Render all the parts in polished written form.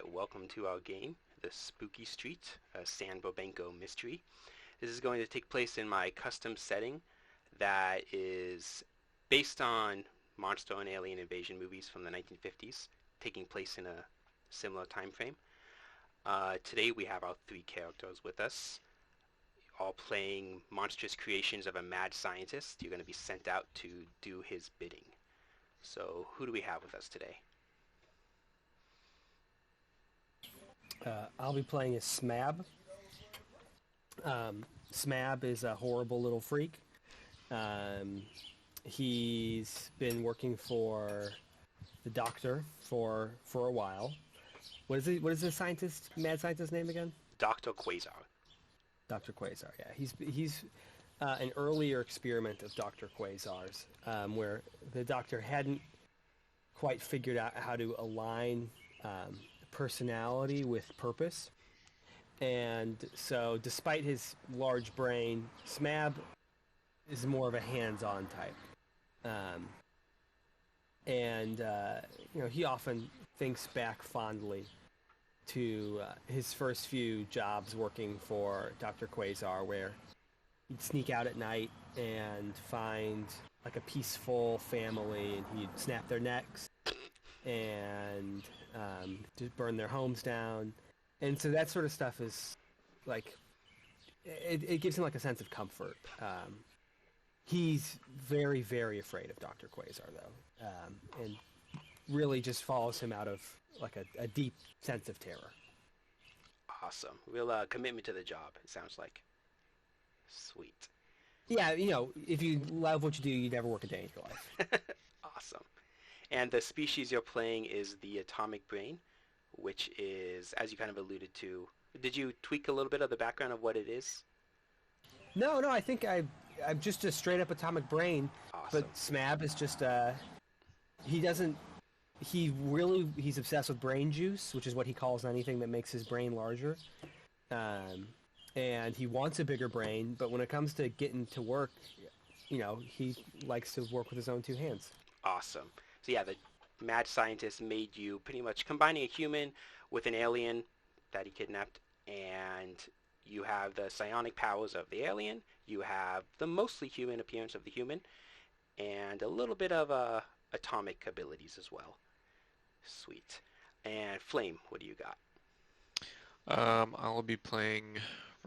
Alright, welcome to our game, The Spooky Street, a San Burbanko mystery. This is going to take place in my custom setting that is based on monster and alien invasion movies from the 1950s, taking place in a similar time frame. Today we have our three characters with us, all playing monstrous creations of a mad scientist. You're going to be sent out to do his bidding. So who do we have with us today? I'll be playing as Smab. Smab is a horrible little freak. He's been working for the doctor for a while. What is the mad scientist name again? Dr. Quasar. Dr. Quasar. Yeah, he's an earlier experiment of Dr. Quasar's, where the doctor hadn't quite figured out how to align personality with purpose. And so, despite his large brain, Smab is more of a hands-on type. He often thinks back fondly to his first few jobs working for Dr. Quasar, where he'd sneak out at night and find like a peaceful family, and he'd snap their necks and just burn their homes down. And so that sort of stuff is like, it gives him like a sense of comfort. He's very, very afraid of Dr. Quasar, though, and really just follows him out of like a deep sense of terror. Awesome. Real commitment to the job, it sounds like. Sweet. Yeah, if you love what you do, you never work a day in your life. Awesome. And the species you're playing is the atomic brain, which is, as you kind of alluded to, did you tweak a little bit of the background of what it is? No, I think I'm just a straight up atomic brain. Awesome. But Smab is just he's obsessed with brain juice, which is what he calls anything that makes his brain larger. And he wants a bigger brain, but when it comes to getting to work, he likes to work with his own two hands. Awesome. So yeah, the mad scientist made you pretty much combining a human with an alien that he kidnapped, and you have the psionic powers of the alien, you have the mostly human appearance of the human, and a little bit of atomic abilities as well. Sweet. And Flame, what do you got? I'll be playing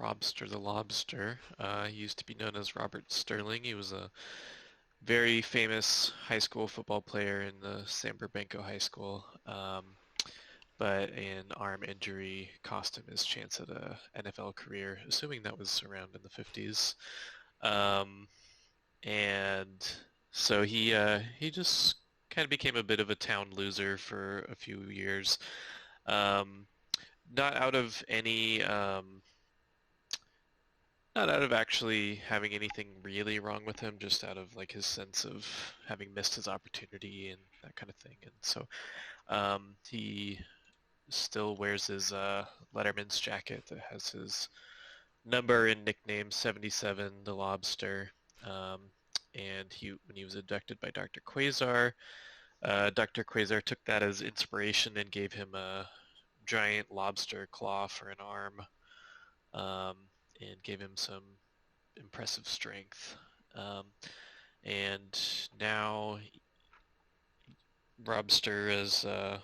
Robster the Lobster. He used to be known as Robert Sterling. He was a very famous high school football player in the San Burbanko High School, but an arm injury cost him his chance at a NFL career, assuming that was around in the 50s. And so he just kind of became a bit of a town loser for a few years. Not out of any not out of actually having anything really wrong with him, just out of like his sense of having missed his opportunity and that kind of thing. And so he still wears his Letterman's jacket that has his number and nickname 77, the Lobster. And when he was abducted by Dr. Quasar, Dr. Quasar took that as inspiration and gave him a giant lobster claw for an arm. And gave him some impressive strength. And now Robster is, I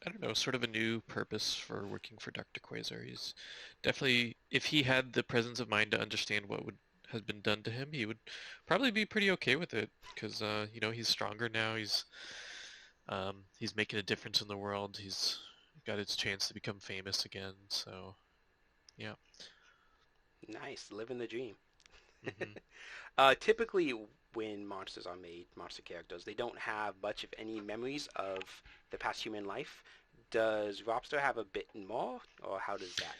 don't know, sort of a new purpose for working for Dr. Quasar. He's definitely, if he had the presence of mind to understand what has been done to him, he would probably be pretty okay with it, because he's stronger now. He's making a difference in the world. He's got his chance to become famous again. So, yeah. Nice, living the dream. Mm-hmm. Typically, when monsters are made, monster characters, they don't have much of any memories of the past human life. Does Robster have a bit more, or how does that?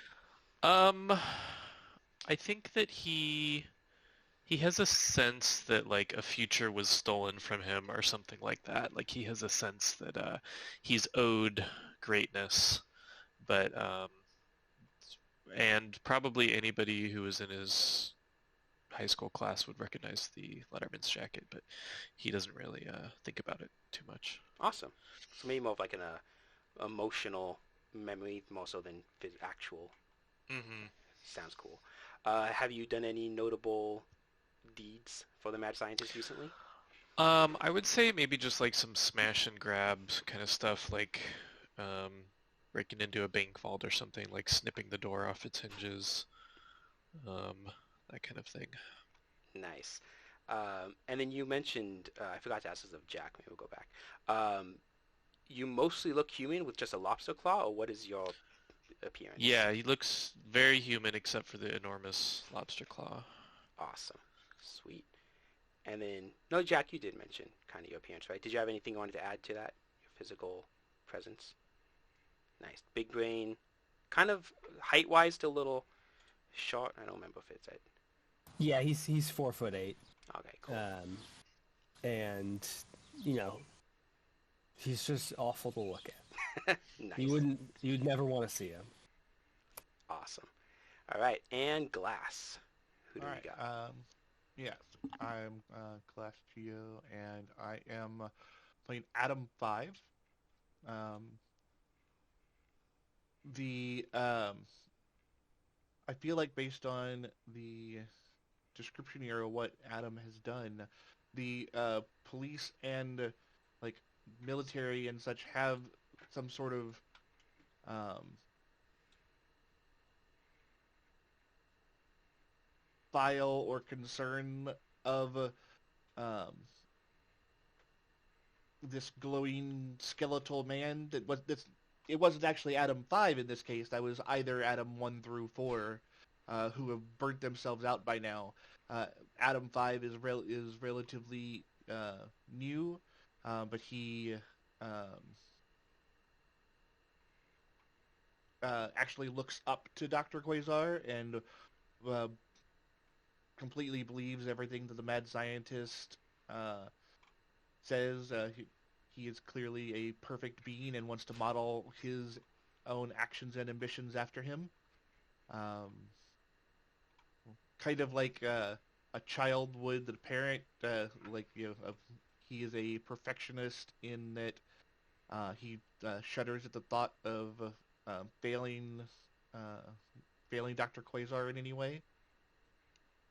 I think that he has a sense that like a future was stolen from him or something like that. Like he has a sense that he's owed greatness, but and probably anybody who was in his high school class would recognize the Letterman's jacket, but he doesn't really think about it too much. Awesome. So maybe more of like an emotional memory more so than actual. Hmm. Sounds cool. Have you done any notable deeds for the mad scientist recently? I would say maybe just like some smash and grabs kind of stuff, like um, breaking into a bank vault or something, like snipping the door off its hinges, um, that kind of thing. Nice. And then you mentioned, I forgot to ask this of Jack. Maybe we'll go back. Um, you mostly look human with just a lobster claw, or what is your appearance? Yeah, he looks very human except for the enormous lobster claw. Awesome. Sweet. And then, no, Jack, you did mention kind of your appearance, right? Did you have anything you wanted to add to that? Your physical presence? Nice. Big brain. Kind of height-wise, still a little short. I don't remember if it's at. Yeah, he's 4'8", Okay, cool. um, and you know he's just awful to look at. Nice. You'd never want to see him. Awesome. All right, and Glass. Who do All we right. got? Yes, I'm Glass Geo, and I am playing Adam 5. Um, the I feel like based on the description here of what Adam has done, the police and like military and such have some sort of um, file or concern of um, this glowing skeletal man that was this. It wasn't actually Adam 5 in this case. That was either Adam 1 through 4, who have burnt themselves out by now. Adam 5 is relatively new, but he um, actually looks up to Dr. Quasar and uh, completely believes everything that the mad scientist says. He is clearly a perfect being and wants to model his own actions and ambitions after him. Um, kind of like a child would the parent. He is a perfectionist in that he shudders at the thought of failing uh, failing Dr. Quasar in any way.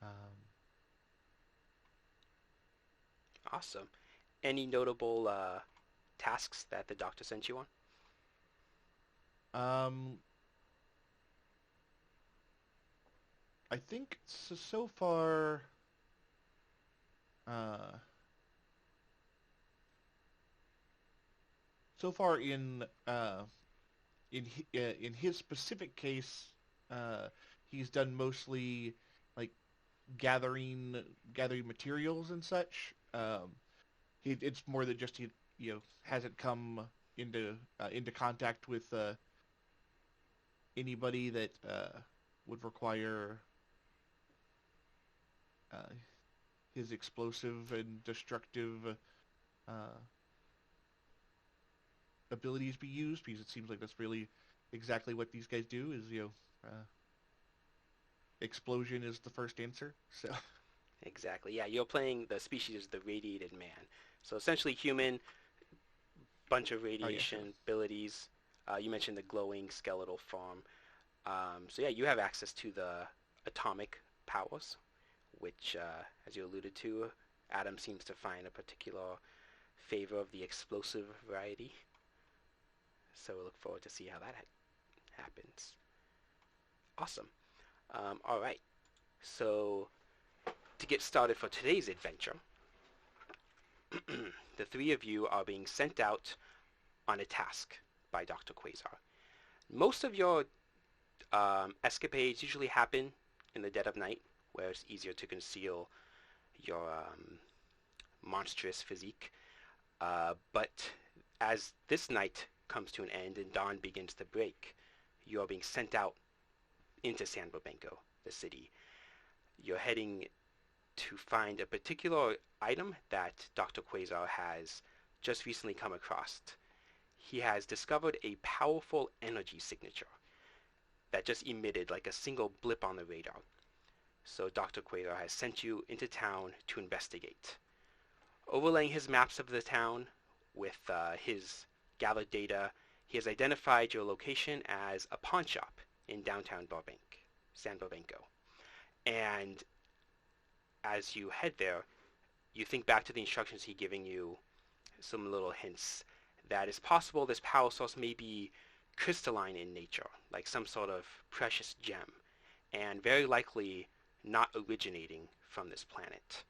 Um, Awesome. Any notable tasks that the doctor sent you on? um, I think so far. Uh, so far in his specific case, uh, he's done mostly like gathering gathering materials and such. It's more that just he hasn't come into contact with anybody that would require uh, his explosive and destructive uh, abilities be used, because it seems like that's really exactly what these guys do. Is explosion is the first answer. So Exactly. Yeah, you're playing the species the radiated man. So essentially human, bunch of oh yeah, sure. radiation abilities. You mentioned the glowing skeletal form. So yeah, you have access to the atomic powers, which, as you alluded to, Adam seems to find a particular favor of the explosive variety. So we look forward to see how that happens. Awesome. All right. So to get started for today's adventure, the three of you are being sent out on a task by Dr. Quasar. Most of your escapades usually happen in the dead of night, where it's easier to conceal your monstrous physique. But as this night comes to an end and dawn begins to break, you are being sent out into San Burbanko, the city. You're heading to find a particular item that Dr. Quasar has just recently come across. He has discovered a powerful energy signature that just emitted like a single blip on the radar. So Dr. Quasar has sent you into town to investigate. Overlaying his maps of the town with his gathered data, He has identified your location as a pawn shop in downtown San Burbanko. And as you head there, you think back to the instructions he's giving you, some little hints that it's possible this power source may be crystalline in nature, like some sort of precious gem, and very likely not originating from this planet.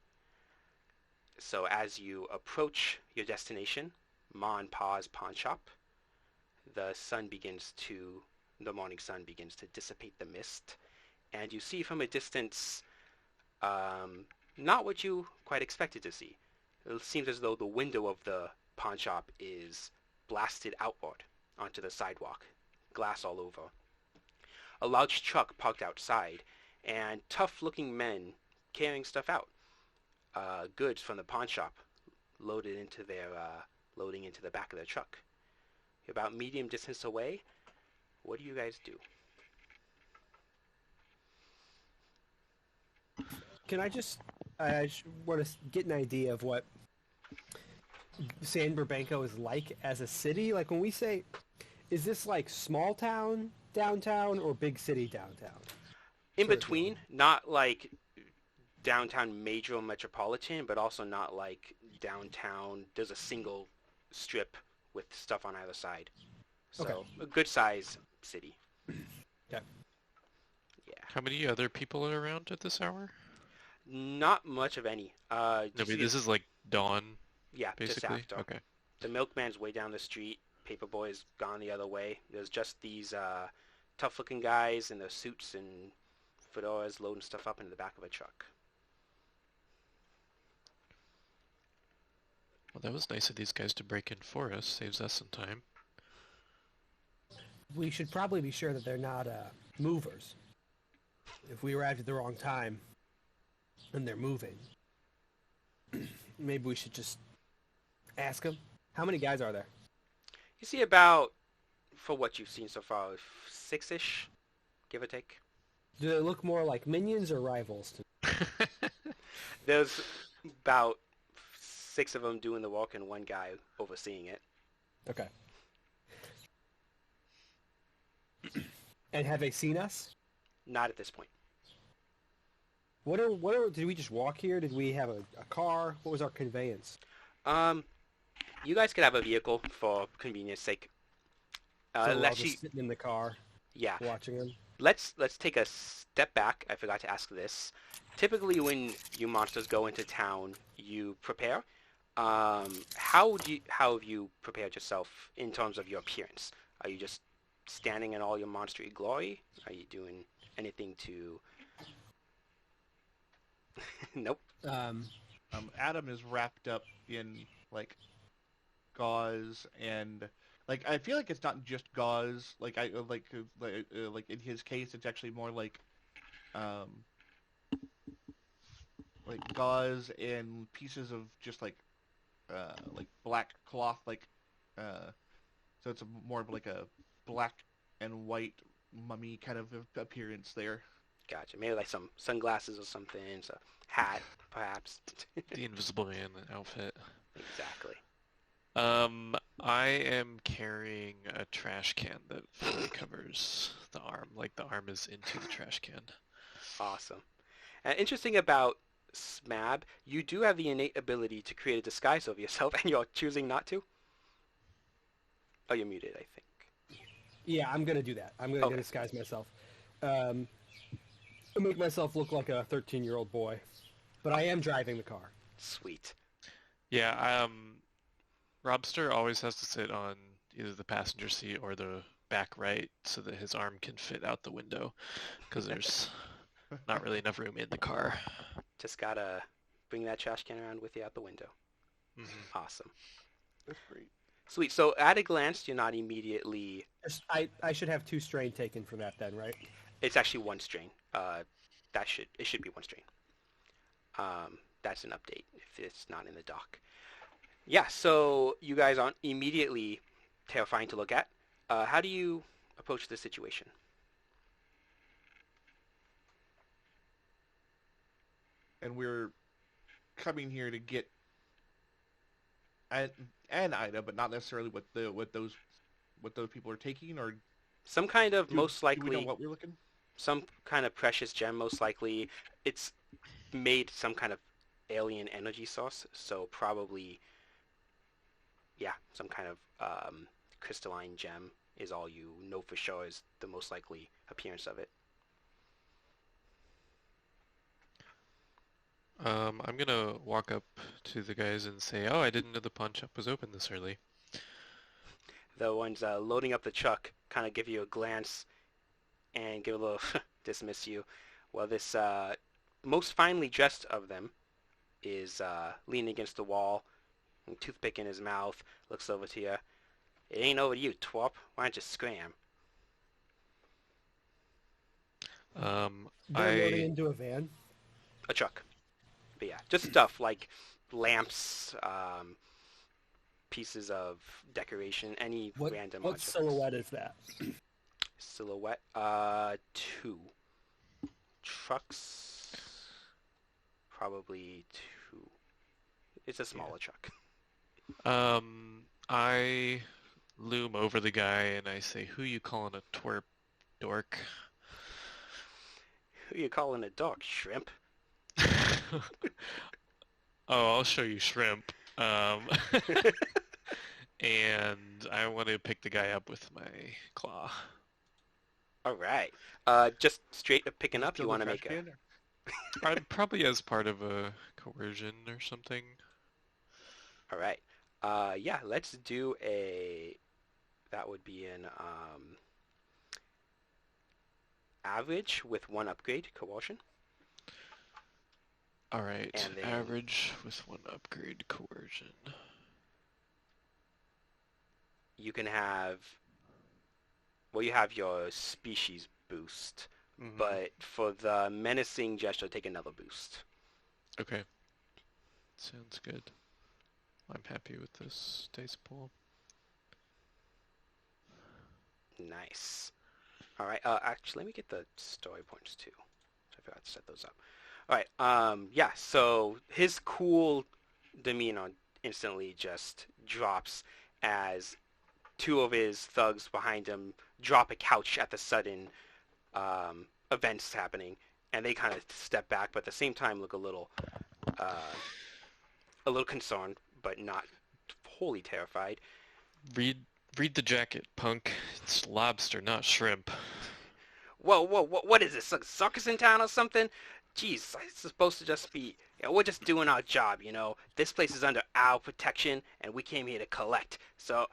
So as you approach your destination, Ma and Pa's pawn shop, the morning sun begins to dissipate the mist, and you see from a distance, not what you quite expected to see. It seems as though the window of the pawn shop is blasted outward onto the sidewalk, glass all over. A large truck parked outside, and tough-looking men carrying stuff out, goods from the pawn shop, loading into the back of the truck. You're about medium distance away. What do you guys do? Can I just... I want to get an idea of what San Burbanko is like as a city. Like when we say, is this like small town downtown or big city downtown? In between, not like downtown major metropolitan, but also not like downtown. There's a single strip with stuff on either side. So Okay. A good size city. Okay. Yeah. How many other people are around at this hour? Not much of any. No, but this is like dawn, yeah, just basically? after. Okay. The milkman's way down the street. Paperboy's gone the other way. There's just these tough-looking guys in their suits and fedoras loading stuff up into the back of a truck. Well, that was nice of these guys to break in for us. Saves us some time. We should probably be sure that they're not movers. If we arrived at the wrong time and they're moving, maybe we should just ask them. How many guys are there? You see about, for what you've seen so far, 6-ish, give or take. Do they look more like minions or rivals? There's about 6 of them doing the walk and 1 guy overseeing it. Okay. And have they seen us? Not at this point. Did we just walk here? Did we have a car? What was our conveyance? You guys could have a vehicle for convenience sake. So we're all Actually, just sitting in the car, yeah. watching them. Let's take a step back. I forgot to ask this. Typically, when you monsters go into town, you prepare. How have you prepared yourself in terms of your appearance? Are you just standing in all your monstery glory? Are you doing anything to? Nope. Adam is wrapped up in like gauze and like I feel like it's not just gauze. Like like in his case, it's actually more like gauze and pieces of just like black cloth, so it's more of like a black and white mummy kind of appearance there. Gotcha. Maybe like some sunglasses or something. So hat, perhaps. The Invisible Man outfit. Exactly. I am carrying a trash can that fully covers the arm. Like the arm is into the trash can. Awesome. And interesting about Smab, you do have the innate ability to create a disguise of yourself, and you're choosing not to? Oh, you're muted, I think. Yeah, I'm gonna do that. I'm gonna disguise myself. Make myself look like a 13-year-old boy. But I am driving the car. Sweet. Yeah, Robster always has to sit on either the passenger seat or the back right so that his arm can fit out the window, because there's not really enough room in the car. Just gotta bring that trash can around with you out the window. Mm-hmm. Awesome. That's great. Sweet. So at a glance, you're not immediately... I should have 2 strain taken for that then, right? It's actually 1 strain. It should be 1 strain. That's an update if it's not in the doc. Yeah, so you guys aren't immediately terrifying to look at. How do you approach the situation? And we're coming here to get an Ida, but not necessarily with those what those people are taking, or Some kind of, most do we know likely, what we're looking? some kind of precious gem, most likely. It's made some kind of alien energy source, so probably, yeah, some kind of crystalline gem is all you know for sure is the most likely appearance of it. I'm gonna walk up to the guys and say, "Oh, I didn't know the pawn shop was open this early." The ones loading up the truck kind of give you a glance and give a little dismiss you. Well, this most finely dressed of them is leaning against the wall, toothpick in his mouth, looks over to you. It ain't over to you, twop. Why don't you scram? They're loading I into a van. A truck. But yeah, just stuff like lamps, pieces of decoration, any What random what objects. silhouette is that? Silhouette. Two. Trucks. Probably two. It's a smaller truck. I loom over the guy and I say, "Who you calling a twerp, dork?" Who you calling a dog, shrimp? Oh, I'll show you shrimp. And I want to pick the guy up with my claw. All right. Just straight up picking up. Still You the want to trash make a? can, or- Probably as part of a coercion or something. All right. Yeah. Let's do a. That would be an average with one upgrade, coercion, All right, and then average with one upgrade, coercion. you can have. Well, you have your species boost, Mhm. but for the menacing gesture, take another boost. Okay, sounds good. I'm happy with this dice pool. Nice. All right. Actually, let me get the story points too. I forgot to set those up. All right. Yeah. So his cool demeanor instantly just drops as two of his thugs behind him drop a couch at the sudden events happening, and they kind of step back, but at the same time look uh, a little concerned, but not wholly terrified. Read read the jacket, punk. It's lobster, not shrimp. Whoa, what is this? Like circus in town or something? Jeez, it's supposed to just be, we're just doing our job, you know. This place is under our protection, and we came here to collect. So,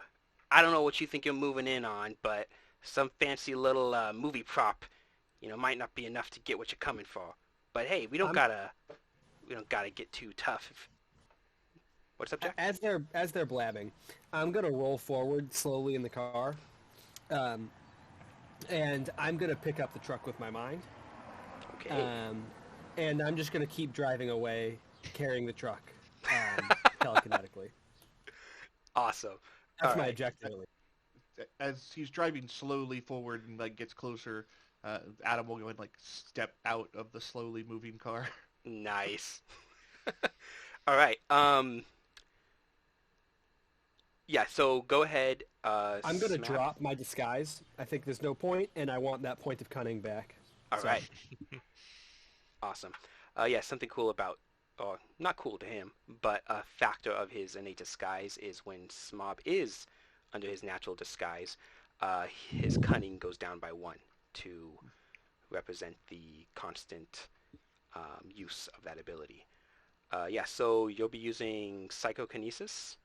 I don't know what you think you're moving in on, but some fancy little movie prop, might not be enough to get what you're coming for. But hey, I'm we don't gotta get too tough. What's up, Jack? as they're blabbing. I'm gonna roll forward slowly in the car, um, and I'm gonna pick up the truck with my mind, Okay. and I'm just gonna keep driving away, carrying the truck telekinetically. Awesome. That's All my right. objective. At least. As he's driving slowly forward and like gets closer, Adam will go and like step out of the slowly moving car. Nice. All right. Yeah, so go ahead. I'm gonna Smab. drop my disguise. I think there's no point, and I want that point of cunning back. All So, right. Awesome. Yeah, something cool about, or not cool to him, but a factor of his innate disguise is when Smab is under his natural disguise, his cunning goes down by one to represent the constant use of that ability. Yeah, so you'll be using psychokinesis.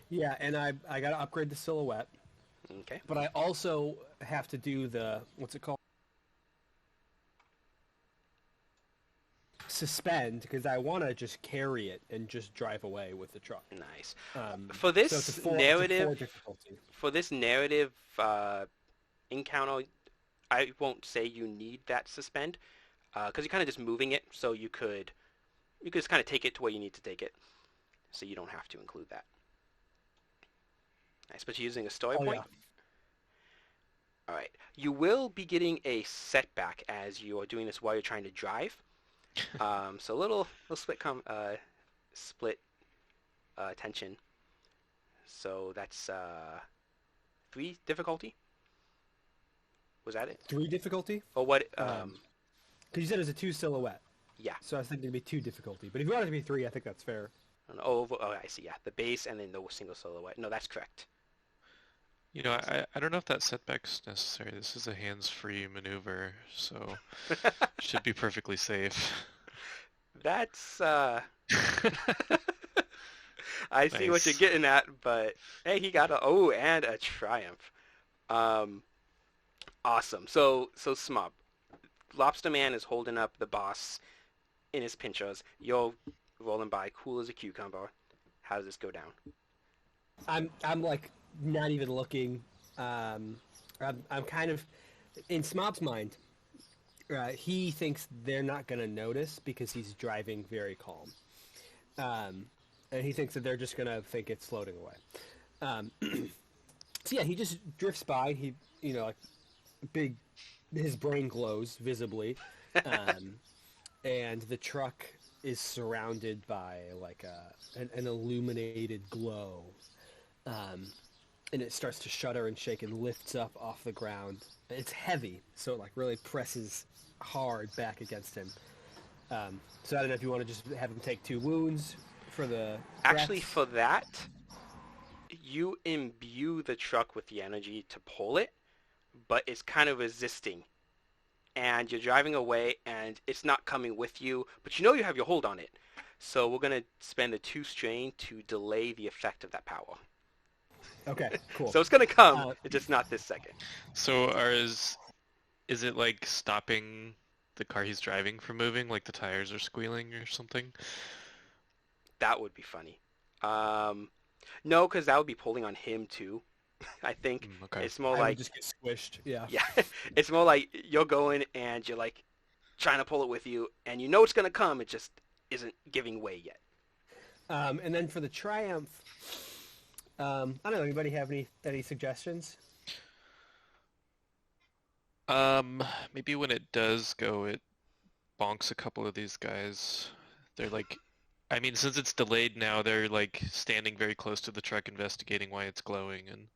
Yeah, and I gotta upgrade the silhouette, Okay. but I also have to do the what's it called? Suspend, because I want to just carry it and just drive away with the truck. Nice. So For it's this a four, narrative, it's a 4 difficulty. for this narrative encounter, I won't say you need that suspend, because you're kind of just moving it, so you could just kind of take it to where you need to take it, so you don't have to include that. Nice, but you're using a story Oh point. yeah. All right, you will be getting a setback as you are doing this while you're trying to drive. So a little split tension. So that's 3 difficulty? Was that it? 3 difficulty? Or what? Because you said it was a 2 silhouette. Yeah. So I was thinking it'd be 2 difficulty. But if you want it to be 3, I think that's fair. I see. Yeah, the base and then the single silhouette. No, that's correct. You know, I don't know if that setback's necessary. This is a hands-free maneuver, so should be perfectly safe. That's I see what Nice. you're getting at, but hey, he got and a triumph. Awesome. So Smub, Lobster Man is holding up the boss in his pinchers. You're rolling by, cool as a cucumber. How does this go down? I'm like not even looking. I'm kind of in Smob's mind. He thinks they're not going to notice because he's driving very calm, and he thinks that they're just going to think it's floating away. So yeah, he just drifts by. He, like his brain glows visibly, and the truck is surrounded by like an illuminated glow. And it starts to shudder and shake and lifts up off the ground. It's heavy, so it like really presses hard back against him. So I don't know if you want to just have him take 2 wounds for the Actually, cracks. for that, you imbue the truck with the energy to pull it, but it's kind of resisting. And you're driving away, and it's not coming with you, but you have your hold on it. So we're going to spend the 2 strain to delay the effect of that power. Okay, cool. So it's going to come, it's just not this second. So is it like stopping the car he's driving from moving, like the tires are squealing or something? That would be funny. No, because that would be pulling on him too. I think Okay. it's more I like would just get squished. Yeah. yeah, it's more like you're going and you're like trying to pull it with you, and you know it's gonna come. It just isn't giving way yet. And then for the triumph, I don't know. Anybody have any suggestions? Maybe when it does go, it bonks a couple of these guys. They're like, I mean, since it's delayed now, they're like standing very close to the truck investigating why it's glowing, and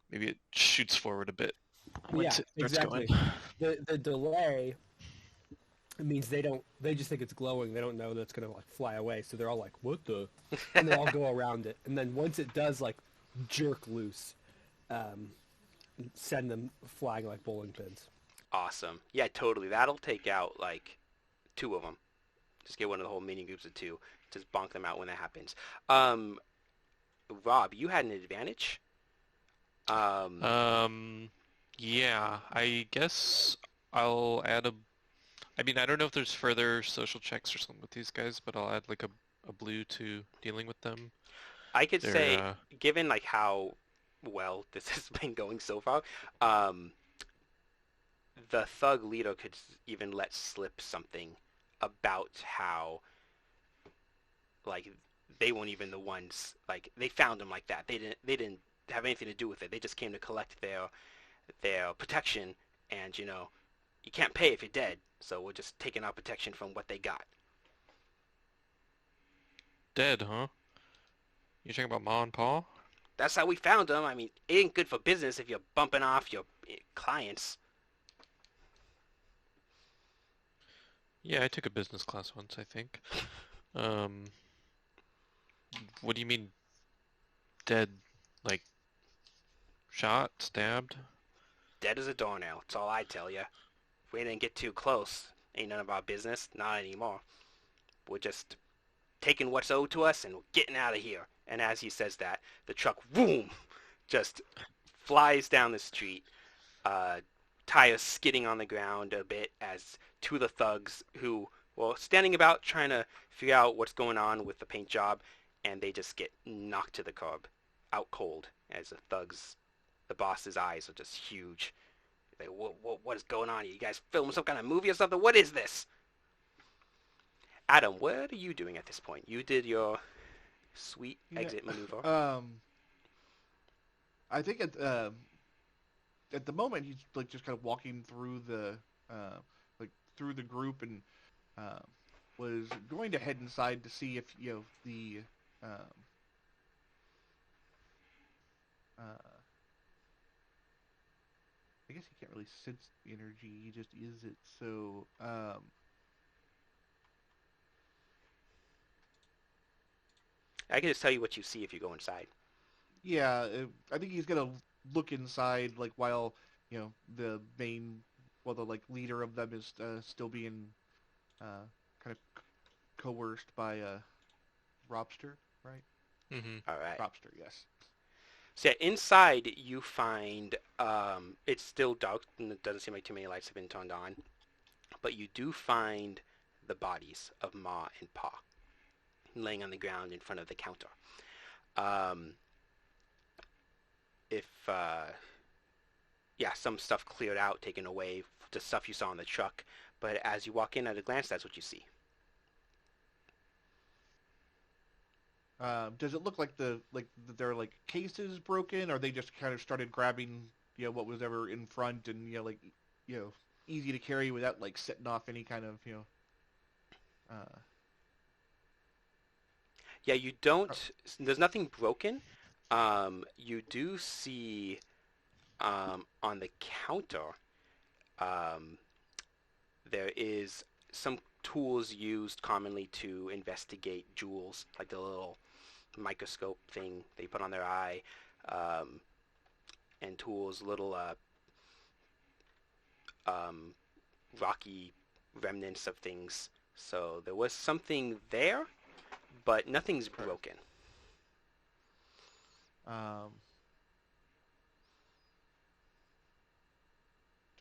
maybe it shoots forward a bit once Yeah, it starts exactly. going. The delay means they just think it's glowing. They don't know that it's gonna like fly away. So they're all like, "What the?" And they all go around it. And then once it does like jerk loose, send them flying like bowling pins. Awesome. Yeah, totally. That'll take out like 2 of them. Just get one of the whole mini groups of 2. Just bonk them out when that happens. Rob, you had an advantage. Yeah, I guess I'll add I mean, I don't know if there's further social checks or something with these guys, but I'll add like a blue to dealing with them. I could They're, say, given like how well this has been going so far, the thug leader could even let slip something about how like they weren't even the ones, like they found him like that. They didn't have anything to do with it. They just came to collect their protection, and you can't pay if you're dead, so we're just taking our protection from what they got. dead, huh? You talking about Ma and Pa? That's how we found them. I mean, it ain't good for business if you're bumping off your clients. Yeah, I took a business class once, I think. Um, what do you mean dead? Like shot, stabbed? Dead as a doornail. That's all I tell you. If we didn't get too close, ain't none of our business. Not anymore. We're just taking what's owed to us and we're getting out of here. And as he says that, the truck, boom, just flies down the street. Tires skidding on the ground a bit as 2 of the thugs who were standing about trying to figure out what's going on with the paint job, and they just get knocked to the curb, out cold, as the boss's eyes are just huge. Like, what is going on here? You guys filming some kind of movie or something? What is this? Adam, what are you doing at this point? You did your sweet exit maneuver. I think at the moment he's like just kind of walking through the through the group and was going to head inside to see if the I guess he can't really sense the energy. He just is it. So, I can just tell you what you see if you go inside. yeah, I think he's gonna look inside, like while the main, well, the like leader of them is still being kind of coerced by Robster, right? Mm-hmm. All right. Robster, yes. So yeah, inside you find it's still dark and it doesn't seem like too many lights have been turned on, but you do find the bodies of Ma and Pa laying on the ground in front of the counter. Um, if yeah, some stuff cleared out, taken away, the stuff you saw in the truck, but as you walk in at a glance, that's what you see. Does it look like their like cases broken, or they just kind of started grabbing what was ever in front and like you know easy to carry without like setting off any kind of uh, Yeah, you don't. There's nothing broken. You do see on the counter. Um, there is some tools used commonly to investigate jewels, like the little microscope thing they put on their eye, um, and tools, little um, rocky remnants of things. So there was something there, but nothing's okay. broken. um,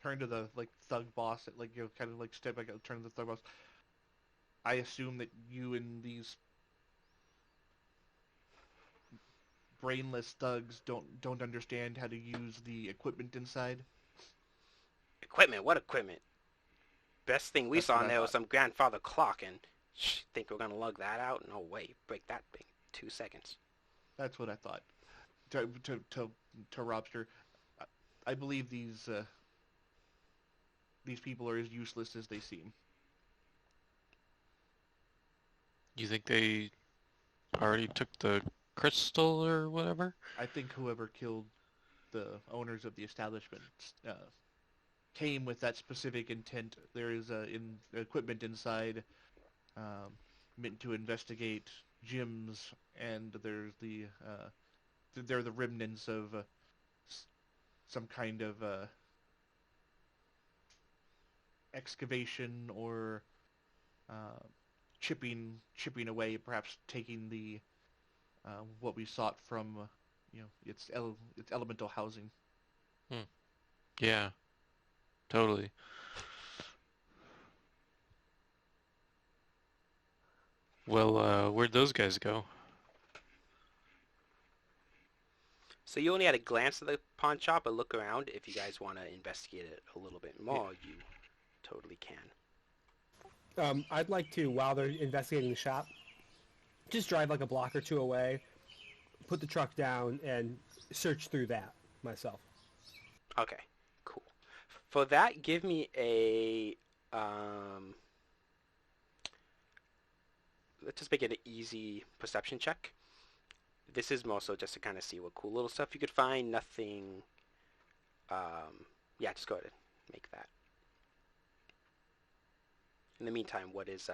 Turn to the like thug boss, like kind of like step back, turn to the thug boss. I assume that you and these brainless thugs don't understand how to use the equipment inside. Equipment? What equipment? Best thing we That's saw what in I there was thought. some grandfather clock, and think we're gonna lug that out? No way. Break that thing. 2 seconds. That's what I thought. To Robster, I I believe these people are as useless as they seem. You think they already took the crystal or whatever? I think whoever killed the owners of the establishment uh, came with that specific intent. There is equipment inside meant to investigate gyms, and they're the remnants of some kind of excavation or uh, chipping away, perhaps taking the what we sought from its elemental housing. Hmm. Yeah, totally. Well, where'd those guys go? So you only had a glance at the pawn shop, but look around. If you guys want to investigate it a little bit Yeah. more, you totally can. I'd like to, while they're investigating the shop, just drive like a block or two away, put the truck down, and search through that myself. Okay, cool. For that, give me a let's just make it an easy perception check. This is more so just to kind of see what cool little stuff you could find. Nothing. Yeah, just go ahead and make that. In the meantime, what is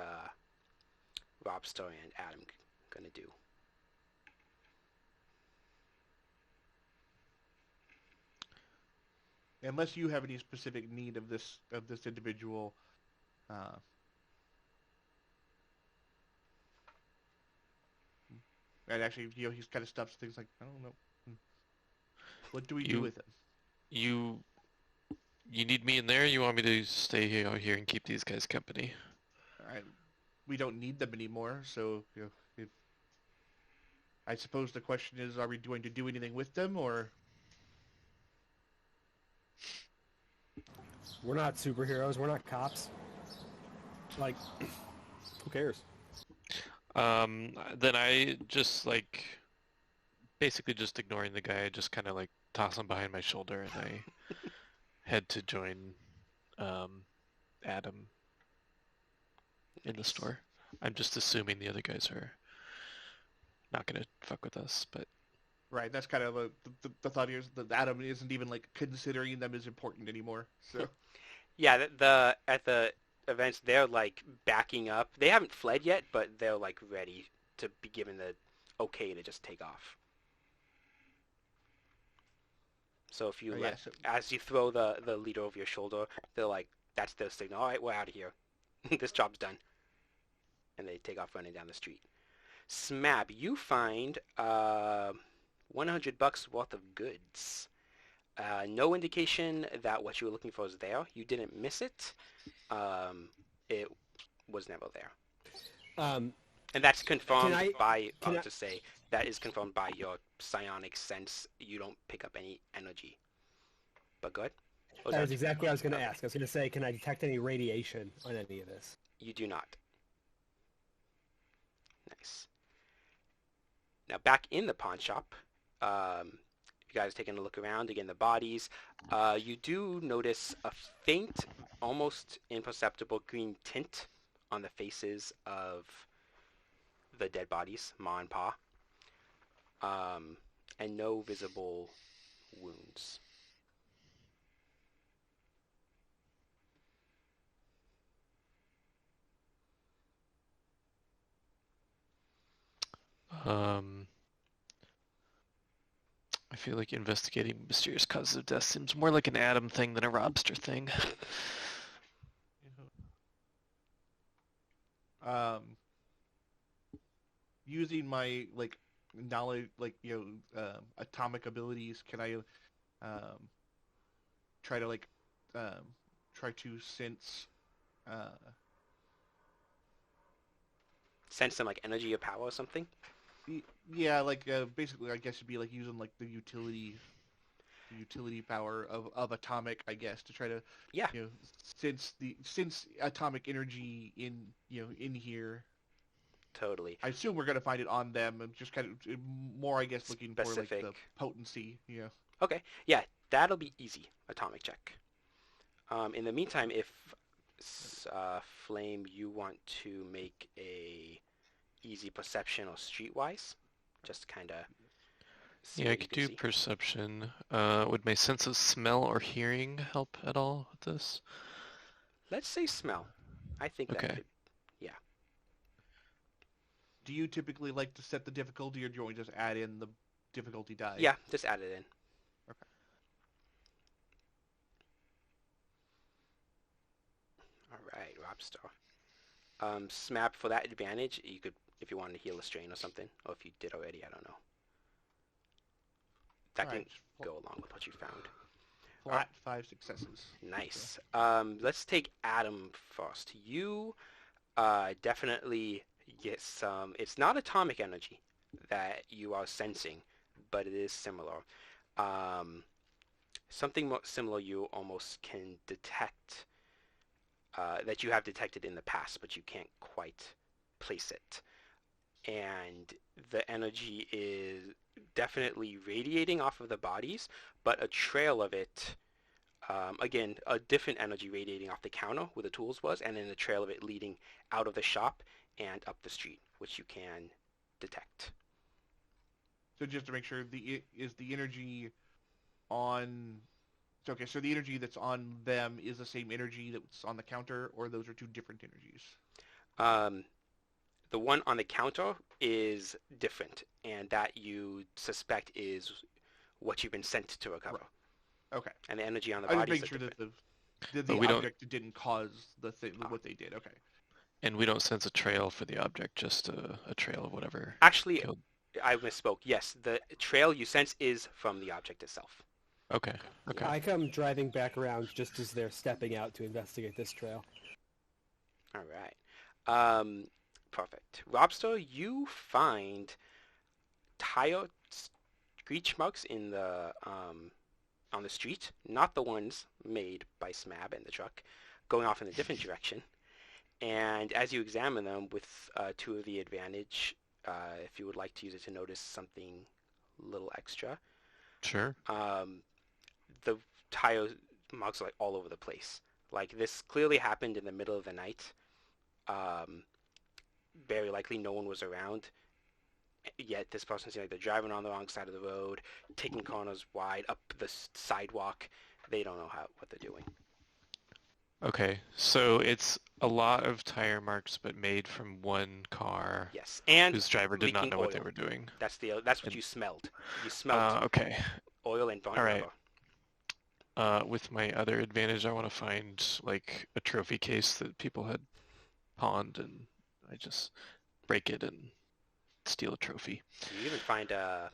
Robster and Adam gonna do? Unless you have any specific need of this individual, uh, and actually, he's kind of stops things like, I don't know, what do we do You, with him? you, you need me in there? You want me to stay here out here and keep these guys company? I, we don't need them anymore, so if I suppose the question is, are we going to do anything with them, or We're not superheroes. We're not cops. Like, who cares? Then I just like basically just ignoring the guy, just kind of like toss him behind my shoulder, and I head to join um, Adam in the Nice. store. I'm just assuming the other guys are not gonna fuck with us, but Right, that's kind of the thought here is that Adam isn't even like considering them as important anymore. So Yeah, the at the events they're like backing up. They haven't fled yet, but they're like ready to be given the okay to just take off. So if you yeah, let, so as you throw the leader over your shoulder, they're like, that's their signal. All right, we're out of here. This job's done, and they take off running down the street. Smab, you find $100 worth of goods. No indication that what you were looking for is there. You didn't miss it. It was never there. Um, And that's can confirmed I? by, Can I'll I? just say, that is confirmed by your psionic sense. You don't pick up any energy. But go ahead. Oh, That is exactly what I was going to okay. ask. I was going to say, can I detect any radiation on any of this? You do not. Nice. Now back in the pawn shop, you guys taking a look around, again the bodies, you do notice a faint, almost imperceptible green tint on the faces of the dead bodies, Ma and Pa, and no visible wounds. Um, I feel like investigating mysterious causes of death seems more like an Adam thing than a Robster thing. um, using my like knowledge, like atomic abilities, can I um try to like um try to sense uh Sense some like energy or power or something? yeah, like basically I guess it'd be like using like the utility power of atomic, I guess, to try to Yeah, since atomic energy in in here. totally. I assume we're gonna find it on them, and just kind of more, I guess, looking for like Specific. the potency. Yeah. Okay, yeah, that'll be easy. Atomic check. In the meantime, if Flame, you want to make a easy perception or streetwise, just kind of see Yeah, I what you could can do see. perception. Would my sense of smell or hearing help at all with this? Let's say smell. I think that Okay. could, yeah. Do you typically like to set the difficulty, or do you want to just add in the difficulty die? Yeah, just add it in. Okay. All right, Robster. Smap, for that advantage, you could, if you wanted to heal a strain or something, or if you did already, I don't know. That All can right. go along with what you found. Flat 5 successes. Nice. Let's take Adam first. You definitely get some. It's not atomic energy that you are sensing, but it is similar. Um, something similar you almost can detect that you have detected in the past, but you can't quite place it. And the energy is definitely radiating off of the bodies, but a trail of it. Again, a different energy radiating off the counter where the tools was, and then a trail of it leading out of the shop and up the street, which you can detect. So just to make sure, the energy on. Okay, so the energy that's on them is the same energy that's on the counter, or those are two different energies? Um, the one on the counter is different, and that you suspect is what you've been sent to recover. Right. Okay. And the energy on the I just bodies making are sure different. that But the we don't, object didn't cause the thing Ah. what they did. Okay. and we don't sense a trail for the object, just a trail of whatever Actually, killed. I misspoke. Yes, the trail you sense is from the object itself. Okay. Okay. I come driving back around just as they're stepping out to investigate this trail. All right. Perfect. Robster, you find tire screech marks in the on the street, not the ones made by Smab and the truck, going off in a different direction. And as you examine them with 2 of the advantage, if you would like to use it to notice something a little extra, Sure. the tire marks are like all over the place. Like this clearly happened in the middle of the night. Very likely no one was around. Yet this person seems like they're driving on the wrong side of the road, taking corners wide up the sidewalk. They don't know what they're doing. Okay, so it's a lot of tire marks, but made from one car Yes, and whose driver did not leaking know oil. what they were doing. That's what And- you smelled. You smelled Okay. oil and burnt All right. rubber. With my other advantage, I want to find like a trophy case that people had pawned, and I just break it and steal a trophy. You even find a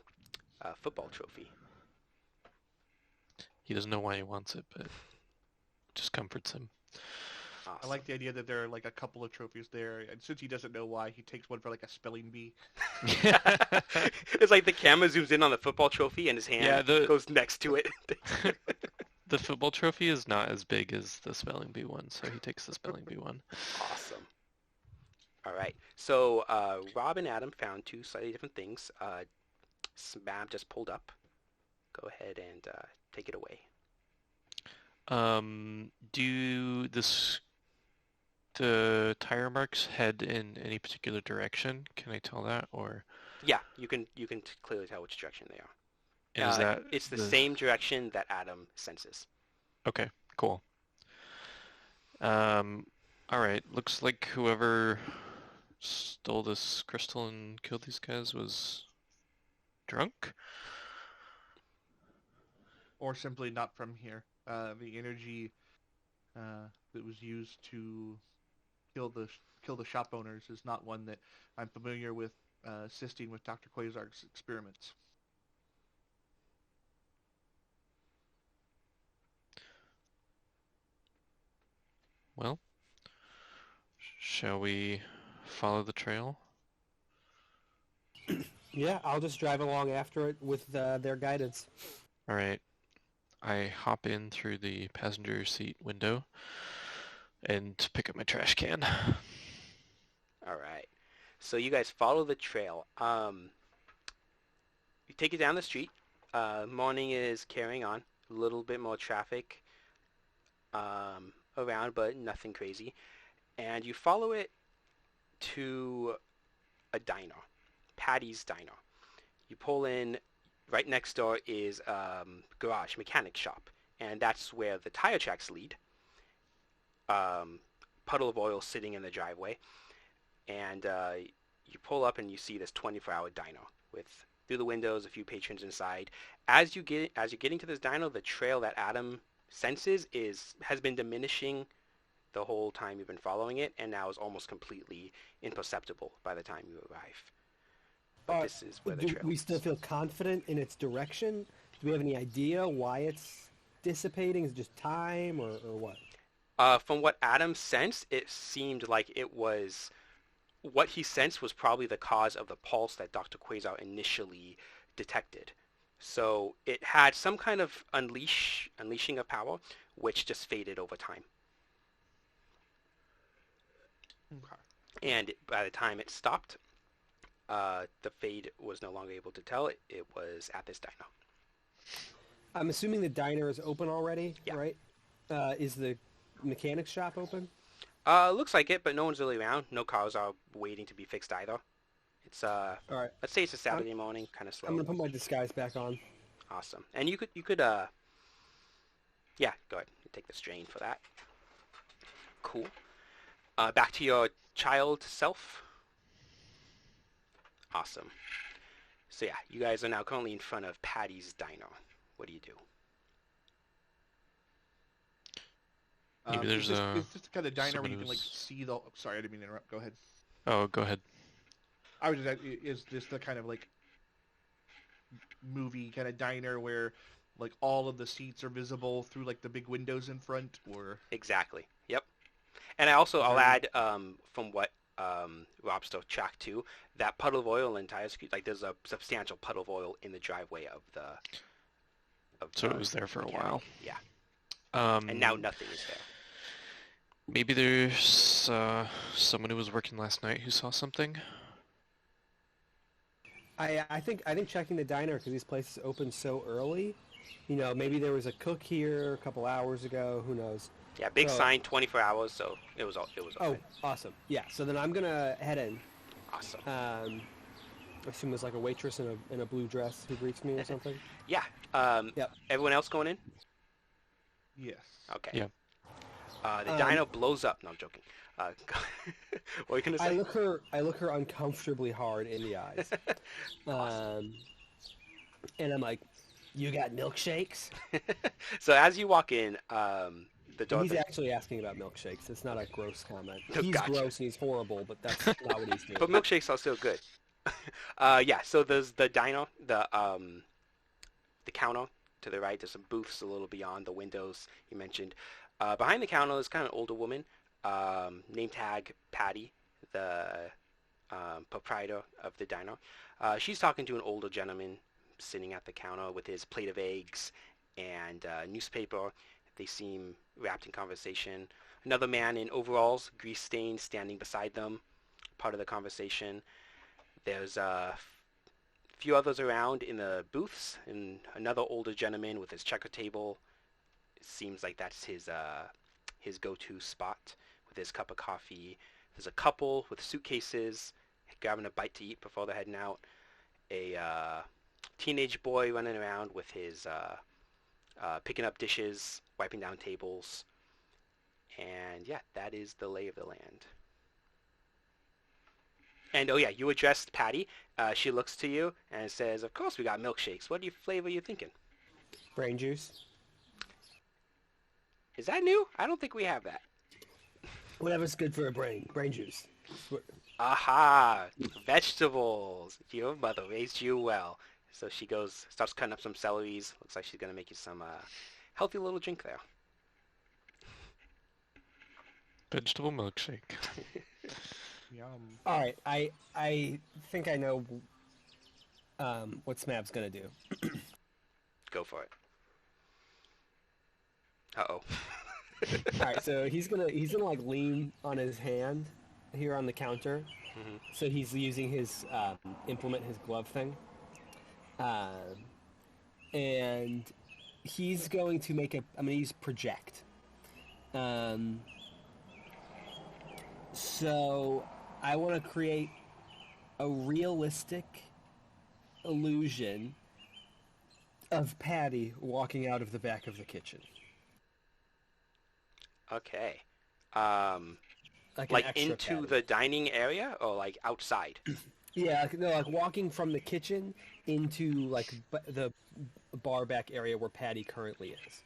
football trophy. He doesn't know why he wants it, but it just comforts him. Awesome. I like the idea that there are like a couple of trophies there, and since he doesn't know why, he takes one for like a spelling bee. It's like the camera zooms in on the football trophy and his hand goes next to it. The football trophy is not as big as the spelling bee one, so he takes the spelling bee one. Awesome. All right. So Rob and Adam found two slightly different things. Smab just pulled up. Go ahead and take it away. Do the tire marks head in any particular direction? Can I tell that, or? Yeah, you can clearly tell which direction they are. And is that it's the same direction that Adam senses. Okay, cool. All right. Looks like whoever stole this crystal and killed these guys was drunk. Or simply not from here. The energy that was used to kill the shop owners is not one that I'm familiar with assisting with Dr. Quasar's experiments. Well, shall we follow the trail? Yeah, I'll just drive along after it with their guidance. All right. I hop in through the passenger seat window and pick up my trash can. All right. So you guys follow the trail. You take it down the street. Morning is carrying on. A little bit more traffic around, but nothing crazy. And you follow it to a diner, Patty's Diner. You pull in. Right next door is garage, mechanic shop, and that's where the tire tracks lead. Puddle of oil sitting in the driveway, and you pull up and you see this 24-hour diner with through the windows a few patrons inside. As you're getting to this diner, the trail that Adam senses has been diminishing the whole time you've been following it, and now is almost completely imperceptible by the time you arrive. But this is where the trail Do we still feel confident in its direction? Do we have any idea why it's dissipating? Is it just time or what? From what Adam sensed, it seemed like it was... What he sensed was probably the cause of the pulse that Dr. Quasar initially detected. So it had some kind of unleashing of power, which just faded over time. Okay. And by the time it stopped, the fade was no longer able to tell. It was at this diner. I'm assuming the diner is open already, Yeah. right? Is the mechanic shop open? Looks like it, but no one's really around. No cars are waiting to be fixed either. It's All right. let's say it's a Saturday morning, kind of slow. I'm gonna put my disguise back on. Awesome. And you could yeah, go ahead. Take the strain for that. Cool. Back to your child self. Awesome. So yeah, you guys are now currently in front of Patty's Diner. What do you do? Maybe there's is this the kind of diner where you someone can like who's- see the? Sorry, I didn't mean to interrupt. Go ahead. Oh, go ahead. I was just, is this the kind of like movie kind of diner where like all of the seats are visible through like the big windows in front, or? Exactly. Yep. And I'll Very add from what Robster tracked too, that puddle of oil in tire scoot, like there's a substantial puddle of oil in the driveway of the. So it was there for a mechanic. while. Yeah. And And now nothing is there. maybe there's someone who was working last night who saw something. I think checking the diner because these places open so early. You know, maybe there was a cook here a couple hours ago. Who knows? Yeah, big So- sign, 24 hours, so it was Oh, open. awesome. Yeah. So then I'm gonna head in. Awesome. I assume there's like a waitress in a blue dress who greets me or something. Yeah. Yep. Everyone else going in? Yes. Okay. Yeah. The dino blows up. No, I'm joking. What were you gonna I say? look her uncomfortably hard in the eyes, Awesome. and I'm like, "You got milkshakes?" So as you walk in, the And door. he's actually asking about milkshakes. It's not a gross comment. Oh, He's gotcha. gross and he's horrible, but that's not what he's doing. But milkshakes are still good. Yeah. So there's the dino, the counter to the right. There's some booths a little beyond the windows you mentioned. Behind the counter is kind of an older woman, name tag Patty, the proprietor of the diner. She's talking to an older gentleman sitting at the counter with his plate of eggs and newspaper. They seem wrapped in conversation. Another man in overalls, grease stained, standing beside them, part of the conversation. There's a few others around in the booths, and another older gentleman with his checker table. It seems like that's his go-to spot with his cup of coffee. There's a couple with suitcases grabbing a bite to eat before they're heading out. A teenage boy running around with his picking up dishes, wiping down tables. And yeah, that is the lay of the land. And oh yeah, you addressed Patty. She looks to you and says, "Of course we got milkshakes. What flavor are you thinking? Brain juice. Is that new? I don't think we have that." Whatever's good for a brain. Brain juice. Aha! Vegetables. Your mother raised you well. So she goes, starts cutting up some celeries. Looks like she's gonna make you some healthy little drink there. Vegetable milkshake. Yum. All right, I think I know what Smab's gonna do. Go for it. Uh-oh. All right, so he's gonna like lean on his hand here on the counter. Mhm. So he's using his implement, his glove thing, and he's going to make I'm gonna use project. So I want to create a realistic illusion of Patty walking out of the back of the kitchen. Okay. Like Like an extra into Patty. the dining area or like outside? Yeah, no, like walking from the kitchen into like the bar back area where Patty currently is.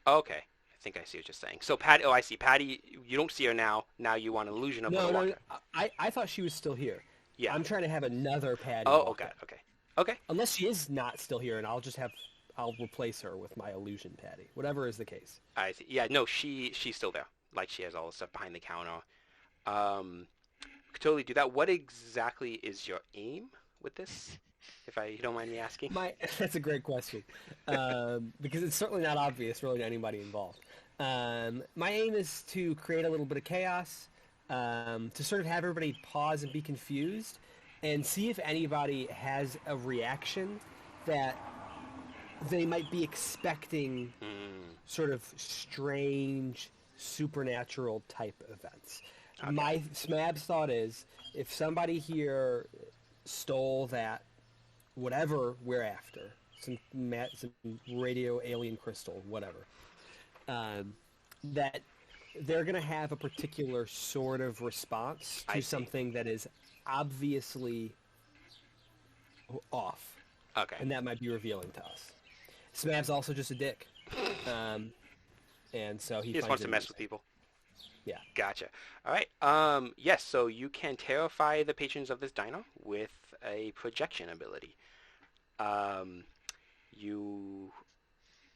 Okay. I think I see what you're saying. So Patty, oh I see. Patty, you don't see her now. Now you want an illusion of her No, walking. I thought she was still here. Yeah. I'm trying to have another Patty. Oh, walk okay, up. okay. Okay. Unless she is not still here, and I'll replace her with my illusion Patty. Whatever is the case. I see. Yeah, no, she's still there. Like she has all the stuff behind the counter. Could totally do that. What exactly is your aim with this? If you don't mind me asking. That's a great question, because it's certainly not obvious really to anybody involved. My aim is to create a little bit of chaos, to sort of have everybody pause and be confused, and see if anybody has a reaction that they might be expecting sort of strange, supernatural type events. Okay. My Smab's thought is, if somebody here stole that whatever we're after, some radio alien crystal, whatever, that they're going to have a particular sort of response I to see. something that is obviously off, Okay. and that might be revealing to us. Smab's also just a dick, and so He just wants to mess with people. Yeah. Gotcha. All right. Yes. So you can terrify the patrons of this diner with a projection ability. You,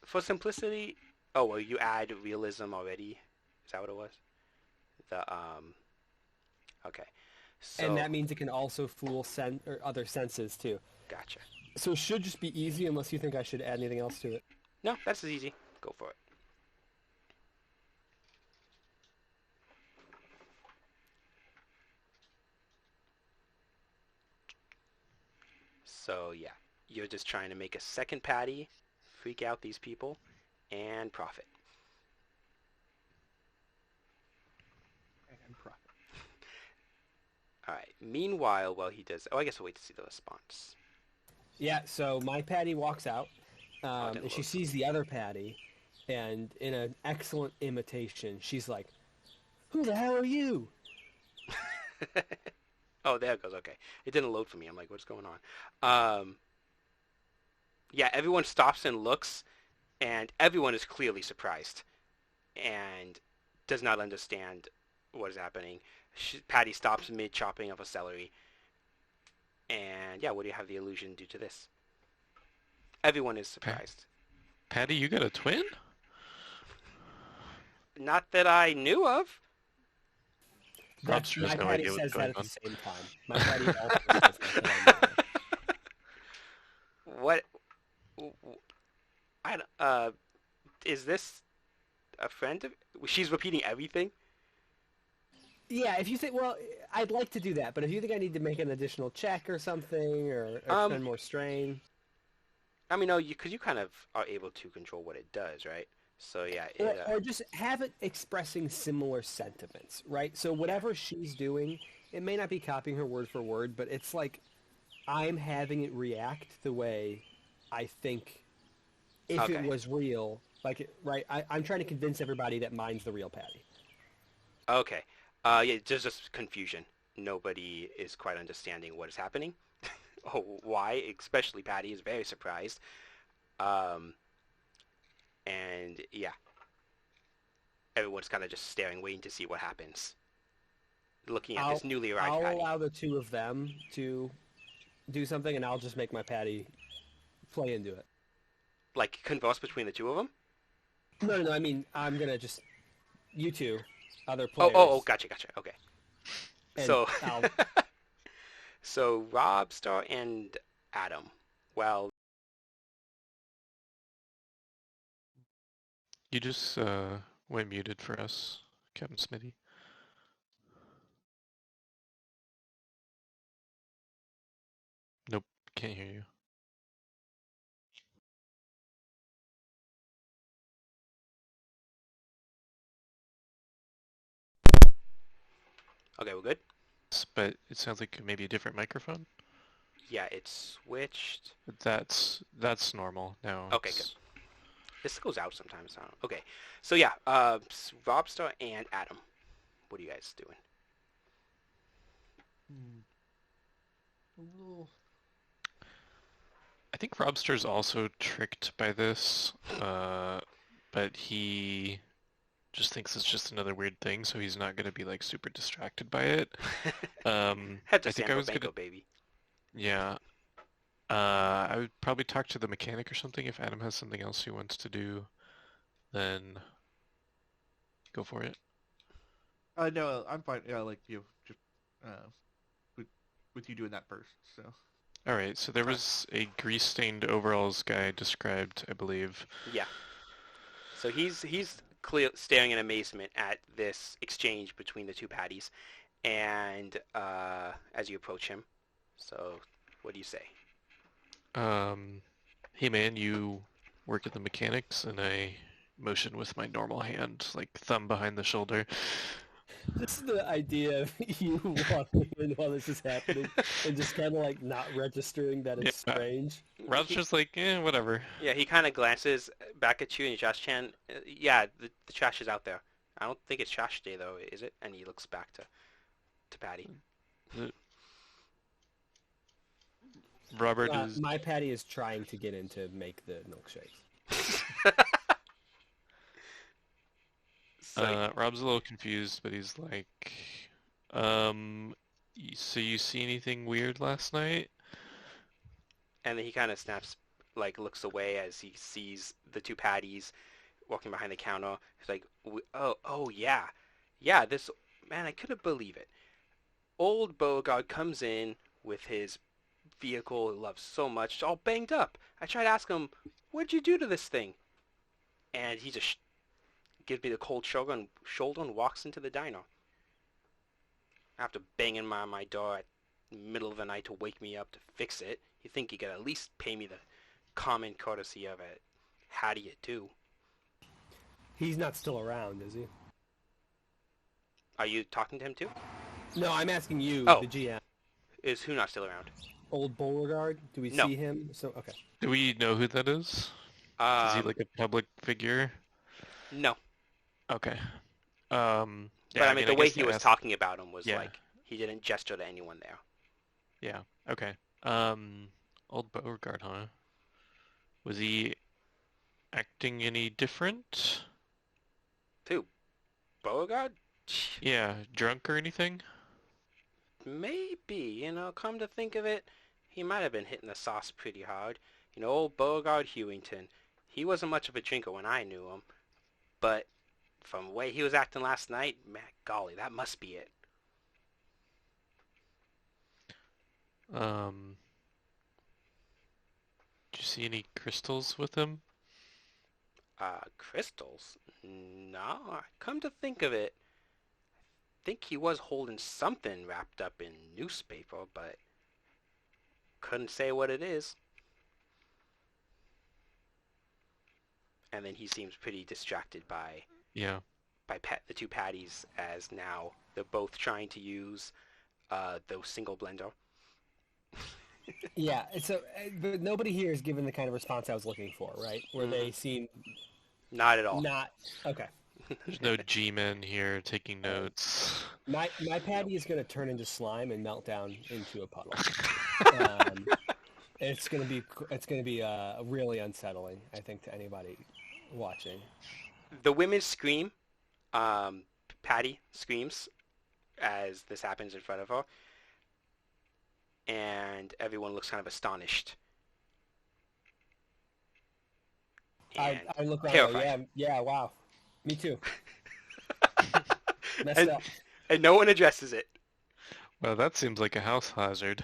for simplicity. Oh well, you add realism already. Is that what it was? Okay. So. And that means it can also fool or other senses too. Gotcha. So it should just be easy, unless you think I should add anything else to it. No, that's easy. Go for it. So yeah, you're just trying to make a second patty, freak out these people, and profit. And profit. All right. Meanwhile, while he does, I guess we'll wait to see the response. Yeah, so my Patty walks out, Then and she load sees the other Patty, and in an excellent imitation, she's like, "Who the hell are you?" something. Oh, there it goes. Okay, it didn't load for me. I'm like, what's going on? Yeah, everyone stops and looks, and everyone is clearly surprised and does not understand what is happening. Patty stops mid chopping of a celery, and yeah, what do you have the illusion do to this? Everyone is surprised. Patty, you got a twin? Not that I knew of. Robster has My no Patty idea what's says that going at on. the same time. My Patty also says that. What? I don't- is this a friend of? She's repeating everything. Yeah, if you think, well, I'd like to do that, but if you think I need to make an additional check or something, or Um, spend more strain, I mean, no, because you kind of are able to control what it does, right? So yeah, or just have it expressing similar sentiments, right? So whatever she's doing, it may not be copying her word for word, but it's like I'm having it react the way I think if it Okay. was real, right? I'm trying to convince everybody that mine's the real Patty. Okay. Yeah, there's just confusion. Nobody is quite understanding what is happening. Why? Especially Patty is very surprised. Um, and yeah, everyone's kind of just staring, waiting to see what happens. Looking at this newly arrived I'll Patty. allow the two of them to do something, and I'll just make my Patty play into it. Like converse between the two of them. No. I mean, I'm gonna just you two, other Oh, players. oh, gotcha. Okay. And So, I'll, so Robster and Adam. Well, You just went muted for us, Captain Smitty. Nope, can't hear you. okay, we're good. But it sounds like maybe a different microphone. Yeah, it's switched. But that's normal now. Okay, good. This goes out sometimes. I don't know. Okay, so yeah, Robster and Adam. What are you guys doing? A little. I think Robster's also tricked by this, but he just thinks it's just another weird thing, so he's not gonna be like super distracted by it. Head to I think San I was Burbanko, gonna, baby. yeah. I would probably talk to the mechanic or something. If Adam has something else he wants to do, then go for it. No, I'm fine. Yeah, like you, just with you doing that first. So. All right, so there was a grease-stained overalls guy described, I believe. Yeah. So he's clear, staring in amazement at this exchange between the two Patties, and as you approach him, so what do you say? Hey man, you work at the mechanics, and I motion with my normal hand, like thumb behind the shoulder. just the idea of you walking in while this is happening and just kind of like not registering that it's Yeah. strange. Rob's just like, whatever. Yeah, he kind of glances back at you and Josh Chan. Yeah, the trash is out there. I don't think it's trash day though, is it? And he looks back to Patty. Robert is... My Patty is trying to get in to make the milkshakes. Rob's a little confused, but he's like, so you see anything weird last night? And then he kind of snaps, like looks away as he sees the two Patties walking behind the counter. He's like, oh yeah, this man, I couldn't believe it. Old Beauregard comes in with his vehicle he loves so much, all banged up. I tried to ask him, what'd you do to this thing? And he just gives me the cold shoulder and walks into the diner. After banging my door at the middle of the night to wake me up to fix it, you think you could at least pay me the common courtesy of it. How do you do? He's not still around, is he? Are you talking to him too? No, I'm asking you, Oh. the GM. Is who not still around? Old Beauregard? Do we No. see him? So okay. Do we know who that is? Is he like a public figure? No. Okay. But Yeah, I mean, the I way guess he to was ask... talking about him was Yeah. like he didn't gesture to anyone there. Yeah. Okay. Old Beauregard, huh? Was he acting any different? Who? Beauregard? Yeah, drunk or anything? Maybe. Come to think of it, he might have been hitting the sauce pretty hard. Old Beauregard Hewington. He wasn't much of a drinker when I knew him, but from the way he was acting last night, man, golly, that must be it. Did you see any crystals with him? Crystals? No, come to think of it, I think he was holding something wrapped up in newspaper, but couldn't say what it is. And then he seems pretty distracted by Yeah. the two patties, as now they're both trying to use the single blender. Yeah, so but nobody here is given the kind of response I was looking for, right? Where they seem Not at all. not okay. There's no G-men here taking notes. My patty is going to turn into slime and melt down into a puddle. It's going to be really unsettling, I think, to anybody watching. The women scream. Patty screams as this happens in front of her, and everyone looks kind of astonished. I look right terrified. Yeah, wow. Me too. Messed and, up. and no one addresses it. Well, that seems like a house hazard.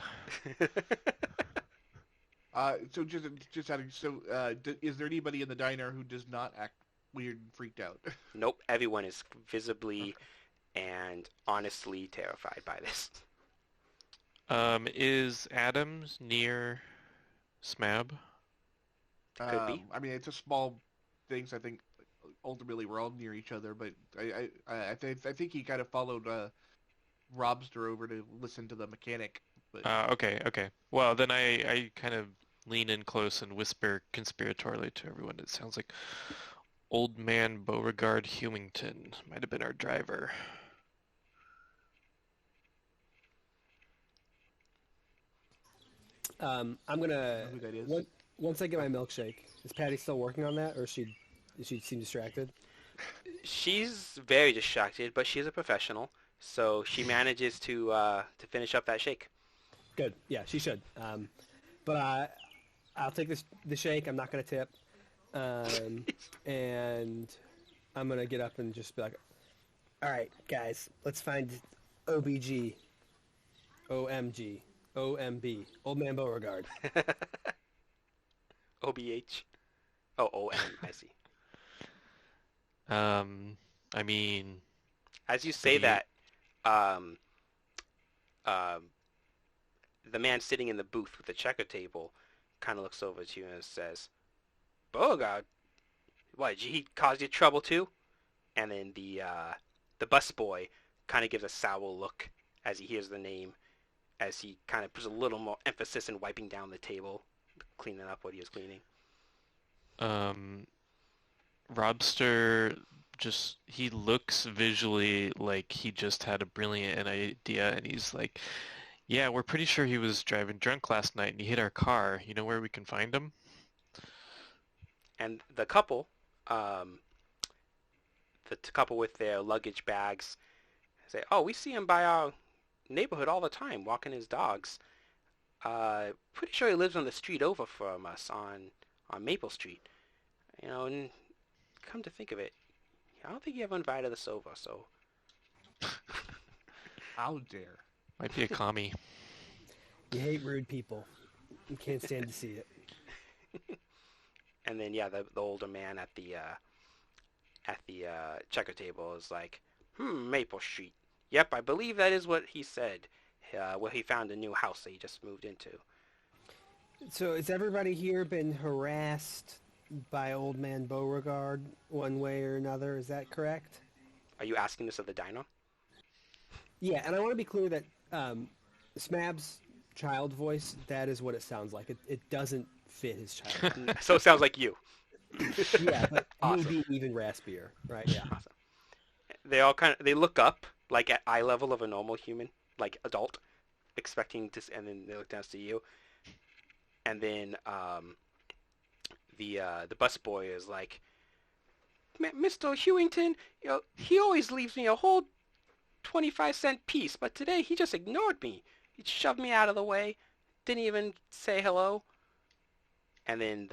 So is there anybody in the diner who does not act weird and freaked out? Nope, everyone is visibly and honestly terrified by this. Is Adams near Smab? Could be. I mean, it's a small things. I think ultimately we're all near each other, but I think he kind of followed Robster over to listen to the mechanic. But Okay. Well, then I kind of lean in close and whisper conspiratorially to everyone. It sounds like Old Man Beauregard Hewington might have been our driver. I'm gonna who that is? once I get my milkshake. Is Patty still working on that, or does she seem distracted? She's very distracted, but she's a professional, so she manages to finish up that shake. Good. Yeah, she should. But I'll take the shake. I'm not gonna tip. And I'm gonna get up and just be like, "All right, guys, let's find OBG, OMG, OMB, Old Man Beauregard." OBH. Oh, OM, I see. I mean, As you say that, the man sitting in the booth with the checker table kind of looks over to you and says, "Beauregard, what, did he cause you trouble too?" And then the busboy kind of gives a sour look as he hears the name, as he kind of puts a little more emphasis in wiping down the table, cleaning up what he was cleaning. Robster he looks visually like he just had a brilliant idea, and he's like, "Yeah, we're pretty sure he was driving drunk last night and he hit our car. You know where we can find him?" And the couple, couple with their luggage bags, say, "Oh, we see him by our neighborhood all the time, walking his dogs. Pretty sure he lives on the street over from us on Maple Street. And come to think of it, I don't think he ever invited us over, so..." How dare. Might be a commie. You hate rude people. You can't stand to see it. And then, yeah, the older man at the checker table is like, Maple Street. Yep, I believe that is what he said. Where he found a new house that he just moved into. So has everybody here been harassed by Old Man Beauregard one way or another? Is that correct? Are you asking this of the diner? Yeah, and I want to be clear that Smab's child voice, that is what it sounds like. It doesn't fit his child voice. So it sounds like you. Yeah, but me Awesome. being even raspier, right? Yeah. Awesome. They look up like at eye level of a normal human, like adult, expecting to, and then they look down to see you, and then the busboy is like, Mr. Hewington, he always leaves me a whole 25-cent piece, but today he just ignored me. He shoved me out of the way, didn't even say hello. And then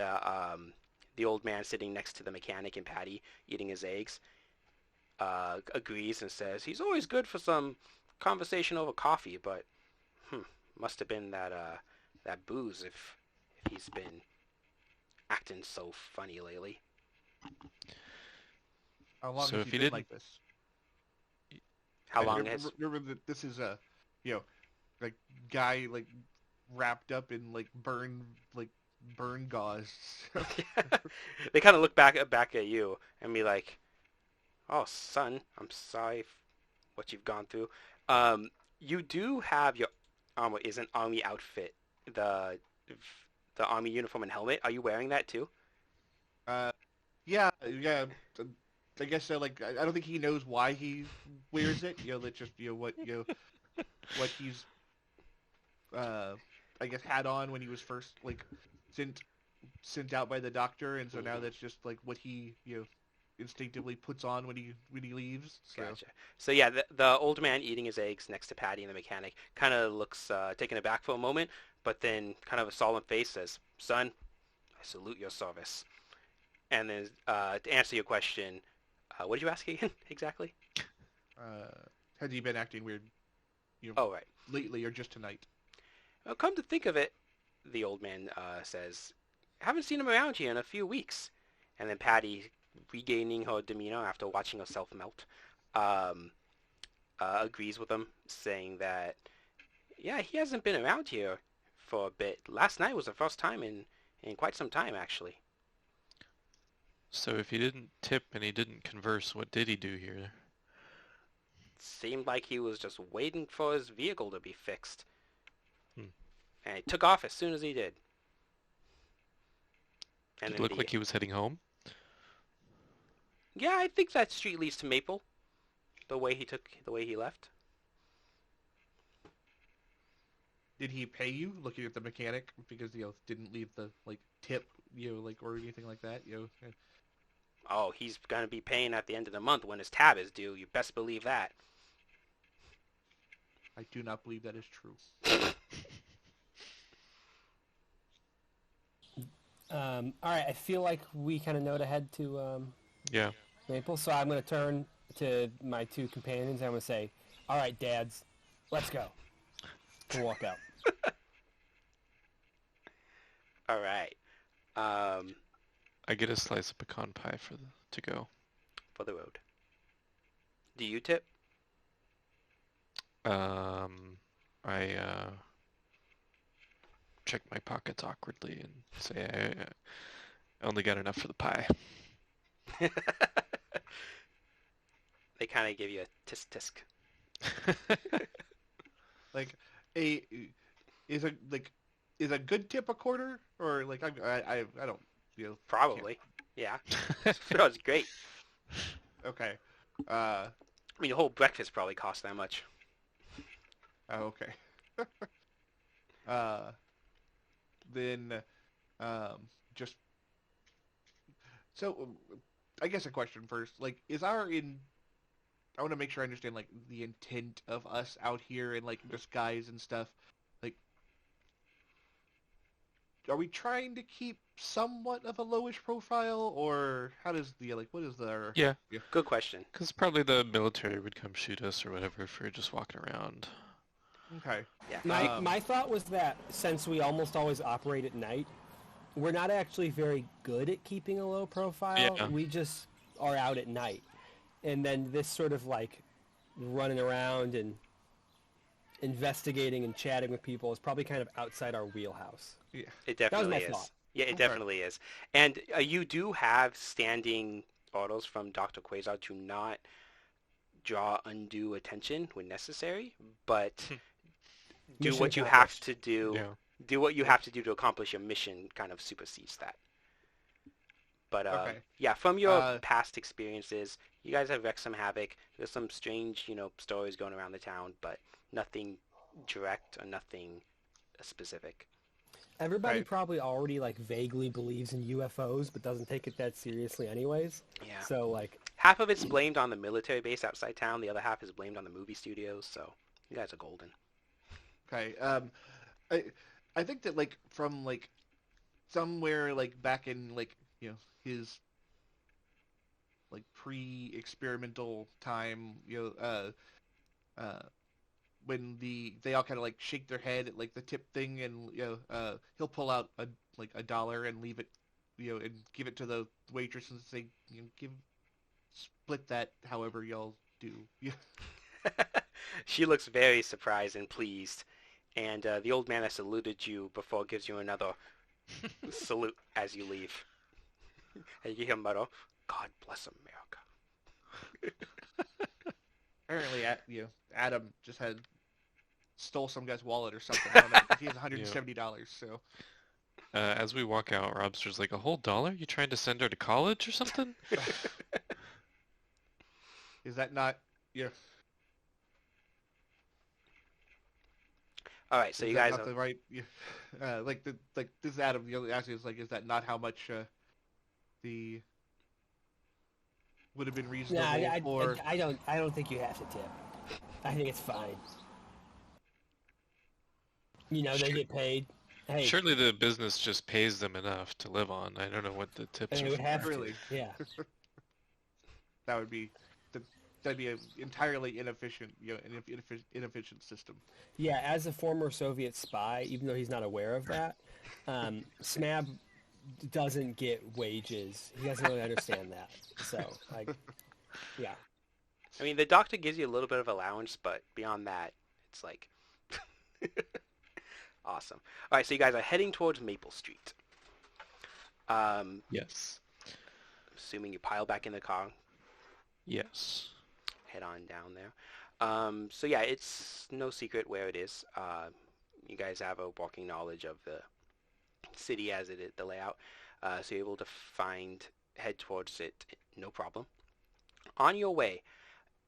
the old man sitting next to the mechanic and Patty eating his eggs agrees and says he's always good for some conversation over coffee, but must have been that booze if he's been acting so funny lately. How long So has if he he been didn't, like this? How long has? Remember that this is a, like guy like wrapped up in like burn gauze. They kind of look back at you and be like, "Oh, son, I'm sorry what you've gone through. You do have your armor is an army outfit, the the army uniform and helmet. Are you wearing that too?" uh, yeah. I guess so. Like, I don't think he knows why he wears it. That's just what he's I guess had on when he was first like sent out by the doctor, and so now that's just like what he instinctively puts on when he leaves. So. Gotcha. So yeah, the old man eating his eggs next to Patty and the mechanic kind of looks taken aback for a moment, but then kind of a solemn face says, "Son, I salute your service." And then to answer your question, what did you ask again exactly? Has he been acting weird? Oh, right. Lately or just tonight? Well, come to think of it, the old man says, haven't seen him around here in a few weeks. And then Patty, regaining her demeanor after watching herself melt, agrees with him, saying that, yeah, he hasn't been around here for a bit. Last night was the first time in quite some time, actually. so if he didn't tip and he didn't converse, what did he do here? Seemed like he was just waiting for his vehicle to be fixed. Hmm. And he took off as soon as he did. And Did it then look like he was heading home? Yeah, I think that street leads to Maple. The way he left. Did he pay you? Looking at the mechanic because didn't leave the like tip or anything like that Oh, he's gonna be paying at the end of the month when his tab is due. You best believe that. I do not believe that is true. All right, I feel like we kind of know to head to Yeah. Maple, so I'm going to turn to my two companions and I'm going to say, all right, dads, let's go. And walk out. All right. I get a slice of pecan pie to go. For the road. Do you tip? I check my pockets awkwardly and say I only got enough for the pie. They kind of give you a tisk tisk. Like is a good tip a quarter or like I don't Probably. Yeah. That was great. Okay. I mean, the whole breakfast probably cost that much. Oh, okay. Then, just so I guess a question first. Like, I want to make sure I understand like the intent of us out here and like disguise and stuff. Like, are we trying to keep somewhat of a lowish profile, or how does what is the? Yeah. Good question. Because probably the military would come shoot us or whatever if we were just walking around. Okay. Yeah. My thought was that since we almost always operate at night, we're not actually very good at keeping a low profile. Yeah. We just are out at night. And then this sort of like running around and investigating and chatting with people is probably kind of outside our wheelhouse. Yeah. It definitely my is. thought. Yeah, it definitely is. And you do have standing orders from Dr. Quasar to not draw undue attention when necessary, but do Mission what you have accomplished. to do. Yeah. Do what you have to do to accomplish your mission. Kind of supersedes that. But Okay. yeah, from your Uh, past experiences, you guys have wreaked some havoc. There's some strange, stories going around the town, but nothing direct or nothing specific. Everybody Right. probably already like vaguely believes in UFOs, but doesn't take it that seriously, anyways. Yeah. So like, Half of it's blamed on the military base outside town. The other half is blamed on the movie studios. So you guys are golden. okay. I I think that like from like somewhere like back in like his like pre-experimental time, uh, when they all kind of like shake their head at like the tip thing, and he'll pull out a dollar and leave it, and give it to the waitress and say, split that however y'all do. Yeah. She looks very surprised and pleased, and the old man has saluted you before gives you another salute as you leave. And you hear him mutter, "God bless America." Apparently, Adam just stole some guy's wallet or something. I don't know. He has $170, so As we walk out, Robster's like, $100? You trying to send her to college or something? is that not All right, so is you that guys not are the right like this is Adam asking is like, is that not how much the would have been reasonable for I don't think you have to tip. I think it's fine. They get paid. Hey, Surely the business just pays them enough to live on. I don't know what the tips they are would for. have Really? to. Yeah. that would be that'd be an entirely inefficient inefficient system. Yeah, as a former Soviet spy, even though he's not aware of that, Smab doesn't get wages. He doesn't really understand that. So, like, yeah. I mean, the doctor gives you a little bit of allowance, but beyond that, it's like awesome. All right, so you guys are heading towards Maple Street. Yes. Assuming you pile back in the car, Yes. head on down there. So yeah, it's no secret where it is. You guys have a walking knowledge of the city as it is, the layout, so you're able to head towards it, no problem. On your way,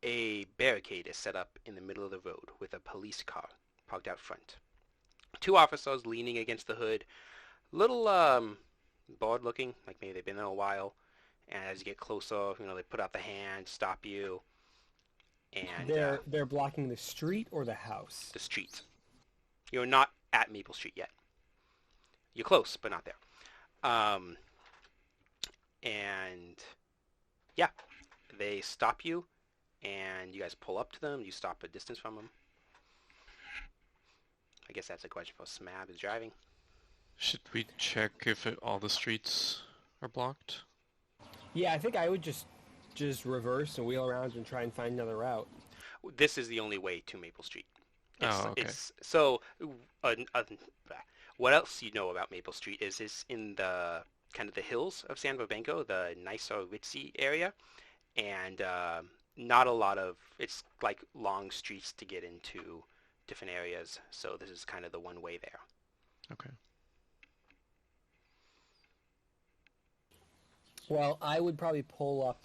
a barricade is set up in the middle of the road with a police car parked out front. Two officers leaning against the hood, little bored looking, like maybe they've been there a while. And as you get closer, they put out the hand, stop you, and They're blocking the street or the house. the street. You're not at Maple Street yet. You're close, but not there. And yeah, they stop you, and you guys pull up to them. You stop a distance from them. I guess that's a question for Smab is driving. Should we check if all the streets are blocked? Yeah, I think I would just reverse and wheel around and try and find another route. This is the only way to Maple Street. Okay. So, what else you know about Maple Street is it's in the kind of the hills of San Burbanko, the nicer, ritzy area, and not a lot of, it's like long streets to get into different areas, so this is kind of the one way there. Okay. Well, I would probably pull up,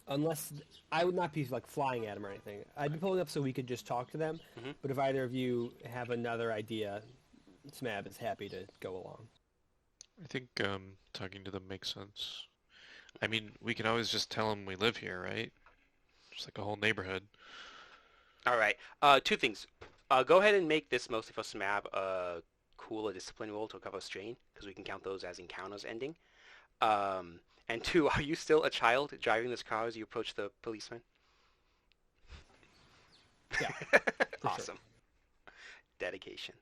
unless I would not be like flying at them or anything. I'd be pulling up so we could just talk to them. Mhm. But if either of you have another idea, Smab is happy to go along. I think talking to them makes sense. I mean, we can always just tell them we live here, right? Just like a whole neighborhood. All right, two things. Go ahead and make this mostly for Smab a cool or discipline roll to recover strain, because we can count those as encounters ending. And two, are you still a child driving this car as you approach the policeman? Yeah. Awesome. Dedication.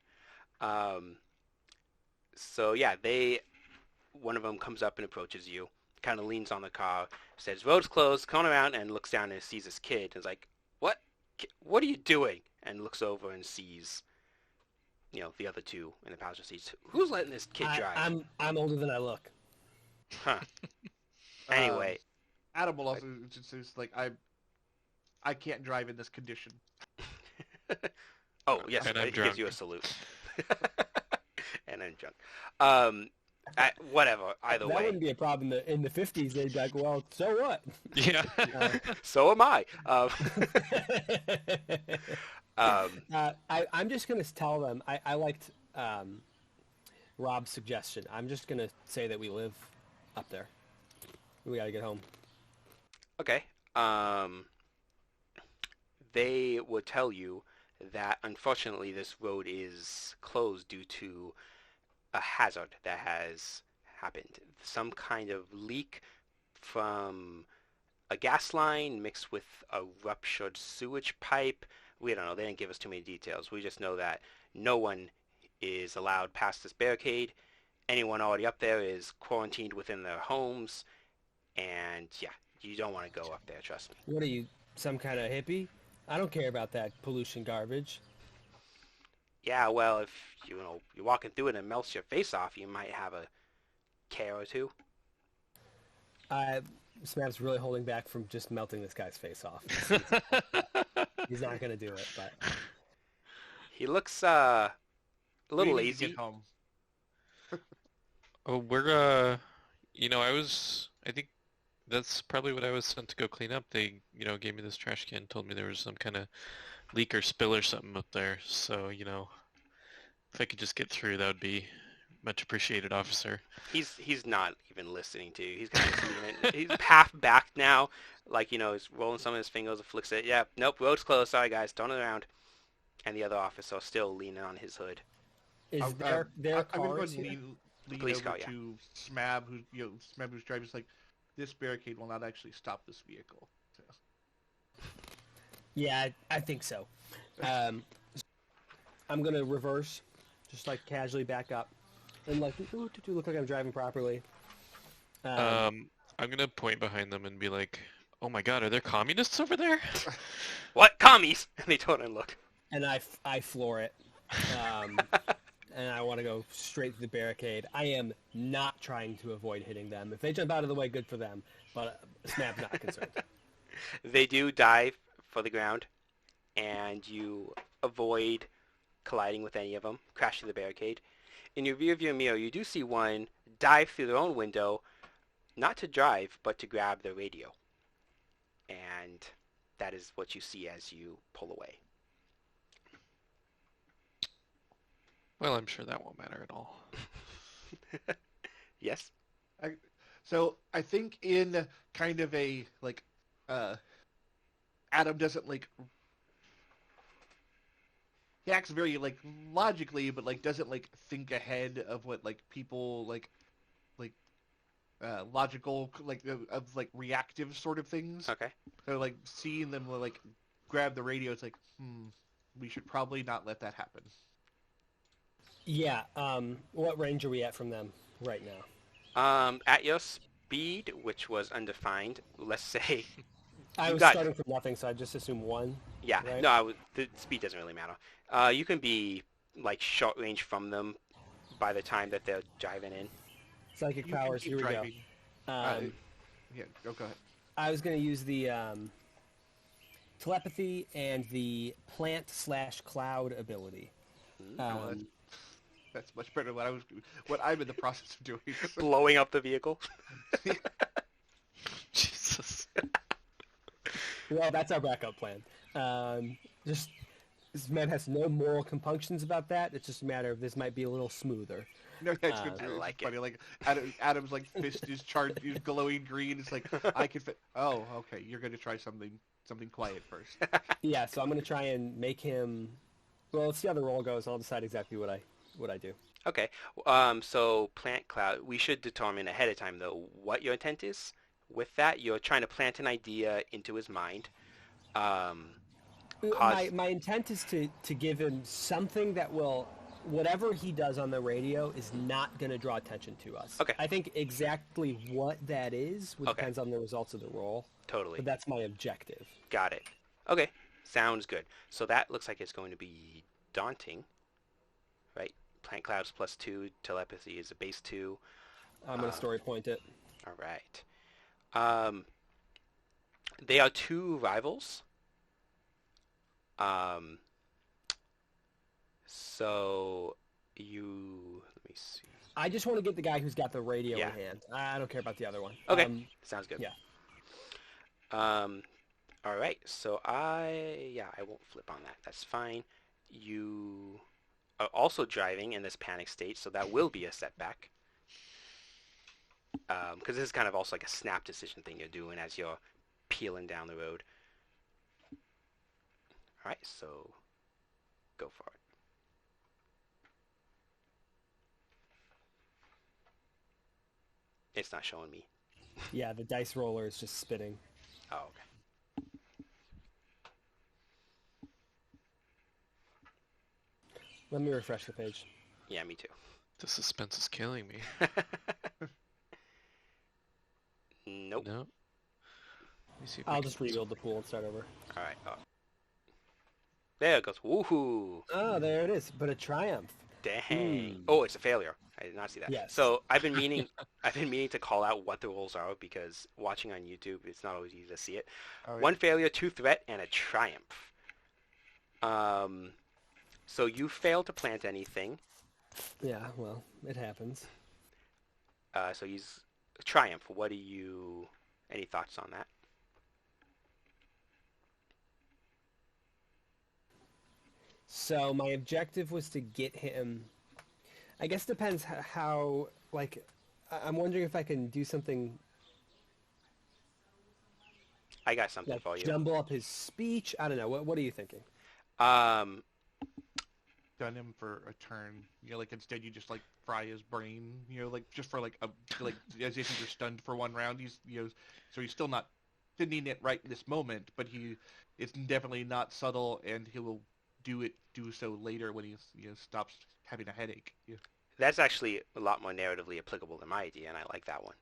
So yeah, one of them comes up and approaches you, kind of leans on the car, says, "Road's closed, come around," and looks down and sees this kid, and is like, "What? What are you doing?" And looks over and sees, the other two in the passenger seats. Who's letting this kid drive? I'm older than I look. Huh. Anyway, Adam will also just like I can't drive in this condition. Oh, yes, And I'm he gives you a drunk. salute. And I'm drunk. Whatever, either That way. wouldn't be a problem. In the 50s, they'd be like, well, so what? Yeah. So am I. I'm just going to tell them, I liked Rob's suggestion. I'm just going to say that we live up there. We got to get home. Okay. They would tell you that unfortunately this road is closed due to a hazard that has happened. Some kind of leak from a gas line mixed with a ruptured sewage pipe. We don't know. They didn't give us too many details. We just know that no one is allowed past this barricade. Anyone already up there is quarantined within their homes. And yeah, you don't want to go up there, trust me. What are you, some kind of hippie? I don't care about that pollution garbage. Yeah, well, if you're walking through it and it melts your face off, you might have a care or two. Smab's really holding back from just melting this guy's face off. He's not going to do it, but... He looks a little We need to lazy. get home. Oh, I think that's probably what I was sent to go clean up. They, gave me this trash can, told me there was some kind of leak or spill or something up there. So, if I could just get through, that would be much appreciated, officer. He's not even listening to you. He's kind of leaning. He's half back now, like he's rolling some of his fingers and flicks it. Yeah, nope, road's closed. Sorry guys, turn it around. And the other officer still leaning on his hood. Is I'm there I'm gonna go cars and here? lean Police over car, yeah. to Smab, who's driving. Is like, this barricade will not actually stop this vehicle. So, Yeah, I think so. I'm going to reverse, just like casually back up, and like look like I'm driving properly. I'm gonna point behind them and be like, "Oh my God, are there communists over there?" What? Commies? And they turn and look. And I floor it. And I want to go straight to the barricade. I am not trying to avoid hitting them. If they jump out of the way, good for them. But Smab's not concerned. They do dive for the ground, and you avoid colliding with any of them, crashing the barricade. In your rearview mirror, you do see one dive through their own window, not to drive, but to grab their radio. And that is what you see as you pull away. Well, I'm sure that won't matter at all. Yes? so I think in kind of a like, Adam doesn't like. He acts very like logically, but like doesn't like think ahead of what like people like logical like of like reactive sort of things. Okay. So like seeing them like grab the radio, it's like, we should probably not let that happen. Yeah. What range are we at from them right now? At your speed, which was undefined, let's say, I You was got- starting from nothing, so I just assume one. yeah, Right. no, the speed doesn't really matter. You can be like short range from them by the time that they're driving in. Psychic You can powers. keep Here we go. driving. Yeah, go ahead. I was going to use the telepathy and the plant/cloud ability. That's much better than what I'm in the process of doing. Blowing up the vehicle. Jesus. Well, that's our backup plan. Just this man has no moral compunctions about that. It's just a matter of this might be a little smoother. No, that's good. I It's like it. funny. Like Adam's like fist is charged, is glowing green. It's like I can fit. Oh, okay. You're gonna try something quiet first. Yeah, so I'm going to try and make him. Well, let's see how the roll goes. I'll decide exactly what I do. Okay. So plant cloud. We should determine ahead of time though what your intent is. With that, you're trying to plant an idea into his mind. My intent is to give him something that will, whatever he does on the radio is not going to draw attention to us. Okay. I think exactly what that is Okay. depends on the results of the roll, Totally. but that's my objective. Got it. Okay. Sounds good. So that looks like it's going to be daunting, right? Plant clouds +2. Telepathy is a base 2. I'm going to story point it. All right. They are two rivals Um, so let me see. I just want to get the guy who's got the radio Yeah. in hand. I don't care about the other one. Okay, sounds good. Yeah. All right. So I won't flip on that. That's fine. You are also driving in this panic state, so that will be a setback. Because this is kind of also like a snap decision thing you're doing as you're peeling down the road. All right, so go for it. It's not showing me. Yeah, the dice roller is just spinning. Oh, okay. Let me refresh the page. Yeah, me too. The suspense is killing me. Nope. No. Let me see if I I'll can just rebuild the pool and start over. All right. Oh. There it goes. Woohoo! Oh, there it is. But a triumph. Dang. Oh, it's a failure. I did not see that. Yes. So I've been meaning to call out what the rules are because watching on YouTube, it's not always easy to see it. Oh, yeah. 1 failure, 2 threat, and a triumph. So you failed to plant anything. Yeah, well, it happens. So he's triumph. Any thoughts on that? So my objective was to get him. I guess depends how. Like, I'm wondering if I can do something I got something like for you. jumble up his speech. I don't know. What are you thinking? Um, Done him for a turn. You know, like instead you just like fry his brain. You know, like just for like as if he were stunned for one round. He's so he's still not sending it right in this moment, but it's definitely not subtle, and he will do so later when he stops having a headache. Yeah. that's actually a lot more narratively applicable than my idea, and I like that one.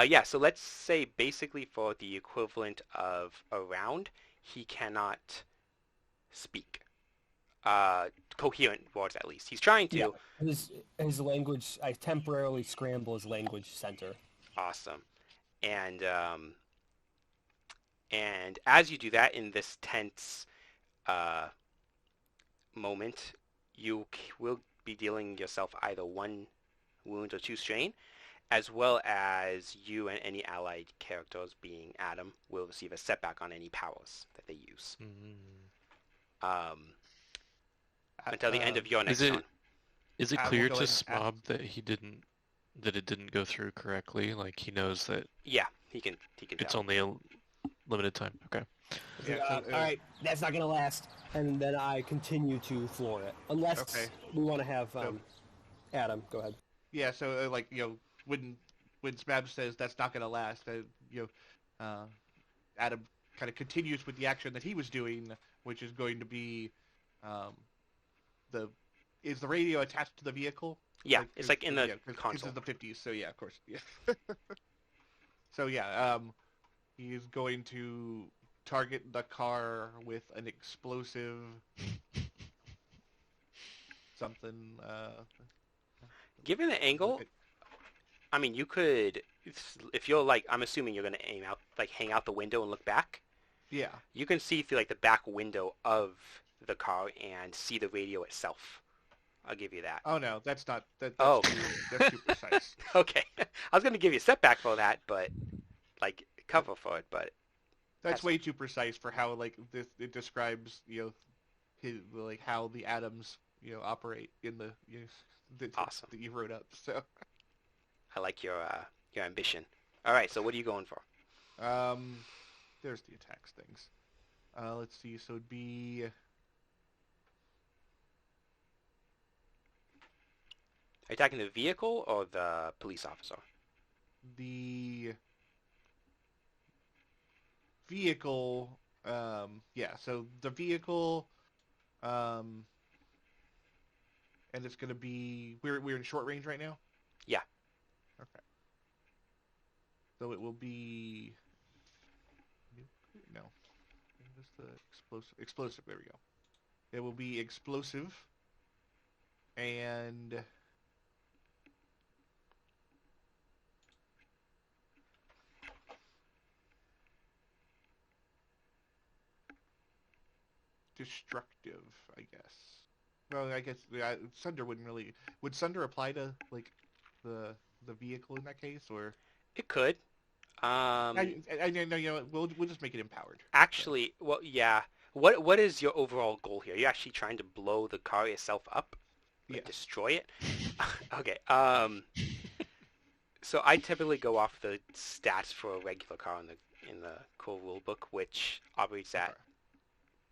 Yeah, so let's say basically for the equivalent of a round, he cannot speak. Coherent words, at least. He's trying to. Yeah. His language. I temporarily scramble his language center. Awesome. And as you do that in this tense moment, you will be dealing yourself either 1 wound or 2 strain, as well as you and any allied characters, being Adam, will receive a setback on any powers that they use. Until the end of your next turn. Is it I will clear go to ahead and Smab that it didn't go through correctly? Like he knows that Yeah, he can it's tell. only a limited time. Okay. Yeah, all right, that's not gonna last. And then I continue to floor it, unless we want to have Adam go ahead. Yeah, so like when Smab says that's not going to last, Adam kind of continues with the action that he was doing, which is going to be is the radio attached to the vehicle? Yeah, it's like in the console. This is the 50s, so yeah, of course. Yeah. So yeah, he's going to target the car with an explosive something. Given the angle, I mean, you could, if you're like, I'm assuming you're going to aim out, like hang out the window and look back. Yeah. You can see through like the back window of the car and see the radio itself. I'll give you that. Oh no, that's not. That's Oh. that's too precise. Okay. I was going to give you a setback for that, but like cover for it, but That's way too precise for how like it describes his like how the atoms operate in the Awesome. that you wrote up. So I like your ambition. All right, so what are you going for? there's the attacks things. Let's see. So it'd be Are you attacking the vehicle or the police officer? the vehicle. Yeah. So the vehicle. And it's gonna be we're in short range right now. Yeah. Okay. So it will be no. What's the explosive? Explosive. There we go. It will be explosive, and destructive, I guess. Well, I guess Sunder wouldn't really. Would Sunder apply to like the vehicle in that case, or? It could. Um, I know. You know, we'll just make it empowered. So. Actually, well, yeah. What is your overall goal here? Are you actually trying to blow the car itself up, like Yes. destroy it? Okay. So I typically go off the stats for a regular car in the core rulebook, which operates Okay. at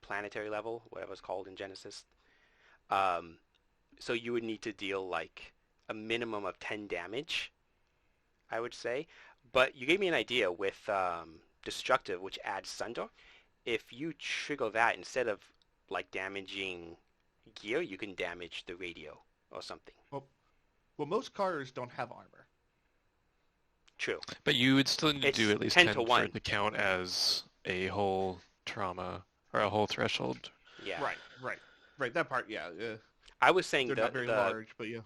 planetary level, whatever it's called in Genesis. Um, so you would need to deal like a minimum of 10 damage, I would say. But you gave me an idea with destructive, which adds sunder. If you trigger that instead of like damaging gear, you can damage the radio or something. Well, most cars don't have armor. True. But you would still need to It's do at least 10 10 to for 1. it to count as a whole trauma or a whole threshold. Yeah. Right. That part, yeah. I was saying They're not very large, but yeah.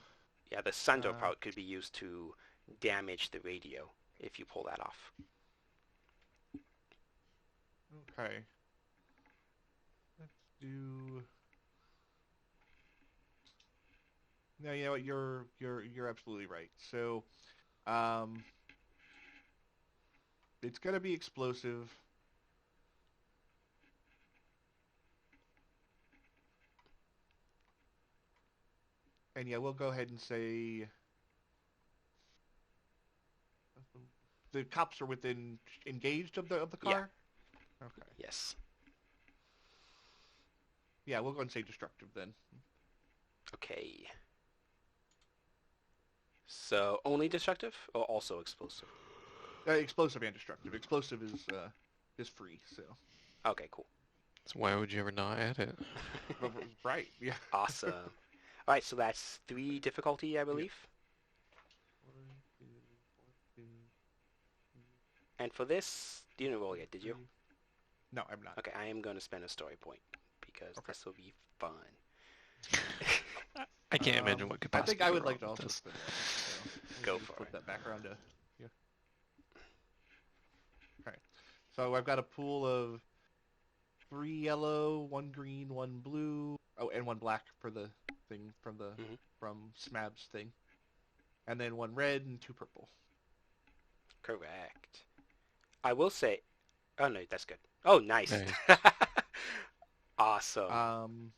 Yeah, the sunder Uh, part could be used to damage the radio if you pull that off. Okay. Let's do. No, you know what? You're absolutely right. So, it's gonna be explosive. And yeah, we'll go ahead and say the cops are within engaged of the car. Yeah. Okay. Yes. Yeah, we'll go and say destructive then. Okay. So only destructive or also explosive? Explosive and destructive. Explosive is free. So. Okay, cool. So why would you ever not add it? Right. Yeah. Awesome. All right, so that's 3 difficulty, I believe. And for this, you didn't roll yet, did you? No, I'm not. Okay, I am going to spend a story point because this will be fun. I can't imagine what could I possibly think I go would wrong like to with also this. spin one. So Go just for flip it. that back around to yeah. Okay. So I've got a pool of 3 yellow, 1 green, 1 blue. Oh, and 1 black for the thing from from Smab's thing. And then 1 red and 2 purple. Correct. I will say... Oh, no, that's good. Oh, nice. Nice. Awesome.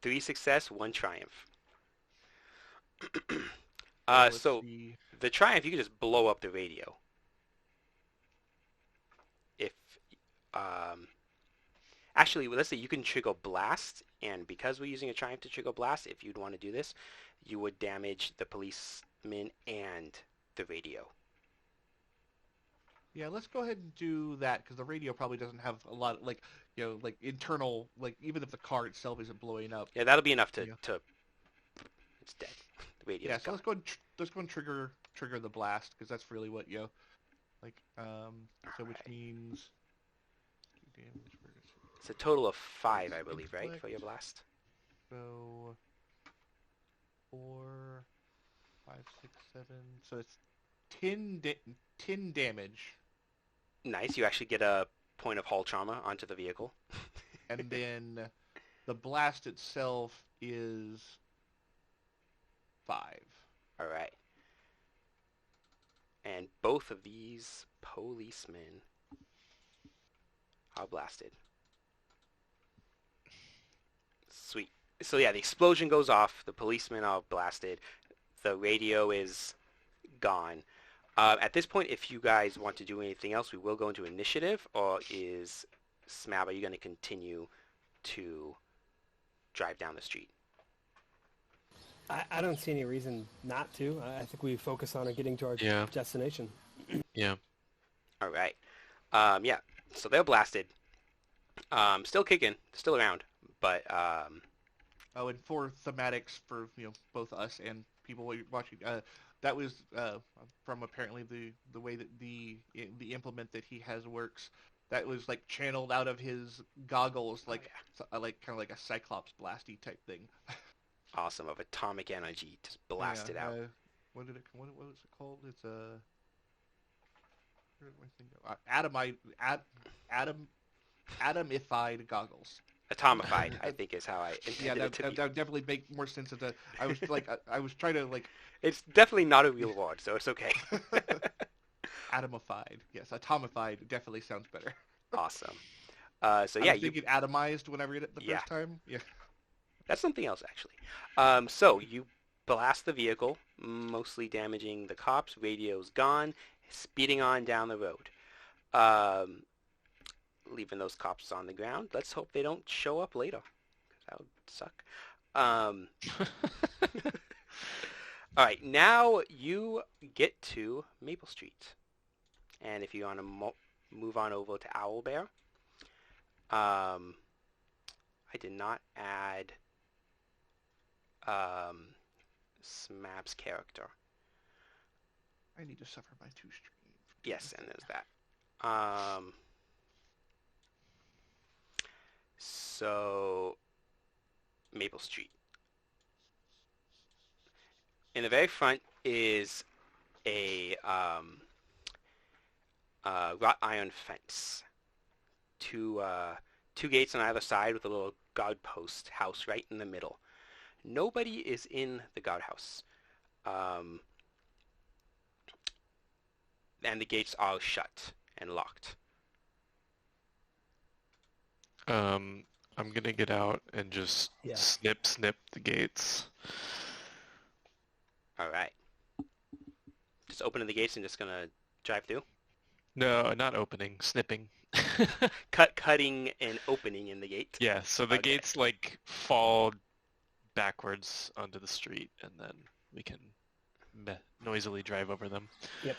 3 success, 1 triumph. Let's So see. the triumph, you can just blow up the radio. If... Actually, let's say you can trigger blast, and because we're using a triumph to trigger blast, if you'd want to do this, you would damage the policeman and the radio. Yeah, let's go ahead and do that because the radio probably doesn't have a lot of, like, you know, like internal, like even if the car itself isn't blowing up. Yeah, that'll be enough to it's dead. The radio's Yeah, so gone. let's go and trigger the blast because that's really what like so which Alright. means damage. It's a total of 5, I believe, right, for your blast? So 4, 5, 6, 7. So it's 10 damage, Nice. You actually get a point of hull trauma onto the vehicle. and then the blast itself is 5. All right. And both of these policemen are blasted. Sweet. So yeah, the explosion goes off. The policemen are blasted. The radio is gone. At this point, if you guys want to do anything else, we will go into initiative. Or is Smab, are you going to continue to drive down the street? I don't see any reason not to. I think we focus on getting to our Yeah. destination. Yeah. All right. Yeah. So they're blasted. Still kicking. Still around. But Oh, and 4 thematics for both us and people watching. That was from apparently the way that the implement that he has works. That was like channeled out of his goggles, like like kind of like a Cyclops blasty type thing. awesome, of atomic energy, just blast it out. What was it called? It's a where did my thing go? Atomified goggles. Atomified, I think, is how I Yeah, intended it to that be. would definitely make more sense. I was like, I was trying to like It's definitely not a real word, so it's okay. atomified. Yes, atomified definitely sounds better. Awesome. So I yeah, was thinking atomized when I read it the yeah, first time. Yeah. that's something else actually. So you blast the vehicle, mostly damaging the cops. Radio's gone, speeding on down the road, um, leaving those cops on the ground. Let's hope they don't show up later. That would suck. Um, all right, now you get to Maple Street, and if you want to move on over to Owlbear, I did not add Smab's character. I need to suffer my 2 streams. Yes, and there's that. So Maple Street. In the very front is a wrought iron fence. Two gates on either side with a little guard post house right in the middle. Nobody is in the guardhouse. And the gates are shut and locked. I'm gonna get out and just Yeah. snip the gates. All right. Just opening the gates and just gonna drive through. No, not opening, snipping. Cutting and opening in the gate. Yeah, so the Okay. gates like fall backwards onto the street, and then we can noisily drive over them. Yep.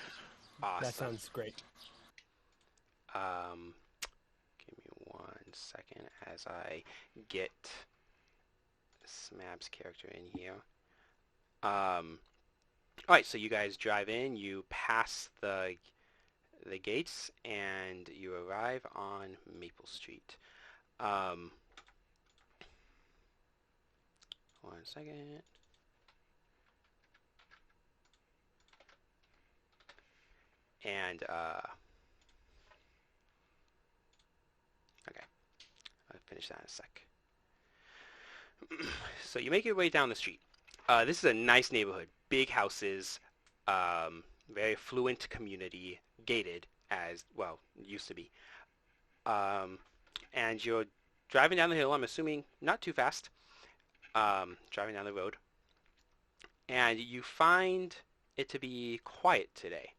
Awesome. That sounds great. Give me 1 second as I get Smab's character in here. All right, so you guys drive in, you pass the gates, and you arrive on Maple Street. 1 second. And okay, I'll finish that in a sec. So you make your way down the street. This is a nice neighborhood, big houses, very affluent community, gated as well, used to be. And you're driving down the hill, I'm assuming not too fast, driving down the road, and you find it to be quiet today.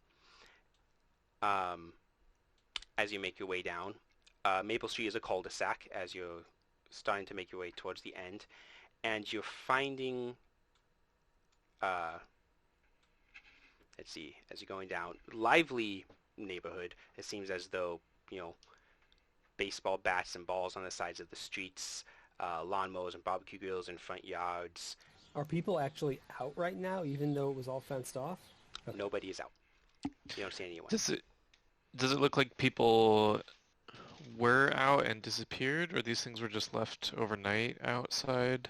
As you make your way down, Maple Street is a cul-de-sac as you're starting to make your way towards the end, and you're finding, let's see, as you're going down, lively neighborhood. It seems as though, baseball bats and balls on the sides of the streets, lawnmowers and barbecue grills in front yards. Are people actually out right now, even though it was all fenced off? Okay. Nobody is out. You don't see anyone. Does it look like people were out and disappeared, or these things were just left overnight outside?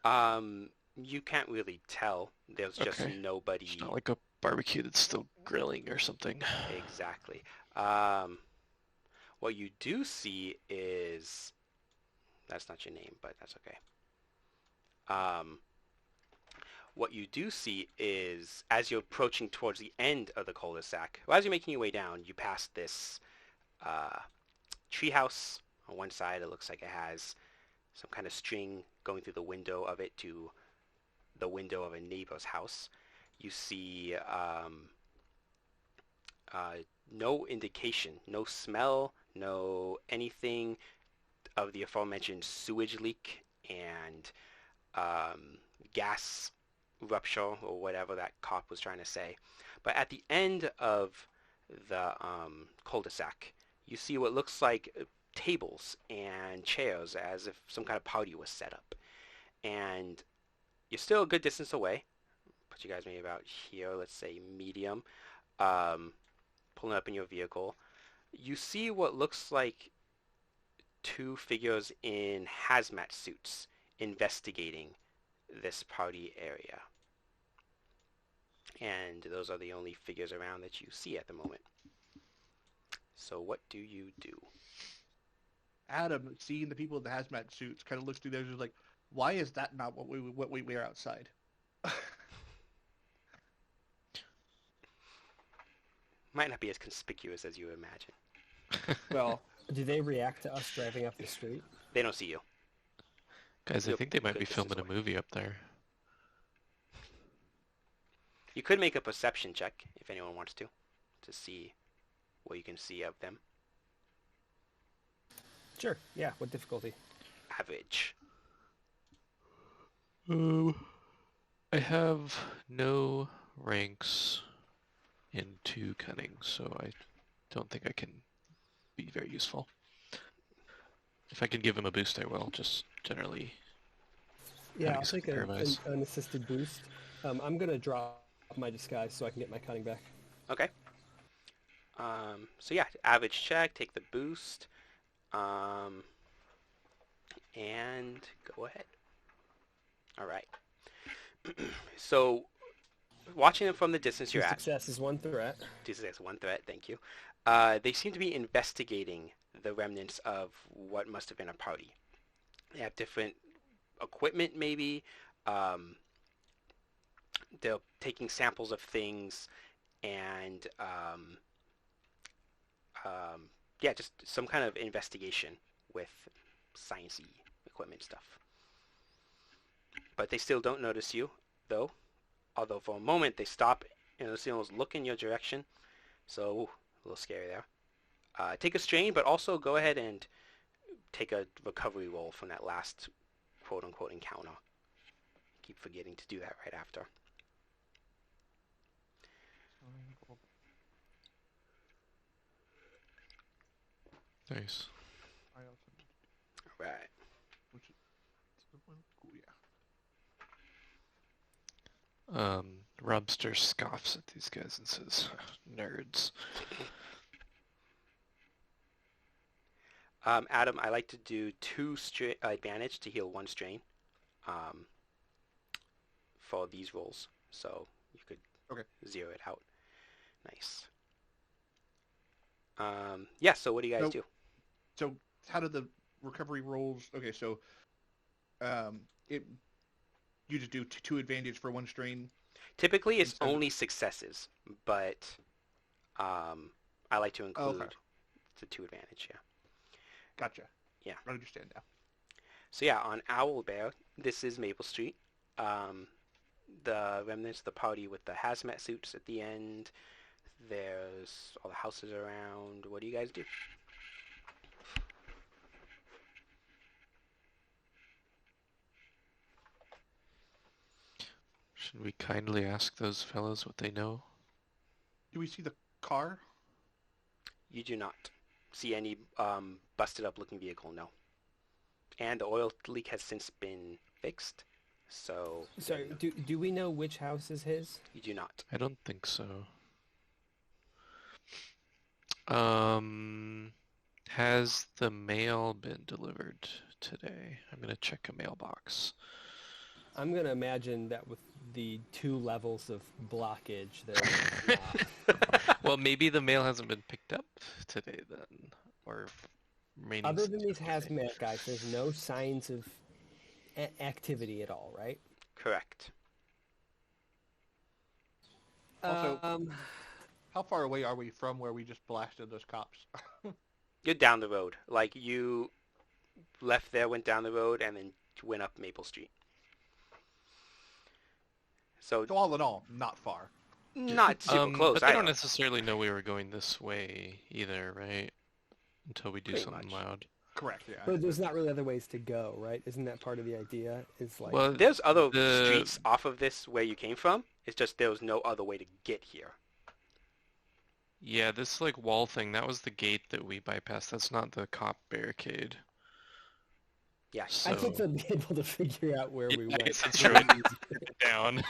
You can't really tell. There's just Okay. nobody. It's not like a barbecue that's still grilling or something. Exactly. What you do see is, that's not your name, but that's okay. What you do see is, as you're approaching towards the end of the cul-de-sac, well, as you're making your way down, you pass this treehouse. On one side, it looks like it has some kind of string going through the window of it to the window of a neighbor's house. You see no indication, no smell, no anything of the aforementioned sewage leak and gas rupture or whatever that cop was trying to say. But at the end of the cul-de-sac, you see what looks like tables and chairs as if some kind of party was set up. And you're still a good distance away. Put you guys maybe about here, let's say medium. Pulling up in your vehicle. You see what looks like 2 figures in hazmat suits investigating this party area. And those are the only figures around that you see at the moment. So what do you do? Adam, seeing the people in the hazmat suits, kind of looks through theirs and is like, why is that not what we wear outside? Might not be as conspicuous as you imagine. Well, Do they react to us driving up the street? They don't see you. Guys, I Yep, think they might good be distance filming a away. movie up there. You could make a perception check if anyone wants to see what you can see of them. Sure. Yeah. What difficulty? Average. I have no ranks into cunning, so I don't think I can be very useful. If I can give him a boost, I will. Just generally. Yeah, having I'll some take improvise. an assisted boost. I'm gonna drop my disguise so I can get my cunning back. Okay. So yeah, average check, take the boost, and go ahead. All right. So, watching them from the distance you're at, Success is one threat. this is one threat, thank you. They seem to be investigating the remnants of what must have been a party. They have different equipment, maybe. They're taking samples of things, and yeah, just some kind of investigation with sciencey equipment stuff. But they still don't notice you, though. Although for a moment they stop and almost look in your direction. So a little scary there. Take a strain, but also go ahead and take a recovery roll from that last quote-unquote encounter. Keep forgetting to do that right after. Nice. I also need to All right. which is the one. Cool, yeah. Robster scoffs at these guys and says, "Nerds." Adam, I like to do 2 advantage to heal 1 strain for these rolls. So you could Okay. zero it out. Nice. Yeah, so what do you guys So- do? So how do the recovery rolls? Okay, so you just do 2 advantage for 1 strain. Typically it's instead of- only successes, but I like to include okay. the 2 advantage, yeah. Gotcha. Yeah. I understand now. So yeah, on Owlbear, this is Maple Street. The remnants of the party with the hazmat suits at the end. There's all the houses around. What do you guys do? Should we kindly ask those fellows what they know? Do we see the car? You do not see any busted up looking vehicle, no. And the oil leak has since been fixed, so So, do we know which house is his? you do not. I don't think so. Has the mail been delivered today? I'm gonna check a mailbox. I'm gonna imagine that with the 2 levels of blockage, there's not. Well, maybe the mail hasn't been picked up today then, or may Other needs than to these be today. hazmat guys, there's no signs of activity at all, right? Correct. Also- How far away are we from where we just blasted those cops? You're down the road. Like, you left there, went down the road, and then went up Maple Street. So, So all in all, not far. not super close But they either. don't necessarily know we were going this way either, right? Until we do Pretty something much. loud. Correct, yeah. But there's not really other ways to go, right? Isn't that part of the idea? Is like, Well, There's other the- streets off of this where you came from. It's just there was no other way to get here. Yeah, this like wall thing, that was the gate that we bypassed. That's not the cop barricade. Yeah. So I think they'll be able to figure out where we I went. guess that's true. Down.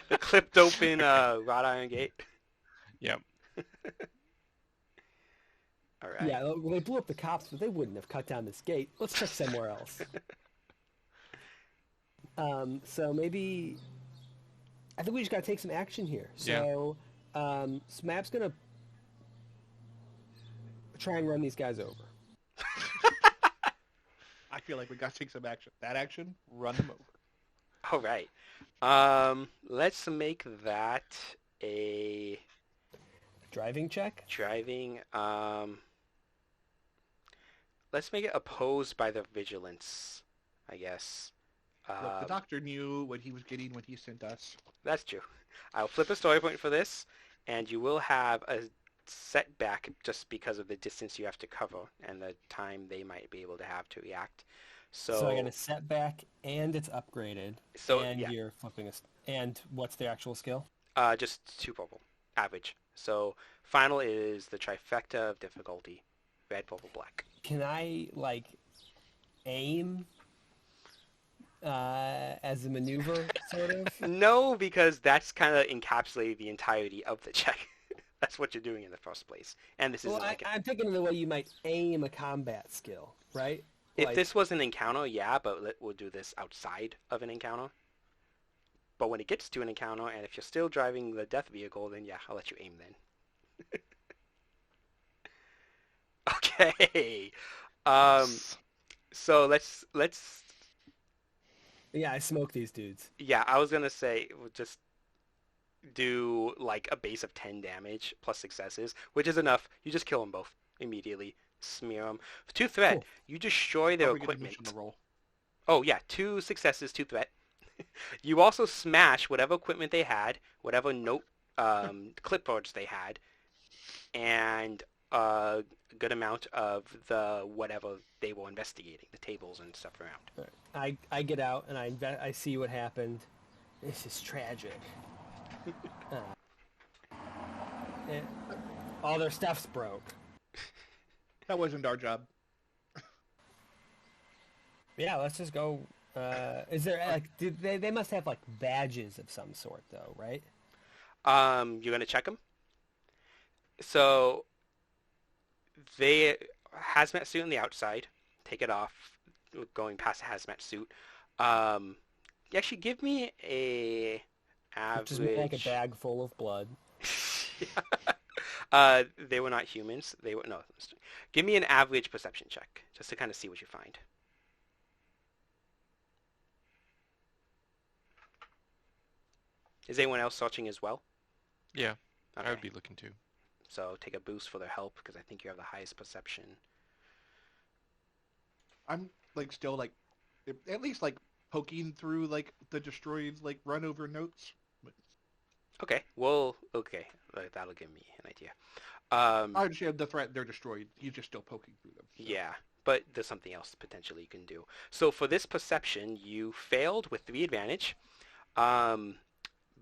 The clipped open wrought iron gate. Yep. All right. Yeah, well, they blew up the cops, but they wouldn't have cut down this gate. Let's check somewhere else. So maybe I think we just gotta take some action here. So Smab's gonna try and run these guys over. feel like we got to take some action. That action, run him over. All right. Let's make that a Driving check? driving. Let's make it opposed by the vigilance, I guess. Look, the doctor knew what he was getting when he sent us. That's true. I'll flip a story point for this, and you will have a setback just because of the distance you have to cover and the time they might be able to have to react. So I get a setback, and it's upgraded, and yeah, you're flipping and what's the actual skill? just 2 purple, average. So final is the trifecta of difficulty, red, purple, black. Can I, like, aim as a maneuver, sort of? No, because that's kind of encapsulating the entirety of the check. That's what you're doing in the first place. And this isn't like I'm thinking of the way you might aim a combat skill, right? if this was an encounter, yeah, but we'll do this outside of an encounter. But when it gets to an encounter, and if you're still driving the death vehicle, then yeah, I'll let you aim then. Okay. So let's. Yeah, I smoke these dudes. Yeah, I was gonna say we'll just do like a base of 10 damage plus successes, which is enough. You just kill them both immediately. Smear them. 2 threat. Cool. You destroy their Don't forget to mention equipment. the roll. Oh yeah, 2 successes, 2 threat. You also smash whatever equipment they had, whatever note clipboards they had, and a good amount of the whatever they were investigating, the tables and stuff around. I get out and I see what happened. This is tragic. All their stuff's broke. That wasn't our job. Yeah, let's just go. Is there like they must have like badges of some sort though, right? You're gonna check them. So they hazmat suit on the outside. Take it off. Going past the hazmat suit. Actually, give me a average. Just like a bag full of blood. They were not humans. They were no. Give me an average perception check, just to kind of see what you find. Is anyone else searching as well? Yeah, Okay. I would be looking to. So take a boost for their help because I think you have the highest perception. I'm like still like at least like poking through like the destroyed like run over notes. Okay. Well, okay. That'll give me an idea. I understand the threat; they're destroyed. He's just still poking through them. So. Yeah, but there's something else potentially you can do. So for this perception, you failed with 3 advantage.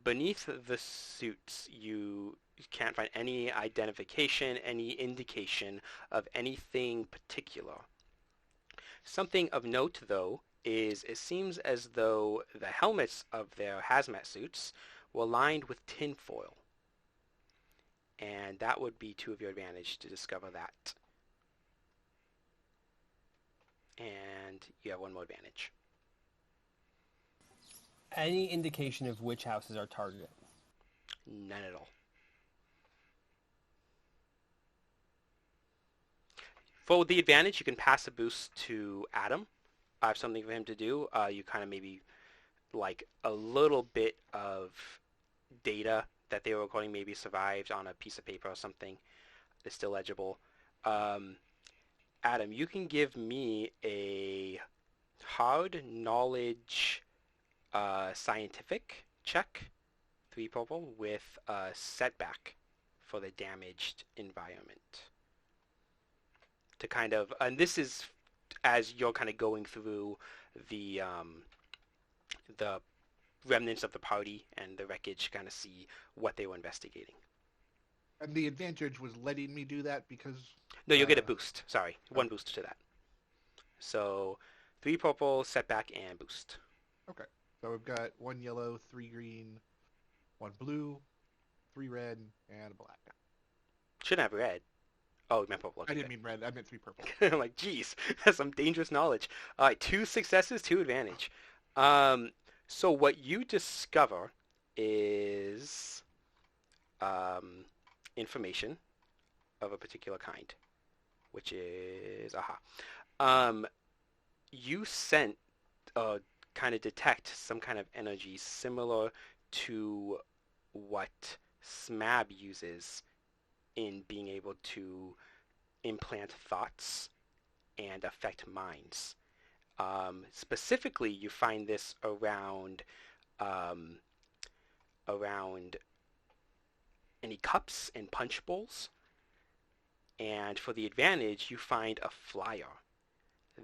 Beneath the suits, you can't find any identification, any indication of anything particular. Something of note, though, is it seems as though the helmets of their hazmat suits were lined with tinfoil. And that would be 2 of your advantage to discover that. And you have 1 more advantage. Any indication of which houses are targeted? None at all. For the advantage, you can pass a boost to Adam. I have something for him to do. You kind of maybe like a little bit of data that they were recording maybe survived on a piece of paper or something. It's still legible. Adam, you can give me a hard knowledge scientific check, 3 purple, with a setback for the damaged environment. To kind of, and this is as you're kind of going through the remnants of the party and the wreckage, kind of see what they were investigating. And the advantage was letting me do that because... No, you'll get a boost. Sorry, 1 boost to that. So 3 purple, setback, and boost. Okay. So we've got 1 yellow, 3 green, 1 blue, 3 red, and a black. Shouldn't have red. Oh, you meant purple. Okay, I didn't mean red. I meant 3 purple. I'm like, geez, that's some dangerous knowledge. All right, 2 successes, 2 advantage. So what you discover is information of a particular kind, which is You kind of detect some kind of energy similar to what Smab uses in being able to implant thoughts and affect minds. Specifically, you find this um, around any cups and punch bowls. And for the advantage, you find a flyer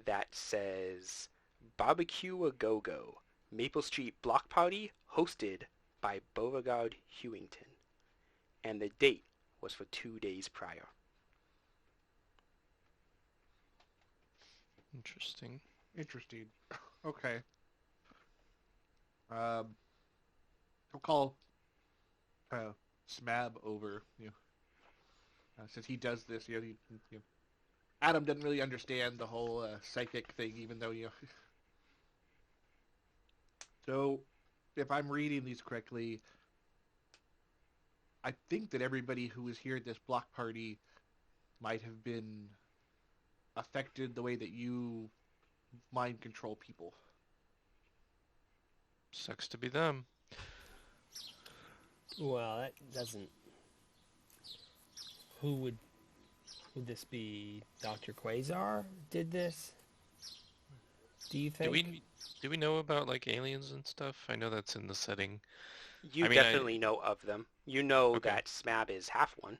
that says Barbecue a Go-Go, Maple Street Block Party hosted by Beauregard Hewington. And the date was for 2 days prior. Interesting. Interesting. Okay. I'll call Smab over. Since he does this, Adam doesn't really understand the whole psychic thing, even though So, if I'm reading these correctly, I think that everybody who was here at this block party might have been affected the way that you mind control people. Sucks to be them. Well, that doesn't. Who would this be? Dr. Quasar did this? Do you think? Do we know about like aliens and stuff? I know that's in the setting. You I mean, definitely know of them. You know Okay. that Smab is half one,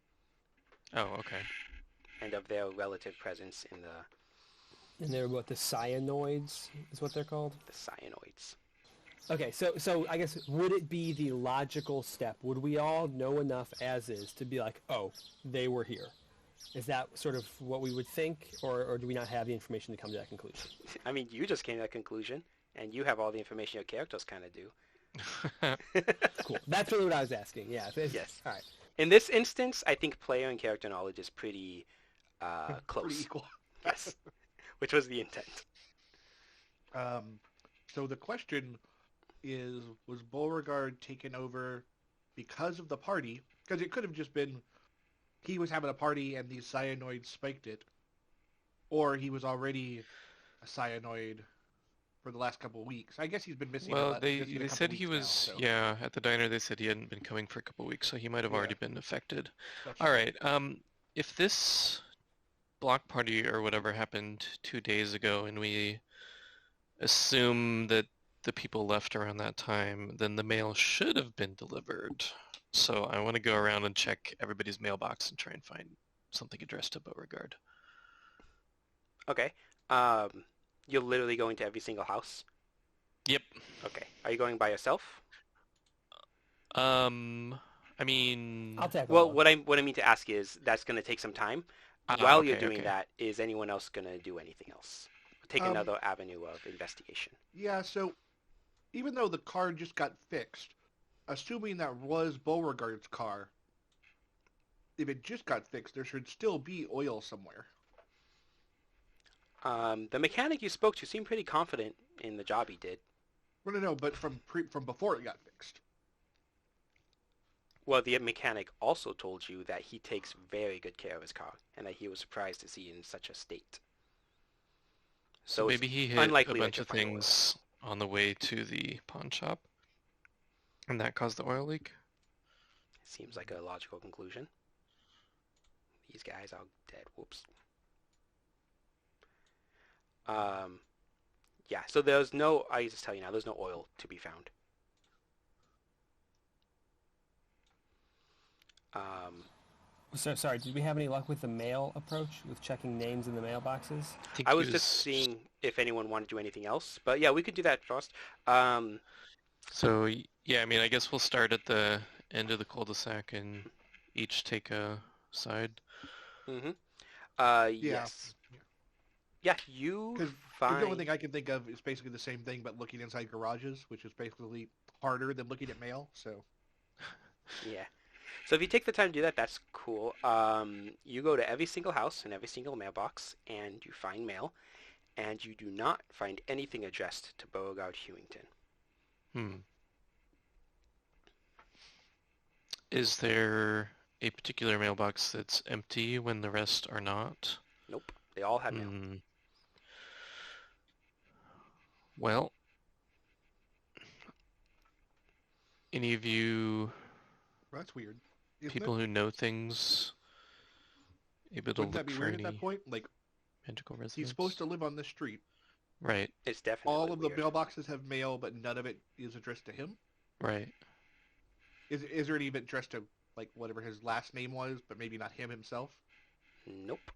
Oh, okay. and of their relative presence in the And they're what, the cyanoids is what they're called? cyanoids. Okay, so I guess would it be the logical step? Would we all know enough as is to be like, oh, they were here? Is that sort of what we would think, or do we not have the information to come to that conclusion? I mean, you just came to that conclusion, and you have all the information your characters kind of do. Cool. That's really what I was asking. Yeah. Yes. All right. In this instance, I think player and character knowledge is pretty close. Pretty equal. Yes, which was the intent. So the question is, was Beauregard taken over because of the party? Because it could have just been he was having a party and these cyanoids spiked it, or he was already a cyanoid for the last couple of weeks. I guess he's been missing. Well, missing a they couple said he weeks was now, so yeah at the diner. They said he hadn't been coming for a couple weeks, so he might have Yeah. already been affected. that's All right. If this block party or whatever happened 2 days ago, and we assume that the people left around that time, then the mail should have been delivered. So I want to go around and check everybody's mailbox and try and find something addressed to Beauregard. Okay. You're literally going to every single house? Yep. Okay. Are you going by yourself? I mean, I'll tag Well, along. what I mean to ask is that's going to take some time. Ah, While you're okay, doing okay. that, is anyone else going to do anything else? Take Um, another avenue of investigation. Yeah, so even though the car just got fixed, assuming that was Beauregard's car, if it just got fixed, there should still be oil somewhere. The mechanic you spoke to seemed pretty confident in the job he did. No, but from before it got fixed. Well, the mechanic also told you that he takes very good care of his car, and that he was surprised to see it in such a state. So it's maybe he hit unlikely a that bunch you'll of find oil. things on the way to the pawn shop, and that caused the oil leak. Seems like a logical conclusion. These guys are dead. Whoops. Yeah, so there's no, I just tell you now, there's no oil to be found. So sorry. Did we have any luck with the mail approach with checking names in the mailboxes? think I he was just seeing if anyone wanted to do anything else, but yeah, we could do that first. So yeah, I mean, I guess we'll start at the end of the cul-de-sac and each take a side. Yes. Yeah, you Because find... the only thing I can think of is basically the same thing, but looking inside garages, which is basically harder than looking at mail. So Yeah. So if you take the time to do that, that's cool. You go to every single house and every single mailbox, and you find mail, and you do not find anything addressed to Beauregard Hewington. Is there a particular mailbox that's empty when the rest are not? Nope. They all have mail. Well, any of you Well, that's weird, isn't it? people who know things able to Wouldn't that look be for weird at that any point? Like, magical he's supposed resonance? to live on this street. Right, It's definitely All of the weird. mailboxes have mail, but none of it is addressed to him. right. Is there any of it addressed to like whatever his last name was, but maybe not him himself? Nope.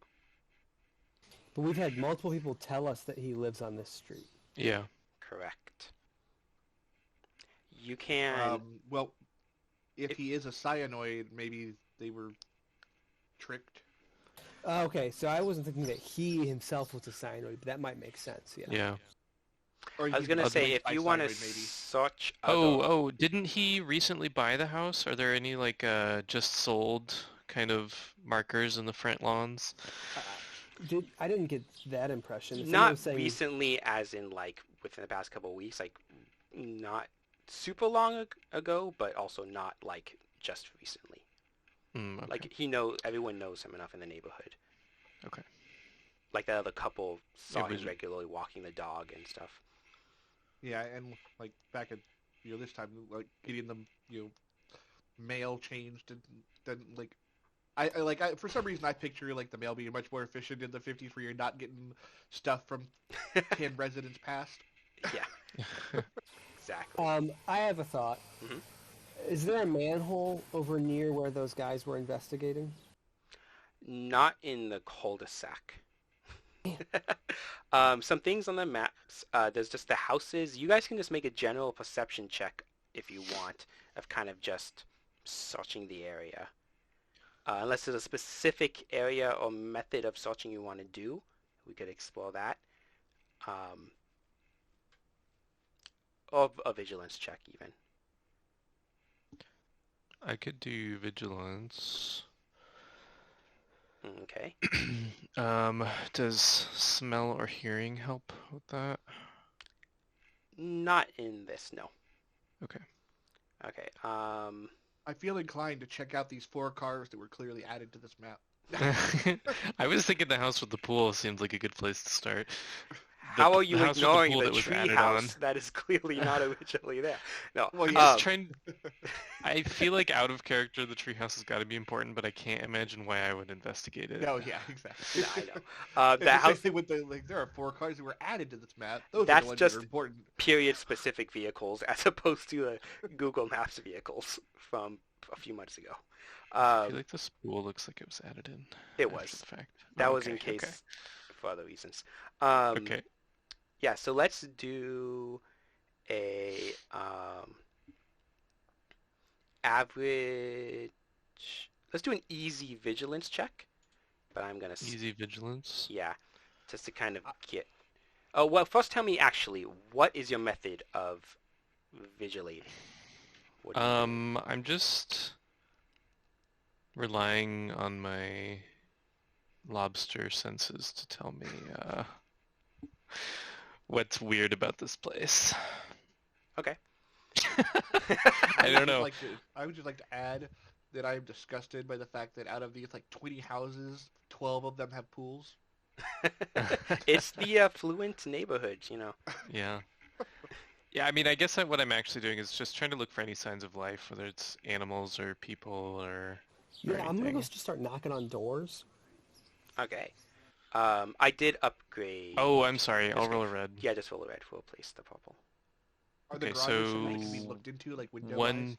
But we've had multiple people tell us that he lives on this street. Yeah. Correct. You can. Well, if If, he is a cyanoid, maybe they were tricked. Okay, so I wasn't thinking that he himself was a cyanoid, but that might make sense. Yeah. Yeah. Or I was gonna he's say, raised if by you want to cyanoid, maybe. search Oh, didn't he recently buy the house? Are there any like just sold kind of markers in the front lawns? I didn't get that impression. If someone not was saying, recently, as in like within the past couple of weeks, like not super long ago, but also not like just recently. Okay. Like everyone knows him enough in the neighborhood. Okay. Like that other couple saw It was- him regularly walking the dog and stuff. Yeah, and like back at this time, like getting them mail changed and then like I for some reason I picture like the mail being much more efficient in the 50s where you're not getting stuff from 10 residents past. Yeah, exactly. I have a thought. Mhm. Is there a manhole over near where those guys were investigating? Not in the cul-de-sac. Some things on the maps. There's just the houses. You guys can just make a general perception check if you want, of kind of just searching the area. Unless there's a specific area or method of searching you want to do, we could explore that. Or a vigilance check even. I could do vigilance. Okay. Does smell or hearing help with that? Not in this, no. Okay. Okay. I feel inclined to check out these 4 cars that were clearly added to this map. I was thinking the house with the pool seems like a good place to start. How are you house with the ignoring pool the that was tree added house on. that is clearly not originally there? No. Well, I yeah. was trying. I feel like out of character, the treehouse has got to be important, but I can't imagine why I would investigate it. No, yeah, exactly. I know. It's The the same house, thing with there are 4 cars that were added to this map. Those are That's the ones just- that are important. period-specific vehicles as opposed to the Google Maps vehicles from a few months ago. I feel like the spool looks like it was added in. It after was. the fact. That Oh, was in okay, case for other reasons. Okay. Yeah, so let's do a average. Let's do an easy vigilance check. But I'm gonna. Easy vigilance. Yeah, just to kind of get. Oh well, first tell me actually, what is your method of vigilating? What do you do? I'm just relying on my lobster senses to tell me what's weird about this place. Okay. I don't know. I would just like to add that I am disgusted by the fact that out of these like 20 houses, 12 of them have pools. It's the affluent neighborhood, you know. Yeah. Yeah, I mean, I guess what I'm actually doing is just trying to look for any signs of life, whether it's animals or people or Yeah, I'm gonna go anything. just start knocking on doors. Okay. I did upgrade. Oh, I'm sorry. Just I'll roll a red. Yeah, just roll a red. We'll place the purple. Are the Okay, garages something that can be so looked into, like window one.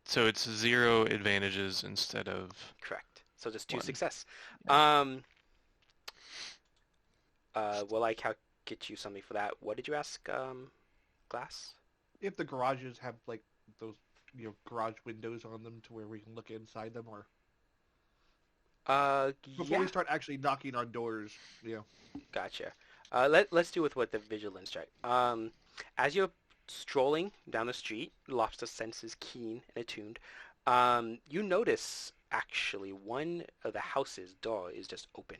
So it's 0 advantages instead of. Correct. So just 2 1. success. Yeah. Will I get you something for that? What did you ask, Glass? If the garages have like those, garage windows on them to where we can look inside them, or before Yeah. we start actually knocking on doors, Gotcha. Let's do with what the vigilance check. As you're strolling down the street, Lobster senses keen and attuned. You notice actually one of the house's door is just open.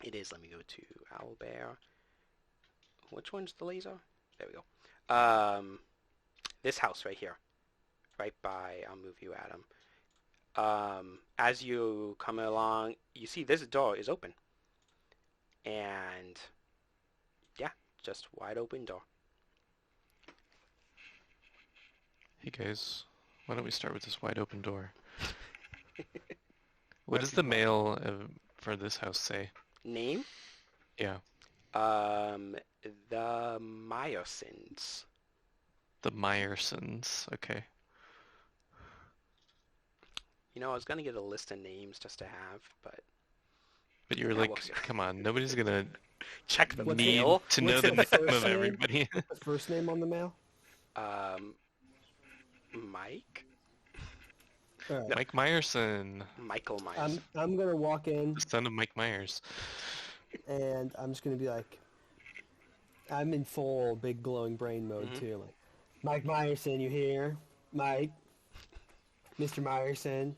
It is. Let me go to Owlbear. Which one's the laser? There we go. This house right here, right by. I'll move you, Adam. As you come along, you see this door is open, and just wide open door. Hey guys, why don't we start with this wide open door? What does That's the fine. mail for this house say? Name? Yeah, The Myosyns. the Myersons. Okay. You know, I was gonna get a list of names just to have, but But you were yeah, like, we'll come on, nobody's gonna check the What's need mail. to know what's the the name first of name? everybody. The first name on the mail? Um, Mike? All right. No. Mike Myerson, Michael Myers. I'm gonna walk in the son of Mike Myers. and I'm just gonna be like, I'm in full big glowing brain mode Mhm. too. Like, Mike Myerson, you here? Mike, Mr. Myerson.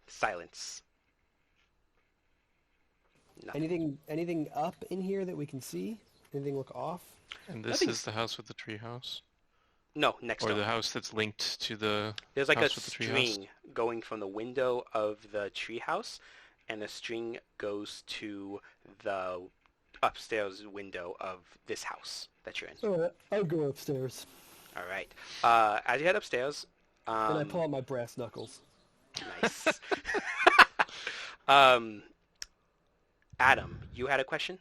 Silence. Nothing. Anything up in here that we can see? Anything look off? And this Nothing's- is the house with the treehouse? No, next Or door. the house that's linked to the There's like a house with the treehouse? string going from the window of the treehouse, and the string goes to the upstairs window of this house that you're in. All right, I'll go upstairs All right. As you head upstairs, and I pull out my brass knuckles. nice. Adam, you had a question?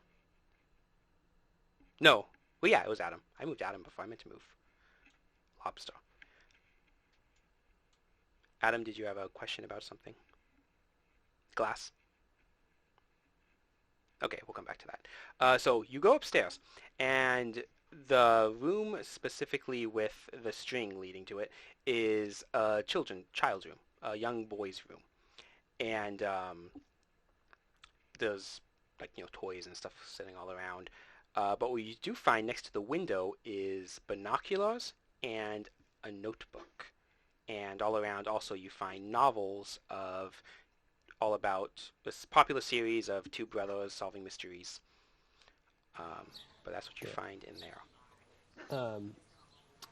No. Well, yeah, it was Adam. I moved Adam before I meant to move Lobster. Adam, did you have a question about something? Glass? Okay, we'll come back to that. So you go upstairs, and the room specifically with the string leading to it is a child's room, a young boy's room. And there's like, toys and stuff sitting all around. But what you do find next to the window is binoculars and a notebook. And all around also you find novels of all about this popular series of two brothers solving mysteries. But that's what you Yeah. find in there. All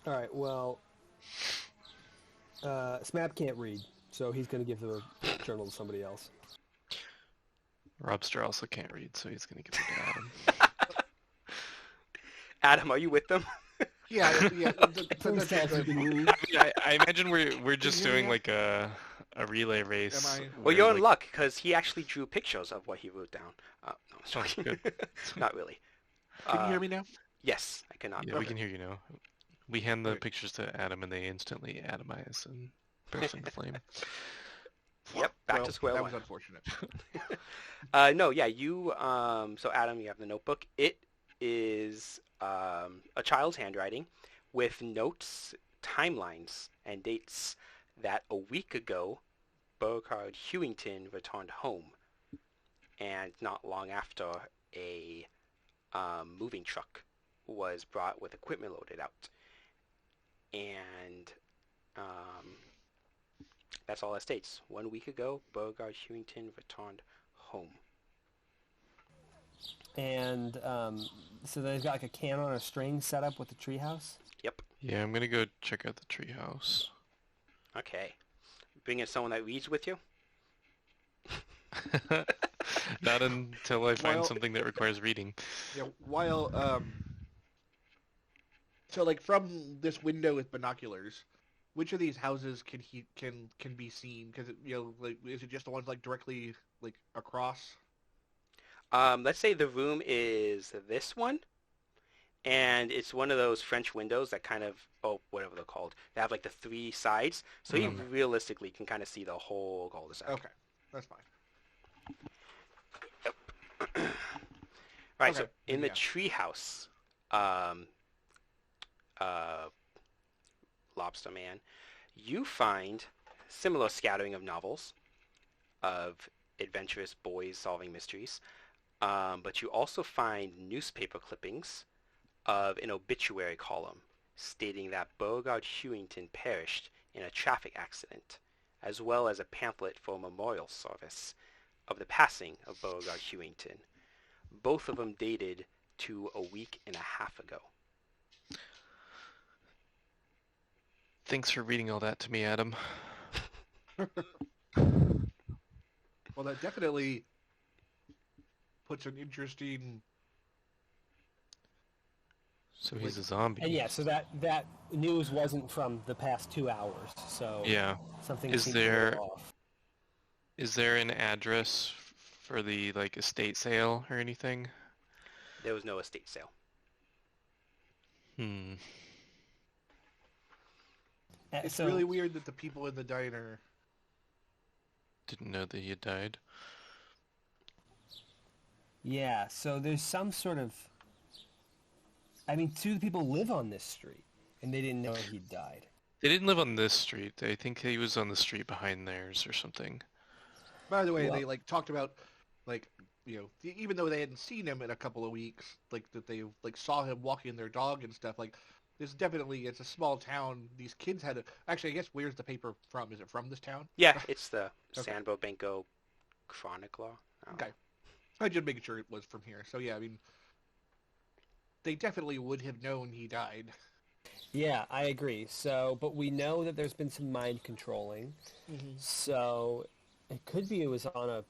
right, well, Smab can't read, so he's gonna give the journal to somebody else. Robster also can't read, so he's gonna give it to Adam. Adam, are you with them? Yeah. Please tell us you can read. I imagine we're just you doing hear like a relay race. Am I- Well, where, you're in like, luck because he actually drew pictures of what he wrote down. No, I'm Oh, joking. good. Not really. Can you hear me now? Yes, I cannot. Yeah, we Okay. can hear you now. We hand the Great. pictures to Adam, and they instantly atomize and burst into flame. Yep, back Well, to square that one. was unfortunate. No, yeah, you. So Adam, you have the notebook. It is a child's handwriting with notes, timelines, and dates that a week ago, Burkhard Hewington returned home, and not long after, a moving truck was brought with equipment loaded out, and that's all it states. 1 week ago, Burkhard Hewington returned home. And so they've got like a can on a string set up with the treehouse. Yep. Yeah, I'm gonna go check out the treehouse. Okay. Bringing someone that reads with you? Not until I find Well- something that requires reading. Yeah, while so like from this window with binoculars, which of these houses can be seen? Because like, is it just the ones like directly like across? Let's say the room is this one, and it's one of those French windows that kind of, whatever they're called. They have like the three sides, so you realistically can kind of see the whole cul-de-sac. Okay, that's fine. Right, so Okay, in the yeah. treehouse, Lobster Man, you find similar scattering of novels of adventurous boys solving mysteries, but you also find newspaper clippings of an obituary column stating that Beauregard Hewington perished in a traffic accident, as well as a pamphlet for a memorial service of the passing of Beauregard Hewington, both of them dated to a week and a half ago. Thanks for reading all that to me, Adam. Well, that definitely puts an interesting So he's a zombie. And yeah, so that news wasn't from the past 2 hours, so Yeah. something Is seems a there little off. is there an address for the like estate sale or anything? There was no estate sale. Hmm. It's So really weird that the people in the diner. Didn't know that he had died. yeah, so there's some sort of. I mean, 2 people live on this street, and they didn't know he died. They didn't live on this street. I think he was on the street behind theirs or something. By the way, Well- they like talked about like even though they hadn't seen him in a couple of weeks, like that they like saw him walking their dog and stuff. Like this definitely, it's a small town. These kids had a actually. I guess where's the paper from? Is it from this town? Yeah, it's the Okay. San Burbanko Chronicle. Okay. I just making sure it was from here. So yeah, I mean, they definitely would have known he died. Yeah, I agree. So, but we know that there's been some mind controlling. So, it could be it was on a.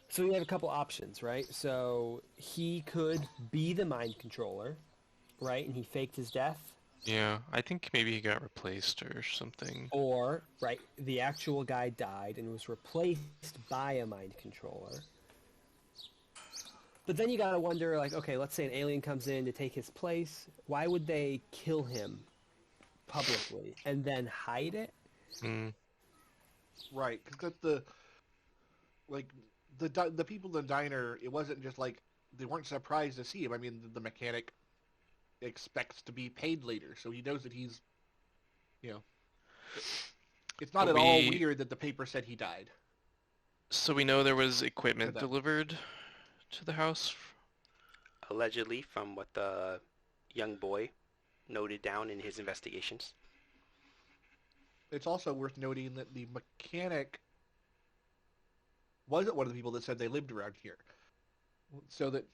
So we have a couple options, right? So he could be the mind controller, right? And he faked his death. Yeah, I think maybe he got replaced or something. Or, right, the actual guy died and was replaced by a mind controller. But then you gotta wonder, like, okay, let's say an alien comes in to take his place. Why would they kill him publicly and then hide it? Hmm. Right, because the people in the diner, it wasn't just like they weren't surprised to see him. I mean, the mechanic expects to be paid later, so he knows that he's, it's not But at all we- weird that the paper said he died. So we know there was equipment that- delivered to the house. Allegedly, from what the young boy noted down in his investigations. It's also worth noting that the mechanic wasn't one of the people that said they lived around here. So that,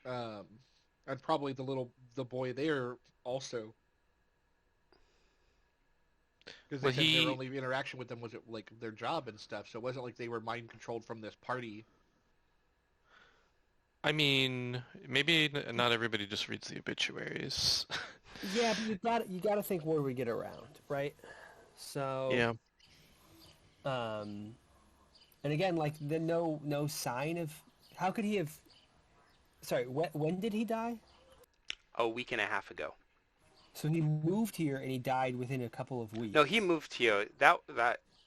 and probably the boy there also. Because Well, they said he- their only interaction with them was at, like, their job and stuff, so it wasn't like they were mind-controlled from this party. I mean, maybe not everybody just reads the obituaries. Yeah, but you gotta think where we get around, right? So Yeah. And again, like the no sign of how could he have? Sorry, when did he die? A week and a half ago. So he moved here and he died within a couple of weeks. No, he moved here. That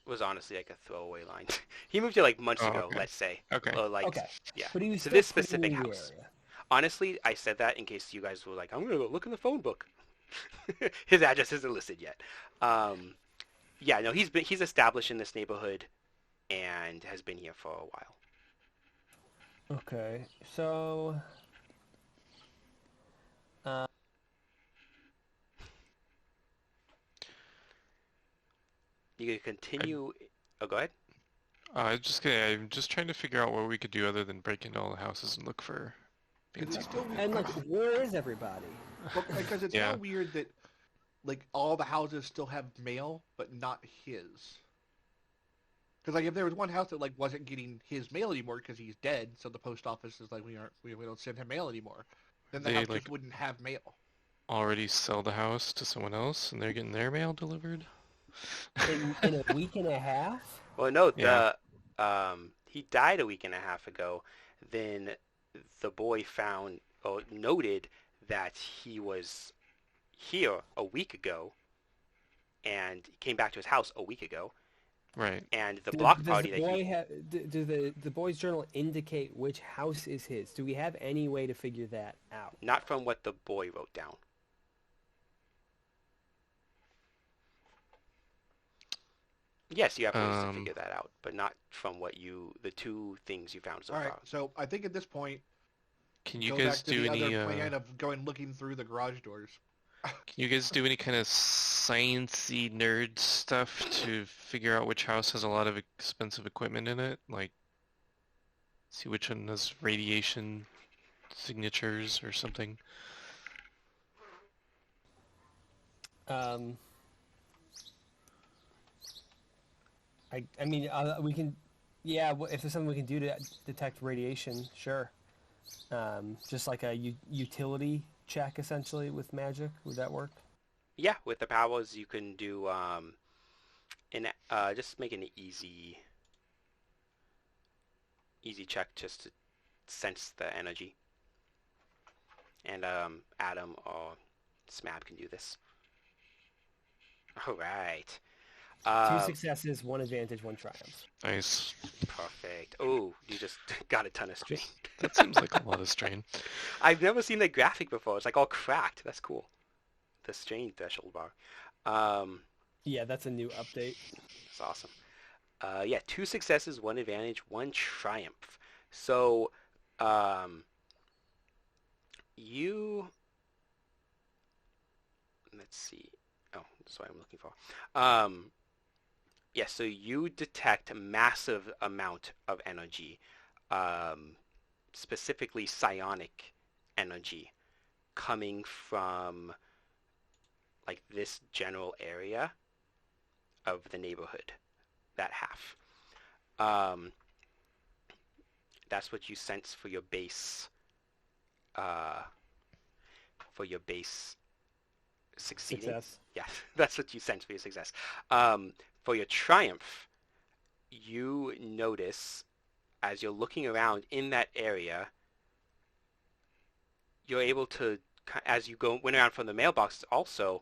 was honestly like a throwaway line. He moved here like months Oh, ago, okay. let's say. Okay. Or like, Okay, yeah. but he was To still this pretty specific new in the house. area. Honestly, I said that in case you guys were like, I'm gonna go look in the phone book. His address isn't listed yet. Yeah, no, he's established in this neighborhood and has been here for a while. Okay, so You can continue. Oh, go ahead. I'm just trying to figure out what we could do other than break into all the houses and look for. Because it's still and like, where is everybody? because it's Yeah. so weird that like all the houses still have mail, but not his. Because like if there was one house that like wasn't getting his mail anymore because he's dead, so the post office is like we don't send him mail anymore, then the They, house like- just wouldn't have mail. Already sell the house to someone else and they're getting their mail delivered. In a week and a half? Well, no, Yeah. he died a week and a half ago. Then the boy found or noted that he was here a week ago, and came back to his house a week ago. Right. And the block Does party the that boy he have? Do the boy's journal indicate which house is his? Do we have any way to figure that out? not from what the boy wrote down. Yes, you have ways to figure that out, but not from what the two things you found so All right, far. so I think at this point, Can you go guys back to do the any? other plan of going looking through the garage doors. Can you guys do any kind of sciencey nerd stuff to figure out which house has a lot of expensive equipment in it? Like, see which one has radiation signatures or something. I mean, we can, yeah. If there's something we can do to detect radiation, sure. Just like a utility check, essentially, with magic. Would that work? Yeah, with the powers you can do just make an easy check just to sense the energy. And Adam or Smab can do this. All right. Two successes, one advantage, one triumph. Nice. Perfect. Oh, you just got a ton of strain. That seems like a lot of strain. I've never seen that graphic before. It's like all cracked. That's cool. The strain threshold bar. Yeah, that's a new update. That's awesome. Yeah, 2 successes, 1 advantage, 1 triumph. So, you... Let's see. Oh, that's what I'm looking for. Yeah, so you detect a massive amount of energy, specifically psionic energy, coming from like this general area of the neighborhood, that half. That's what you sense for your base. Succeeding. Success. Yeah, that's what you sense for your success. For your triumph, you notice as you're looking around in that area, you're able to, as you went around from the mailbox also,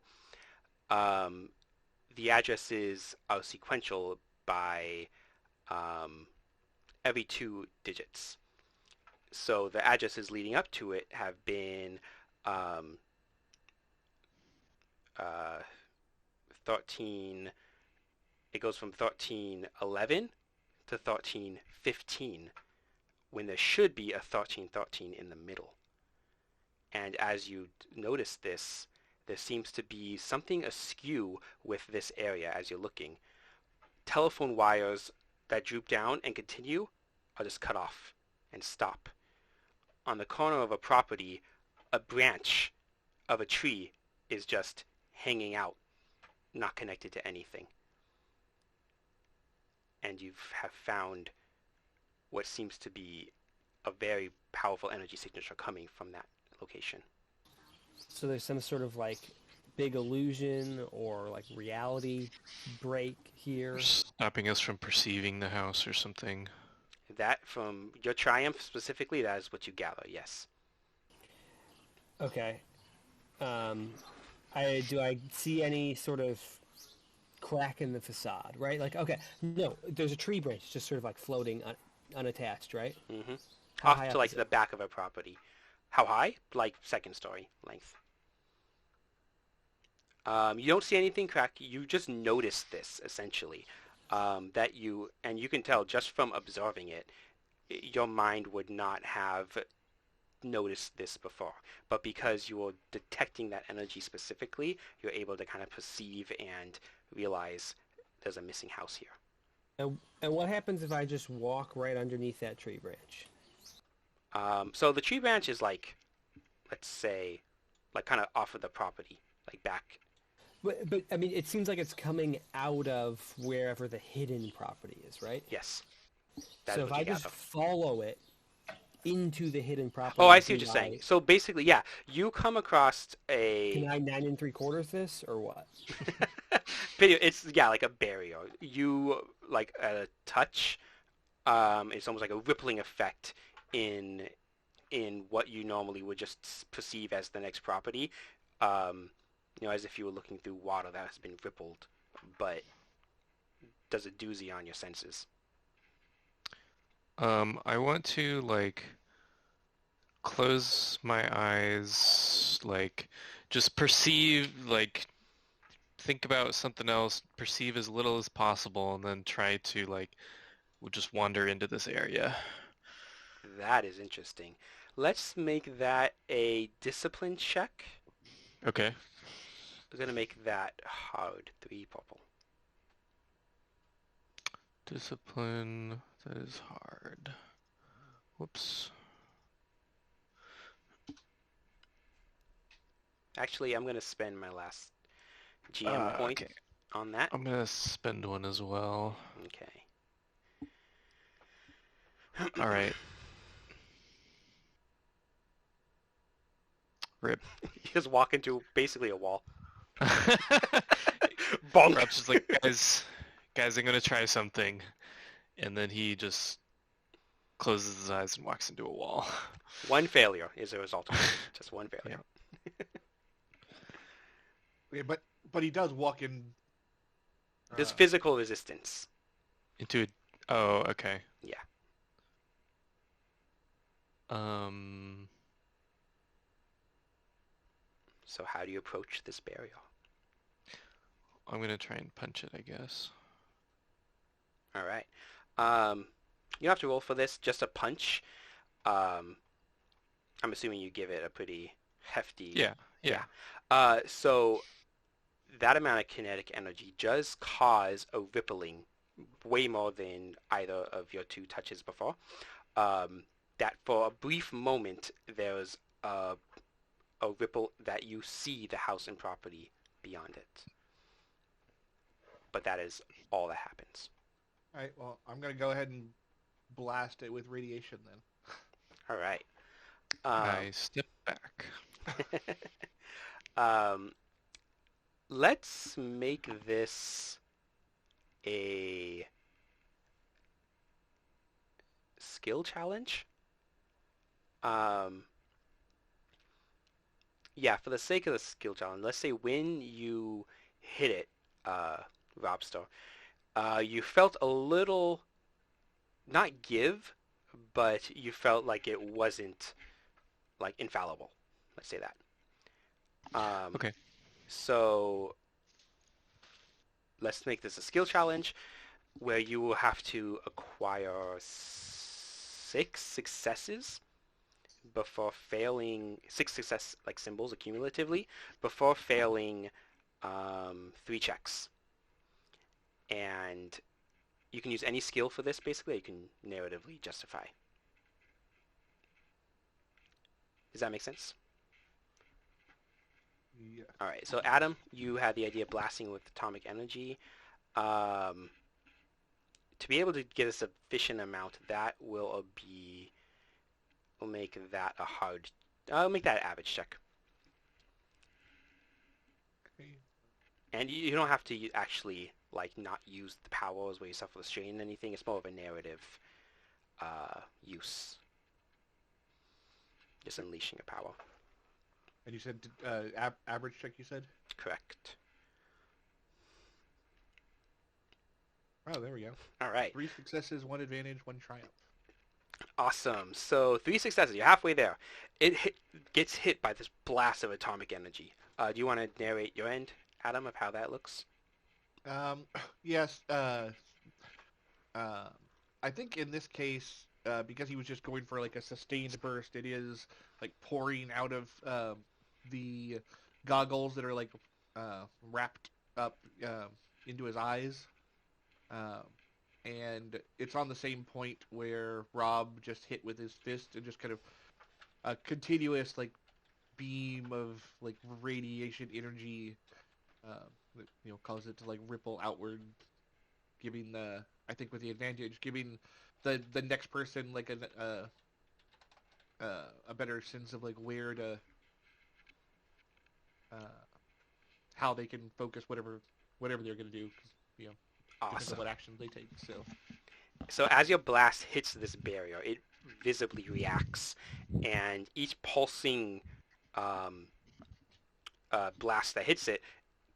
the addresses are sequential by every 2 digits. So the addresses leading up to it have been 13. It goes from 1311 to 1315 when there should be a 1313 in the middle. And as you notice this, there seems to be something askew with this area as you're looking. Telephone wires that droop down and continue are just cut off and stop. On the corner of a property, a branch of a tree is just hanging out, not connected to anything. And you have found what seems to be a very powerful energy signature coming from that location. So there's some sort of like big illusion or like reality break here. Stopping us from perceiving the house or something. That, from your triumph specifically, that is what you gather, yes. Okay. Do I see any sort of crack in the facade, right? Like, okay, no, there's a tree branch just sort of like floating unattached, right? Mm-hmm. How Off high to up like is the it? back of a property. How high? Like 2nd story length. You don't see anything crack. You just notice this essentially. And you can tell just from observing it, your mind would not have noticed this before. But because you are detecting that energy specifically, you're able to kind of perceive and realize there's a missing house here. And what happens if I just walk right underneath that tree branch? So the tree branch is like, let's say, like kind of off of the property, like back. But I mean, it seems like it's coming out of wherever the hidden property is, right? Yes. That So is if what I you just gather. follow it into the hidden property... Oh, I see what you're saying. So basically, yeah, you come across a... Can I 9 3/4 this, or what? It's, yeah, like a barrier. You, like, a touch, it's almost like a rippling effect in what you normally would just perceive as the next property. As if you were looking through water that has been rippled, but does a doozy on your senses. I want to like close my eyes, like just perceive, like think about something else, perceive as little as possible, and then try to like just wander into this area. That is interesting. Let's make that a discipline check. Okay. We're going to make that hard. 3 purple. Discipline, that is hard. Whoops. Actually, I'm going to spend my last GM point Okay. on that. I'm gonna spend one as well. Okay. All right. rip. You just walk into basically a wall. Bonk. Rob's just like, guys, I'm gonna try something, and then he just closes his eyes and walks into a wall. One failure is the result of it. Just one failure. Okay, but he does walk in. There's physical resistance. Into a... Oh, okay. Yeah. So how do you approach this barrier? I'm gonna try and punch it, I guess. All right. You don't have to roll for this. Just a punch. I'm assuming you give it a pretty hefty. Yeah. So that amount of kinetic energy does cause a rippling, way more than either of your two touches before. That for a brief moment there's a ripple that you see the house and property beyond it. But that is all that happens. All right. Well, I'm gonna go ahead and blast it with radiation then. All right. I step back. Let's make this a skill challenge. Yeah, for the sake of the skill challenge, let's say when you hit it, Robster, you felt a little, not give, but you felt like it wasn't like infallible. Let's say that. Okay. So let's make this a skill challenge where you will have to acquire 6 successes before failing, 6 success like symbols accumulatively before failing 3 checks. And you can use any skill for this basically. You can narratively justify. Does that make sense? Yeah. All right, so Adam, you had the idea of blasting with atomic energy. To be able to get a sufficient amount, that will make that a hard. I'll make that an average check. Okay. And you don't have to actually like not use the powers where you suffer the strain and anything. It's more of a narrative use. Just unleashing a power. And you said average check. You said. Correct. Oh, there we go. All right. 3 successes, 1 advantage, 1 triumph. Awesome. So 3 successes. You're halfway there. It gets hit by this blast of atomic energy. Do you want to narrate your end, Adam, of how that looks? Yes. I think in this case, because he was just going for like a sustained burst, it is like pouring out of the goggles that are like wrapped up into his eyes. And it's on the same point where Rob just hit with his fist and just kind of a continuous like beam of like radiation energy that, cause it to like ripple outward, giving I think with the advantage, giving the next person like a better sense of like where to how they can focus whatever they're gonna do, depends on Awesome. what actions they take. So as your blast hits this barrier, it visibly reacts, and each pulsing blast that hits it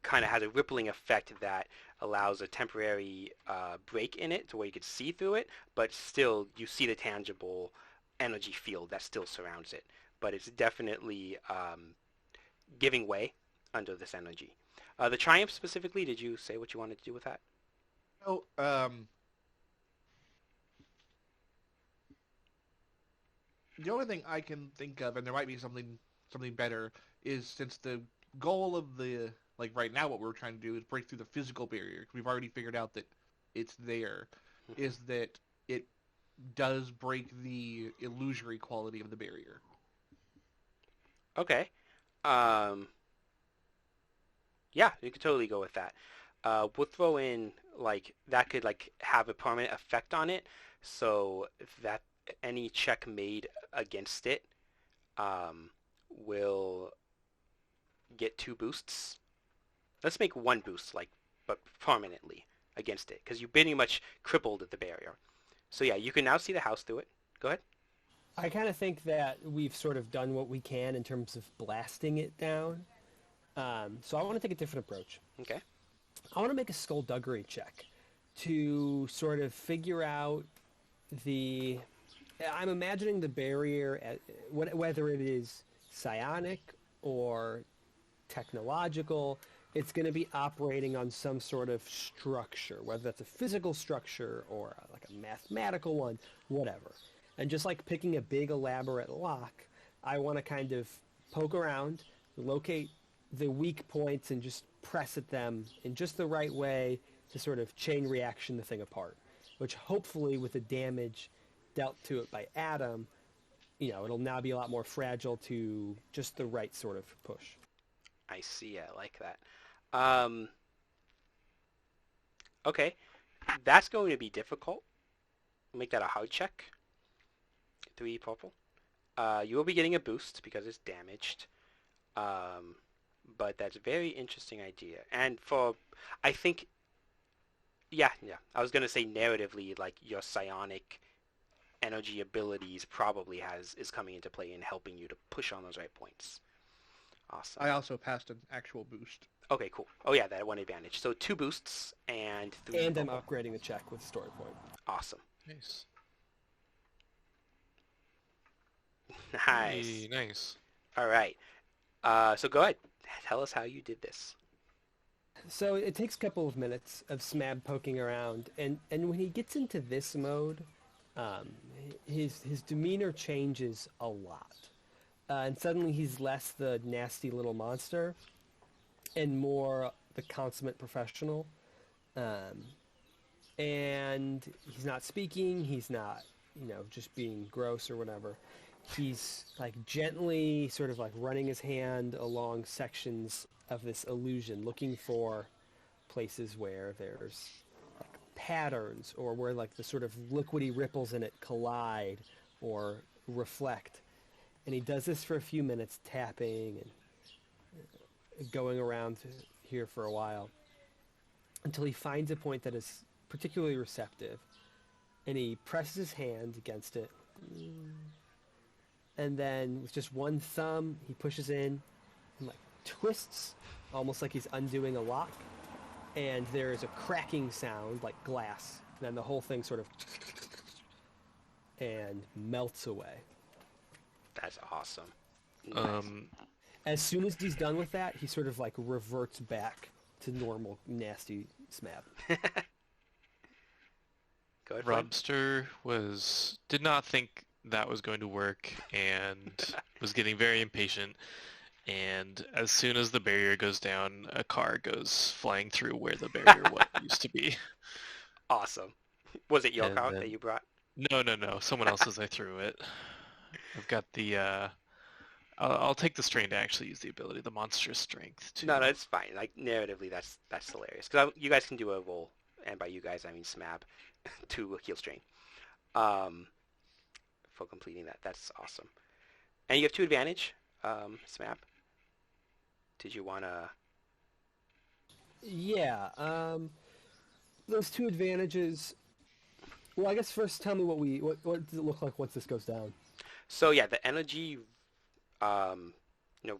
kind of has a rippling effect that allows a temporary break in it to where you could see through it, but still you see the tangible energy field that still surrounds it. But it's definitely giving way under this energy. The triumph specifically, did you say what you wanted to do with that? Oh, the only thing I can think of, and there might be something better, is since the goal of the like right now, what we're trying to do is break through the physical barrier. 'Cause we've already figured out that it's there. Is that it does break the illusory quality of the barrier. Okay. Yeah, you could totally go with that. We'll throw in like that could like have a permanent effect on it, so that any check made against it will get 2 boosts. Let's make 1 boost, like, but permanently against it, because you pretty much crippled the barrier. So yeah, you can now see the house through it. Go ahead. I kind of think that we've sort of done what we can in terms of blasting it down. So I want to take a different approach. Okay. I want to make a skullduggery check to sort of figure out the. I'm imagining the barrier, whether it is psionic or technological, it's going to be operating on some sort of structure, whether that's a physical structure or like a mathematical one, whatever. And just like picking a big elaborate lock, I want to kind of poke around, locate the weak points, and just press at them in just the right way to sort of chain reaction the thing apart, which hopefully with the damage dealt to it by Adam, it'll now be a lot more fragile to just the right sort of push. I see. I like that. Okay. That's going to be difficult. Make that a hard check. 3 purple. You will be getting a boost because it's damaged. But that's a very interesting idea. And I think, yeah. I was going to say narratively, like your psionic energy abilities probably is coming into play in helping you to push on those right points. Awesome. I also passed an actual boost. Okay, cool. Oh yeah, that 1 advantage. So 2 boosts and 3 And I'm purple. upgrading the check with story point. Awesome. Nice. Nice. Hey, nice. All right. So go ahead. Tell us how you did this. So it takes a couple of minutes of Smab poking around, and when he gets into this mode, his demeanor changes a lot. And suddenly he's less the nasty little monster and more the consummate professional. And he's not speaking, he's not, just being gross or whatever. He's like gently sort of like running his hand along sections of this illusion, looking for places where there's like patterns or where like the sort of liquidy ripples in it collide or reflect. And he does this for a few minutes, tapping and going around here for a while until he finds a point that is particularly receptive. And he presses his hand against it. And then with just one thumb, he pushes in and like twists, almost like he's undoing a lock. And there is a cracking sound like glass. And then the whole thing sort of and melts away. That's awesome. Nice. As soon as he's done with that, he sort of like reverts back to normal, nasty Smab. Go ahead, Flynn. Robster did not think that was going to work and was getting very impatient. And as soon as the barrier goes down, a car goes flying through where the barrier used to be. Awesome. Was it your And car then- that you brought? No. Someone else's. I threw it. I've got the. I'll take the strain to actually use the ability, the monstrous strength. Too. No, it's fine. Like narratively, that's hilarious. Because you guys can do a roll, and by you guys I mean Smab, to heal strain. For completing that, that's awesome. And you have 2 advantage, Smab. Did you wanna? Yeah, those 2 advantages. Well, I guess first tell me what does it look like once this goes down? So yeah, the energy,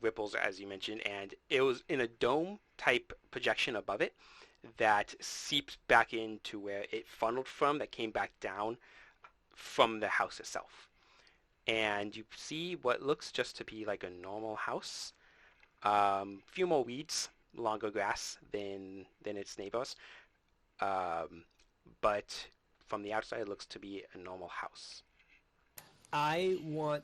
ripples as you mentioned, and it was in a dome type projection above it that seeps back into where it funneled from, that came back down from the house itself. And you see what looks just to be like a normal house. Few more weeds, longer grass than its neighbors. But from the outside, it looks to be a normal house. I want,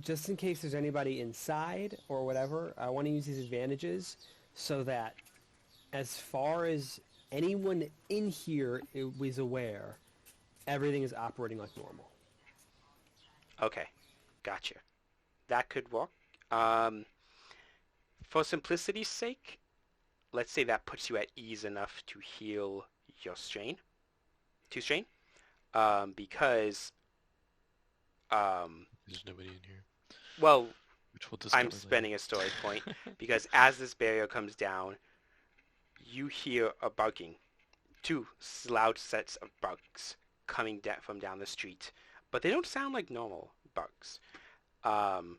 just in case there's anybody inside or whatever, I want to use these advantages so that as far as anyone in here is aware, everything is operating like normal. Okay, gotcha. That could work. For simplicity's sake, let's say that puts you at ease enough to heal your strain. 2 strain. Because There's nobody in here. well, which we'll discover I'm spending later. a story point because as this barrier comes down, you hear a barking. Two loud sets of barks coming from down the street, but they don't sound like normal barks. Um,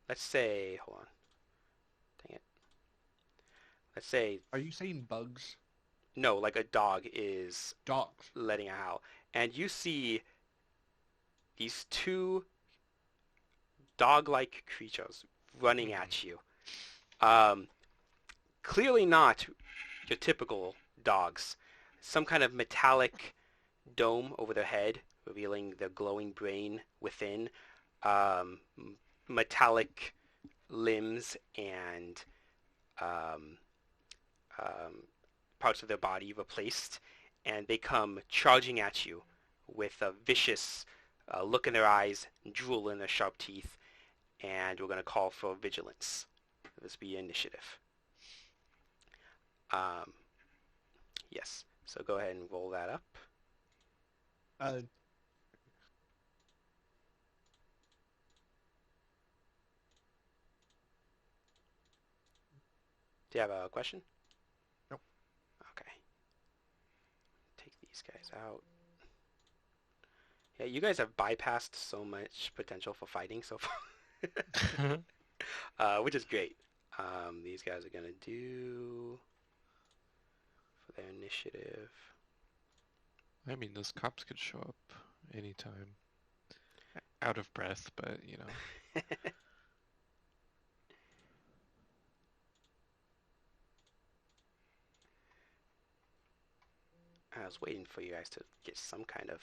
let's say, hold on, dang it. Let's say Are you saying bugs? no, like a dog is Dogs. letting a howl, and you see these two dog-like creatures running at you. Um, clearly not your typical dogs. Some kind of metallic dome over their head, revealing their glowing brain within. Um, metallic limbs and um, um, parts of their body replaced, and they come charging at you with a vicious look in their eyes, drool in their sharp teeth, and we're going to call for vigilance. This will be initiative. Yes, so go ahead and roll that up. Uh, Do you have a question? Nope. Okay. Take these guys out. Yeah, you guys have bypassed so much potential for fighting so far, which is great. These guys are going to do for their initiative. I mean, those cops could show up anytime. Out of breath, but, you know. I was waiting for you guys to get some kind of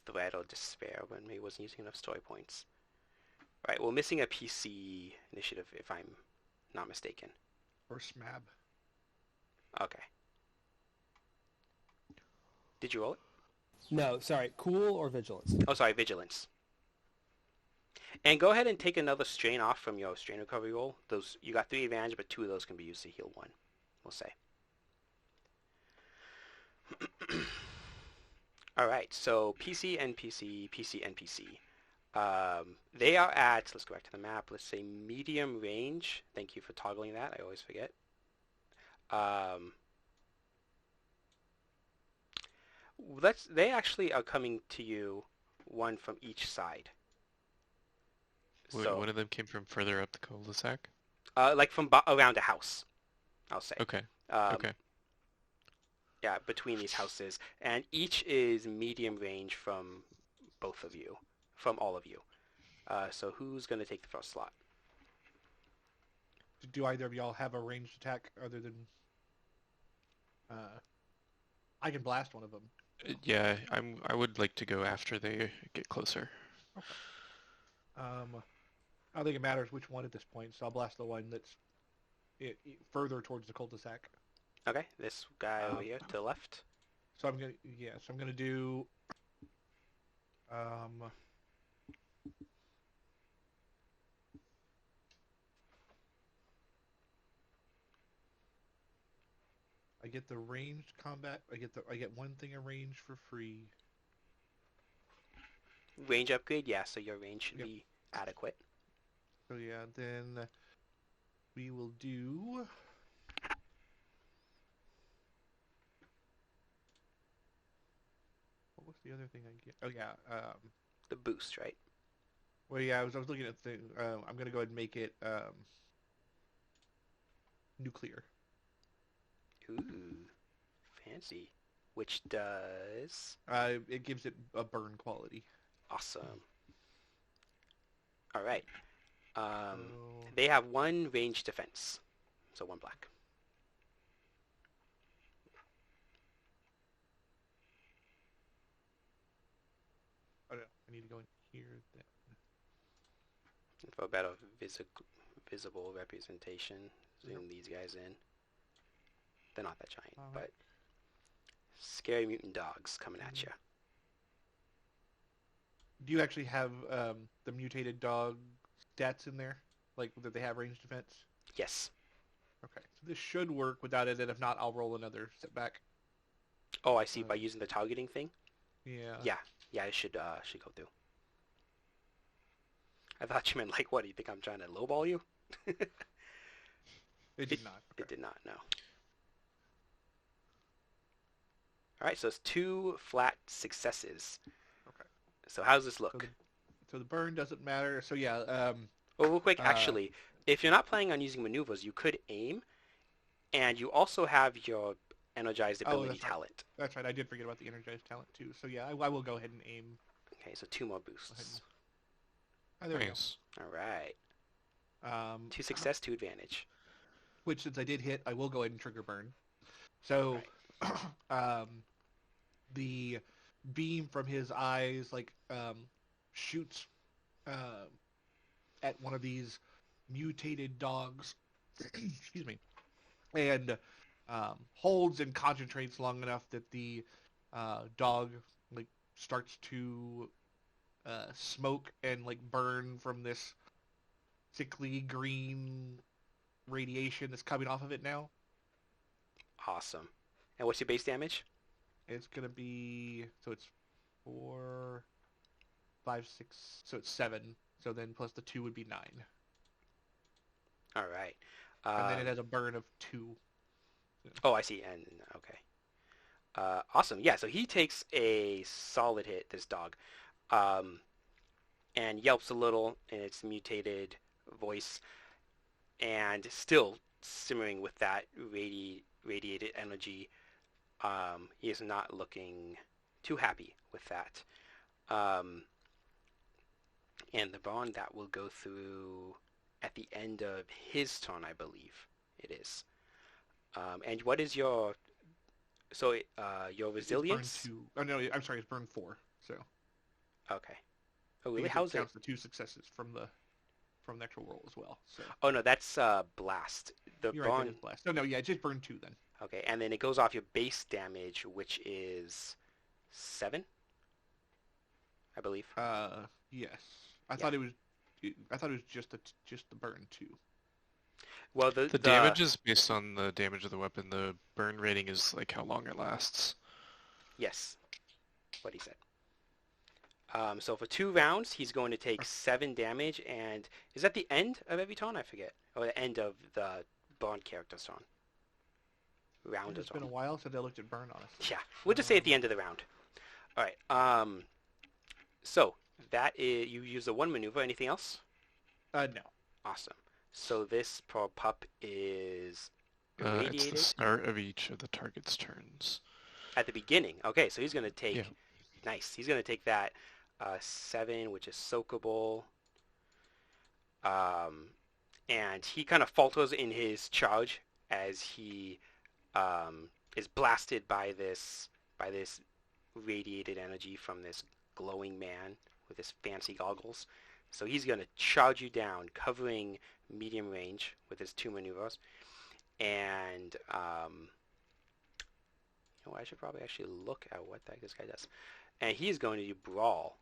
threat or despair when maybe wasn't using enough story points. All right, we're missing a PC initiative if I'm not mistaken. or Smab. Okay. Did you roll it? No, sorry. Cool or vigilance? Oh, sorry, vigilance. And go ahead and take another strain off from your strain recovery roll. Those you got 3 advantage, but 2 of those can be used to heal 1. We'll say. All right, so PC, NPC, PC, NPC. They are at, let's go back to the map, let's say medium range. Thank you for toggling that, I always forget. They actually are coming to you, one from each side. So, One of them came from further up the cul-de-sac? like from around a house, I'll say. Okay, Um, okay. Yeah, between these houses, and each is medium range from both of you, from all of you. So who's going to take the first slot? Do either of y'all have a ranged attack other than? I can blast one of them. Yeah, I would like to go after they get closer. I don't think it matters which one at this point, so I'll blast the one that's further towards the cul-de-sac. Okay, this guy over here to the left. So I'm gonna do. I get the ranged combat. I get one thing arranged for free. Range upgrade, yeah, so your range should be adequate. So yeah, then we will do. What was the other thing I get? Oh yeah, The boost, right? well yeah, I was looking at the. I'm gonna go ahead and make it nuclear. Ooh, fancy. Which does... It gives it a burn quality. Awesome. All right. So, They have 1 range defense, so 1 black. oh, no, I need to go in here then. For a better visible representation, zoom these guys in. They're not that giant, Alright. but scary mutant dogs coming at you. Do you actually have the mutated dog stats in there, like that they have range defense? Yes. Okay, so this should work without it, and if not, I'll roll another setback. Oh, I see. By using the targeting thing. Yeah. Yeah, it should go through. I thought you meant like, what, do you think I'm trying to lowball you? It did not. It did not, no. All right, so it's 2 flat successes. Okay. So how does this So look? the burn doesn't matter. So yeah. Oh, real quick, Uh, actually, if you're not planning on using maneuvers, you could aim, and you also have your energized ability that's right. talent. That's right. I did forget about the energized talent too. So yeah, I will go ahead and aim. Okay, so 2 more boosts. Oh, there we Nice. All right. go. 2 success, 2 advantage. Which since I did hit, I will go ahead and trigger burn. So, the beam from his eyes shoots at one of these mutated dogs. Excuse me, and holds and concentrates long enough that the dog starts to smoke and burn from this sickly green radiation that's coming off of it now. Awesome. And what's your base damage? It's gonna be it's 4, 5, 6. So it's 7. So then plus the 2 would be 9. All right. And then it has a burn of 2. Oh, I see. And okay. Awesome. Yeah. So he takes a solid hit. This dog, and yelps a little in its mutated voice, and still simmering with that radiated energy. He is not looking too happy with that. And the bond that will go through at the end of his turn, I believe it is. And what is your your resilience? It's burn 2. Oh no, I'm sorry. It's burn 4. So Okay. Oh really? because How's it it? counts the 2 successes from the actual roll as well. So Oh no, that's blast. The you're right. bond. That is blast. No, yeah, it's just burn 2 then. Okay, and then it goes off your base damage, which is 7, I believe. Yes. I Yeah. thought it was. I thought it was just the burn 2. Well, The damage is based on the damage of the weapon. The burn rating is like how long it lasts. Yes, what he said. So for 2 rounds, he's going to take 7 damage, and is that the end of every turn? I forget. Or the end of the bond character's turn. Round It's is been a on. while since I looked at burn, honestly. Yeah, we'll just say at the end of the round. All right. So that is you use the 1 maneuver. Anything else? No. Awesome. So this poor pup is It's the irradiated start of each of the target's turns. at the beginning. Okay, so he's going to take... Yeah. Nice. He's going to take that 7, which is soakable. And he kind of falters in his charge as he is blasted by this radiated energy from this glowing man with his fancy goggles. So he's going to charge you down, covering medium range with his 2 maneuvers. And I should probably actually look at what this guy does. And he's going to do brawl.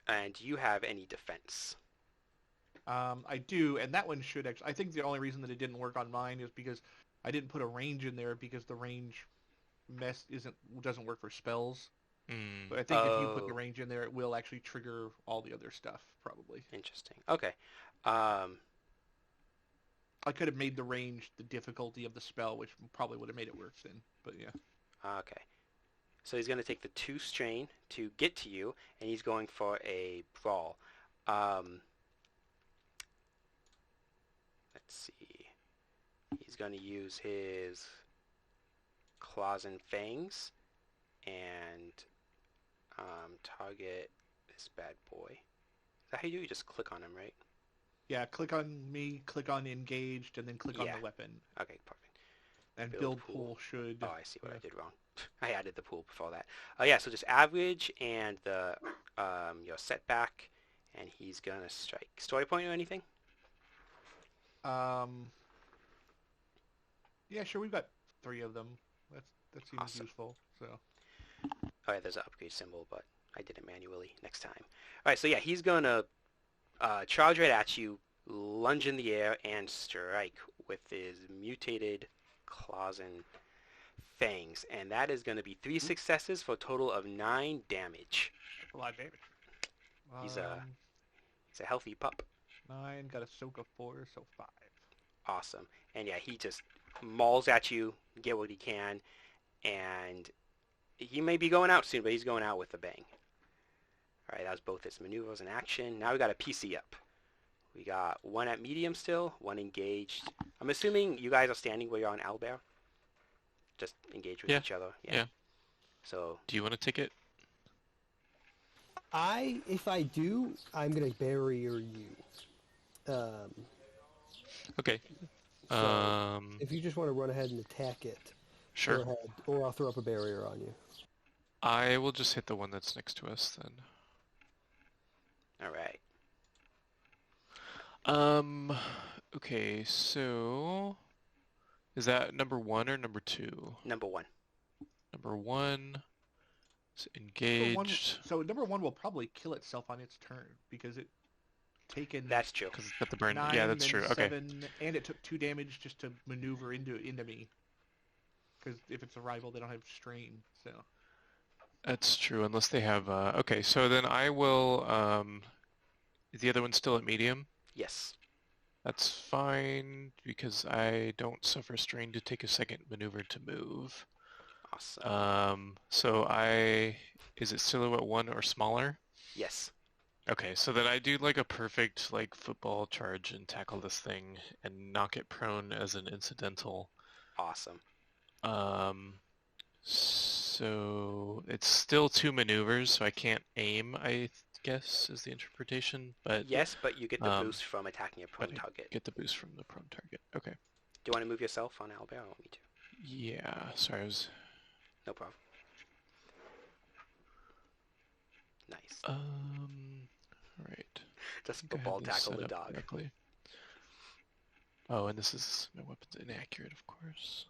And do you have any defense? I do, and that one should actually... I think the only reason that it didn't work on mine is because I didn't put a range in there because the range doesn't work for spells. But I think if you put the range in there, it will actually trigger all the other stuff, probably. Interesting. Okay. I could have made the range the difficulty of the spell, which probably would have made it worse then, but yeah. Okay. So he's going to take the 2 strain to get to you, and he's going for a brawl. Let's see. He's going to use his claws and fangs and target this bad boy. Is that how you do? You just click on him, right? Yeah, click on me, click on engaged, and then click on the weapon. Okay, perfect. And Build build pool. pool should... Oh, I see what I did wrong. I added the pool before that. Yeah, so just average and the your setback, and he's gonna strike. Story point or anything? Yeah, sure. We've got 3 of them. That seems Awesome. useful. So All right, there's an upgrade symbol, but I did it manually next time. All right, so yeah, he's gonna charge right at you, lunge in the air, and strike with his mutated claws and fangs, and that is going to be 3 successes for a total of 9 damage. a lot of damage. He's a healthy pup. 9, got a soak of 4, so 5. Awesome. And yeah, he just mauls at you, get what he can, and he may be going out soon, but he's going out with a bang. All right, that was both its maneuvers and action. Now we got a PC up. We got one at medium still, one engaged. I'm assuming you guys are standing where you're on owlbear. Just engage with each other. Yeah. So. Do you want to take it? If I do, I'm gonna barrier you. Okay. So if you just want to run ahead and attack it, Sure. go ahead, or I'll throw up a barrier on you. I will just hit the one that's next to us then. All right. Okay, so is that number 1 or number 2? Number 1. Number 1 is engaged. So number 1 will probably kill itself on its turn because it taken. That's true. Because it's got the burn. 9, Yeah, that's true. Okay. 7, and it took 2 damage just to maneuver into me. Because if it's a rival, they don't have strain. So. That's true, unless they have. Okay, so then I will. Is the other one still at medium? Yes. That's fine because I don't suffer strain to take a second maneuver to move. Awesome. So is it silhouette 1 or smaller? Yes. Okay, so then I do like a perfect like football charge and tackle this thing and knock it prone as an incidental. Awesome. So it's still 2 maneuvers, so I can't aim, I guess, is the interpretation. But yes, but you get the boost from attacking a prone target. Get the boost from the prone target. Okay. Do you want to move yourself on owlbear? I want me to. Yeah, sorry, I was... No problem. Nice. Alright. Just football tackle the dog. Correctly. Oh, and this is my weapon's inaccurate, of course.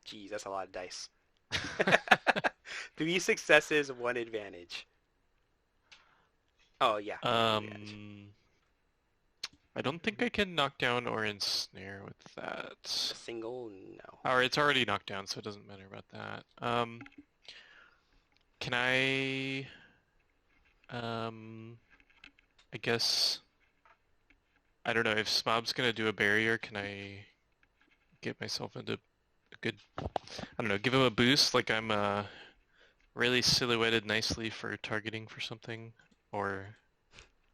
Jeez, that's a lot of dice. 3 successes, 1 advantage. Oh, yeah. I don't think I can knock down or ensnare with that. A single? No. Or it's already knocked down, so it doesn't matter about that. Can I guess... I don't know, if Smob's gonna do a barrier, can I get myself into a good... I don't know, give him a boost, like I'm really silhouetted nicely for targeting for something? Or...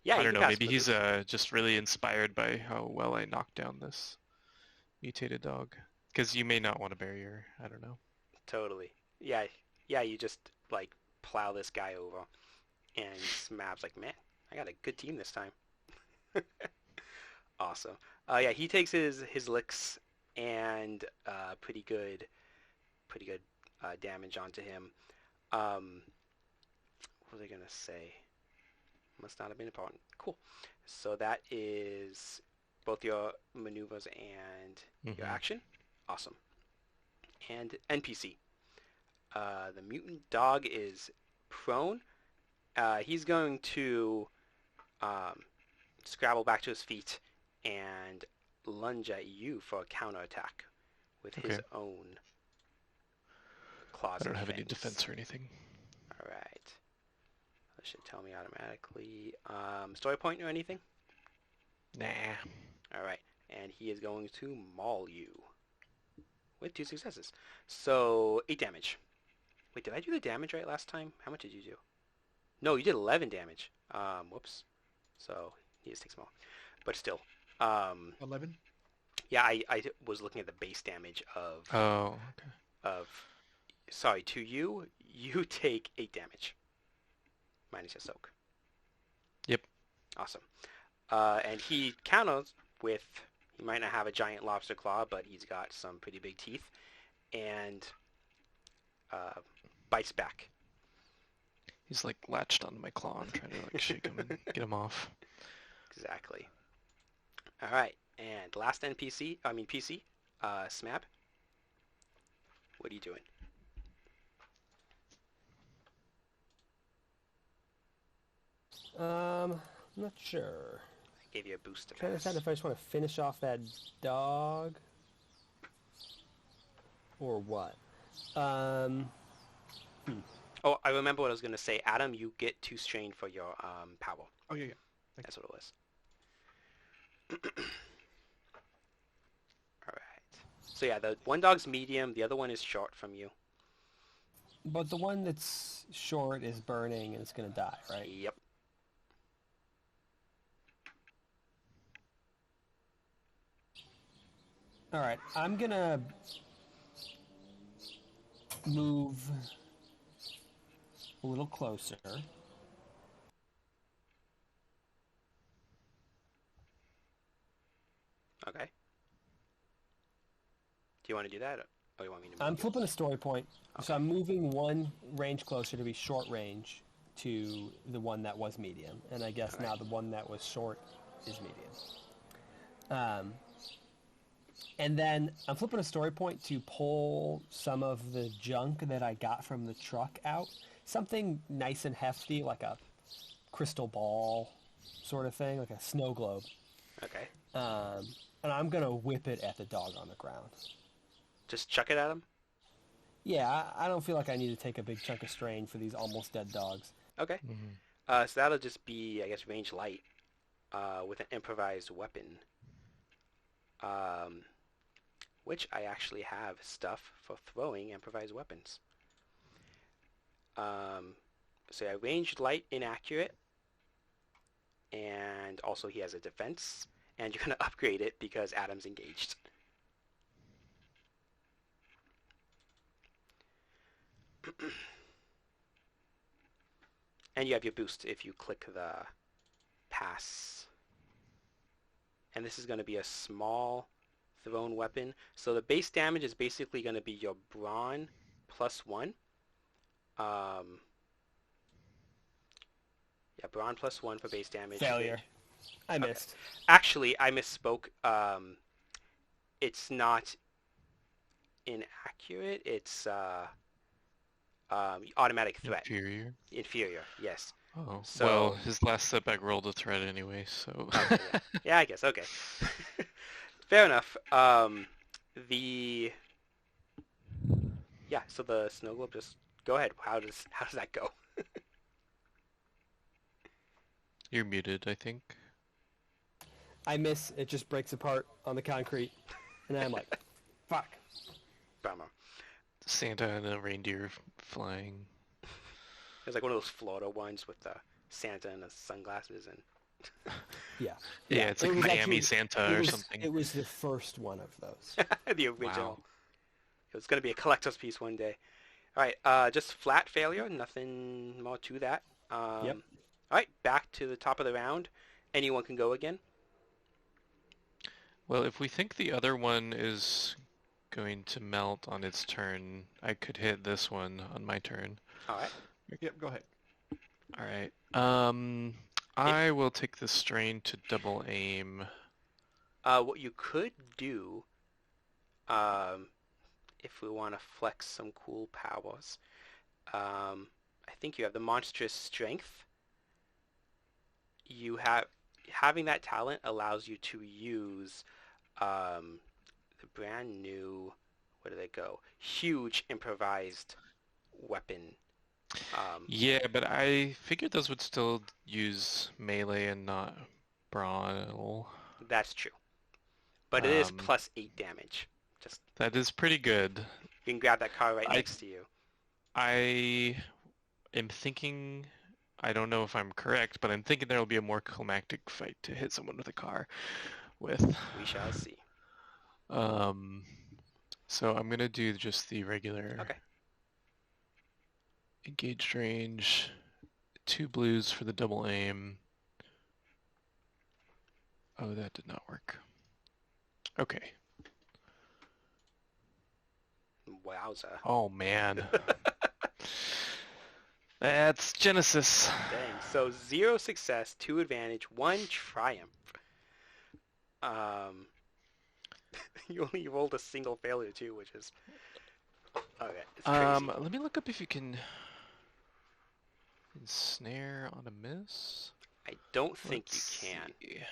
Yeah, I don't know, maybe he's just really inspired by how well I knocked down this mutated dog. Because you may not want a barrier, I don't know. Totally. Yeah, you just, like, plow this guy over. And Smab's like, man, I got a good team this time. Awesome. Yeah, he takes his licks and pretty good damage onto him. What was I gonna say? Must not have been important. Cool. So that is both your maneuvers and your action. Awesome. And NPC. The mutant dog is prone. He's going to scrabble back to his feet and lunge at you for a counterattack with his own claws. I don't have any defense or anything. All right. That should tell me automatically. Story point or anything? Nah. All right. And he is going to maul you with 2 successes. So 8 damage. Wait, did I do the damage right last time? How much did you do? No, you did 11 damage. Whoops. So he just takes more. But still. 11? Yeah, I was looking at the base damage of... Oh, okay. Sorry, to you, you take 8 damage. Minus your soak. Yep. Awesome. And he counters with... He might not have a giant lobster claw, but he's got some pretty big teeth. And bites back. He's like latched onto my claw. I'm trying to like shake him and get him off. Exactly. All right, and last PC, Smab. What are you doing? I'm not sure. I gave you a boost to Trying to pass. decide if I just want to finish off that dog or what. Oh, I remember what I was going to say. Adam, you get 2 strain for your power. Oh yeah, yeah. That's what it was. All right. So yeah, the one dog's medium. The other one is short from you. But the one that's short is burning and it's going to die, right? Yep. All right, I'm going to move a little closer. Okay. Do you want to do that, or you want me to move I'm you? flipping a story point, so Okay. I'm moving one range closer to be short range to the one that was medium, and I guess Okay. now the one that was short is medium. And then I'm flipping a story point to pull some of the junk that I got from the truck out. Something nice and hefty, like a crystal ball sort of thing, like a snow globe. Okay. And I'm going to whip it at the dog on the ground. Just chuck it at him? Yeah, I don't feel like I need to take a big chunk of strain for these almost dead dogs. Okay. Mm-hmm. So that'll just be, I guess, range light with an improvised weapon. Which I actually have stuff for throwing improvised weapons. So yeah, ranged light inaccurate. And also he has a defense. And you're going to upgrade it because Adam's engaged. And you have your boost if you click the pass. And this is going to be a small thrown weapon. So the base damage is basically going to be your brawn +1. Yeah, brawn +1 for base damage. Failure. I missed. Actually, I misspoke. It's not inaccurate. It's automatic threat. Inferior. Yes. Oh, So- well, his last setback rolled a threat anyway, so... Okay, yeah. Yeah, I guess. Okay. Fair enough. So the snow globe, just go ahead. How does that go? You're muted, I think. I miss. It just breaks apart on the concrete. And I'm like, fuck. Bummer. Santa and a reindeer flying. It's like one of those Florida ones with the Santa and the sunglasses and Yeah. Yeah, it's It like was Miami actually- Santa it or was, something. It was the first one of those. the original. Wow. It was going to be a collector's piece one day. All right, just flat failure. Nothing more to that. Yep. All right, back to the top of the round. Anyone can go again. Well, if we think the other one is going to melt on its turn, I could hit this one on my turn. All right. Yep, go ahead. All right. I will take the strain to double aim. What you could do, if we want to flex some cool powers, I think you have the monstrous strength. Having that talent allows you to use the brand new, where did they go? Huge improvised weapon. Yeah, but I figured those would still use melee and not brawl. That's true. But it is Um, +8 damage. Just That is pretty good. you can grab that car right next to you. I am thinking, I don't know if I'm correct, but I'm thinking there will be a more climactic fight to hit someone with a car with. We shall see. So I'm gonna do just the regular Okay. engaged range, 2 blues for the double aim. Oh, that did not work. Okay. Wowza. Oh man. That's Genesys. Dang. So 0 success, 2 advantage, 1 triumph. You only rolled a single failure too, which is okay. It's crazy. Let me look up if you can ensnare on a miss. I don't think Let's you can. see.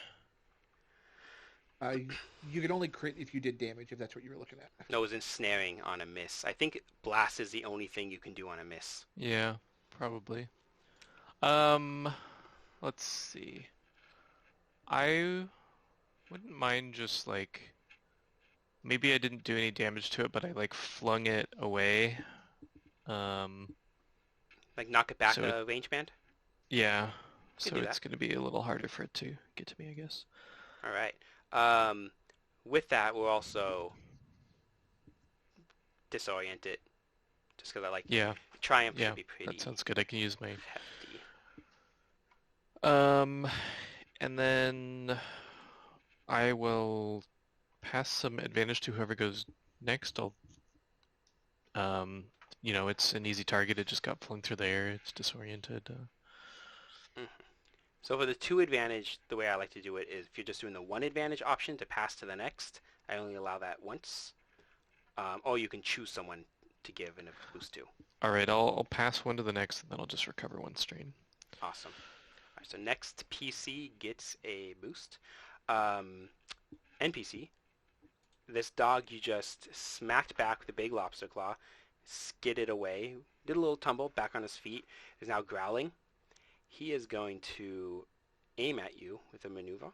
You can only crit if you did damage, if that's what you were looking at. No, it was ensnaring on a miss. I think blast is the only thing you can do on a miss. Yeah, probably. Um, let's see. I wouldn't mind just like maybe I didn't do any damage to it, but I like flung it away. Um, Like knock it back So a range band? yeah. You So can do it's that. gonna be a little harder for it to get to me, I guess. All right. With that, we'll also disorient it. Just because I like Yeah, Triumph should yeah, be pretty that sounds good. I can use my hefty. um, and then I will pass some advantage to whoever goes next. I'll it's an easy target. It just got flung through the air. It's disoriented. Mhm. So for the 2 advantage, the way I like to do it is if you're just doing the 1 advantage option to pass to the next, I only allow that once. Or you can choose someone to give and a boost to. All right, I'll pass one to the next, and then I'll just recover 1 strain. Awesome. All right, so next PC gets a boost. NPC, this dog you just smacked back with a big lobster claw, skidded away, did a little tumble back on his feet, is now growling. He is going to aim at you with a maneuver,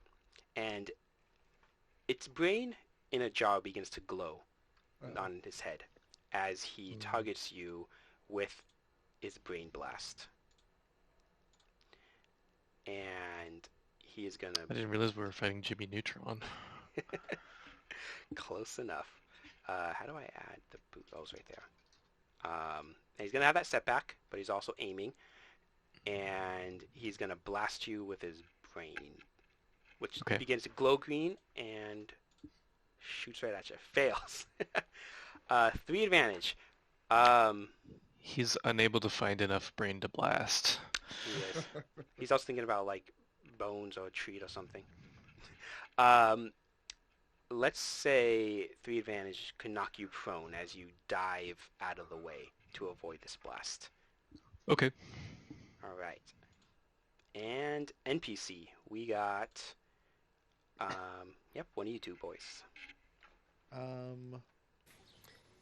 and its brain in a jar begins to glow on his head as he targets you with his brain blast. And he is going I to... didn't realize we were fighting Jimmy Neutron. Close enough. How do I add the boot? Oh, it's right there. And he's going to have that setback, but he's also aiming. And he's going to blast you with his brain, which Okay. begins to glow green and shoots right at you. Fails. 3 advantage. He's unable to find enough brain to blast. He is. He's also thinking about like bones or a treat or something. Let's say 3 advantage can knock you prone as you dive out of the way to avoid this blast. Okay. All right. And NPC, we got, one of you 2 boys.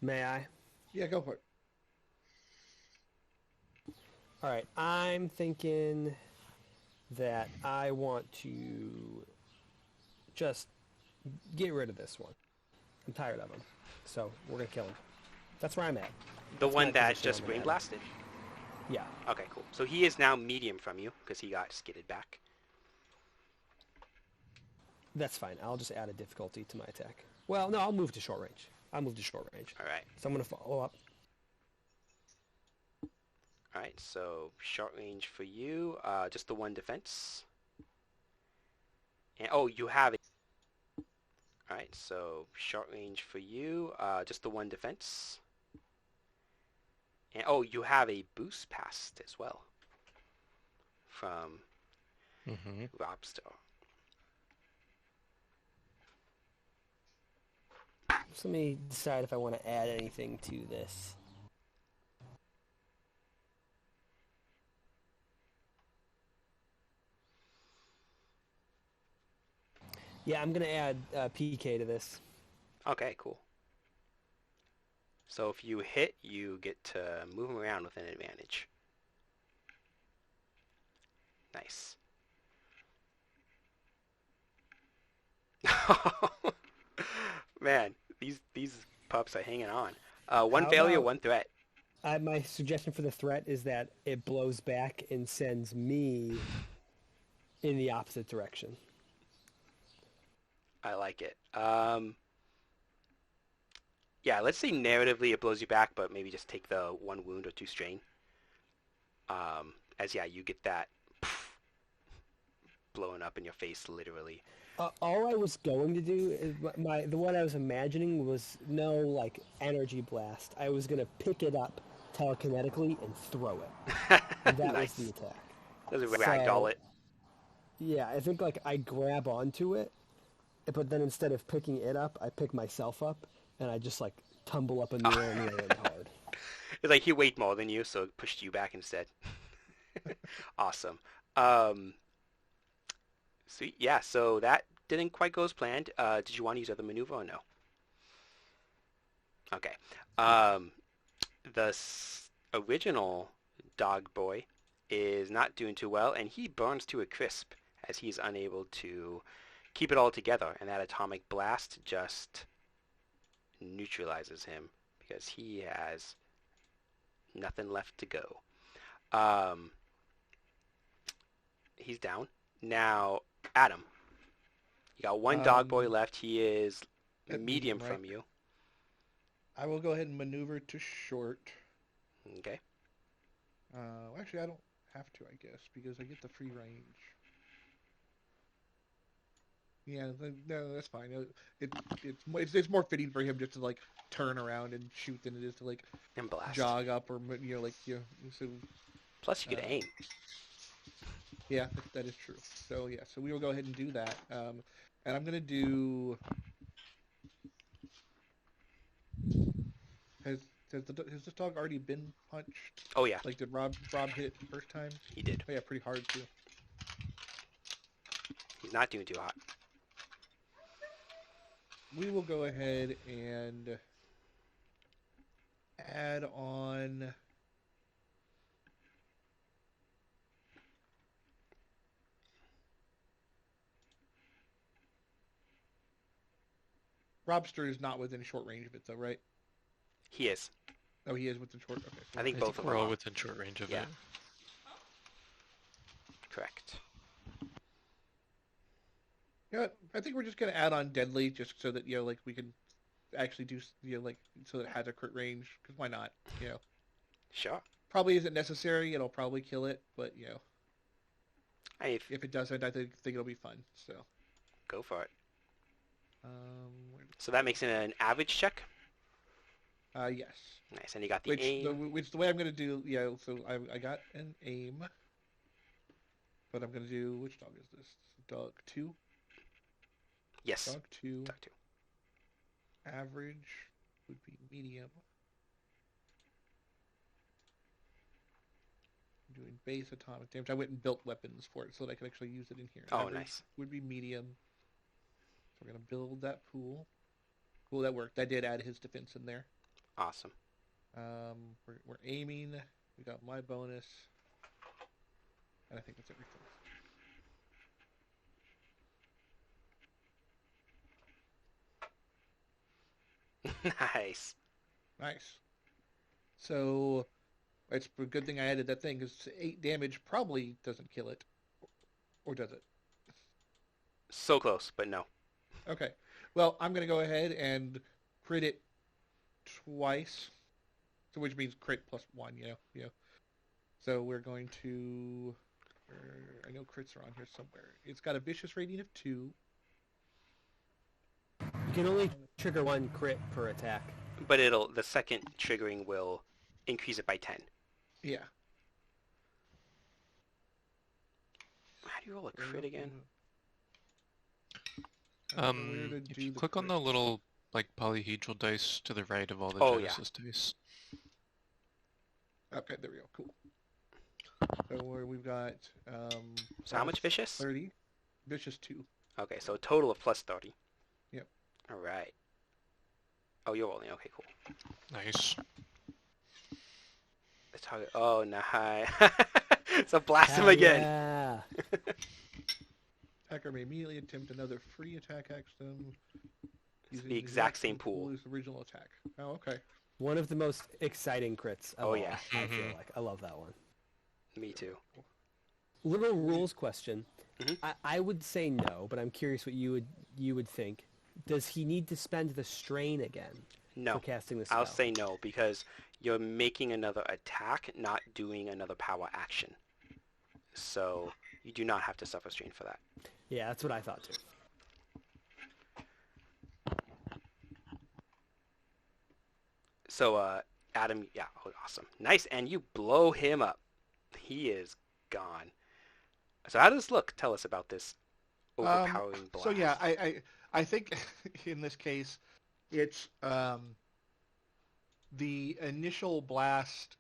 May I? Yeah, go for it. All right, I'm thinking that I want to just get rid of this one. I'm tired of him, so we're gonna kill him. That's where I'm at. The That's one my that position just on the brain matter. blasted? Yeah. Okay, cool. So he is now medium from you because he got skidded back. That's fine. I'll just add a difficulty to my attack. Well, no, I'll move to short range. I'll move to short range. All right. So I'm gonna follow up. All right, so short range for you, just the 1 defense. And you have it. All right, so short range for you, just the 1 defense. And you have a boost past as well from Robster. So let me decide if I want to add anything to this. Yeah, I'm gonna add PK to this. Okay, cool. So if you hit, you get to move him around with an advantage. Nice. Man, these pups are hanging on. 1 How failure, about- 1 threat. My suggestion for the threat is that it blows back and sends me in the opposite direction. I like it. Yeah, let's say narratively it blows you back, but maybe just take the 1 wound or 2 strain. You get that blowing up in your face, literally. All I was going to do is the one I was imagining was no like energy blast. I was gonna pick it up telekinetically and throw it. And that Nice. was the attack. Does it ragdoll it? Yeah, I think like I grab onto it, but then instead of picking it up, I pick myself up and I just like tumble up in the air and land hard. It's like he weighed more than you, so it pushed you back instead. Awesome. Sweet. Yeah, so that didn't quite go as planned. Did you want to use other maneuver or no? Okay. Um, the original dog boy is not doing too well, and he burns to a crisp as he's unable to keep it all together, and that atomic blast just neutralizes him because he has nothing left to go. Um, he's down. Now, Adam, you got one dog boy left. He is medium right? from you. I will go ahead and maneuver to short. Okay. Actually, I don't have to, I guess, because I get the free range. Yeah, no, that's fine. It's more fitting for him just to like turn around and shoot than it is to like And blast. jog up or so. Plus, you could aim. Yeah, that is true. So yeah, so we will go ahead and do that. And I'm gonna do. Has this dog already been punched? Oh yeah, Like, did Rob hit it the first time? he did. Oh yeah, pretty hard too. He's not doing too hot. We will go ahead and add on. Robster is not within short range of it, though, right? He is. Oh, he is within short. Okay. So I think I both think of we're them all are. within short range of Yeah. it. Correct. Yeah, I think we're just gonna add on deadly just so that like we can actually do like so that it has a crit range. Because why not? Sure. Probably isn't necessary. It'll probably kill it, but Hey, if it doesn't, I think it'll be fun. So. go for it. Um. So that makes it an average check. Yes. Nice, and you got the aim. Which the way I'm gonna do, so I got an aim, but I'm gonna do, which dog is this? Dog 2? Yes. Dog 2. Dog 2. Average would be medium. I'm doing base atomic damage. I went and built weapons for it so that I could actually use it in here. Oh, Average nice. would be medium. So we're gonna build that pool. Cool, that worked. I did add his defense in there. Awesome. We're aiming. We got my bonus, and I think that's everything. Nice. Nice. So it's a good thing I added that thing because 8 damage probably doesn't kill it, or does it? So close, but no. Okay. Well, I'm gonna go ahead and crit it twice. So which means crit plus 1, So we're going to. I know crits are on here somewhere. It's got a vicious rating of 2. You can only trigger 1 crit per attack. But the second triggering will increase it by 10. Yeah. How do you roll a crit again? If you click on the little like polyhedral dice to the right of all the Genesys dice. Okay, there we go. Cool. So we've got. So how much vicious? 30. Vicious 2. Okay, so a total of plus 30. Yep. All right. Oh, you're rolling. Okay, cool. Nice. The target. Oh, nice. So blast him again. Yeah. Attacker may immediately attempt another free attack action. It's the exact same pool. As original attack. Oh, okay. One of the most exciting crits of all, yeah. I feel like. I love that one. Me too. Little rules question. Mhm. I would say no, but I'm curious what you would think. Does he need to spend the strain again No. for casting the spell? I'll say no because you're making another attack, not doing another power action. So you do not have to suffer strain for that. Yeah, that's what I thought too. So, Adam, yeah, awesome. Nice, and you blow him up. He is gone. So how does this look? Tell us about this overpowering blast. So yeah, I think in this case, it's the initial blast.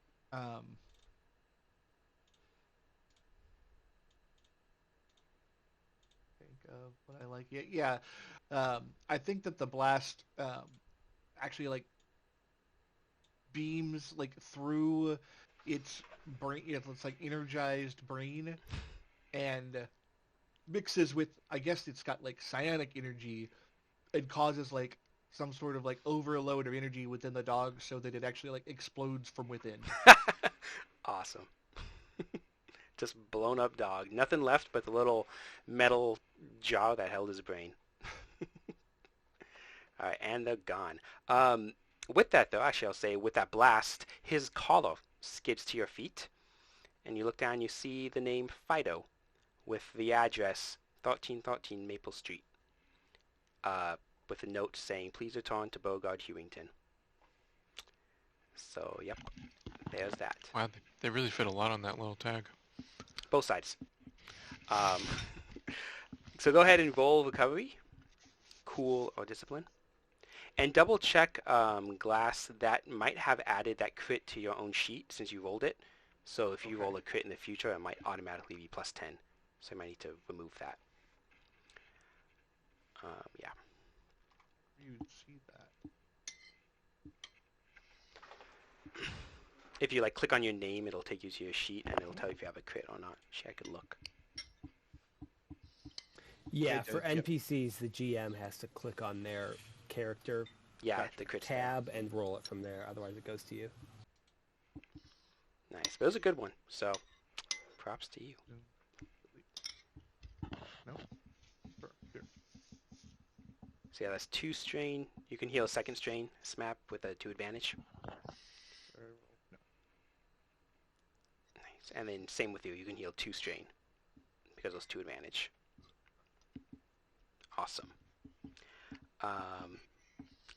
Think what I like. Yeah. I think that the blast actually like beams like through its brain. It's like energized brain, and mixes with. I guess it's got like psionic energy, and causes like some sort of like overload of energy within the dog, so that it actually like explodes from within. Awesome. Just blown up dog. Nothing left but the little metal jar that held his brain. All right, and they're gone. With that, though, actually, I'll say with that blast, his collar skids to your feet, and you look down, you see the name Fido with the address 1313 Maple Street, with a note saying, "Please return to Beauregard Hewington." So, yep, there's that. Wow, they really fit a lot on that little tag. Both sides. So go ahead and roll recovery, cool, or discipline. And double check Glass that might have added that crit to your own sheet since you rolled it. So if you roll a crit in the future, it might automatically be plus 10. So you might need to remove that. Yeah. You see that? If you like click on your name, it'll take you to your sheet and it'll tell you if you have a crit or not. Actually, I could look. Yeah, It for does, yep. NPCs, the GM has to click on their character Yeah, the crit's there. tab and roll it from there. Otherwise, it goes to you. Nice. But it was a good one. So props to you. No. Here. So yeah, that's 2 strain. You can heal a second strain, Smab, with a 2 advantage. No. Nice. And then same with you. You can heal 2 strain because it was 2 advantage. Awesome.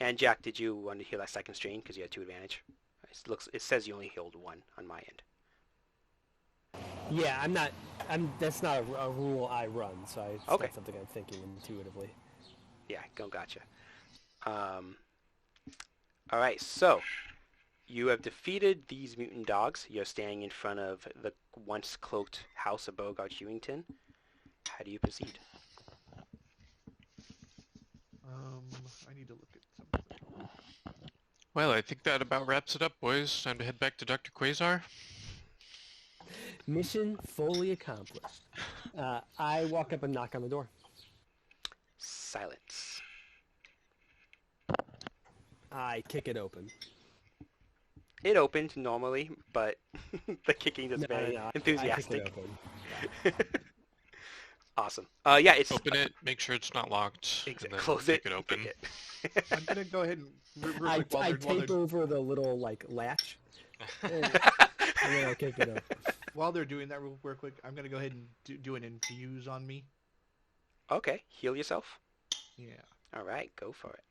And Jack, did you want to heal that second strain because you had 2 advantage? It says you only healed 1 on my end. Yeah, that's not a rule I run, so it's Okay. not something I'm thinking intuitively. Yeah, gotcha. All right, so you have defeated these mutant dogs. You're standing in front of the once cloaked house of Beauregard Hewington. How do you proceed? I need to look at something. Well, I think that about wraps it up, boys. Time to head back to Dr. Quasar. Mission fully accomplished. I walk up and knock on the door. Silence. I kick it open. It opened normally, but the kicking is very I enthusiastic. kick it open. Awesome. Yeah, it's Open it, make sure it's not locked, and then close kick it, it open. kick I'm gonna go ahead and real I quick while tape they're over the little like latch, and then I kick it open. while they're doing that real quick, I'm gonna go ahead and do an infuse on me. Okay, heal yourself. Yeah. All right, go for it.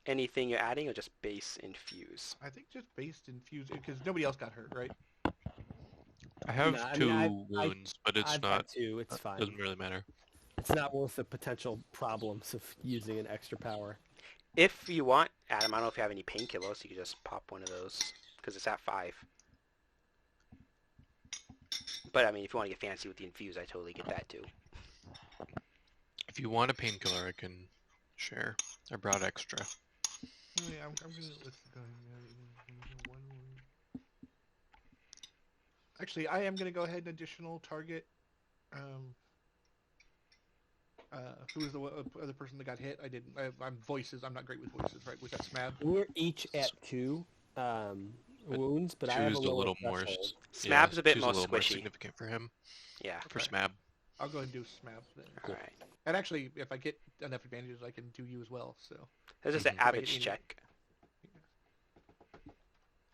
Anything you're adding or just base infuse? I think just based infuse because nobody else got hurt, right? I have No, I mean, 2 I've- wounds, but it's I've not. got 2. It's fine. Doesn't really matter. It's not worth the potential problems of using an extra power. If you want, Adam, I don't know if you have any painkillers. You could just pop one of those because it's at 5. But I mean, if you want to get fancy with the infuse, I totally get that too. If you want a painkiller, I can share. I brought extra. Oh, yeah, I'm gonna let's go ahead and one. Actually, I am gonna go ahead and additional target. Who was the other person that got hit? I didn't. I'm voices. I'm not great with voices, right? Was that Smab? We're each at 2 wounds, but I have a Two's a little more. threshold. Smab's a bit two's more a little more squishy. significant for him. Yeah. For Okay. Smab. I'll go ahead and do Smab then. All right. And actually, if I get enough advantages, I can do you as well. So. This is an average check.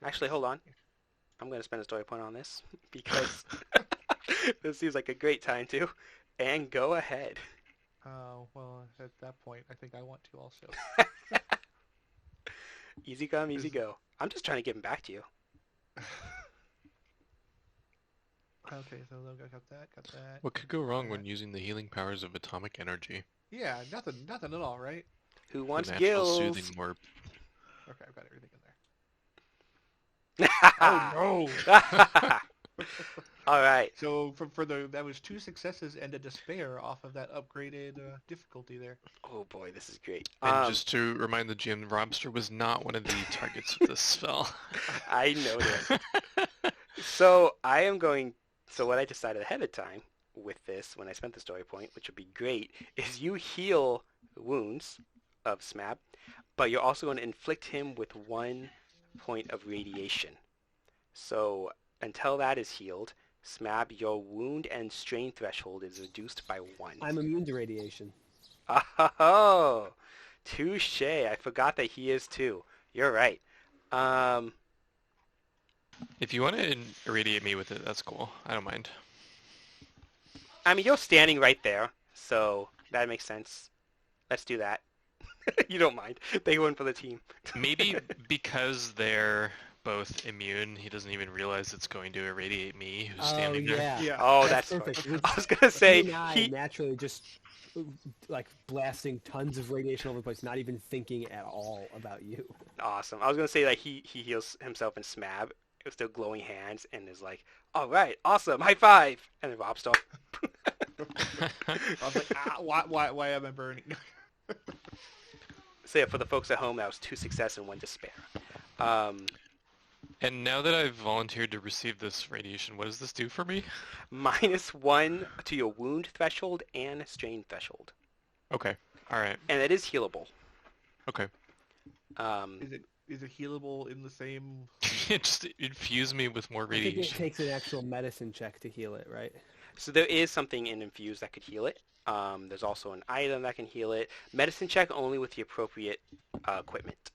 Actually, hold on. I'm going to spend a story point on this because this seems like a great time to. And go ahead. Well, at that point, I think I want to also. Easy come, easy go. I'm just trying to give him back to you. Okay, so I got that, What could go wrong when using the healing powers of atomic energy? Yeah, nothing at all, right? Who The wants natural gills? soothing warp. Okay, I've got everything in there. Oh no! All right. So that was 2 successes and a despair off of that upgraded difficulty there. Oh boy, this is great. And just to remind the GM, Robster was not one of the targets of this spell. I noticed. So I am going. So what I decided ahead of time with this, when I spent the story point, which would be great, is you heal wounds of Smab, but you're also going to inflict him with 1 point of radiation. So until that is healed, Smab, your wound and strain threshold is reduced by 1. I'm immune to radiation. Oh, touche. I forgot that he is too. You're right. If you want to irradiate me with it, that's cool. I don't mind. I mean, you're standing right there, so that makes sense. Let's do that. You don't mind. They win for the team. Maybe because they're both immune, he doesn't even realize it's going to irradiate me, who's standing there. Yeah. Oh, that's perfect. funny. I was gonna say He and I naturally just like blasting tons of radiation over the place, not even thinking at all about you. Awesome. I was gonna say like he heals himself in Smab with still glowing hands and is like, all right, awesome, high five, and then Robster. I was like, why am I burning? So yeah, for the folks at home, that was 2 success and 1 despair. And now that I've volunteered to receive this radiation, what does this do for me? -1 to your wound threshold and strain threshold. Okay. All right. And it is healable. Okay. Is it healable in the same? Just infuse me with more I think it radiation. takes an actual medicine check to heal it, right? So there is something in Infuse that could heal it. There's also an item that can heal it. Medicine check only with the appropriate equipment.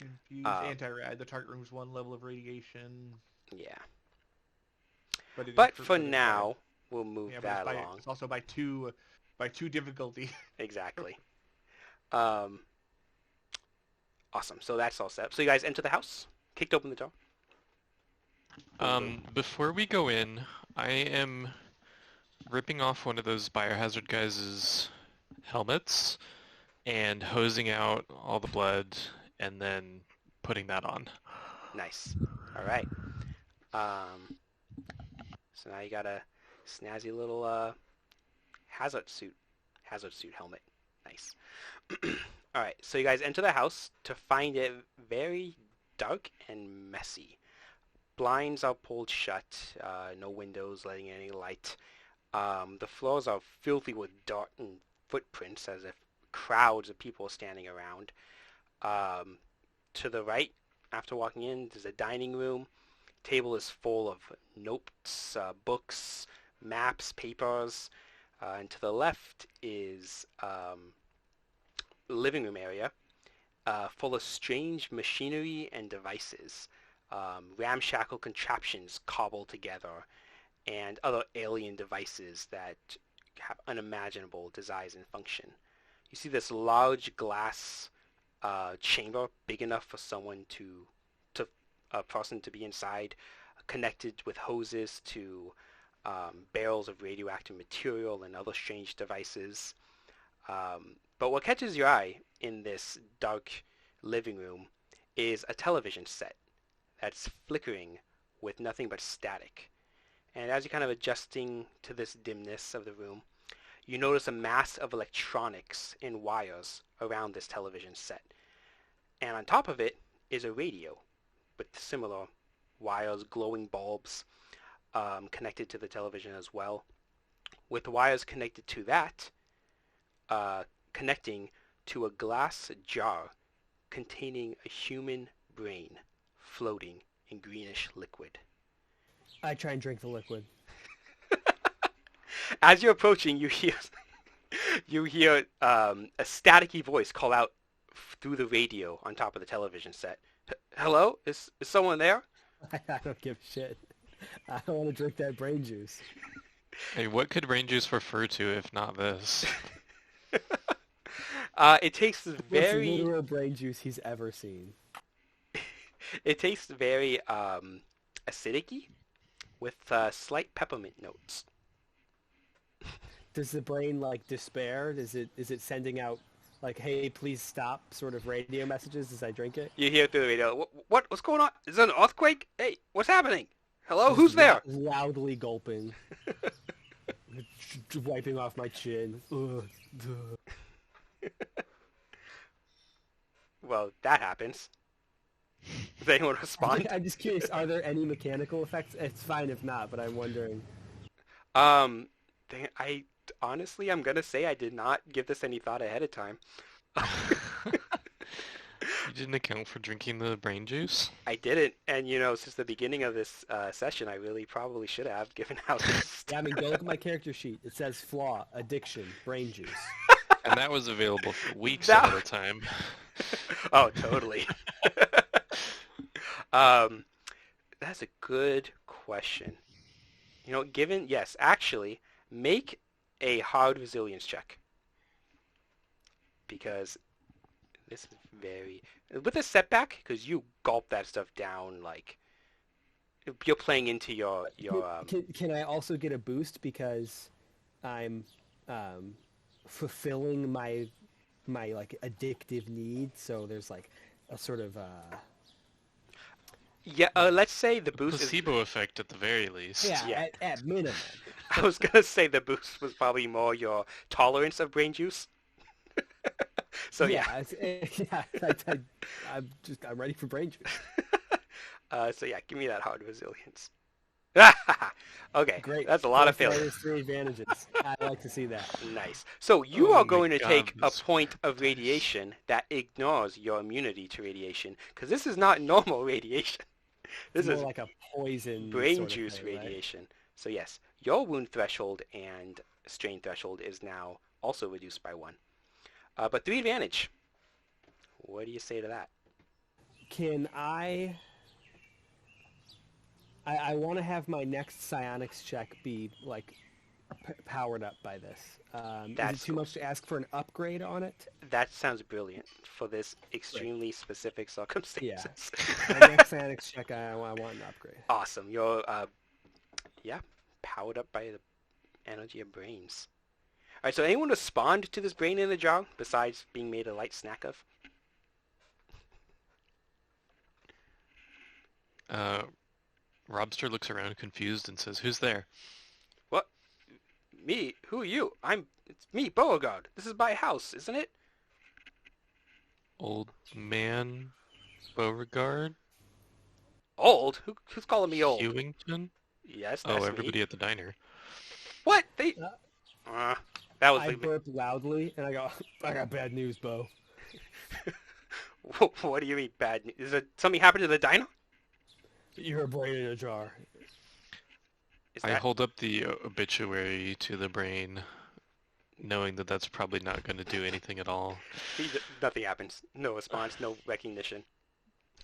Infuse anti-rad. The target removes 1 level of radiation. Yeah. But for now, we'll move that it's along. It's also by 2 difficulty. Exactly. Awesome. So that's all set. So you guys enter the house. Kicked open the door. Before we go in, I am ripping off one of those biohazard guys' helmets and hosing out all the blood and then putting that on. Nice. All right. So now you got a snazzy little hazard suit helmet. Nice. All right. So you guys enter the house to find it very dark and messy. Blinds are pulled shut. No windows letting in any light. The floors are filthy with dirt and footprints as if crowds of people are standing around. To the right, after walking in, there's a dining room. Table is full of notes, books, maps, papers. And to the left is living room area full of strange machinery and devices. Ramshackle contraptions cobbled together and other alien devices that have unimaginable designs and function. You see this large glass chamber big enough for a person to be inside, connected with hoses to barrels of radioactive material and other strange devices. But what catches your eye in this dark living room is a television set that's flickering with nothing but static. And as you're kind of adjusting to this dimness of the room, you notice a mass of electronics and wires around this television set. And on top of it is a radio with similar wires, glowing bulbs connected to the television as well, with wires connected to that, connecting to a glass jar containing a human brain floating in greenish liquid. I try and drink the liquid. As you're approaching, you hear a staticky voice call out through the radio on top of the television set. Hello? Is someone there? I don't give a shit. I don't want to drink that brain juice. Hey, what could brain juice refer to if not this? It tastes Most very... literal brain juice he's ever seen. It tastes very acidic-y with slight peppermint notes. Does the brain like despair? Is it sending out like, hey, please stop sort of radio messages as I drink it? You hear through the radio, what's going on? Is there an earthquake? Hey, what's happening? Hello, Just who's there? Loudly gulping, wiping off my chin. Ugh, duh. Well, that happens. Does anyone respond? I'm just curious. Are there any mechanical effects? It's fine if not, but I'm wondering. Um, I honestly, I'm gonna say I did not give this any thought ahead of time. You didn't account for drinking the brain juice? I didn't, and since the beginning of this session, I really probably should have given out this. Yeah, I mean, go look at my character sheet. It says flaw, addiction, brain juice. And that was available for weeks That- at a time. Oh, totally. That's a good question. Yes, actually, make a hard resilience check. Because this is very... With a setback, because you gulp that stuff down, like... You're playing into your Can I also get a boost because I'm fulfilling my like addictive need? So there's like a sort of Yeah, let's say the boost is... Placebo effect at the very least. Yeah. at minimum. I was gonna say the boost was probably more your tolerance of brain juice. So yeah. I'm ready for brain juice. So yeah, give me that hard resilience. Okay, Great. that's a lot of There's failure. 3 advantages. I like to see that. Nice. So you Oh are my going to take a goodness. point of radiation that ignores your immunity to radiation, because this is not normal radiation. This It's is more like a poison brain sort of juice thing, right? radiation. So yes, your wound threshold and strain threshold is now also reduced by 1. But 3 advantage. What do you say to that? Can I want to have my next psionics check be like powered up by this. Is it That's too cool. much to ask for an upgrade on it? That sounds brilliant for this extremely specific circumstances. My next psionics check, I want an upgrade. Awesome. You're, powered up by the energy of brains. All right, so anyone respond to this brain in the jar besides being made a light snack of? Robster looks around confused and says, "Who's there?" What? Me? Who are you? It's me, Beauregard. This is my house, isn't it? Old man Beauregard? Old? Who's calling me old? Hewington? Yes, Oh, that's everybody me. at the diner. What? That was I like... burp loudly and I go, I got bad news, Bo. What do you mean bad news? Is it something happened to the diner? You're a brain in a jar. Is I that... hold up the obituary to the brain, knowing that that's probably not going to do anything at all. Nothing happens. No response, no recognition.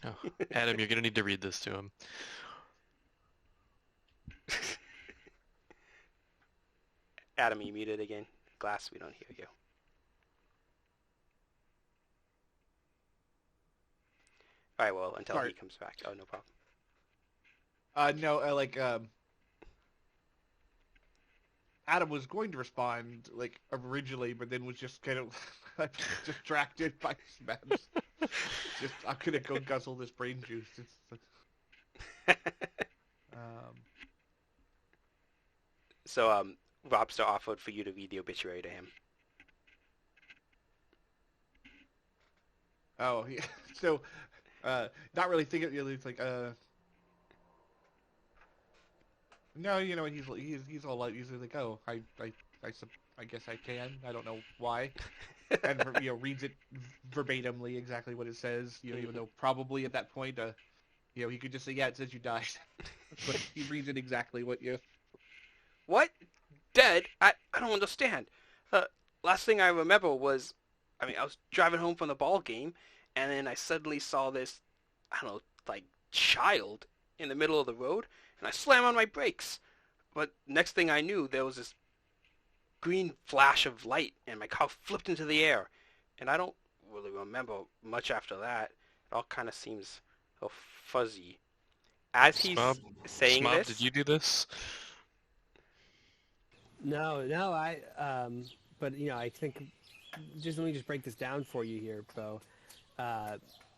Oh, Adam, you're going to need to read this to him. Adam, you muted again? Glass, we don't hear you. Alright, well, until Sorry. he comes back. Oh, no problem. Adam was going to respond originally, but then was just kind of distracted by Smabs. I'm gonna go guzzle this brain juice. So, Robster offered for you to read the obituary to him. Oh, yeah. So, not really thinking. It's like, no, he's all like, he's like, oh, I guess I can. I don't know why, and reads it verbatimly exactly what it says. Even though probably at that point, he could just say, yeah, it says you died, but he reads it exactly what you. What? Dead? I don't understand. Last thing I remember was, I was driving home from the ball game, and then I suddenly saw this, I don't know, child in the middle of the road, and I slammed on my brakes. But next thing I knew, there was this green flash of light, and my car flipped into the air. And I don't really remember much after that. It all kind of seems fuzzy. As he's saying Smab, this... did you do this? No, but I think, let me just break this down for you here, Bo.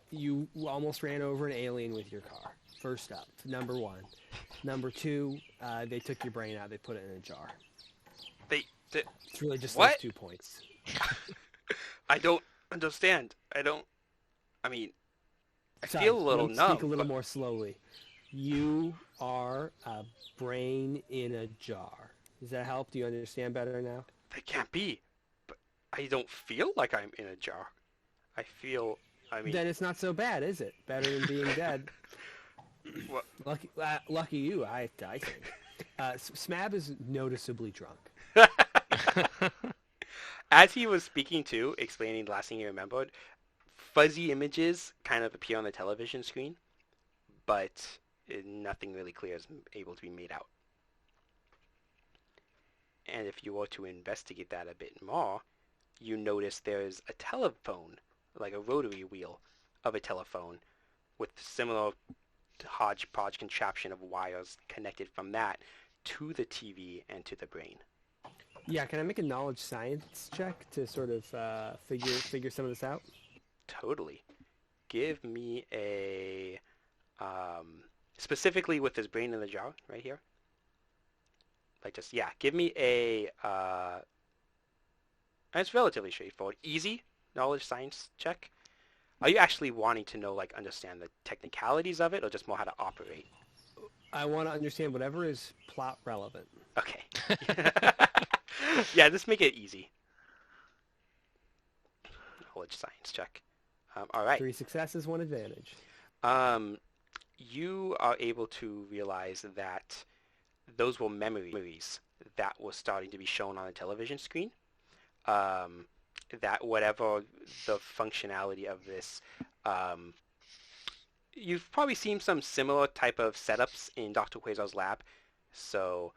You almost ran over an alien with your car. First up, number one. Number two, they took your brain out. They put it in a jar. They It's really just what? those 2 points. I don't understand. I mean, I Sorry, feel a little let me numb. speak a little more slowly. You are a brain in a jar. Does that help? Do you understand better now? That can't be. But I don't feel like I'm in a jar. I mean, Then it's not so bad, is it? Better than being dead. what? Lucky you, I think. Smab is noticeably drunk. As he was speaking to, explaining the last thing he remembered, fuzzy images kind of appear on the television screen, but nothing really clear is able to be made out. And if you were to investigate that a bit more, you notice there's a telephone, like a rotary wheel of a telephone, with similar hodgepodge contraption of wires connected from that to the TV and to the brain. Yeah, can I make a knowledge science check to sort of figure some of this out? Totally. Give me a specifically with this brain in the jar right here. Give me a it's relatively straightforward, easy knowledge science check. Are you actually wanting to know, like, understand the technicalities of it, or just more how to operate? I want to understand whatever is plot relevant. Okay. Yeah, just make it easy. Knowledge science check. All right. 3 successes, 1 advantage. You are able to realize that those were memories that were starting to be shown on the television screen. That whatever the functionality of this, you've probably seen some similar type of setups in Dr. Quasar's lab, so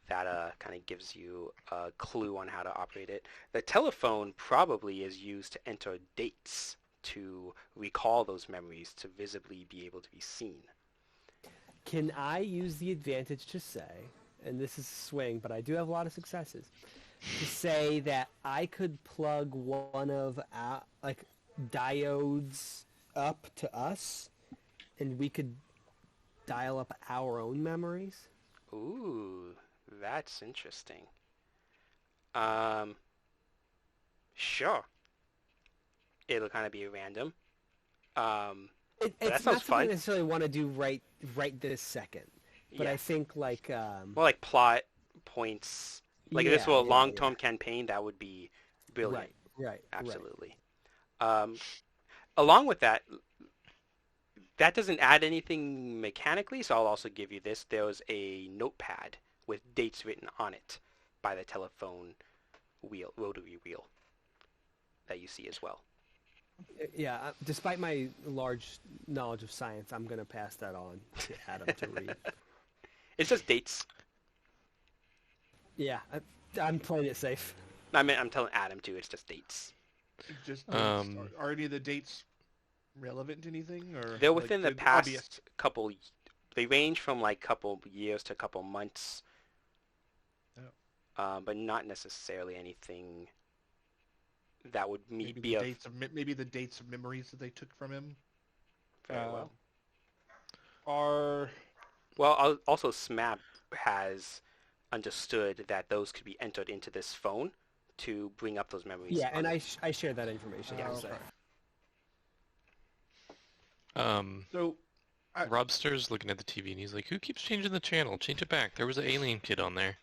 that kind of gives you a clue on how to operate it. The telephone probably is used to enter dates to recall those memories to visibly be able to be seen. Can I use the advantage to say, and this is a swing, but I do have a lot of successes, to say that I could plug one of our, like, diodes up to us, and we could dial up our own memories? Ooh, that's interesting. Sure. It'll kind of be random. That It's sounds not something fun. I necessarily want to do right this second, but Yeah. I think like More like plot points. Like if this were a yeah. long-term campaign, that would be brilliant. Right. Absolutely. Along with that, that doesn't add anything mechanically, so I'll also give you this. There's a notepad with dates written on it by the telephone wheel, rotary wheel, that you see as well. Yeah, despite my large knowledge of science, I'm going to pass that on to Adam to read. It's just dates. Yeah, I'm playing it safe. I mean, I'm telling Adam too. It's just dates. Just dates. Are any of the dates relevant to anything, or They're within the they're past obvious? couple. They range from like couple years to couple months, but not necessarily anything that would be of Maybe the dates of memories that they took from him. very well. Also, Smab has understood that those could be entered into this phone to bring up those memories. Yeah, and I share that information. Yeah, so. So, Robster's looking at the TV and he's like, "Who keeps changing the channel? Change it back. There was an alien kid on there."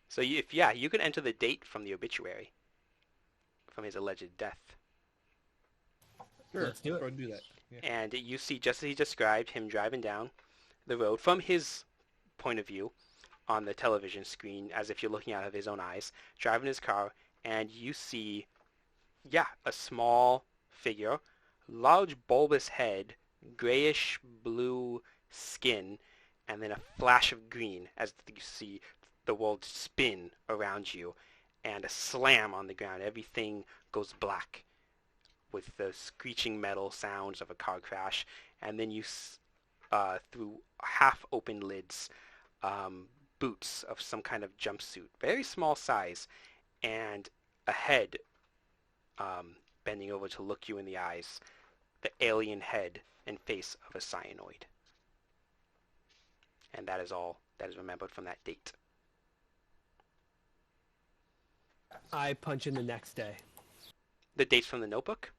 So you could enter the date from the obituary, from his alleged death. sure, Let's do it. Go ahead and do that. Yeah. And you see, just as he described, him driving down the road from his point of view on the television screen, as if you're looking out of his own eyes, driving his car, and you see, a small figure, large bulbous head, grayish blue skin, and then a flash of green as you see the world spin around you, and a slam on the ground. Everything goes black with the screeching metal sounds of a car crash, and then you, through half-open lids, boots of some kind of jumpsuit, very small size, and a head bending over to look you in the eyes. The alien head and face of a cyanoid. And that is all that is remembered from that date. I punch in the next day. The dates from the notebook?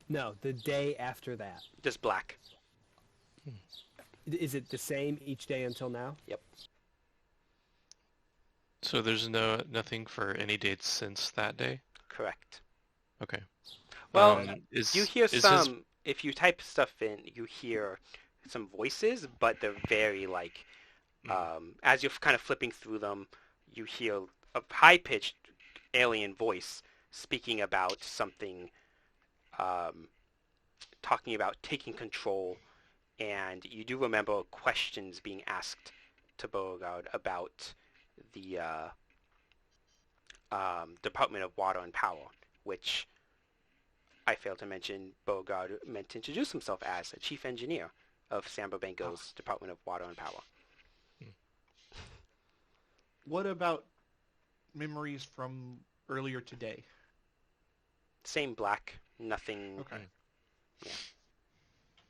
No, the day after that. Just black. Is it the same each day until now? Yep. So there's nothing for any dates since that day? Correct. Okay. Well, is you hear is some, his- if you type stuff in, you hear some voices, but they're very like, as you're kind of flipping through them, you hear a high-pitched alien voice speaking about something, talking about taking control, and you do remember questions being asked to Beauregard about the Department of Water and Power, which I failed to mention. Beauregard meant to introduce himself as a chief engineer of San Burbanko's Department of Water and Power. What about memories from earlier today? Same black, nothing. Okay. Yeah.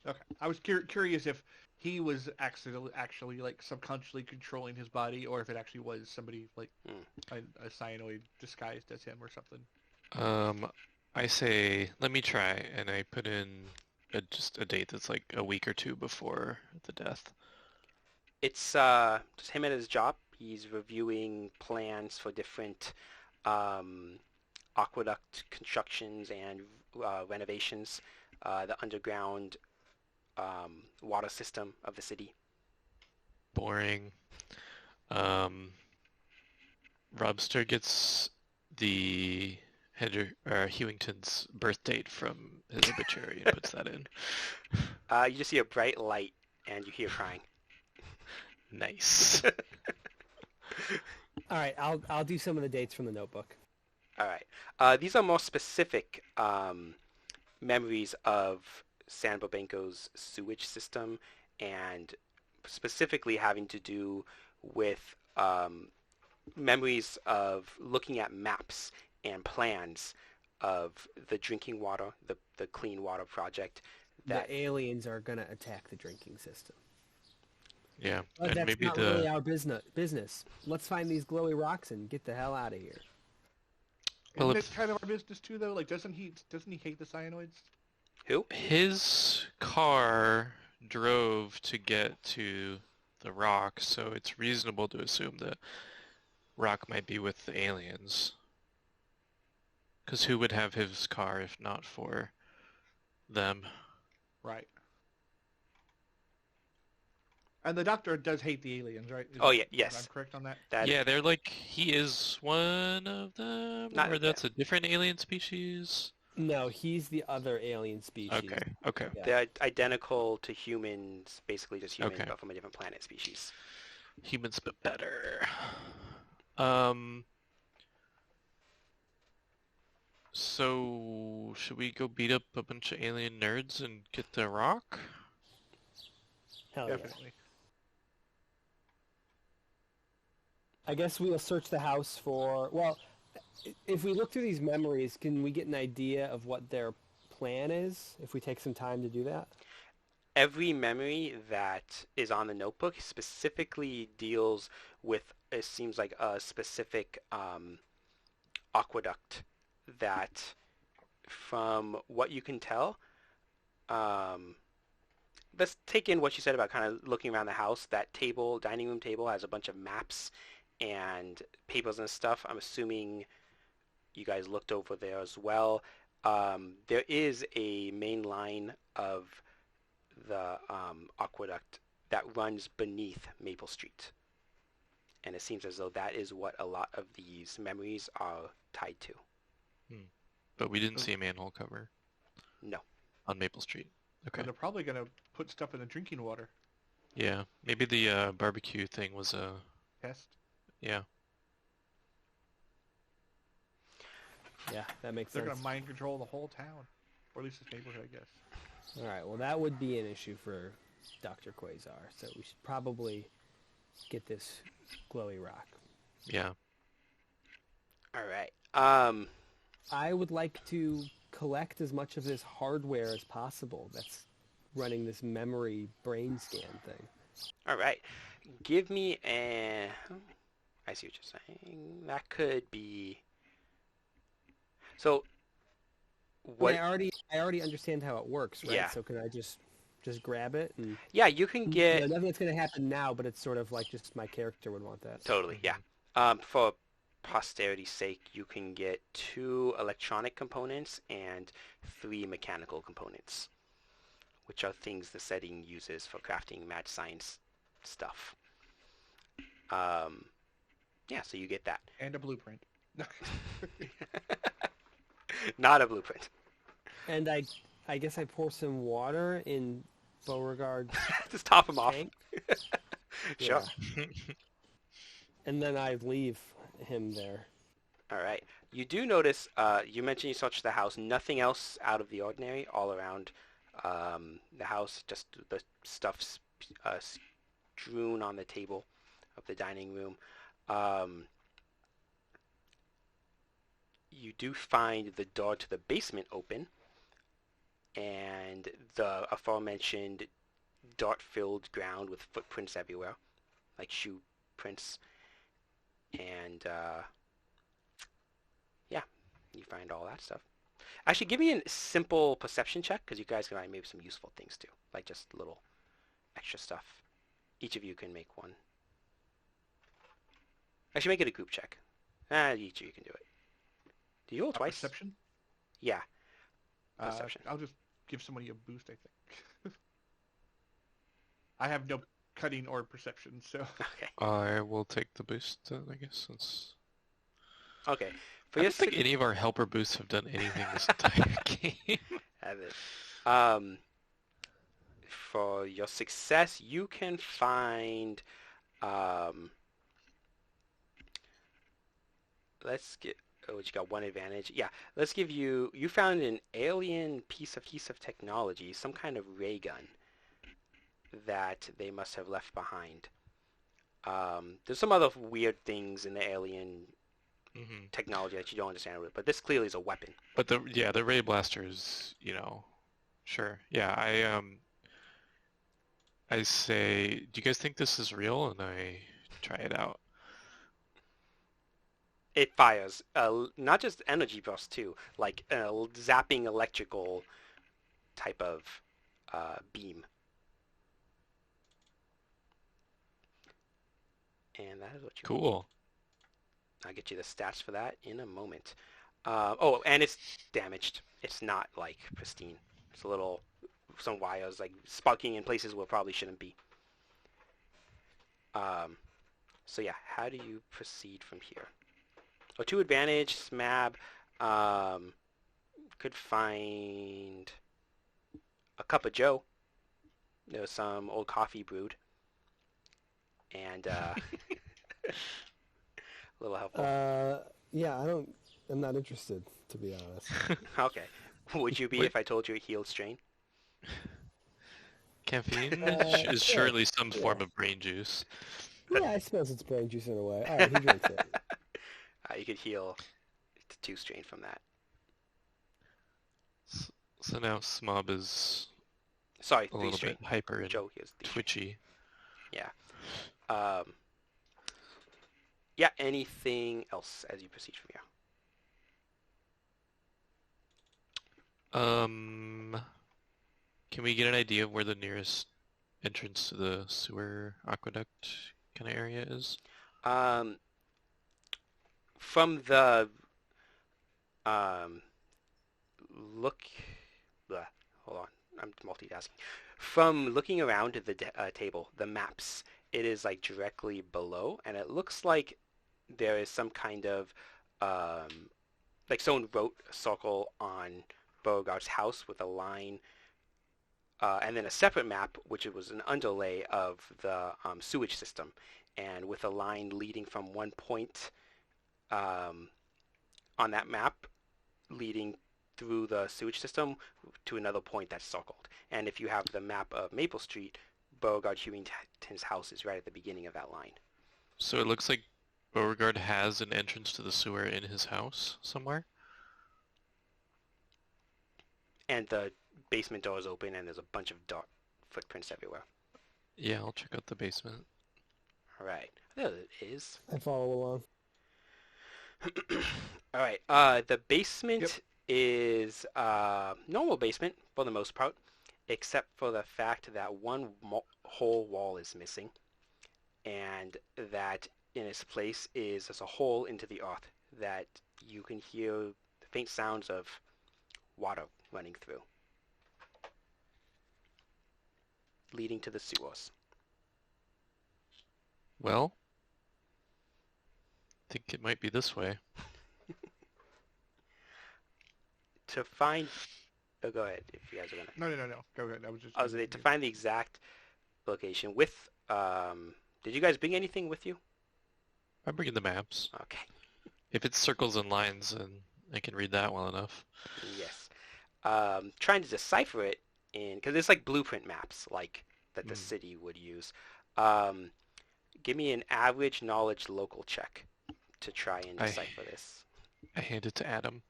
Okay. I was curious if he was actually like subconsciously controlling his body, or if it actually was somebody like a cyanoid disguised as him or something. I say, let me try, and I put in just a date that's like a week or two before the death. It's just him at his job. He's reviewing plans for different aqueduct constructions and renovations, the underground water system of the city. Boring. Robster gets the Hewington's birth date from his obituary and puts that in. You just see a bright light and you hear crying. Nice. All right, I'll do some of the dates from the notebook. All right. These are more specific memories of San Burbanko's sewage system, and specifically having to do with memories of looking at maps and plans of the drinking water, the clean water project. That The aliens are going to attack the drinking system. Yeah, But and that's maybe not really our business. Let's find these glowy rocks and get the hell out of here. Well, Isn't if- it kind of our business too, though? Like, doesn't he hate the cyanoids? Who? his car drove to get to the rock, so it's reasonable to assume that rock might be with the aliens. Because who would have his car if not for them? Right. And the doctor does hate the aliens, right? Oh, yeah, yes. I'm correct on that? Yeah, they're like, he is one of them, Not- or that's a different alien species? No, he's the other alien species. Okay. Yeah. They're identical to humans, basically just humans, Okay. but from a different planet species. Humans, but better. So, should we go beat up a bunch of alien nerds and get the rock? Hell yeah. Definitely. I guess we'll search the house for... Well, if we look through these memories, can we get an idea of what their plan is, if we take some time to do that? Every memory that is on the notebook specifically deals with, it seems like, a specific aqueduct that, from what you can tell, let's take in what you said about kind of looking around the house. That table, dining room table, has a bunch of maps and papers and stuff. I'm assuming you guys looked over there as well. There is a main line of the aqueduct that runs beneath Maple Street. And it seems as though that is what a lot of these memories are tied to. But we didn't see a manhole cover. No. On Maple Street. Okay. And they're probably going to put stuff in the drinking water Yeah, maybe the barbecue thing was a... test. Yeah. Yeah, that makes They're sense. going to mind control the whole town. Or at least this neighborhood, I guess. All right, well, that would be an issue for Dr. Quasar, so we should probably get this glowy rock. Yeah. All right. I would like to collect as much of this hardware as possible that's running this memory brain scan thing. All right. Give me a... I see what you're saying. That could be... So, what... I already understand how it works, right? Yeah. So can I just grab it and Yeah, you can get... nothing that's going to happen now, but it's sort of like just my character would want that. Totally, yeah. For posterity's sake, you can get 2 electronic components and 3 mechanical components, which are things the setting uses for crafting mad science stuff. Yeah, so you get that. And a blueprint. Not a blueprint. And I guess I pour some water in Beauregard's Just top him off. tank. Sure. Yeah. And then I leave him there. All right. You do notice, you mentioned you searched the house. Nothing else out of the ordinary all around the house. Just the stuff strewn on the table of the dining room. You do find the door to the basement open, and the aforementioned dirt-filled ground with footprints everywhere, like shoe prints. And yeah, you find all that stuff. Actually, give me a simple perception check, because you guys can find maybe some useful things too, like just little extra stuff. Each of you can make one. Actually, make it a group check. Each of you can do it. Do you roll twice? Perception? Yeah. Perception. I'll just give somebody a boost, I think. I have no cutting or perception, so... Okay. I will take the boost, I guess, since... Okay. I don't think any of our helper boosts have done anything this entire game. Have it. For your success, you can find... let's get... Oh, you got one advantage. Yeah, let's give you... You found an alien piece of technology, some kind of ray gun that they must have left behind. There's some other weird things in the alien technology that you don't understand, but this clearly is a weapon. But the ray blaster is, sure. Yeah, I say, do you guys think this is real? And I try it out. It fires, not just energy bursts too, like zapping electrical type of beam. And that is what you Cool. I'll get you the stats for that in a moment. Oh, and it's damaged. It's not like pristine. It's a little, some wires like sparking in places where it probably shouldn't be. So yeah, how do you proceed from here? Oh, 2 advantage, Smab could find a cup of joe. There's some old coffee brewed. And a little helpful. Yeah, I'm not interested, to be honest. Okay. Would you be if I told you a healed strain? Caffeine is surely some form of brain juice. Yeah, I suppose it's brain juice in a way. All right, he drinks it. You could heal to 2 strain from that. So now Smab is Sorry, a 3 little strain. bit hyper and Joe heals 3 strain. twitchy. Yeah. Yeah, anything else as you proceed from here? Can we get an idea of where the nearest entrance to the sewer aqueduct kind of area is? From the hold on, I'm multitasking. From looking around at the table, the maps, it is like directly below, and it looks like there is some kind of like someone wrote a circle on Beauregard's house with a line, and then a separate map, which was an underlay of the sewage system, and with a line leading from one point on that map leading through the sewage system to another point that's circled. And if you have the map of Maple Street, Beauregard Hewington's house is right at the beginning of that line. So it looks like Beauregard has an entrance to the sewer in his house somewhere? And the basement door is open and there's a bunch of dark footprints everywhere. Yeah, I'll check out the basement. All right. There it is. I follow along. All right. The basement is normal basement for the most part, except for the fact that one whole wall is missing, and that in its place is there's a hole into the earth that you can hear the faint sounds of water running through, leading to the sewers. Well, I think it might be this way. To find, oh, go ahead if you guys are gonna. No. Go ahead. I was just. I was gonna to find the exact location with. Did you guys bring anything with you? I'm bringing the maps. Okay. If it's circles and lines, then I can read that well enough. Yes. Trying to decipher it because it's like blueprint maps, like that the city would use. Give me an average knowledge local check to try and decipher this. I hand it to Adam.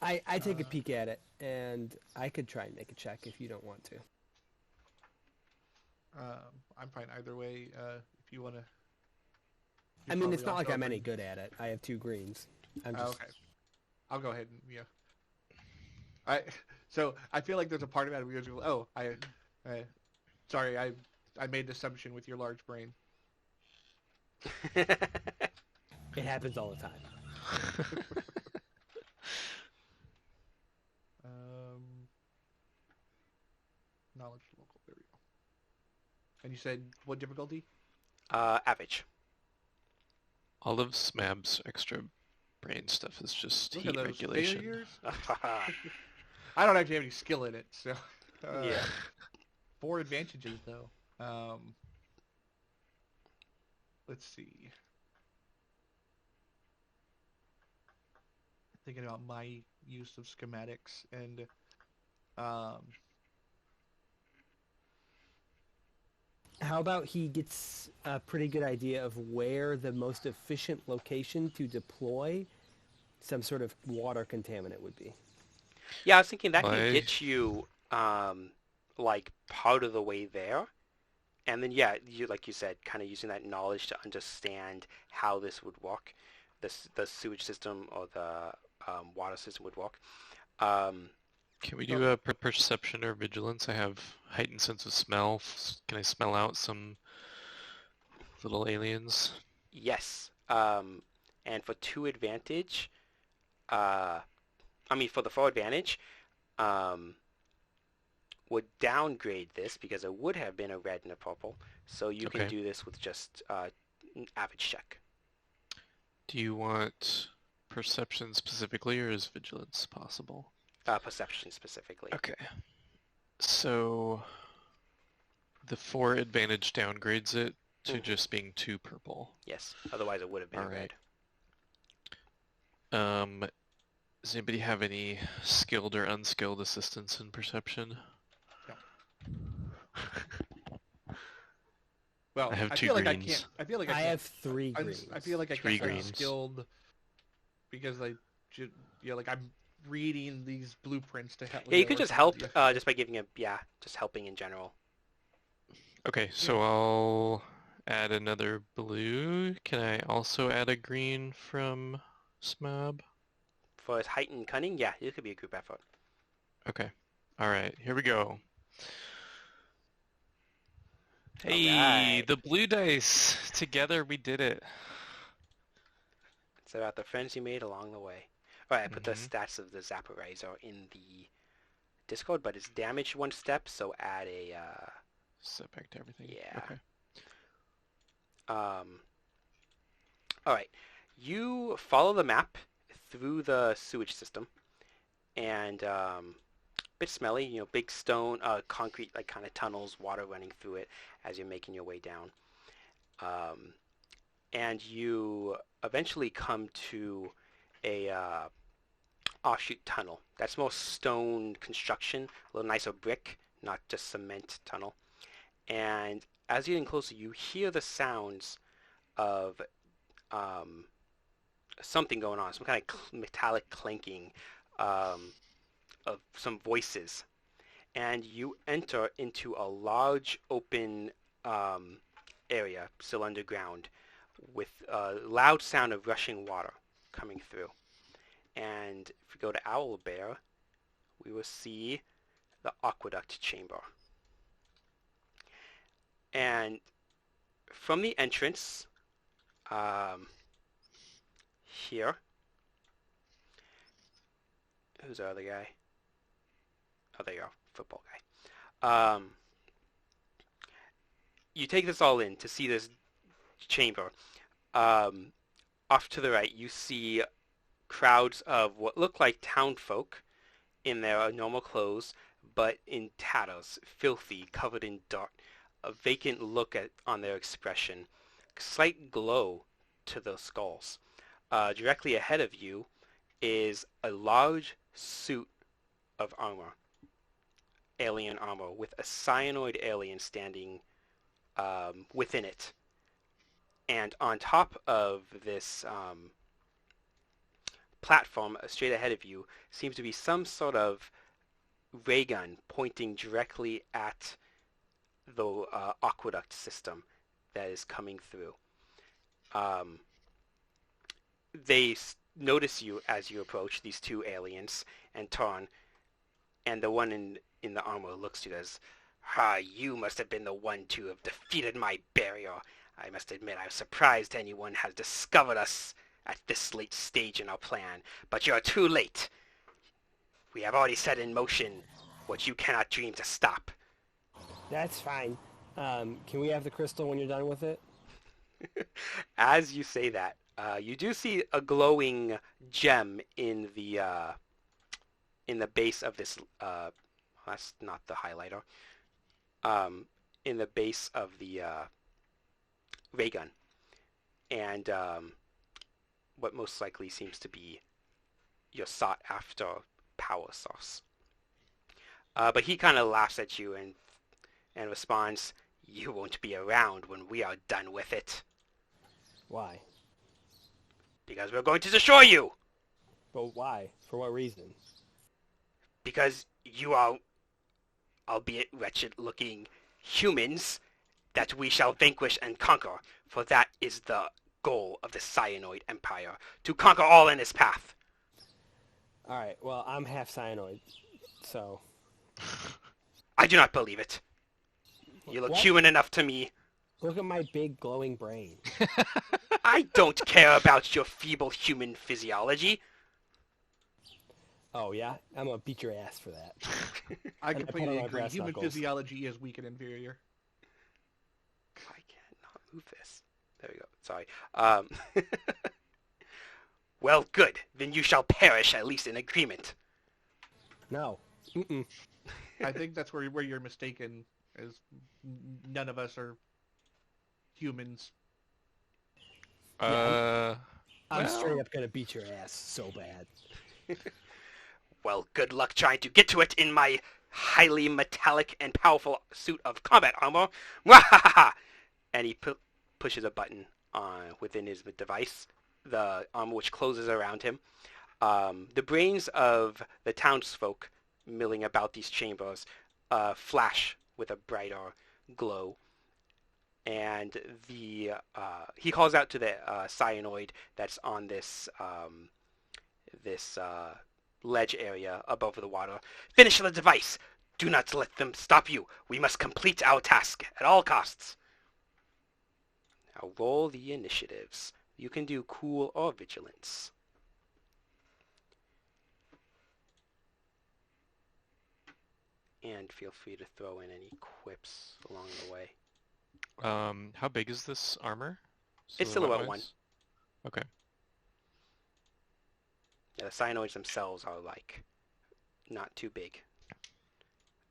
I take a peek at it, and I could try and make a check if you don't want to. I'm fine either way. If you want to. I mean, it's not like I'm any good at it. I have 2 greens. I'm just... Okay. I'll go ahead and So I feel like there's a part of it where you sorry, I made an assumption with your large brain. It happens all the time. Knowledge local. There we go. And you said what difficulty? Average. All of Smab's extra brain stuff is just Look heat at those regulation. failures. I don't actually have any skill in it, so. Yeah. 4 advantages though. Let's see. Thinking about my use of schematics and How about he gets a pretty good idea of where the most efficient location to deploy some sort of water contaminant would be? Yeah, I was thinking that could get you like part of the way there. And then, yeah, you like you said, kind of using that knowledge to understand how this would work, the sewage system or the water system would work. Can we do a perception or vigilance? I have heightened sense of smell. Can I smell out some little aliens? Yes. And for 2 advantage, for the 4 advantage, would downgrade this because it would have been a red and a purple. So you can do this with just an average check. Do you want perception specifically, or is vigilance possible? Perception specifically. Okay. So the 4 advantage downgrades it to just being 2 purple. Yes. Otherwise, it would have been All red. right. Does anybody have any skilled or unskilled assistance in perception? Well, I have 2 feel greens. like I can't. I feel like I, I can't, have 3 greens. I feel like I 3 can't be greens. skilled because like I'm reading these blueprints to help. Yeah, you could just help just by giving just helping in general. Okay, so I'll add another blue. Can I also add a green from Smab? For his heightened cunning, yeah, it could be a group effort. Okay. All right, here we go. Hey, Alright. the blue dice. Together we did it. It's about the friends you made along the way. Alright, I put the stats of the Zaporizer in the Discord, but it's damaged 1 step, so add a... Set back to everything. Yeah. Okay. Alright, you follow the map through the sewage system, and bit smelly, big stone, concrete, like kind of tunnels, water running through it as you're making your way down. And you eventually come to a offshoot tunnel. That's more stone construction, a little nicer brick, not just cement tunnel. And as you're getting closer, you hear the sounds of something going on, some kind of metallic clanking, of some voices, and you enter into a large open area, still underground, with a loud sound of rushing water coming through. And if we go to Owlbear, we will see the aqueduct chamber. And from the entrance, here, who's the other guy? Oh, there you are, football guy. You take this all in to see this chamber. Off to the right, you see crowds of what look like townsfolk in their normal clothes, but in tatters, filthy, covered in dirt. A vacant look on their expression. Slight glow to the skulls. Directly ahead of you is a large suit of armor. Alien armor, with a cyanoid alien standing within it. And on top of this platform straight ahead of you seems to be some sort of ray gun pointing directly at the aqueduct system that is coming through. They notice you as you approach, these two aliens, and turn, and the one in the armor looks to you as, you must have been the one to have defeated my barrier. I must admit I was surprised anyone has discovered us at this late stage in our plan, but you're too late. We have already set in motion what you cannot dream to stop. That's fine. Can we have the crystal when you're done with it? As you say that, you do see a glowing gem in the base of this. That's not the highlighter. In the base of the ray gun, and what most likely seems to be your sought-after power source. But he kind of laughs at you and responds, "You won't be around when we are done with it." Why? Because we're going to destroy you! But why? For what reason? Because you are, albeit wretched-looking humans, that we shall vanquish and conquer, for that is the goal of the Cyanoid Empire, to conquer all in its path. Alright, well, I'm half cyanoid, so... I do not believe it. You look What? human enough to me. Look at my big glowing brain. I don't care about your feeble human physiology. Oh, yeah? I'm gonna beat your ass for that. I And I put completely on my agree. brass Human knuckles. physiology is weak and inferior. I can't not move this. There we go. Sorry. Well, good. Then you shall perish, at least in agreement. No. Mm-mm. I think that's where you're mistaken, as none of us are humans. I'm Well, straight up gonna beat your ass so bad. Well, good luck trying to get to it in my highly metallic and powerful suit of combat armor. Mwahaha! And he pushes a button within his device, the armor which closes around him. The brains of the townsfolk milling about these chambers flash with a brighter glow. And he calls out to the cyanoid that's on this ledge area above the water. Finish the device! Do not let them stop you. We must complete our task at all costs. Now roll the initiatives. You can do cool or vigilance. And feel free to throw in any quips along the way. how big is this armor? It's silhouette 1. Okay. Yeah, the cyanoids themselves are like not too big.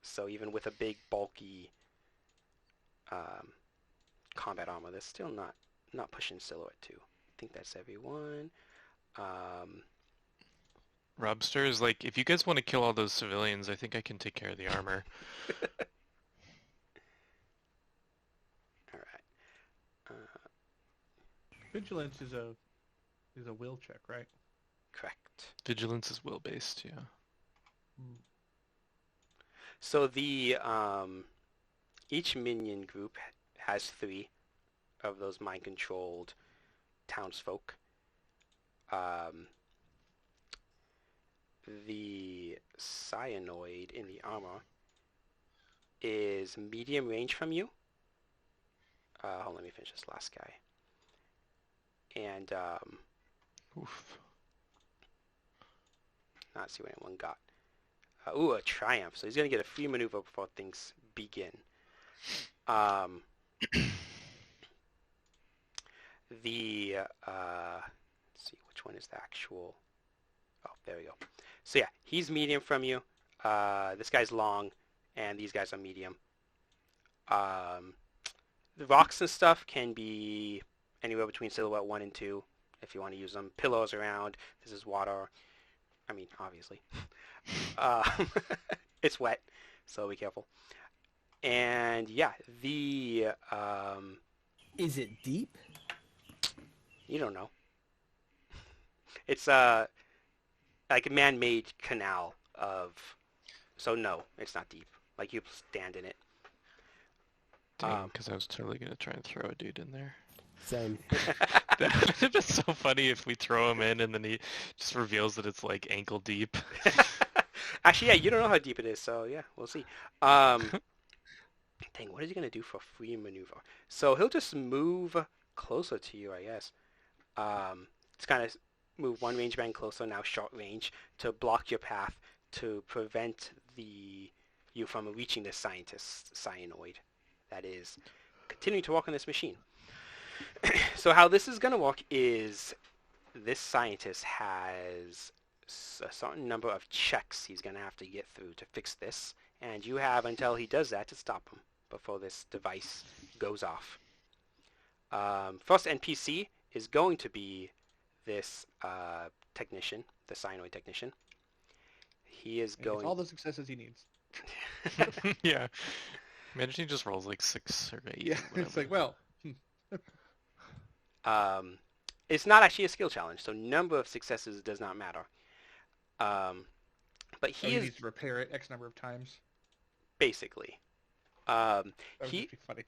So even with a big bulky combat armor, that's still not pushing silhouette 2. I think that's everyone. Robster is like, if you guys want to kill all those civilians, I think I can take care of the armor. All right. Vigilance is a will check, right? Correct. Vigilance is will-based, yeah. So the each minion group has 3 of those mind-controlled townsfolk. Um, the cyanoid in the armor is medium range from you. Hold on, let me finish this last guy. And Oof. not see what anyone got. Ooh, a triumph. So he's gonna get a free maneuver before things begin. The let's see, which one is the actual? Oh, there we go. So yeah, he's medium from you. This guy's long, and these guys are medium. The rocks and stuff can be anywhere between silhouette 1 and 2 if you want to use them. Pillows around. This is water. I mean, obviously. It's wet, so be careful. And yeah, the Is it deep? you don't know. It's like a man-made canal of. So no, it's not deep. Like you stand in it. Dang, because I was totally going to try and throw a dude in there. Same. That would be so funny if we throw him in and then he just reveals that it's like ankle deep. Actually, yeah, you don't know how deep it is, so yeah, we'll see. Dang, what is he gonna do for free maneuver? So he'll just move closer to you, I guess. It's kind of move one range band closer, now short range, to block your path to prevent you from reaching the scientist's cyanoid. That is continuing to walk on this machine. So how this is gonna work is this scientist has a certain number of checks he's going to have to get through to fix this, and you have until he does that to stop him before this device goes off. First NPC is going to be this technician, the cyanoid technician. He is going... all the successes he needs. Yeah. Imagine he just rolls like 6 or 8. Yeah, it's like, well... It's not actually a skill challenge, so number of successes does not matter. But he needs to repair it X number of times. Basically. That would be funny.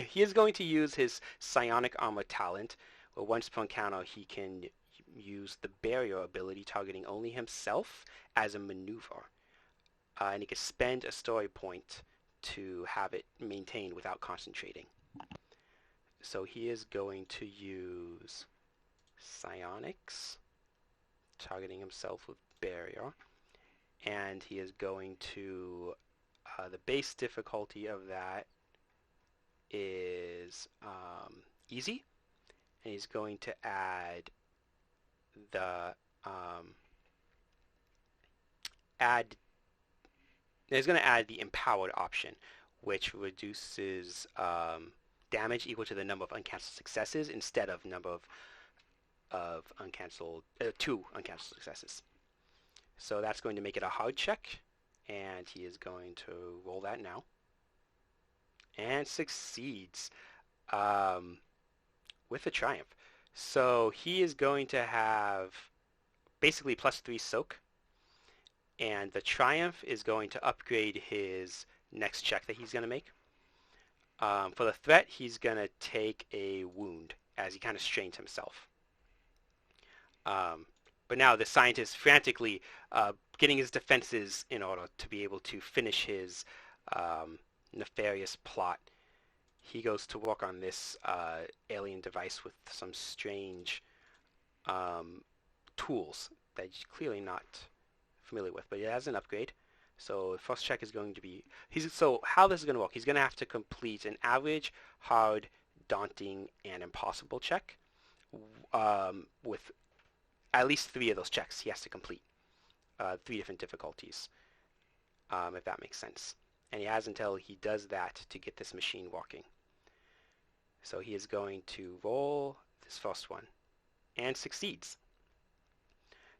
He is going to use his psionic armor talent, where once per encounter he can use the barrier ability targeting only himself as a maneuver. And he can spend a story point to have it maintained without concentrating. So he is going to use psionics, targeting himself with barrier, and he is going to the base difficulty of that is easy, and he's going to add the he's going to add the empowered option, which reduces damage equal to the number of uncancelled successes instead of number of uncancelled 2 uncancelled successes. So that's going to make it a hard check, and he is going to roll that now and succeeds with a triumph. So he is going to have basically +3 soak, and the triumph is going to upgrade his next check that he's going to make. For the threat, he's going to take a wound as he kind of strains himself. But now the scientist frantically getting his defenses in order to be able to finish his nefarious plot. He goes to work on this alien device with some strange tools that he's clearly not familiar with, but it has an upgrade. So the first check is going to be... So how this is going to work, he's going to have to complete an average, hard, daunting, and impossible check with at least 3 of those checks he has to complete. 3 different difficulties, if that makes sense. And he has until he does that to get this machine working. So he is going to roll this first one and succeeds.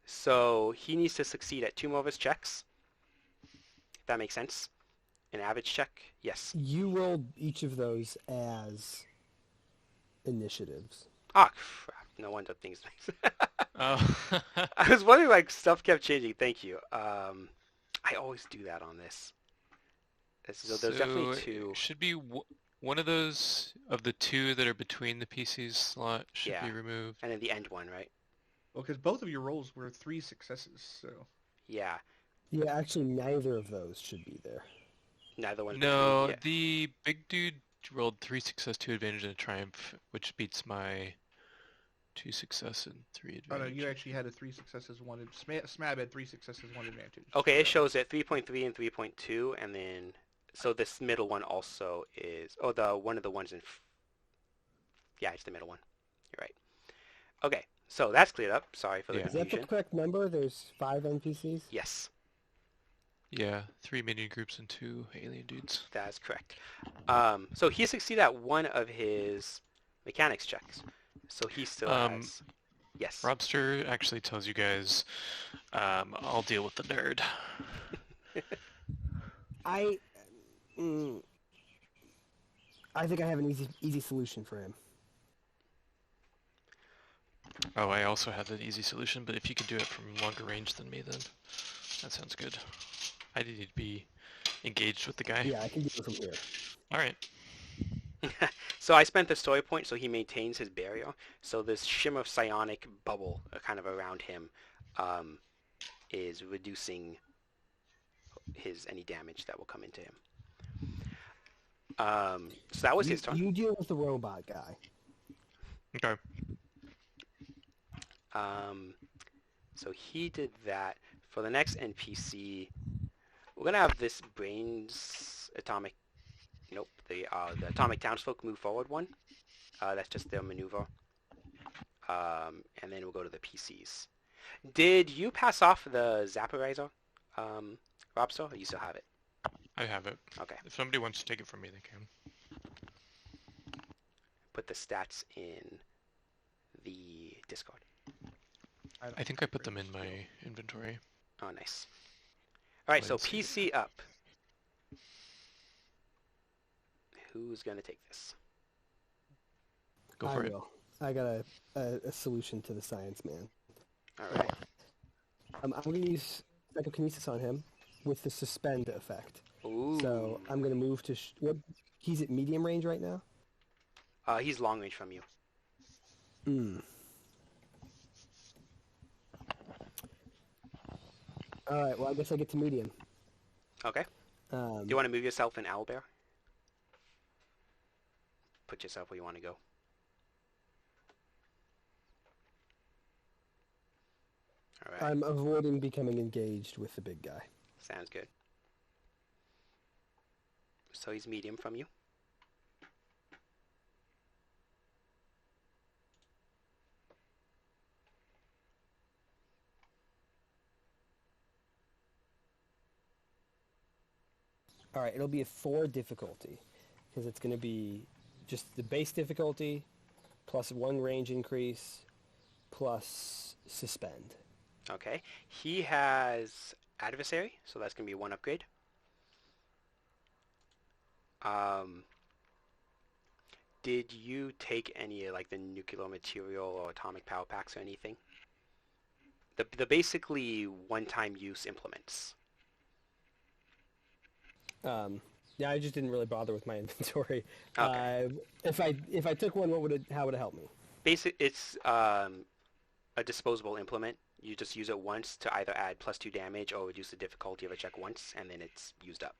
So he needs to succeed at 2 more of his checks. If that makes sense. An average check, yes. You rolled each of those as initiatives. Ah, crap. No wonder things... Oh. I was wondering, like, stuff kept changing. Thank you. I always do that on this. So there's definitely two. It should be one of those of the two that are between the PC's slot should be Yeah. removed. And then the end one, right? Well, because both of your rolls were 3 successes, so... Yeah. Yeah, actually, neither of those should be there. Neither one. No, Yeah. the big dude rolled 3 success, 2 advantage, and a triumph, which beats my 2 success and 3 Oh advantage. no, you actually had a 3 successes, 1... Smab had 3 successes, 1 advantage. Okay, it so- shows it 3.3 and 3.2, and then so this middle one also is. Oh, the one of the ones in. Yeah, it's the middle one. You're right. Okay, so that's cleared up. Sorry for the Yeah. Is that the confusion. correct number? There's 5 NPCs? Yes, Yeah, 3 minion groups and 2 alien dudes. that's correct. So he succeeded at one of his mechanics checks, so he still has. Yes. Robster actually tells you guys, I'll deal with the nerd. I think I have an easy solution for him. Oh, I also have an easy solution, but if you can do it from longer range than me, then that sounds good. I need to be engaged with the guy. Yeah, I can do it from here. Alright. So I spent the story point so he maintains his barrier. So this shimmer of psionic bubble kind of around him is reducing any damage that will come into him. So that was his turn. You deal with the robot guy. Okay. So he did that. For the next NPC, we're gonna have this brains atomic. Nope, the atomic townsfolk move forward one. That's just their maneuver. And then we'll go to the PCs. Did you pass off the Zapperizer, Robster? Or you still have it? I have it. Okay. If somebody wants to take it from me, they can. Put the stats in the Discord. I think I put them in my inventory. Oh, nice. All right, so Let's see. PC up. Who's gonna take this? Go I for it. will. I got a solution to the science man. All right. I'm going to use psychokinesis on him with the suspend effect. Ooh. So I'm going to move to... he's at medium range right now? He's long range from you. Alright, well I guess I get to medium. Okay. Do you want to move yourself in owlbear? Put yourself where you want to go. All right. I'm avoiding becoming engaged with the big guy. Sounds good. So he's medium from you. Alright, it'll be a 4 difficulty. Because it's going to be just the base difficulty, plus 1 range increase, plus suspend. Okay. He has adversary, so that's going to be 1 upgrade. Did you take any like the nuclear material or atomic power packs or anything? The basically one-time use implements. Yeah, I just didn't really bother with my inventory. Okay. If I took one, how would it help me? It's a disposable implement. You just use it once to either add +2 damage or reduce the difficulty of a check once, and then it's used up.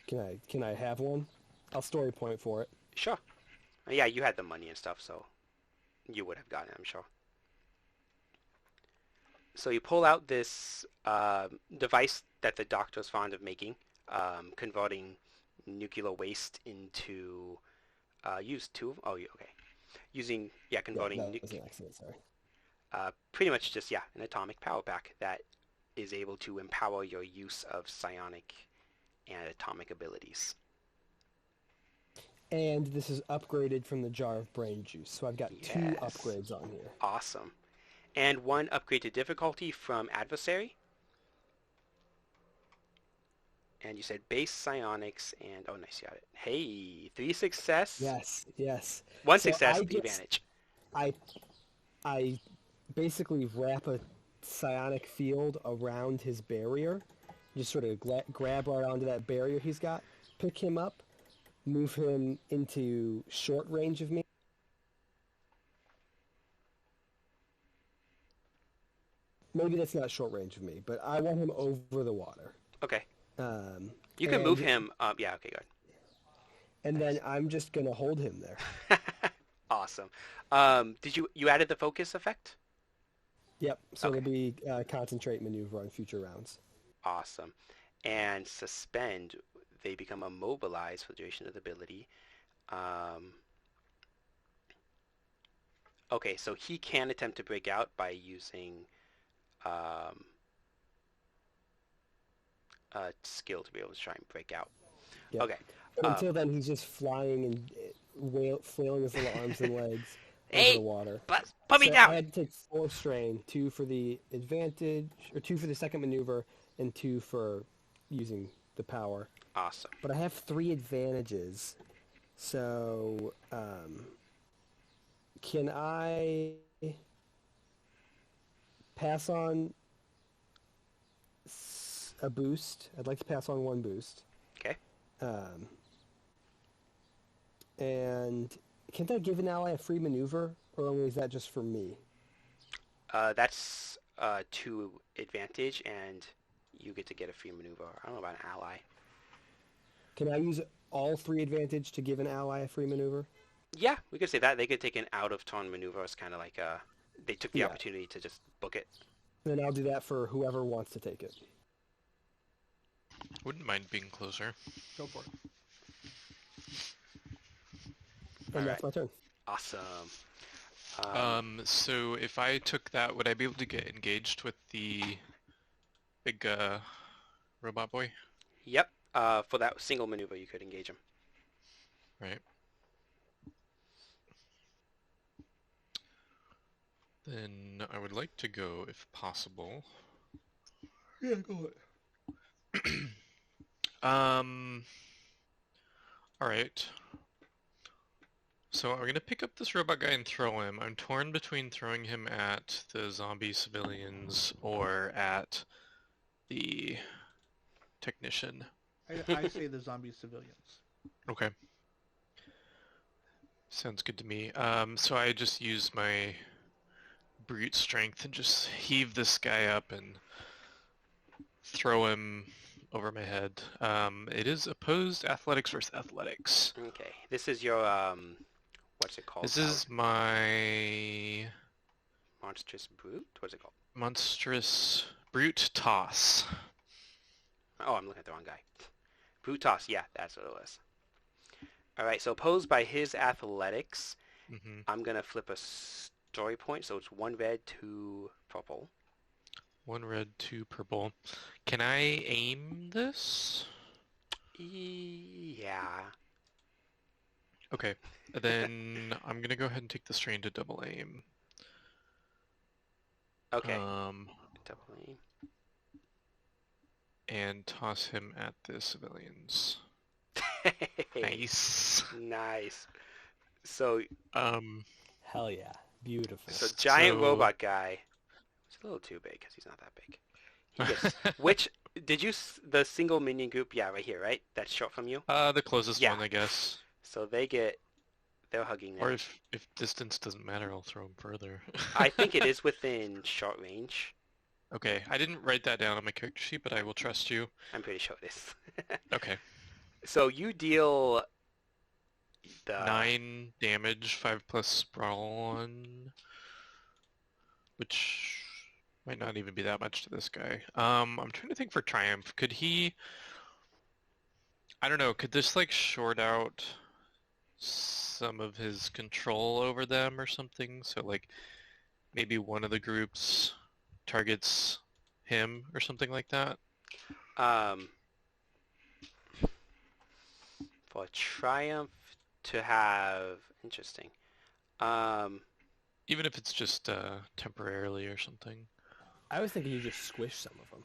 Can I have one? I'll story point for it. Sure. Yeah, you had the money and stuff, so you would have gotten it, I'm sure. So you pull out this device that the doctor's fond of making, converting nuclear waste into used to. Oh, okay. Using converting. That was an accident. Sorry. Pretty much just an atomic power pack that is able to empower your use of psionic and atomic abilities. And this is upgraded from the jar of brain juice, so I've got 2 Yes. upgrades on here. Awesome. And 1 upgrade to difficulty from adversary. And you said base psionics and nice, you got it. Hey, 3 success. Yes. 1 So success, I 3 just- advantage. I basically wrap a psionic field around his barrier, just sort of grab right onto that barrier he's got, pick him up, move him into short range of me. Maybe that's not short range of me, but I want him over the water. Okay. Um, You can move him. Yeah. Okay. Good. and then I'm just gonna hold him there. Awesome. Did you added the focus effect? Yep. So Okay. it'll be concentrate maneuver on future rounds. Awesome. And suspend, they become immobilized for the duration of the ability. Okay, so he can attempt to break out by using a skill to be able to try and break out. Yep. Okay. But until then, he's just flying and flailing his little arms and legs over Hey, the water. put me So down. I had to take 4 strain, 2 for the advantage, or 2 for the second maneuver, and 2 for using the power. Awesome. But I have 3 advantages, so can I pass on a boost? I'd like to pass on 1 boost. Okay. And can't I give an ally a free maneuver, or only is that just for me? That's 2 advantage, and you get to get a free maneuver. I don't know about an ally. Can I use all 3 advantage to give an ally a free maneuver? Yeah, we could say that. They could take an out-of-turn maneuver. It's kind of like they took the opportunity to just book it. Then I'll do that for whoever wants to take it. Wouldn't mind being closer. Go for it. And that's my turn. Awesome. So if I took that, would I be able to get engaged with the big robot boy? Yep. For that single maneuver, you could engage him. Right. Then I would like to go, if possible. Yeah, go ahead. Alright. So I'm gonna pick up this robot guy and throw him. I'm torn between throwing him at the zombie civilians or at the technician. I say the zombie civilians. Okay. Sounds good to me. So I just use my brute strength and just heave this guy up and throw him over my head. It is opposed athletics versus athletics. Okay. This is your what's it called? This is my monstrous brute. What's it called? monstrous brute toss. Oh, I'm looking at the wrong guy. Brute toss. Yeah, that's what it was. All right. So opposed by his athletics, Mm-hmm. I'm gonna flip a story point. So it's 1 red, 2 purple. 1 red, 2 purple. Can I aim this? Yeah. Okay. Then I'm gonna go ahead and take the strain to double aim. Okay. Um, Definitely. and toss him at the civilians. Nice. Nice. So Hell yeah. Beautiful. so giant So- robot guy. It's a little too big because he's not that big. He gets, which did you the single minion group? Yeah, right here, right? That's short from you. The closest Yeah. one, I guess. So they're hugging Or now. if distance doesn't matter, I'll throw him further. I think it is within short range. Okay, I didn't write that down on my character sheet, but I will trust you. I'm pretty sure it is. Okay. So you deal the 9 damage, 5 plus sprawl 1, which might not even be that much to this guy. I'm trying to think for Triumph. Could he... I don't know, could this like short out some of his control over them or something? So like maybe one of the groups targets him or something like that? For Triumph to have interesting. Even if it's just temporarily or something. I was thinking you just squish some of them.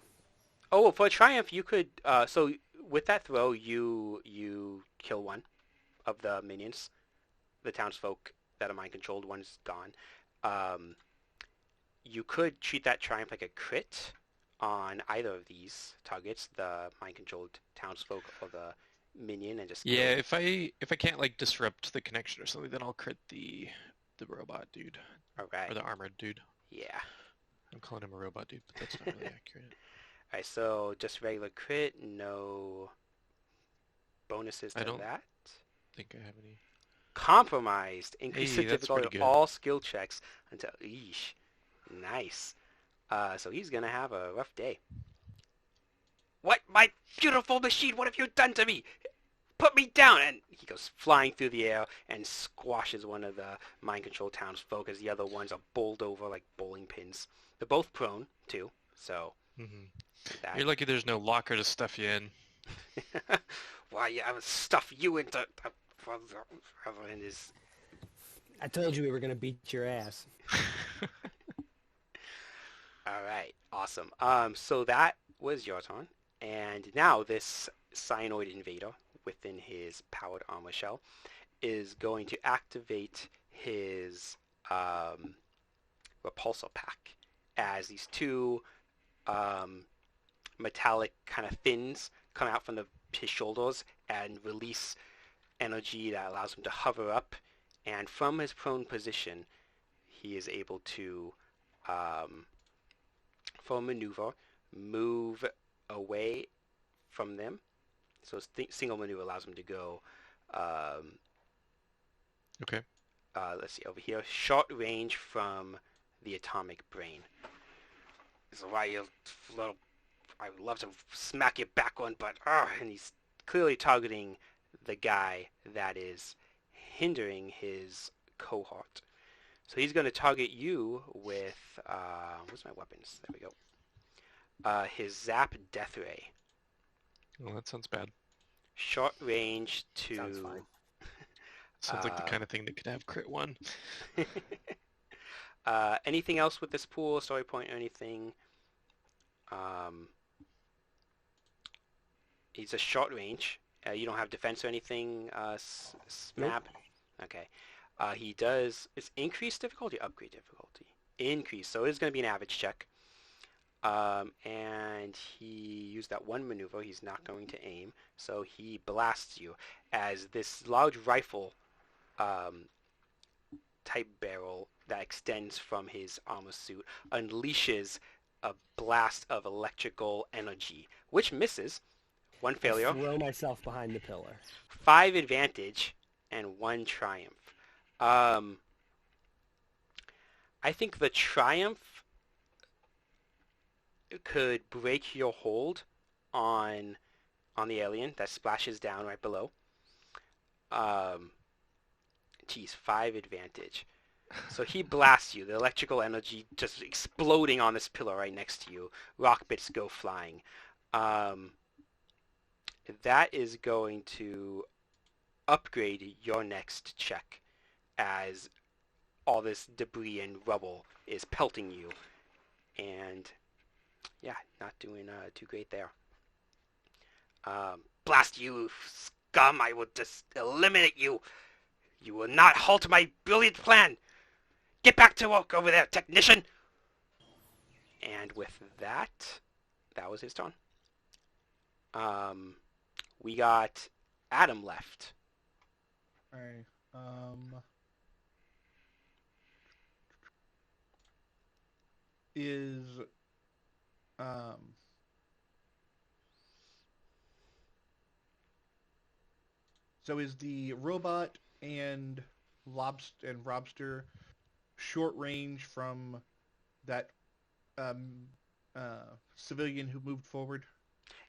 Oh, well, for Triumph, you could. So with that throw, you kill one of the minions. The townsfolk that are mind controlled, one's gone. You could treat that Triumph like a crit, on either of these targets, the mind-controlled townsfolk or the minion, and just Yeah, go. if I can't like disrupt the connection or something, then I'll crit the robot dude All or right. the armored dude. Yeah. I'm calling him a robot dude, but that's not really accurate. All right. So just regular crit, no bonuses I to don't that. think I have any. Compromised. Increase the Hey, that's difficulty pretty of good. all skill checks until. Eesh. Nice. So he's gonna have a rough day. What, my beautiful machine? What have you done to me? Put me down! And he goes flying through the air and squashes one of the mind-controlled townsfolk as the other ones are bowled over like bowling pins. They're both prone, too, so Hmm. that... You're lucky there's no locker to stuff you in. Why, yeah, I would stuff you into... in his... I told you we were gonna beat your ass. Alright, awesome. So that was your turn. And now this cyanoid invader within his powered armor shell is going to activate his repulsor pack as these two metallic kind of fins come out from his shoulders and release energy that allows him to hover up. And from his prone position, he is able to, for a maneuver, move away from them. So single maneuver allows him to go, Okay. let's see, over here, short range from the atomic brain. So why you little, I would love to smack you back one, but and he's clearly targeting the guy that is hindering his cohort. So he's going to target you with, what's my weapons? There we go. His Zap Death Ray. Well, that sounds bad. Short range Sounds to... fine. Sounds like the kind of thing that could have crit one. Anything else with this pool, story point, or anything? He's a short range. You don't have defense or anything, Smab? Nope. Okay. He does... It's increased difficulty, upgrade difficulty? Increase, so it's going to be an average check. And he used that one maneuver. He's not going to aim, so he blasts you as this large rifle type barrel that extends from his armor suit unleashes a blast of electrical energy, which misses. One I failure, throw myself behind the pillar. 5 advantage, and 1 triumph. I think the triumph could break your hold on the alien that splashes down right below. Geez, 5 advantage. So he blasts you, the electrical energy just exploding on this pillar right next to you. Rock bits go flying. That is going to upgrade your next check as all this debris and rubble is pelting you. And yeah, not doing too great there. Blast you, scum! I will just eliminate you. You will not halt my brilliant plan. Get back to work over there, technician. And with that, that was his turn. We got Adam left. Alright. Is so is the robot and Robster short range from that civilian who moved forward?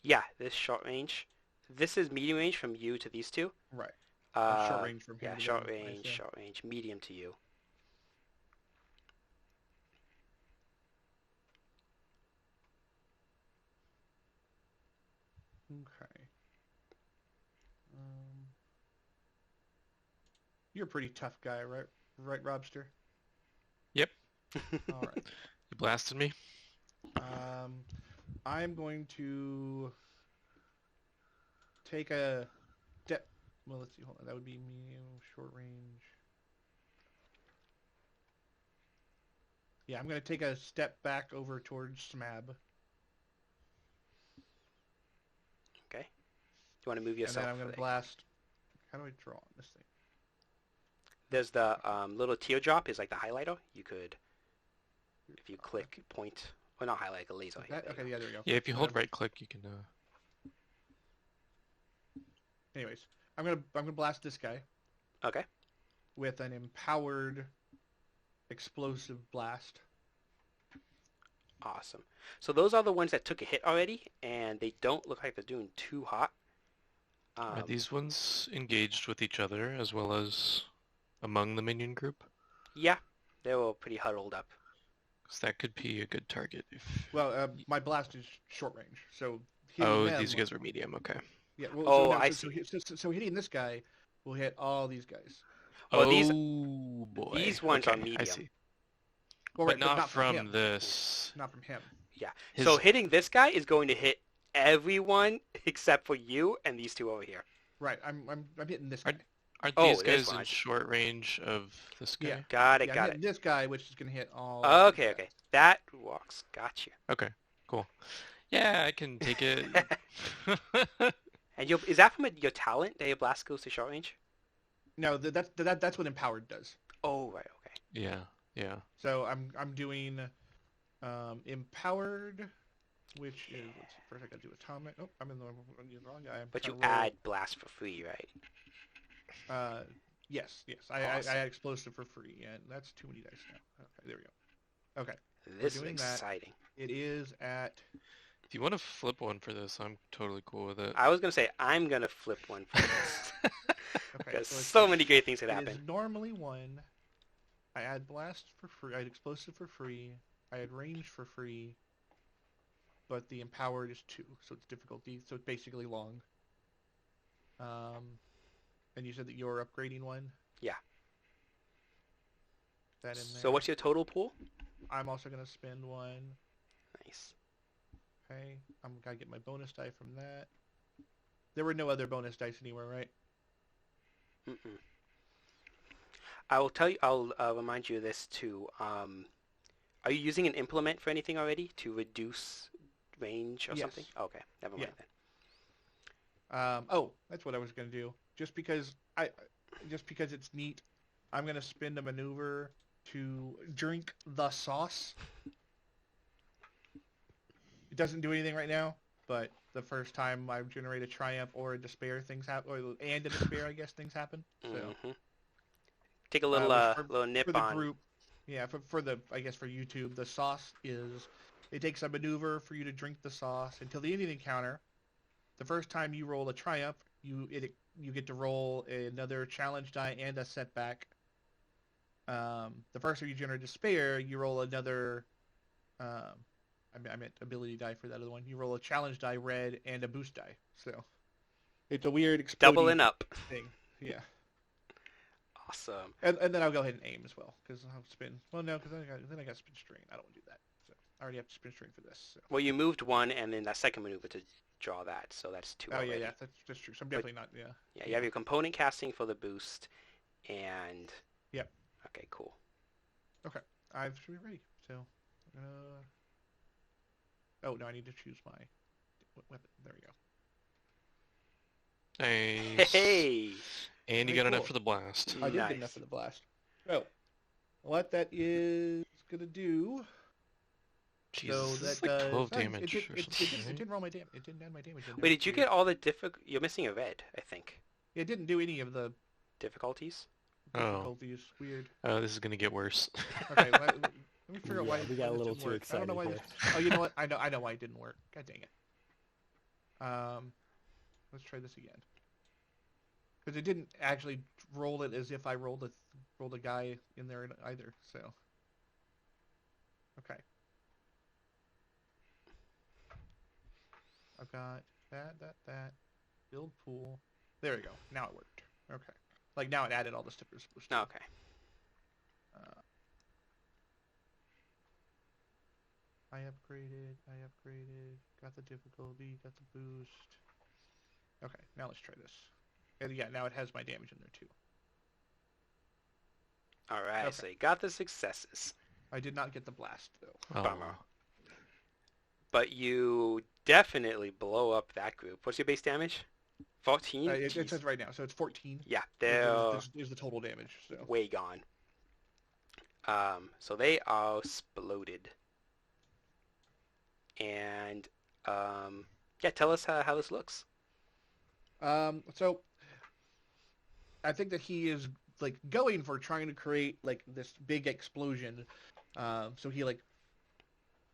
Yeah, this short range. This is medium range from you to these two. Right. Uh, Short range from here yeah, to short them, I range, assume. short range, medium to you. Okay. You're a pretty tough guy, right? Right, Robster? Yep. All right. You blasted me. I'm going to take a step. Well, let's see. Hold on. That would be medium, short range. Yeah, I'm going to take a step back over towards Smab. You want to move And yourself? then I'm going to blast. How do I draw on this thing? There's the little teardrop is like the highlighter. You could, if you click point, well not highlight, like a laser. Like that? Okay, yeah, there we go. Yeah, if you hold right click, you can. Anyways, I'm gonna blast this guy Okay. with an empowered explosive blast. Awesome. So those are the ones that took a hit already, and they don't look like they're doing too hot. Are these ones engaged with each other as well as among the minion group? Yeah, they were pretty huddled up. Because that could be a good target. If... Well, my blast is short range, so Oh, them, these guys were medium. Okay. Yeah. Well, Oh, so, no, I so, see. So hitting this guy will hit all these guys. Well, Oh boy. these ones are Okay, medium. I see. Well, But right, not from from him. this. Not from him. Yeah. His- So hitting this guy is going to hit everyone except for you and these two over here. Right. I'm hitting this guy. Aren't Oh, these there's guys one, in I see. short range of this guy? Yeah. Got it. Yeah, I'm got hitting it. this guy, which is gonna hit all. Okay. Okay. That walks. Got you. Okay, cool. Yeah, I can take it. And is that from your talent that your blast goes to short range? No, that's what empowered does. Oh right. Okay. Yeah. So I'm doing empowered, which is let's see, first I gotta do atomic. Oh, I'm in the wrong guy. I'm But you trying to roll. add blast for free, right? Yes. Awesome. I add explosive for free, and that's too many dice now. Okay, there we go. Okay, This is doing that. exciting. it is at. If you want to flip one for this, I'm totally cool with it. I was gonna say I'm gonna flip one for this. Okay, Because so, so many great things could it is happen. normally 1. I add blast for free. I add explosive for free. I add range for free. But the empowered is 2, so it's difficulty. So it's basically long. And you said that you're upgrading 1. Yeah. That in there. So what's your total pool? I'm also gonna spend 1. Nice. Okay, I'm gonna get my bonus die from that. There were no other bonus dice anywhere, right? Mm-mm. I will tell you. I'll remind you of this too. Are you using an implement for anything already to reduce range or Yes. something? Okay, never mind then. Oh, that's what I was gonna do. Just because it's neat, I'm gonna spend a maneuver to drink the sauce. It doesn't do anything right now, but the first time I generate a triumph or a despair, things happen, and a despair, I guess things happen. So Mm-hmm. Take a little little nip for the on. group, yeah, for the I guess for YouTube, the sauce is it takes a maneuver for you to drink the sauce until the end of the encounter. The first time you roll a triumph, you get to roll another challenge die and a setback. The first time you generate despair, you roll another. I meant ability die for that other one. You roll a challenge die red and a boost die. So it's a weird exploding Doubling up. thing. Yeah. Awesome. And then I'll go ahead and aim as well because I'll spin. Well, no, because then I got spin string. I don't want to do that. So I already have to spin string for this. So. Well, you moved 1 and then that second maneuver to draw that, so that's 2 Oh already. yeah, that's true. So I'm definitely not. Yeah. Yeah, you have your component casting for the boost, and Yep. Okay, cool. I should be ready. So. Oh no, I need to choose my weapon. There we go. Nice. Hey. And you Very got enough cool. for the blast. I did Nice. get enough for the blast. Oh, what that is gonna do? Jesus, So this that is like does 12 no, damage or something. it right? didn't roll my damage. It didn't add my damage. Wait, did you get all the You're missing a red, I think. It didn't do any of the Difficulties? Oh. difficulties. Weird. This is gonna get worse. Okay, let me figure out Yeah, why we got a why this little didn't too work. I don't know why. excited Oh, you know what? I know why it didn't work. God dang it. Let's try this again. Because it didn't actually roll it as if I rolled a guy in there either. So. Okay. I've got that. Build pool. There we go. Now it worked. Okay. Like now it added all the stuff it was supposed to. Okay. I upgraded. Got the difficulty. Got the boost. Okay. Now let's try this. And yeah, now it has my damage in there too. Alright, Okay. so you got the successes. I did not get the blast though. Oh. Bummer. But you definitely blow up that group. What's your base damage? 14? It Jeez. says right now, so it's 14. Yeah, they're Is the total damage. So way gone. So they are exploded. And yeah, tell us how this looks. so I think that he is like going for trying to create like this big explosion. So he like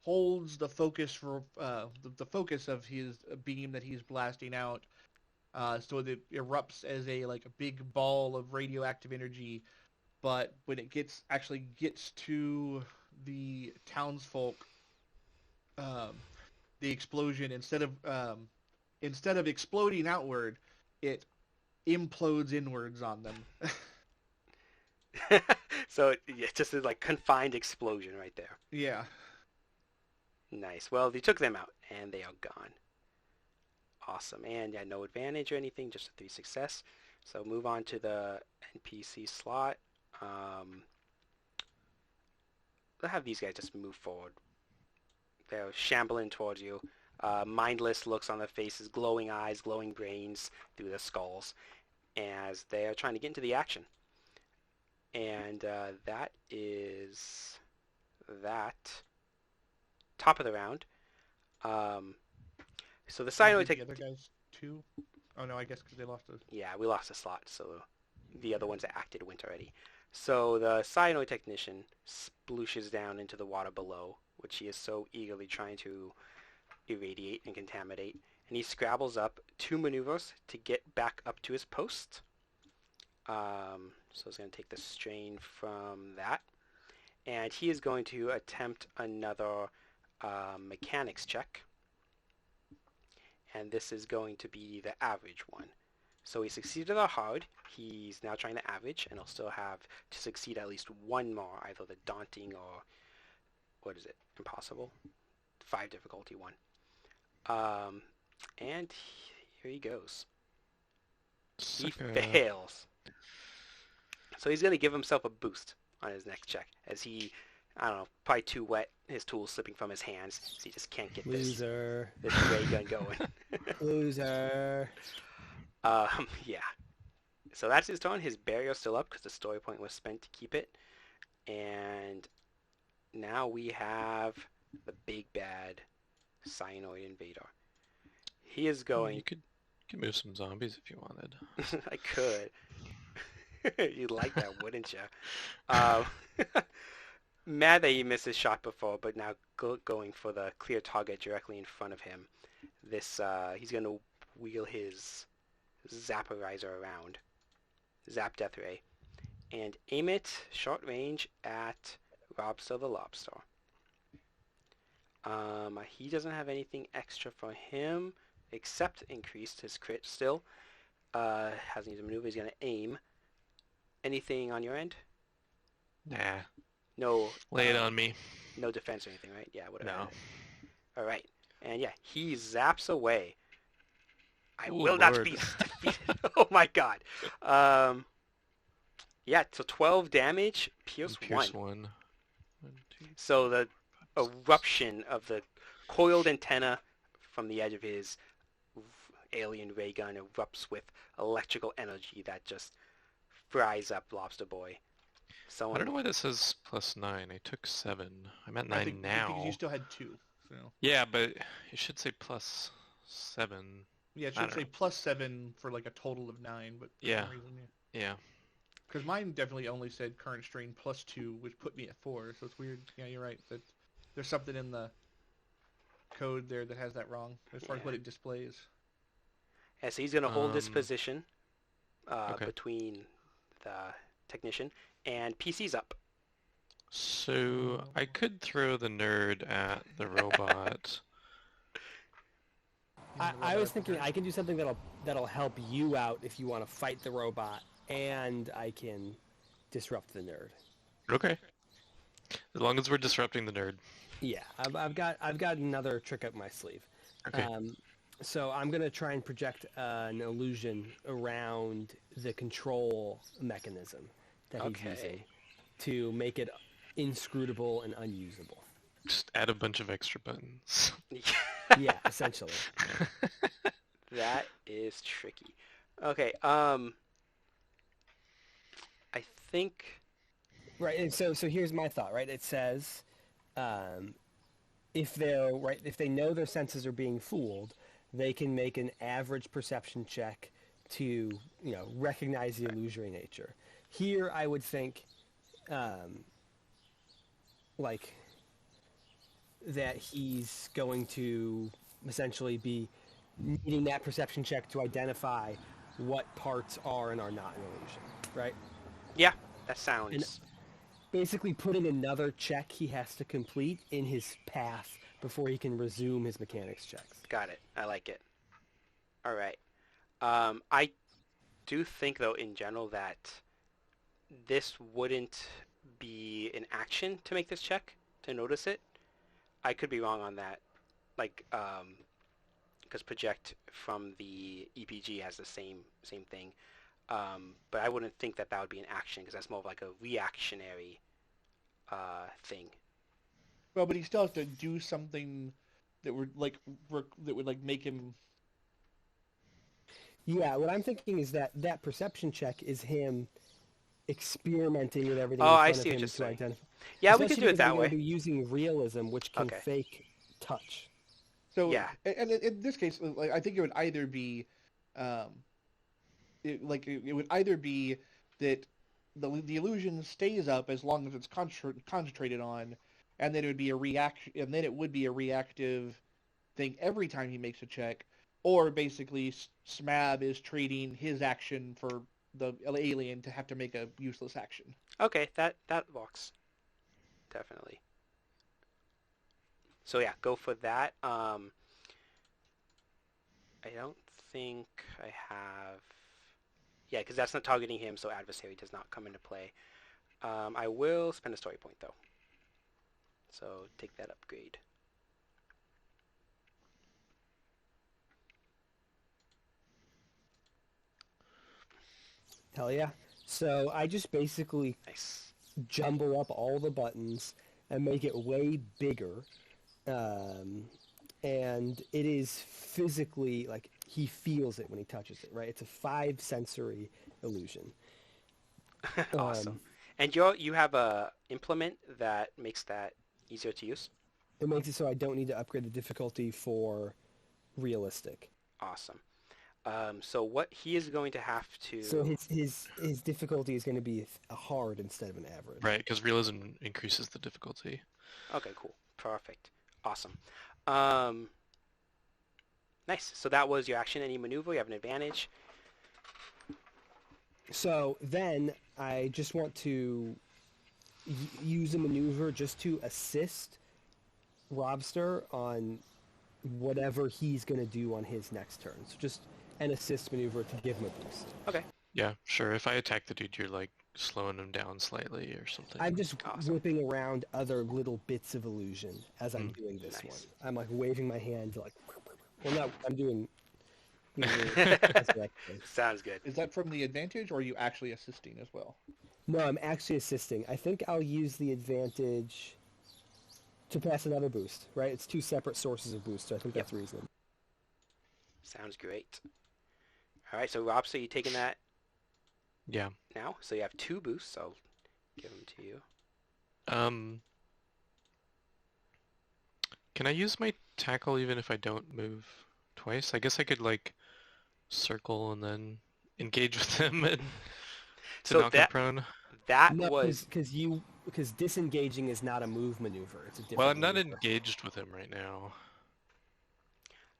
holds the focus for the focus of his beam that he's blasting out, so that it erupts as a like a big ball of radioactive energy. But when it actually gets to the townsfolk, the explosion instead of exploding outward, it implodes inwards on them. So it's just a like confined explosion right there. Yeah. Nice. Well, they took them out, and they are gone. Awesome. And yeah, no advantage or anything, just a 3 success. So move on to the NPC slot. I'll have these guys just move forward. They're shambling towards you. Mindless looks on their faces, glowing eyes, glowing brains through their skulls, as they are trying to get into the action. And that is that. Top of the round. So the cyanoid The other guys too. Oh no, I guess because they lost a. Yeah, we lost a slot, so the other ones that acted went already. So the cyanoid technician splooshes down into the water below, which he is so eagerly trying to irradiate and contaminate. And he scrabbles up 2 maneuvers to get back up to his post. So it's going to take the strain from that. And he is going to attempt another mechanics check. And this is going to be the average one. So he succeeded on hard. He's now trying to average, and he'll still have to succeed at least one more, either the daunting or, what is it, impossible? 5 difficulty one. And here he goes. He fails. So he's going to give himself a boost on his next check, as he, I don't know, probably too wet, his tool's slipping from his hands, so he just can't get this ray gun going. Loser. Yeah. So that's his turn. His barrier's still up because the story point was spent to keep it. And now we have the big bad cyanoid invader. He is going... You could move some zombies if you wanted. I could. You'd like that, wouldn't you? Mad that he missed his shot before, but now going for the clear target directly in front of him. This he's going to wheel his Zapperizer around, Zap Death Ray, and aim it short range at Robster the Lobster. He doesn't have anything extra for him except increased his crit still. Hasn't used a maneuver. He's going to aim. Anything on your end? Nah. No. Lay it on me. No defense or anything, right? Yeah, whatever. No. All right. And yeah, he zaps away. I Ooh, will not Lord. be defeated. Oh my god. Yeah, so 12 damage, pierce 1. 1. So the eruption of the coiled antenna from the edge of his alien ray gun erupts with electrical energy that just fries up Lobster Boy. I don't know why this says +9. I took 7. I'm at 9 now. Because you still had 2. So. Yeah, but it should say +7. Yeah, it should say +7 for like a total of 9, but for some reason, Yeah. Because mine definitely only said current strain +2, which put me at 4, so it's weird. Yeah, you're right. That there's something in the code there that has that wrong as far as what it displays. Yeah, so he's going to hold this position Okay. between the technician, and PC's up. So I could throw the nerd at the robot. I was thinking I can do something that'll help you out if you want to fight the robot, and I can disrupt the nerd. Okay. As long as we're disrupting the nerd. Yeah, I've got another trick up my sleeve. Okay. So I'm gonna try and project an illusion around the control mechanism that he's using to make it inscrutable and unusable. Just add a bunch of extra buttons. Yeah, essentially. That is tricky. Okay, I think Right, and so here's my thought. Right, it says, um, if they know their senses are being fooled, they can make an average perception check to recognize the illusory nature. Here, I would think, um, like that he's going to essentially be needing that perception check to identify what parts are and are not an illusion, right? yeah, that And sounds basically putting another check he has to complete in his path before he can resume his mechanics checks. got it. I like it. All right. I do think though in general that this wouldn't be an action to make this check to notice it. I could be wrong on that. Like, because project from the EPG has the same thing. But I wouldn't think that would be an action because that's more of like a reactionary thing. Well, but he still has to do something that would like make him. Yeah, what I'm thinking is that perception check is him experimenting with everything Oh, in I front see of what him you're to saying. identify. Yeah, we Especially could do it because that they're going way. to be using realism, which can Okay. fake touch. So Yeah. and in this case, like I think it would either be, it would either be that the illusion stays up as long as it's concentrated on, and then it would be a reaction, and then it would be a reactive thing every time he makes a check, or basically Smab is trading his action for the alien to have to make a useless action. Okay, that works. Definitely. So yeah, go for that. I don't think I have. Yeah, because that's not targeting him, so adversary does not come into play. I will spend a story point though. So take that upgrade. Hell yeah. So I just basically Nice. jumble up all the buttons and make it way bigger. And it is physically, like, he feels it when he touches it, right? It's a 5 sensory illusion. Awesome. And you have a implement that makes that easier to use? It makes it so I don't need to upgrade the difficulty for realistic. Awesome. So what he is going to have to... So his difficulty is going to be a hard instead of an average. Right, because realism increases the difficulty. Okay, cool. Perfect. Awesome. Nice. So that was your action. Any maneuver, you have an advantage. So then I just want to use a maneuver just to assist Robster on whatever he's going to do on his next turn. So just an assist maneuver to give him a boost. Okay. Yeah, sure. If I attack the dude, you're like slowing him down slightly or something. I'm just Awesome. whipping around other little bits of illusion as I'm doing this Nice. one. I'm like waving my hand like, well, no, I'm doing. Sounds good. Is that from the advantage, or are you actually assisting as well? No, I'm actually assisting. I think I'll use the advantage to pass another boost, right? It's 2 separate sources of boost, so I think that's reasonable. Sounds great. All right, so Rob, so you taking that Yeah. now? So you have 2 boosts. I'll give them to you. Can I use my tackle even if I don't move twice? I guess I could like circle and then engage with them and to So knock him prone. That No, was... because disengaging is not a move maneuver. It's a different Well, I'm not maneuver. engaged with him right now.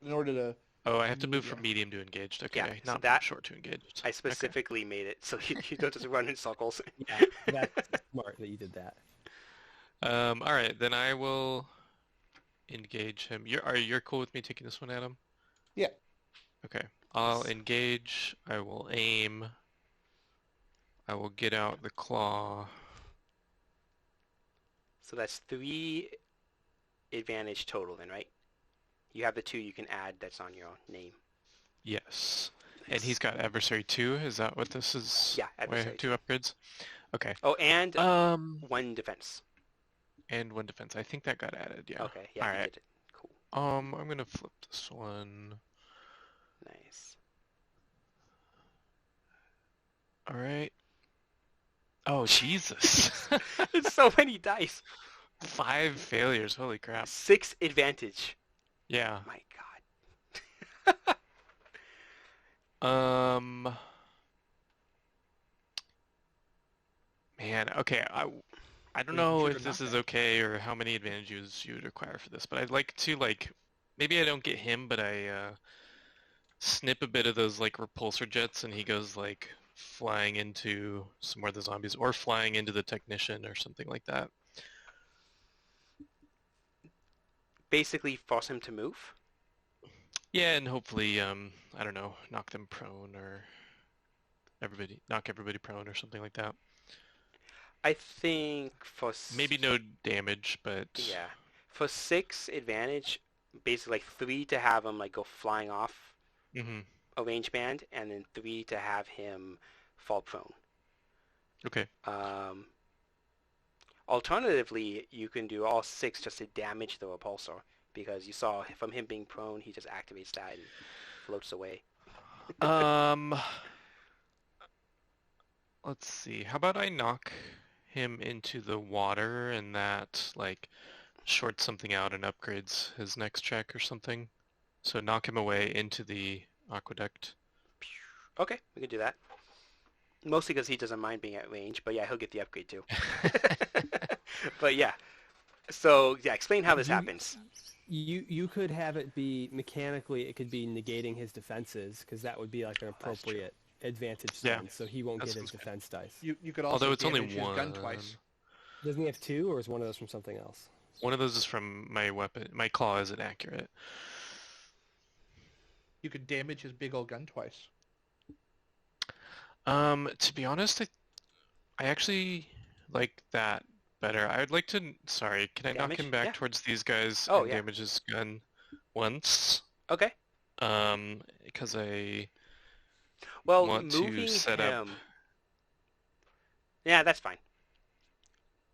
In order to Oh, I have to move from medium to engaged. Okay, Yeah, so not that- from short to engaged. I specifically made it so you don't just run in circles. Yeah, that's smart that you did that. All right, then I will engage him. You're cool with me taking this one, Adam? Yeah. Okay, I'll engage. I will aim. I will get out the claw. So that's 3 advantage total then, right? You have the 2 you can add that's on your name. Yes. And he's got adversary 2. Is that what this is? Yeah, Why I adversary have 2 upgrades. Okay. Oh, and 1 defense. And 1 defense. I think that got added. Yeah. Okay, yeah, All you right. did it. Cool. I'm gonna flip this one. Nice. All right. Oh, Jesus. It's so many dice. 5 failures. Holy crap. 6 advantage. Yeah. My God. Um. Man, okay. I don't Making know sure if to this knock is that. okay or how many advantages you would require for this, but I'd like to maybe I don't get him, but I snip a bit of those like repulsor jets, and he goes like flying into some more of the zombies, or flying into the technician or something like that. Basically force him to move. Yeah, and hopefully, I don't know, knock them prone or knock everybody prone or something like that. I think for Maybe no damage, but yeah, for 6 advantage, basically like 3 to have him like go flying off hmm a range band, and then 3 to have him fall prone. Okay. Alternatively, you can do all 6 just to damage the repulsor, because you saw from him being prone, he just activates that and floats away. Um, let's see. How about I knock him into the water and that like shorts something out and upgrades his next check or something? So knock him away into the aqueduct. Okay, we can do that. Mostly because he doesn't mind being at range, but yeah, he'll get the upgrade too. But yeah, so yeah, explain how this happens. You could have it be mechanically. It could be negating his defenses, because that would be like an That's true. appropriate advantage Yeah, then, so he won't that get his sounds good. defense dice. You could also Although it's only damage his gun one. twice. Doesn't he have 2, or is one of those from something else? One of those is from my weapon. My claw isn't accurate. You could damage his big old gun twice. To be honest, I actually like that better. I would like to. Sorry, can I knock Damage? him back Yeah. towards these guys Oh, and yeah. damage his gun once? Okay. Because I Well, want to moving set him. up. Yeah, that's fine.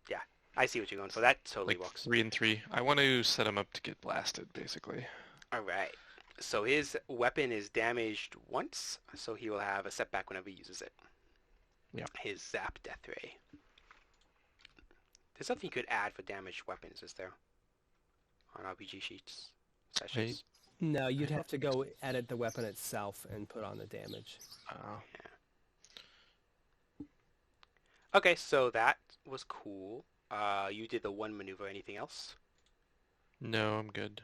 Yeah, I see what you're going for. That totally Like works. 3 and 3. I want to set him up to get blasted, basically. All right. So his weapon is damaged once, so he will have a setback whenever he uses it. Yeah. His zap death ray. There's something you could add for damaged weapons, is there? On RPG sheets sessions. No, you'd have to go edit the weapon itself and put on the damage. Okay, so that was cool. You did the one maneuver. Anything else? No, I'm good.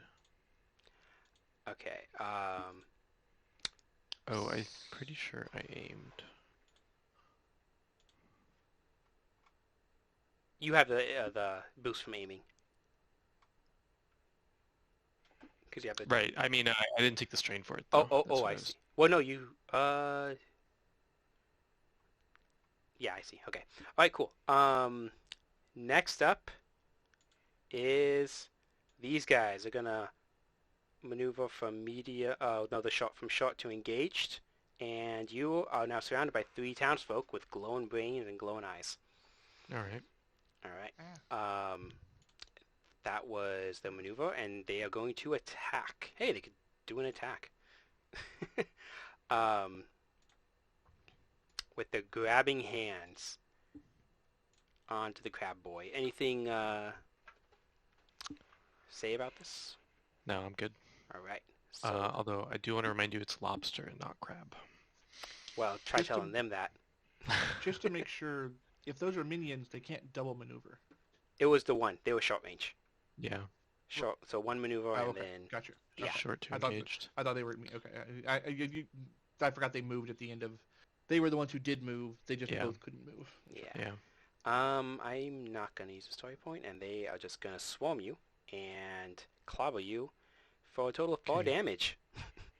Okay. Oh, I'm pretty sure I aimed. You have the boost from aiming. Because you have the Right. I mean, I didn't take the strain for it. Oh, Though. That's oh, what I was- see. Well, no, you. Yeah, I see. Okay. All right, cool. Next up is these guys are gonna maneuver from media. No, the shot from short to engaged, and you are now surrounded by 3 townsfolk with glowing brains and glowing eyes. All right. All right. That was the maneuver, and they are going to attack. Hey, they could do an attack. With the grabbing hands onto the crab boy. Anything say about this? No, I'm good. All right. So, Although I do want to remind you it's lobster and not crab. well, try just to- telling them that. Just to make sure, if those are minions, they can't double maneuver. It was the one. They were short range. Yeah. Short. So one maneuver, Oh, and okay. then Gotcha. Yeah. Short to I thought- engaged. I thought they were okay. I forgot they moved at the end of. They were the ones who did move. They just Yeah. both couldn't move. yeah. Yeah. I'm not gonna use a story point, and they are just gonna swarm you and clobber you for a total of 4 Okay. damage.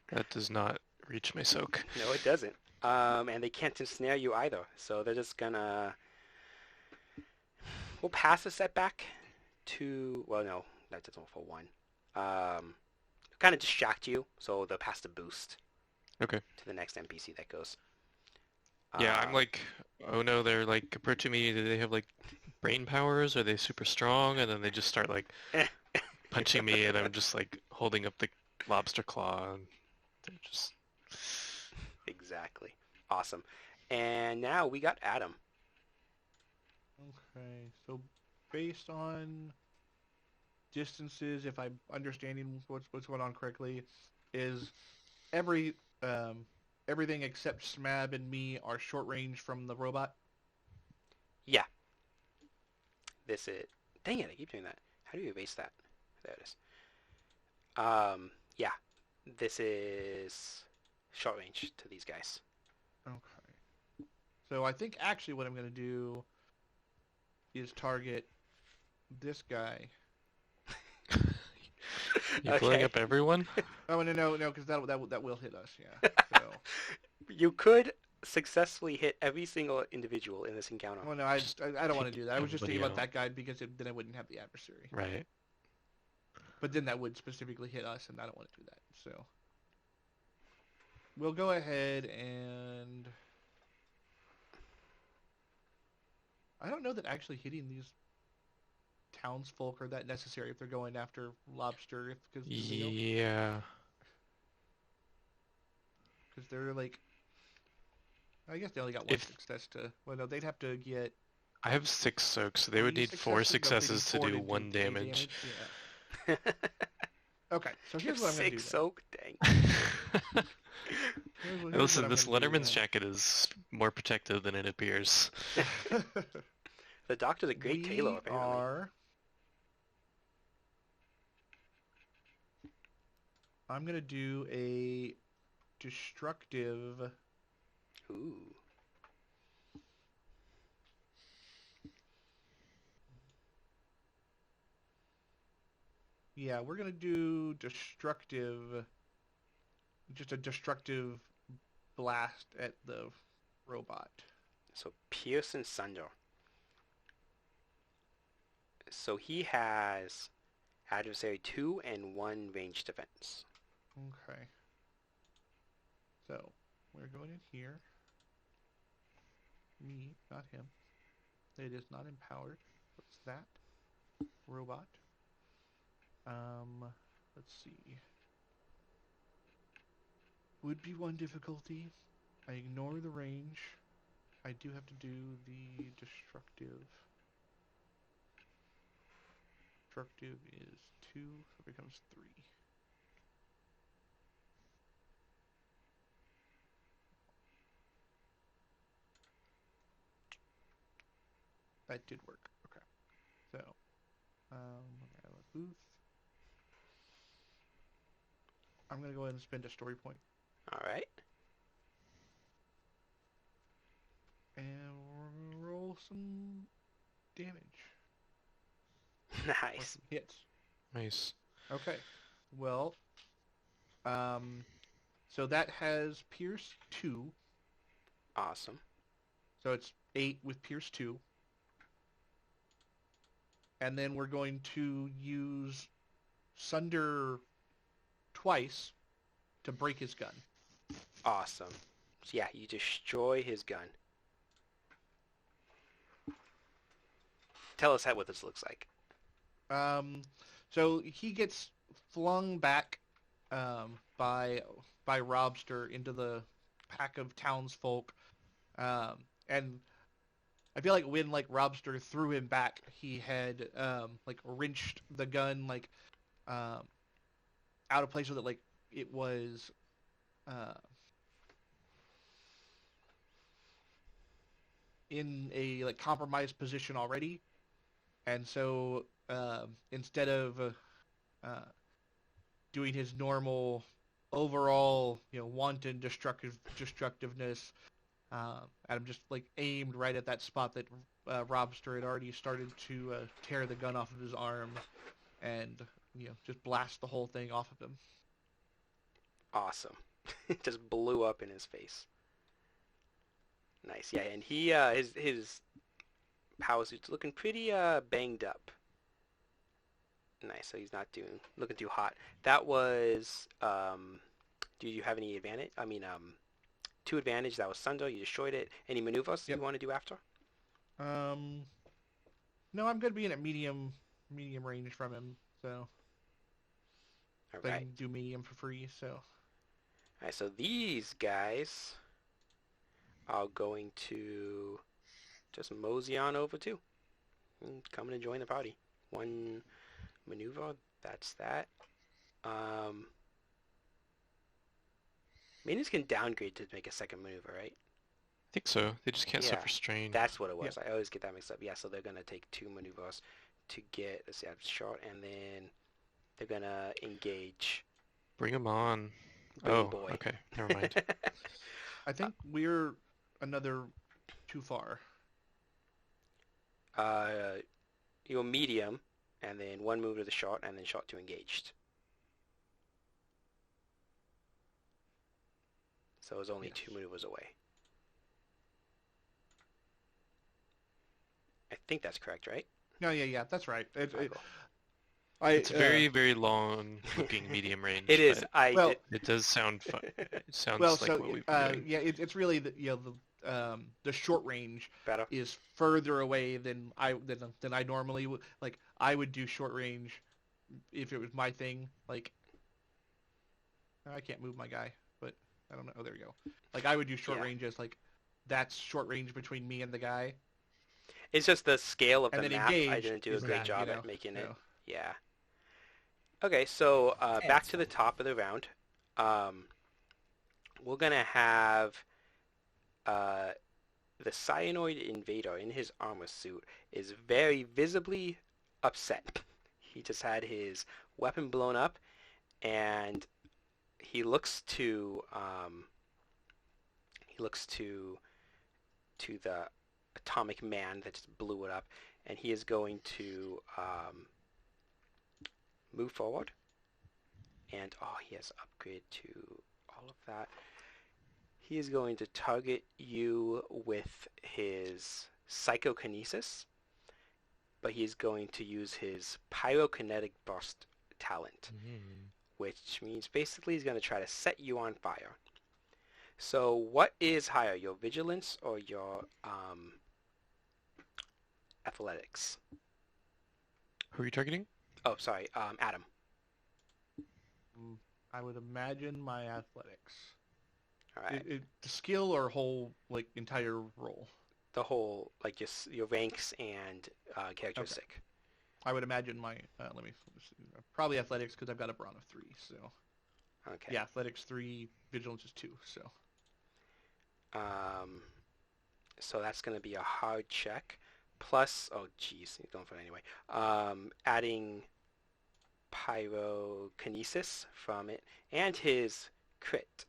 That does not reach my soak. No, it doesn't. And they can't ensnare you either, so they're just gonna. We'll pass the setback to. Well, no, that doesn't for 1. Kind of distract you, so they'll pass the boost. Okay. To the next NPC that goes. Yeah, I'm like, oh no, they're like approaching me. Do they have like brain powers? Are they super strong? And then they just start like punching me, and I'm just like holding up the lobster claw, and they're just Exactly. Awesome. And now we got Adam. Okay, so based on distances, if I'm understanding what's going on correctly, is every um, everything except Smab and me are short range from the robot. Yeah, this is... Dang it, I keep doing that. How do you erase that? There it is. Yeah, this is short range to these guys. Okay. So I think actually what I'm going to do is target this guy. You blowing Okay. up everyone? Oh no, because that will hit us. Yeah. So You could successfully hit every single individual in this encounter. well, no, I Just I don't want to take do that. I was just thinking everybody about out. that guy because then I wouldn't have the adversary. Right. But then that would specifically hit us, and I don't want to do that. So we'll go ahead and I don't know that actually hitting these townsfolk are that necessary if they're going after Robster, because Yeah. they're like, I guess they only got one If success to. Well, no, they'd have to get I have 6 soaks, so they would 3 need 4 successes. successes to Nope, they do need 1 3 damage. Yeah. Okay, so You have here's what I'm gonna do 6 then. soak? Dang. Here's what Listen, I'm this gonna do Letterman's jacket is more protective than it appears. then. The Doctor's a great tailor, We apparently. are. I'm gonna do a destructive. Ooh. Yeah, we're gonna do destructive. Just a destructive blast at the robot. So Pierce and Sunder. So he has adversary 2 and 1 range defense. Okay. So we're going in here. Me, not him. It is not empowered. What's that? Robot. Let's see. Would be 1 difficulty. I ignore the range. I do have to do the destructive. Destructive is 2, so it becomes 3. That did work. Okay. So, I love Booth. I'm gonna go ahead and spend a story point Alright. and roll some damage or Nice. some hits. Nice. Okay. Well, so that has Pierce 2. Awesome. So it's 8 with Pierce 2. And then we're going to use Sunder twice to break his gun. Awesome. So yeah, you destroy his gun. Tell us what this looks like. So he gets flung back by Robster into the pack of townsfolk, and I feel like when Robster threw him back, he had wrenched the gun out of place so that it was in a compromised position already, and so instead of doing his normal overall wanton destructiveness, Adam just aimed right at that spot that Robster had already started to tear the gun off of his arm, and just blast the whole thing off of him. Awesome. It just blew up in his face. Nice. Yeah, and he his power suit's looking pretty banged up. Nice. So he's not looking too hot. That was do you have any advantage? I mean 2 advantage. That was Sundo. You destroyed it. Any maneuvers Yep. you want to do after? No, I'm good being at medium range from him, so All I right. can do medium for free. So Alright, so these guys are going to just mosey on over too. Come and join the party. One maneuver, that's that. Minions can downgrade to make a second maneuver, right? I think so. They just can't Yeah, suffer strain. that's what it was. Yeah. I always get that mixed up. Yeah, so they're gonna take 2 maneuvers to get, let's see, I'm short, and then they're gonna engage. Bring them on. Bring 'em, Oh, boy. okay. Never mind. I think we're another too far. You're medium, and then 1 move to the short, and then short to engaged. So it's only Yes. 2 maneuvers away. I think that's correct, right? No, yeah, that's right. Alright, cool. It's a very, very long looking medium range. It is. but it does sound fun. It sounds well, like so what we've been doing. yeah, it's really the short range better. is further away than I normally would. Like I would do short range if it was my thing. Like I can't move my guy, but I don't know. Oh, there we go. Like I would do short Yeah. range as like that's short range between me and the guy. It's just the scale of And the then map. I engaged didn't do a is great that, job you know, at making you it. know. Yeah. Okay, so back That's to the fine. top of the round. We're gonna have the cyanoid invader in his armor suit is very visibly upset. He just had his weapon blown up, and he looks to the atomic man that just blew it up, and he is going to move forward. And he has upgrade to all of that. He is going to target you with his psychokinesis, but he is going to use his pyrokinetic burst talent, which means basically he's going to try to set you on fire. So what is higher, your vigilance or your athletics? Who are you targeting? Oh, sorry, Adam. I would imagine my athletics. All right. The skill or whole like entire role. The whole, like, just your ranks and characteristic. I would imagine my let me see, probably athletics because I've got a brawn of 3. So Okay. yeah, athletics 3, vigilance is 2. So So that's going to be a hard check. Plus, oh geez, he's going for it anyway. Adding pyrokinesis from it and his crit.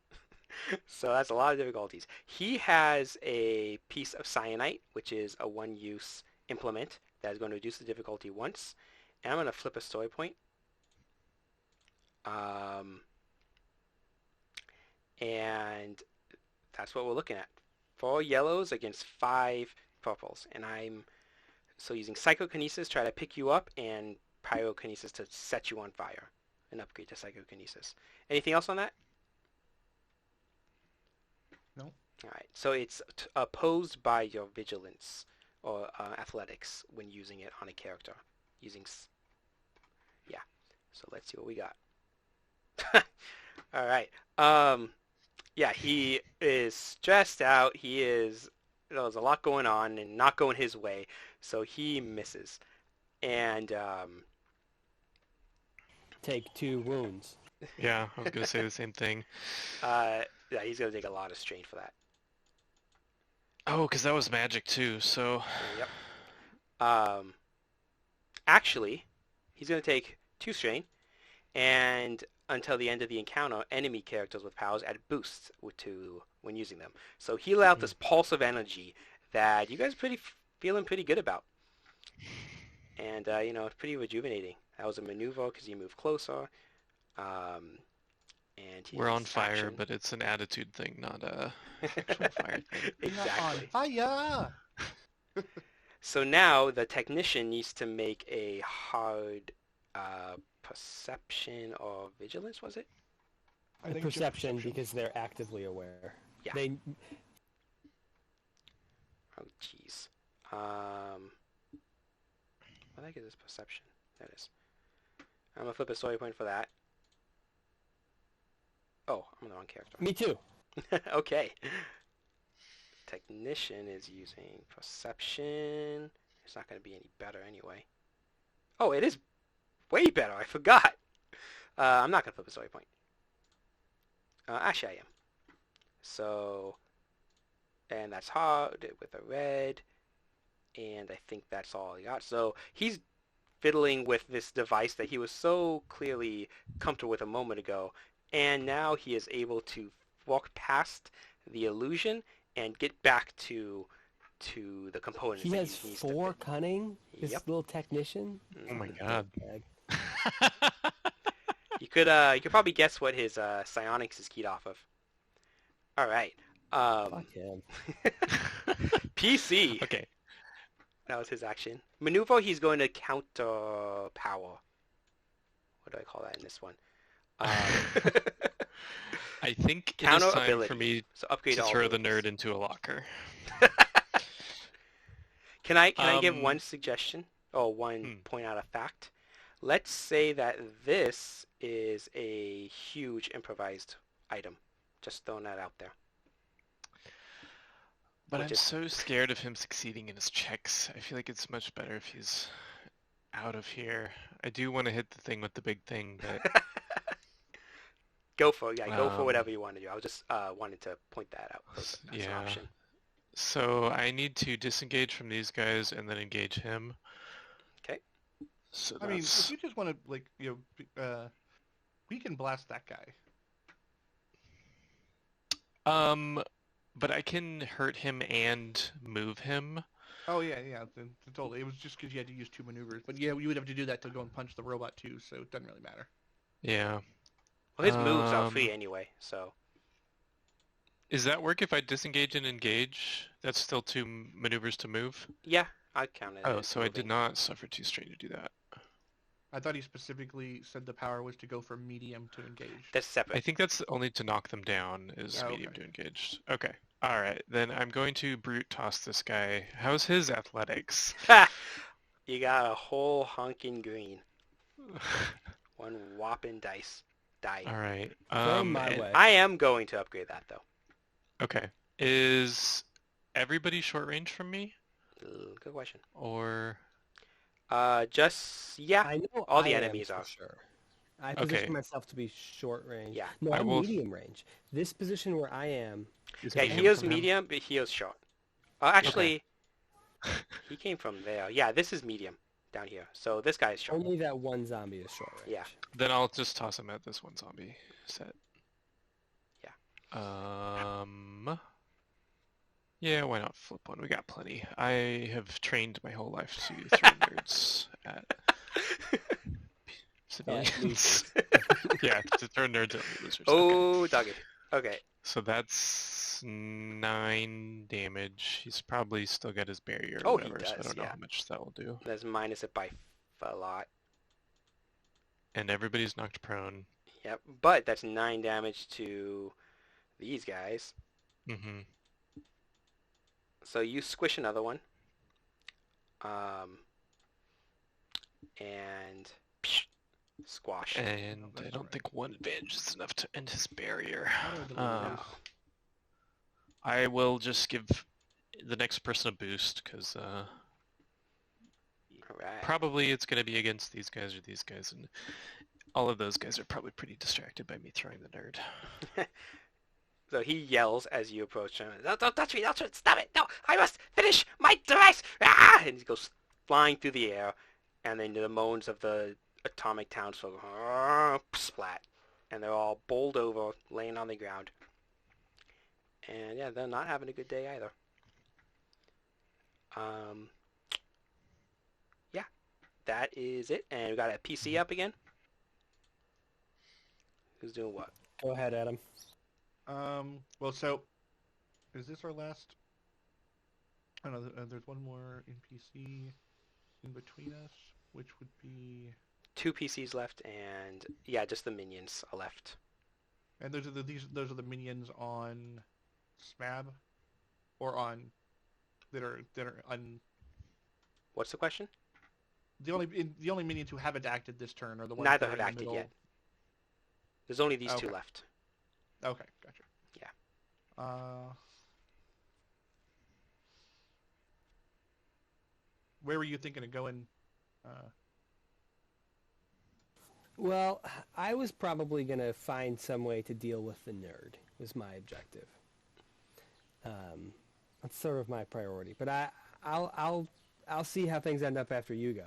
So that's a lot of difficulties. He has a piece of cyanite, which is a 1-use implement that is going to reduce the difficulty once. And I'm going to flip a story point. And that's what we're looking at. 4 yellows against 5 purples. And I'm so using psychokinesis, try to pick you up, and pyrokinesis to set you on fire. An upgrade to psychokinesis. Anything else on that? no. Alright, so it's opposed by your vigilance or athletics when using it on a character. Yeah, so let's see what we got. Alright, yeah, he is stressed out. There's a lot going on and not going his way, so he misses. And Take 2 wounds. Yeah, I was gonna say the same thing. yeah, he's going to take a lot of strain for that. Oh, because that was magic too. So Yep. Actually, he's going to take 2 strain, and until the end of the encounter, enemy characters with powers add boosts when using them. So he let out this pulse of energy that you guys are feeling pretty good about. And, it's pretty rejuvenating. That was a maneuver because he moved closer. And we're on his fire, action. but it's an attitude thing, not a actual fire thing. Exactly. Fire! So now the technician needs to make a hard perception or vigilance, was it? I think it's just Perception, because they're actively aware. Yeah. They Oh, jeez. What the heck is this perception? That is. I'm going to flip a story point for that. Oh, I'm the wrong character. Me too. Okay. Technician is using perception. It's not going to be any better anyway. Oh, it is way better. I forgot. I'm not going to flip a story point. Actually, I am. So, and that's hard with a red. And I think that's all he got. So he's fiddling with this device that he was so clearly comfortable with a moment ago. And now he is able to walk past the illusion and get back to the components. He that has needs to 4 fit. cunning. This Yep. little technician. Oh my god. You could probably guess what his psionics is keyed off of. All right. Fuck him. PC. Okay. That was his action. Maneuver. He's going to counter power. What do I call that in this one? I think it is Counter time ability. for me So upgrade to all throw the abilities. nerd into a locker. Can I give one suggestion or one point out a fact? Let's say that this is a huge improvised item. Just throwing that out there. But Which I'm is- so scared of him succeeding in his checks. I feel like it's much better if he's out of here. I do want to hit the thing with the big thing, but Go for it. Yeah, go for Um, whatever you want to do. I was just wanted to point that out as an yeah. option. So I need to disengage from these guys and then engage him. Okay. So I mean, if that's you just want to, like, we can blast that guy. but I can hurt him and move him. Oh yeah, totally. It was just because you had to use 2 maneuvers, but yeah, you would have to do that to go and punch the robot too, so it doesn't really matter. Yeah. Well, his moves are free anyway, so Is that work if I disengage and engage? That's still 2 maneuvers to move? yeah, I'd count it. Oh, as so I did moving. not suffer 2 strain to do that. I thought he specifically said the power was to go from medium to engage. That's I separate. think that's only to knock them down is Oh, medium okay. to engage. Okay. Alright, then I'm going to brute toss this guy. How's his athletics? Ha! You got a whole honking green. One whopping die. Alright. Going my way. I am going to upgrade that though. Okay. Is everybody short range from me? Good question. Or Just yeah. I know all the I am enemies for are. sure. I position Okay. myself to be short range. Yeah. No, I I'm will- medium range. This position where I am. is Yeah, medium he is from him? medium, but he is short. Actually, he came from there. Yeah, this is medium down here. So this guy is short. Only that one zombie is short range. Yeah. Then I'll just toss him at this one zombie set. Yeah. Yeah, why not flip one? We got plenty. I have trained my whole life to throw nerds at civilians. Yeah, to throw nerds at losers. Okay. Oh, doggy. Okay. So that's 9 damage. He's probably still got his barrier or Oh, he whatever, so I does, don't know yeah. how much that will do. Let's minus it by a lot. And everybody's knocked prone. Yep. But that's 9 damage to these guys. Mm-hmm. So you squish another one. And squash. And Oh, I that's don't right. think 1 advantage is enough to end his barrier. How do I delete Um, this? I will just give the next person a boost, because All right. probably it's going to be against these guys or these guys, and all of those guys are probably pretty distracted by me throwing the nerd. So he yells as you approach him. Don't touch me! Don't stop it! No! I must finish my device! Ah! And he goes flying through the air, and then the moans of the atomic townsfolk splat, and they're all bowled over, laying on the ground. And yeah, they're not having a good day either. Yeah, that is it. And we got a PC up again. Who's doing what? Go ahead, Adam. Well, so is this our last? I don't know. There's one more NPC in between us, which would be, 2 PCs left, and yeah, just the minions are left. and those are the minions on Smab, or on that are on What's the question? the only minions who haven't acted this turn are the ones Neither that are have in the acted middle. yet. There's only these 2 Okay. left. Okay, gotcha. Yeah. Where were you thinking of going? Uh, Well, I was probably going to find some way to deal with the nerd, was my objective. That's sort of my priority. But I'll see how things end up after you go.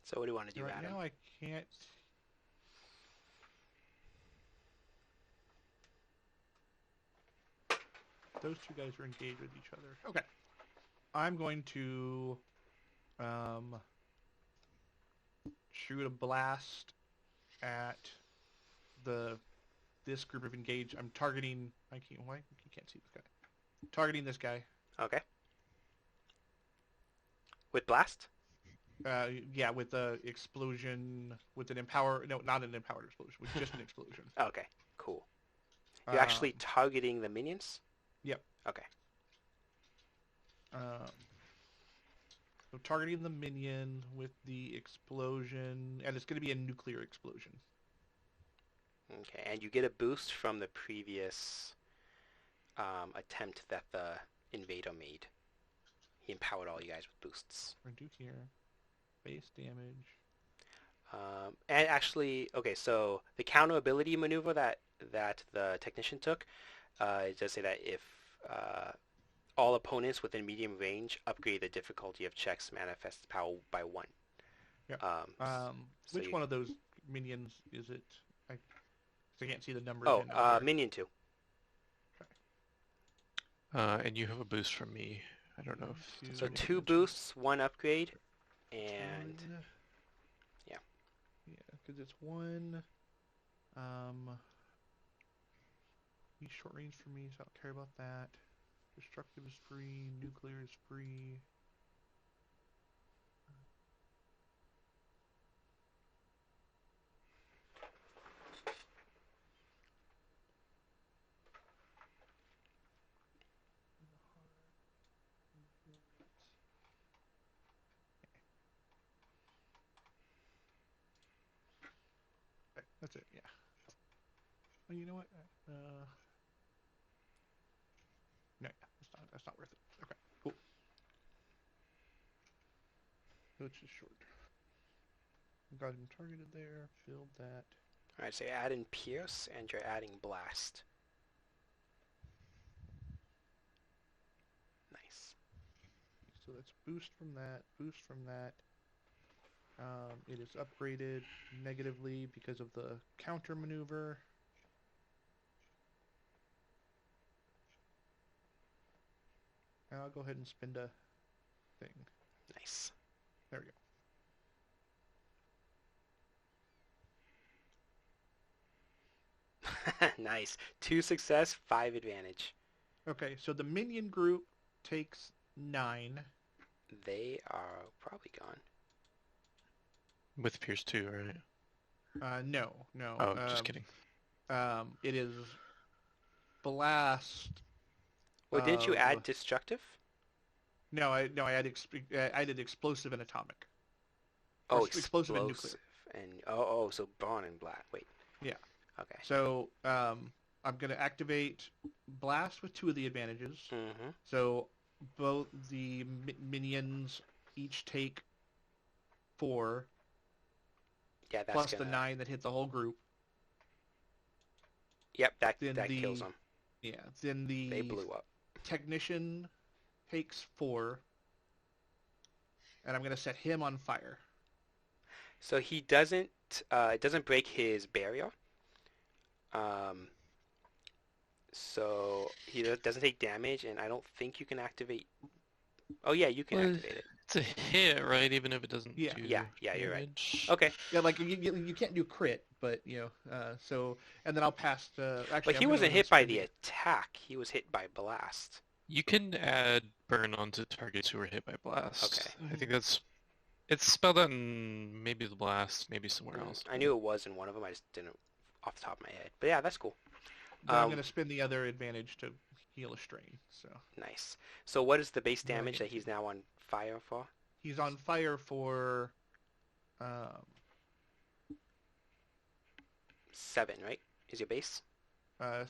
So what do you want to do, right Adam? now, I can't. Those two guys are engaged with each other. Okay. I'm going to shoot a blast at this group of engaged. I'm targeting. Why you can't see this guy? Targeting this guy. Okay. With blast? Yeah, with the explosion, with an empower. No, not an empowered explosion. With just an explosion. Okay, cool. You're actually targeting the minions? Yep. Okay. So targeting the minion with the explosion, and it's going to be a nuclear explosion. Okay, and you get a boost from the previous attempt that the invader made. He empowered all you guys with boosts. We're going to do here. Base damage. And actually, okay, so the counter ability maneuver that the technician took, it does say that if all opponents within medium range upgrade the difficulty of checks manifest power by 1. Yep. So Which one of those minions is it? I can't see the numbers. Minion 2. And you have a boost from me. I don't know if... So 2 boosts, 1 upgrade, and... Yeah. Yeah, because it's 1... He's short range for me, so I don't care about that. Destructive is free, nuclear is free. Okay, that's it, yeah. Oh, you know what? No, yeah, that's not worth it. Okay, cool. So it's just short. Got him targeted there, build that. Alright, so you're adding Pierce, and you're adding Blast. Nice. So that's boost from that, boost from that. It is upgraded negatively because of the counter maneuver. And I'll go ahead and spend a thing. Nice. There we go. Nice. 2 success, 5 advantage. Okay, so the minion group takes 9. They are probably gone. With Pierce 2, right? No. Oh, just kidding. It is blast. Well, didn't you add destructive? No, I added explosive and atomic. Oh, explosive and nuclear. And so Brawn and Black. Wait. Yeah. Okay. So I'm going to activate blast with 2 of the advantages. Mm-hmm. So both the minions each take 4. Yeah, that's plus the 9 that hit the whole group. Yep, that kills them. Yeah. Then They blew up. Technician takes 4, and I'm gonna set him on fire. So he doesn't. It doesn't break his barrier. So he doesn't take damage, and I don't think you can activate. Oh yeah, you can activate it. It's a hit, right? Even if it doesn't. Yeah. Do Yeah, you're right. damage. Okay. Yeah, like you can't do crit, but so and then I'll pass to. Actually, But he wasn't hit by the attack. He was hit by blast. You can add burn onto targets who are hit by blast. Okay. I think it's spelled out in maybe the blast, maybe somewhere else. I knew it was in one of them. I just didn't off the top of my head. But yeah, that's cool. Then I'm gonna spend the other advantage to heal a strain. So nice. So what is the base damage that he's now on fire for? He's on fire for um, 7, right? Is your base? 7.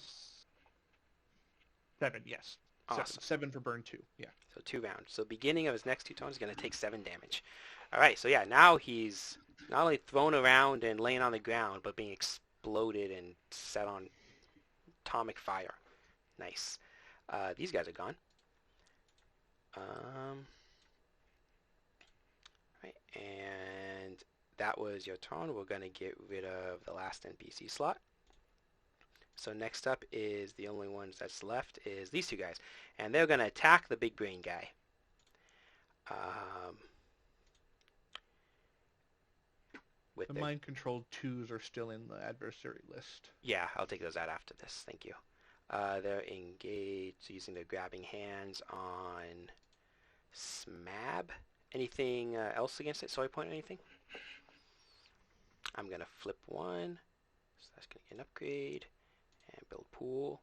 Yes, Awesome. 7 for burn 2. Yeah. So 2 rounds. So beginning of his next 2 turns is going to take 7 damage. All right. So yeah, now he's not only thrown around and laying on the ground, but being exploded and set on atomic fire. Nice. These guys are gone. Right, and that was your turn. We're going to get rid of the last NPC slot. So next up is the only ones that's left is these 2 guys. And they're going to attack the big brain guy. With The their, mind-controlled 2s are still in the adversary list. yeah, I'll take those out after this. Thank you. They're engaged using their grabbing hands on Smab. Anything else against it? Story point or anything? I'm going to flip 1. So that's going to get an upgrade. And build pool.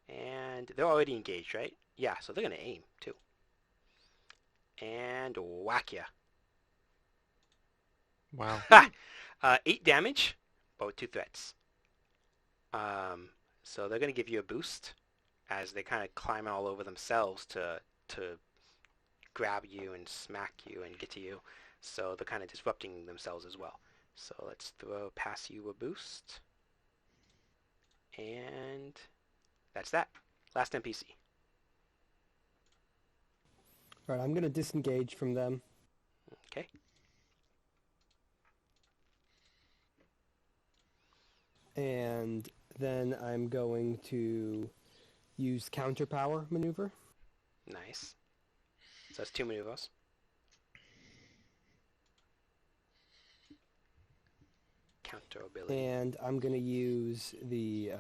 And they're already engaged, right? Yeah, so they're going to aim, too. And whack ya. Wow. 8 damage, but with 2 threats. So they're going to give you a boost as they kind of climb all over themselves to grab you and smack you and get to you. So they're kind of disrupting themselves as well. So let's pass you a boost. And that's that. Last NPC. All right, I'm going to disengage from them. Okay. And then I'm going to use counter power maneuver. Nice. So that's 2 maneuvers. Counter ability. And I'm going to use the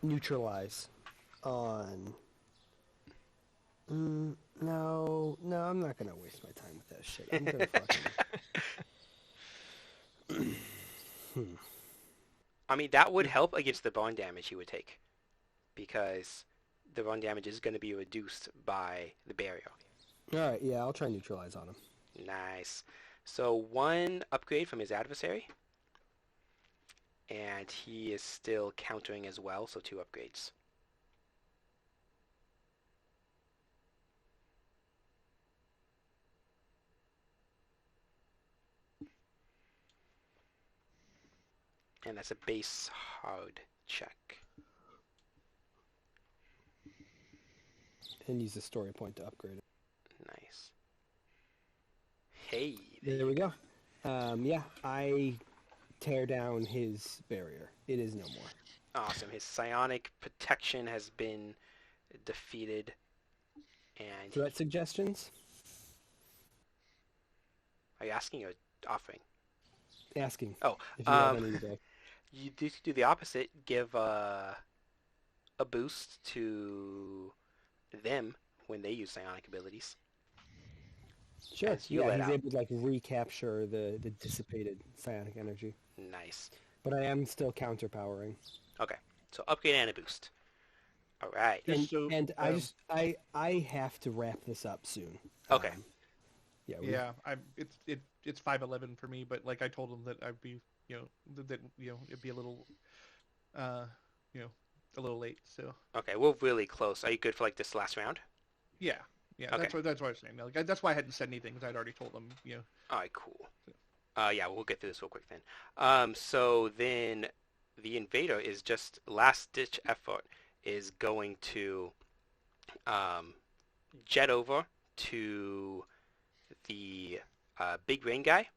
neutralize on... no, I'm not going to waste my time with that shit. I'm going to fucking... I mean, that would help against the bone damage he would take. Because the bone damage is going to be reduced by the barrier. Alright, yeah, I'll try neutralize on him. Nice. So 1 upgrade from his adversary. And he is still countering as well, so 2 upgrades. And that's a base hard check. And use the story point to upgrade it. Nice. Hey. There we go. Yeah, I tear down his barrier. It is no more. Awesome. His psionic protection has been defeated. And Threat suggestions? are you asking or offering? Asking. Oh, if you have any today. you do the opposite. Give a boost to them when they use psionic abilities. Sure. as you Yeah, let he's out. able to like recapture the dissipated psionic energy. Nice. But I am still counterpowering. Okay. So upgrade and a boost. All right. Just And so, I have to wrap this up soon. Okay. Yeah. Yeah, it's 5:11 for me, but like I told him that I'd be, that it'd be a little, a little late. So Okay. We're really close. Are you good for like this last round? yeah, Okay. that's what I was saying. Like that's why I hadn't said anything because I'd already told him. All right. Cool. Yeah, we'll get through this real quick then. So then the invader is just last ditch effort is going to jet over to the big rain guy,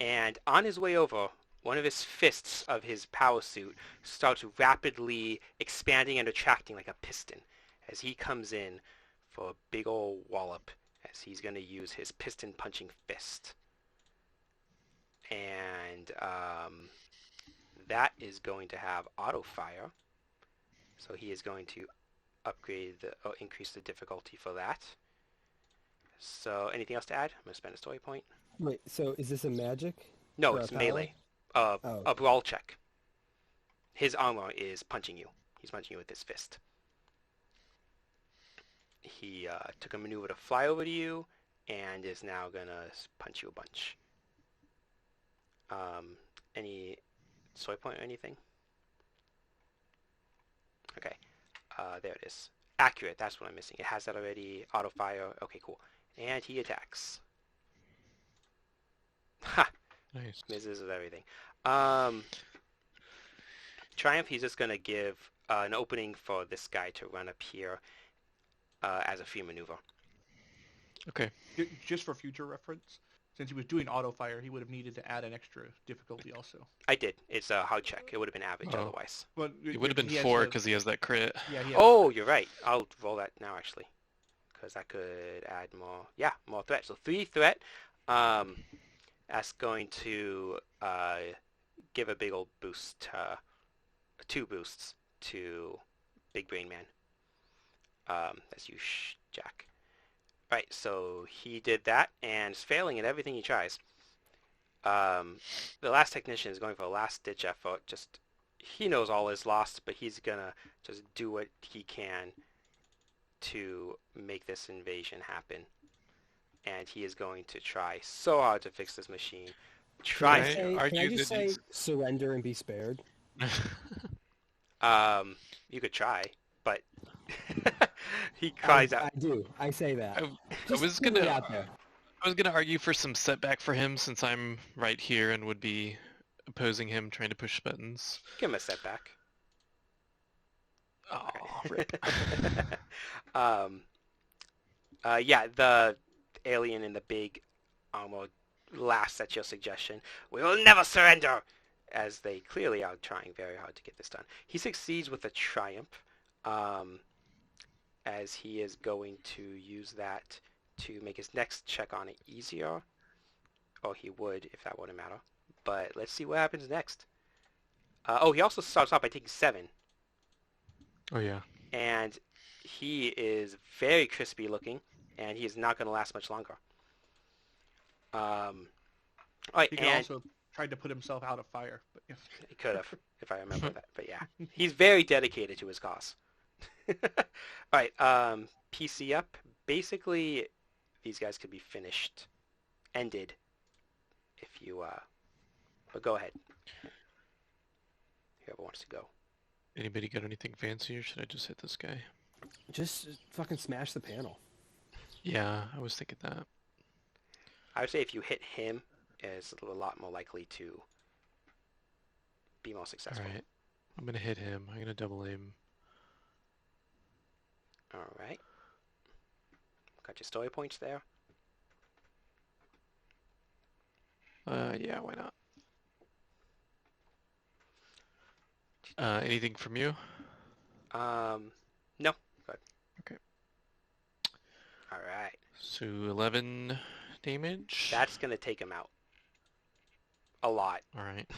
and on his way over, one of his fists of his power suit starts rapidly expanding and retracting like a piston as he comes in for a big old wallop as he's going to use his piston punching fist. And that is going to have auto fire, so he is going to increase the difficulty for that. So anything else to add? I'm going to spend a story point. Wait, so is this a magic? No, For a it's power? melee. Oh. A brawl check. His armor is punching you. He's punching you with his fist. He took a maneuver to fly over to you and is now gonna punch you a bunch. Any soy point or anything? Okay, there it is. Accurate, that's what I'm missing. It has that already. Auto fire. Okay, cool. And he attacks. Ha! Nice. Misses with everything. Triumph, he's just gonna give an opening for this guy to run up here as a free maneuver. Okay. Just for future reference, since he was doing auto fire, he would have needed to add an extra difficulty also. I did. It's a hard check. It would have been average otherwise. Well, It would have been 4 because he has that crit. Yeah. Oh, you're right. I'll roll that now actually, because that could add more. Yeah, more threat. So 3 threat. That's going to give a big old boost. 2 boosts to Big Brain Man. That's you, Jack. Right, so he did that, and is failing at everything he tries. The last technician is going for a last-ditch effort. Just, he knows all is lost, but he's gonna just do what he can to make this invasion happen. And he is going to try so hard to fix this machine. Can I just say surrender and be spared? You could try, but he cries out. I do. I say that. I was gonna argue for some setback for him since I'm right here and would be opposing him trying to push buttons. Give him a setback. Oh, rip. Yeah, the alien in the big armor laughs at your suggestion. We will never surrender! As they clearly are trying very hard to get this done. He succeeds with a triumph, as he is going to use that to make his next check on it easier. Or he would, if that wouldn't matter. But let's see what happens next. He also starts off by taking 7. Oh, yeah. And he is very crispy looking, and he is not going to last much longer. He could also tried to put himself out of fire. But yeah. He could have, if I remember that. But yeah, he's very dedicated to his cause. Alright, PC up. Basically, these guys could be ended, if you, but go ahead. Whoever wants to go. Anybody got anything fancy, or should I just hit this guy? Just fucking smash the panel. Yeah, I was thinking that. I would say if you hit him, it's a lot more likely to be more successful. Alright, I'm gonna hit him. I'm gonna double aim. Alright. Got your story points there. Yeah, why not? Anything from you? No. Good. Okay. Alright. So 11 damage. That's gonna take him out. A lot. Alright.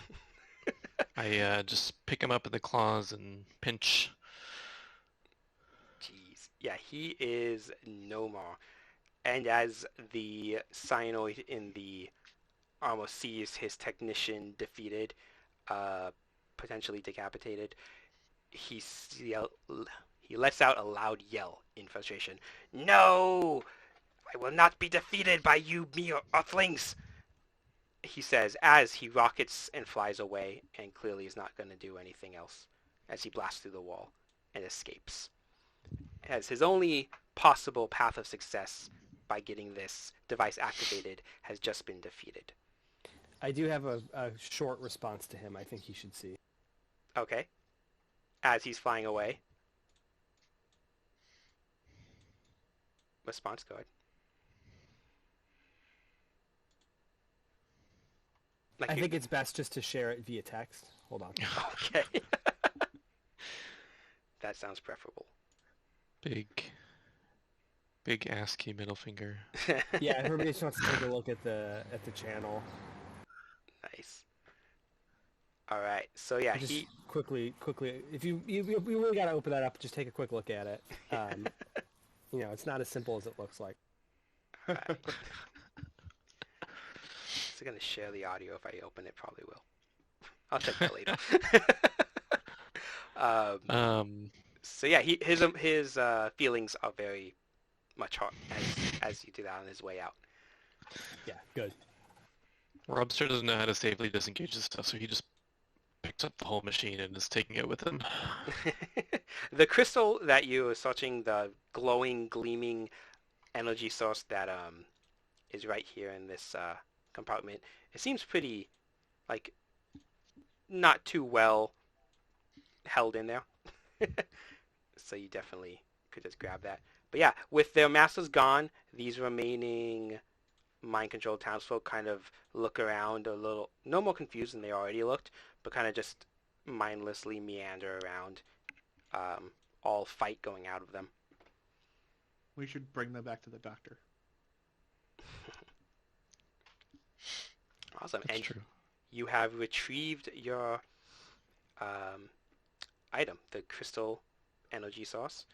I just pick him up in the claws and pinch. Jeez. Yeah, he is no more. And as the cyanoid in the armor sees his technician defeated, potentially decapitated, he lets out a loud yell in frustration. No! I will not be defeated by you mere earthlings! He says as he rockets and flies away, and clearly is not going to do anything else as he blasts through the wall and escapes. As his only possible path of success by getting this device activated has just been defeated. I do have a short response to him I think he should see. Okay. As he's flying away. Response, go ahead. I think it's best just to share it via text. Hold on. Okay. That sounds preferable. Big ASCII middle finger. Yeah, everybody just wants to take a look at the channel. Nice. All right. So yeah, just quickly. If you really got to open that up, just take a quick look at it. It's not as simple as it looks like. All right. It's going to share the audio. If I open it, probably will. I'll check that later. So yeah, his feelings are very much hard as you do that on his way out. Yeah, good. Robster doesn't know how to safely disengage this stuff, so he just picks up the whole machine and is taking it with him. The crystal that you are searching, the glowing, gleaming energy source that is right here in this compartment, it seems pretty, like, not too well held in there. So you definitely could just grab that. But yeah, with their masters gone, these remaining mind-controlled townsfolk kind of look around a little, no more confused than they already looked, but kind of just mindlessly meander around, all fight going out of them. We should bring them back to the doctor. Awesome. That's And true. you have retrieved your item, the crystal energy source,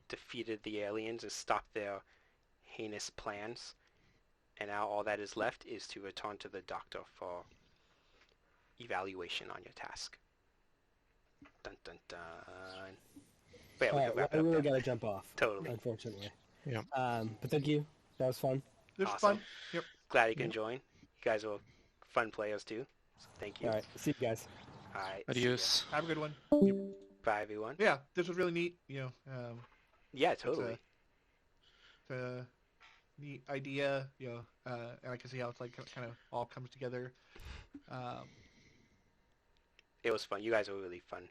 defeated the aliens and stopped their heinous plans. And now all that is left is to return to the doctor for evaluation on your task. Dun dun dun. But yeah, we All can right, well, wrap I it up really there. got to jump off. Totally. Unfortunately. Yeah. But thank you. That was fun. This is Awesome. fun. Yep. Glad you can join. You guys are fun players too. So thank you. All right. See you guys. All right. See ya. Adios. Have a good one. Bye everyone. Yeah, this was really neat. Yeah, totally. It's a neat idea. And I can see how it's like kind of all comes together. It was fun. You guys were really fun.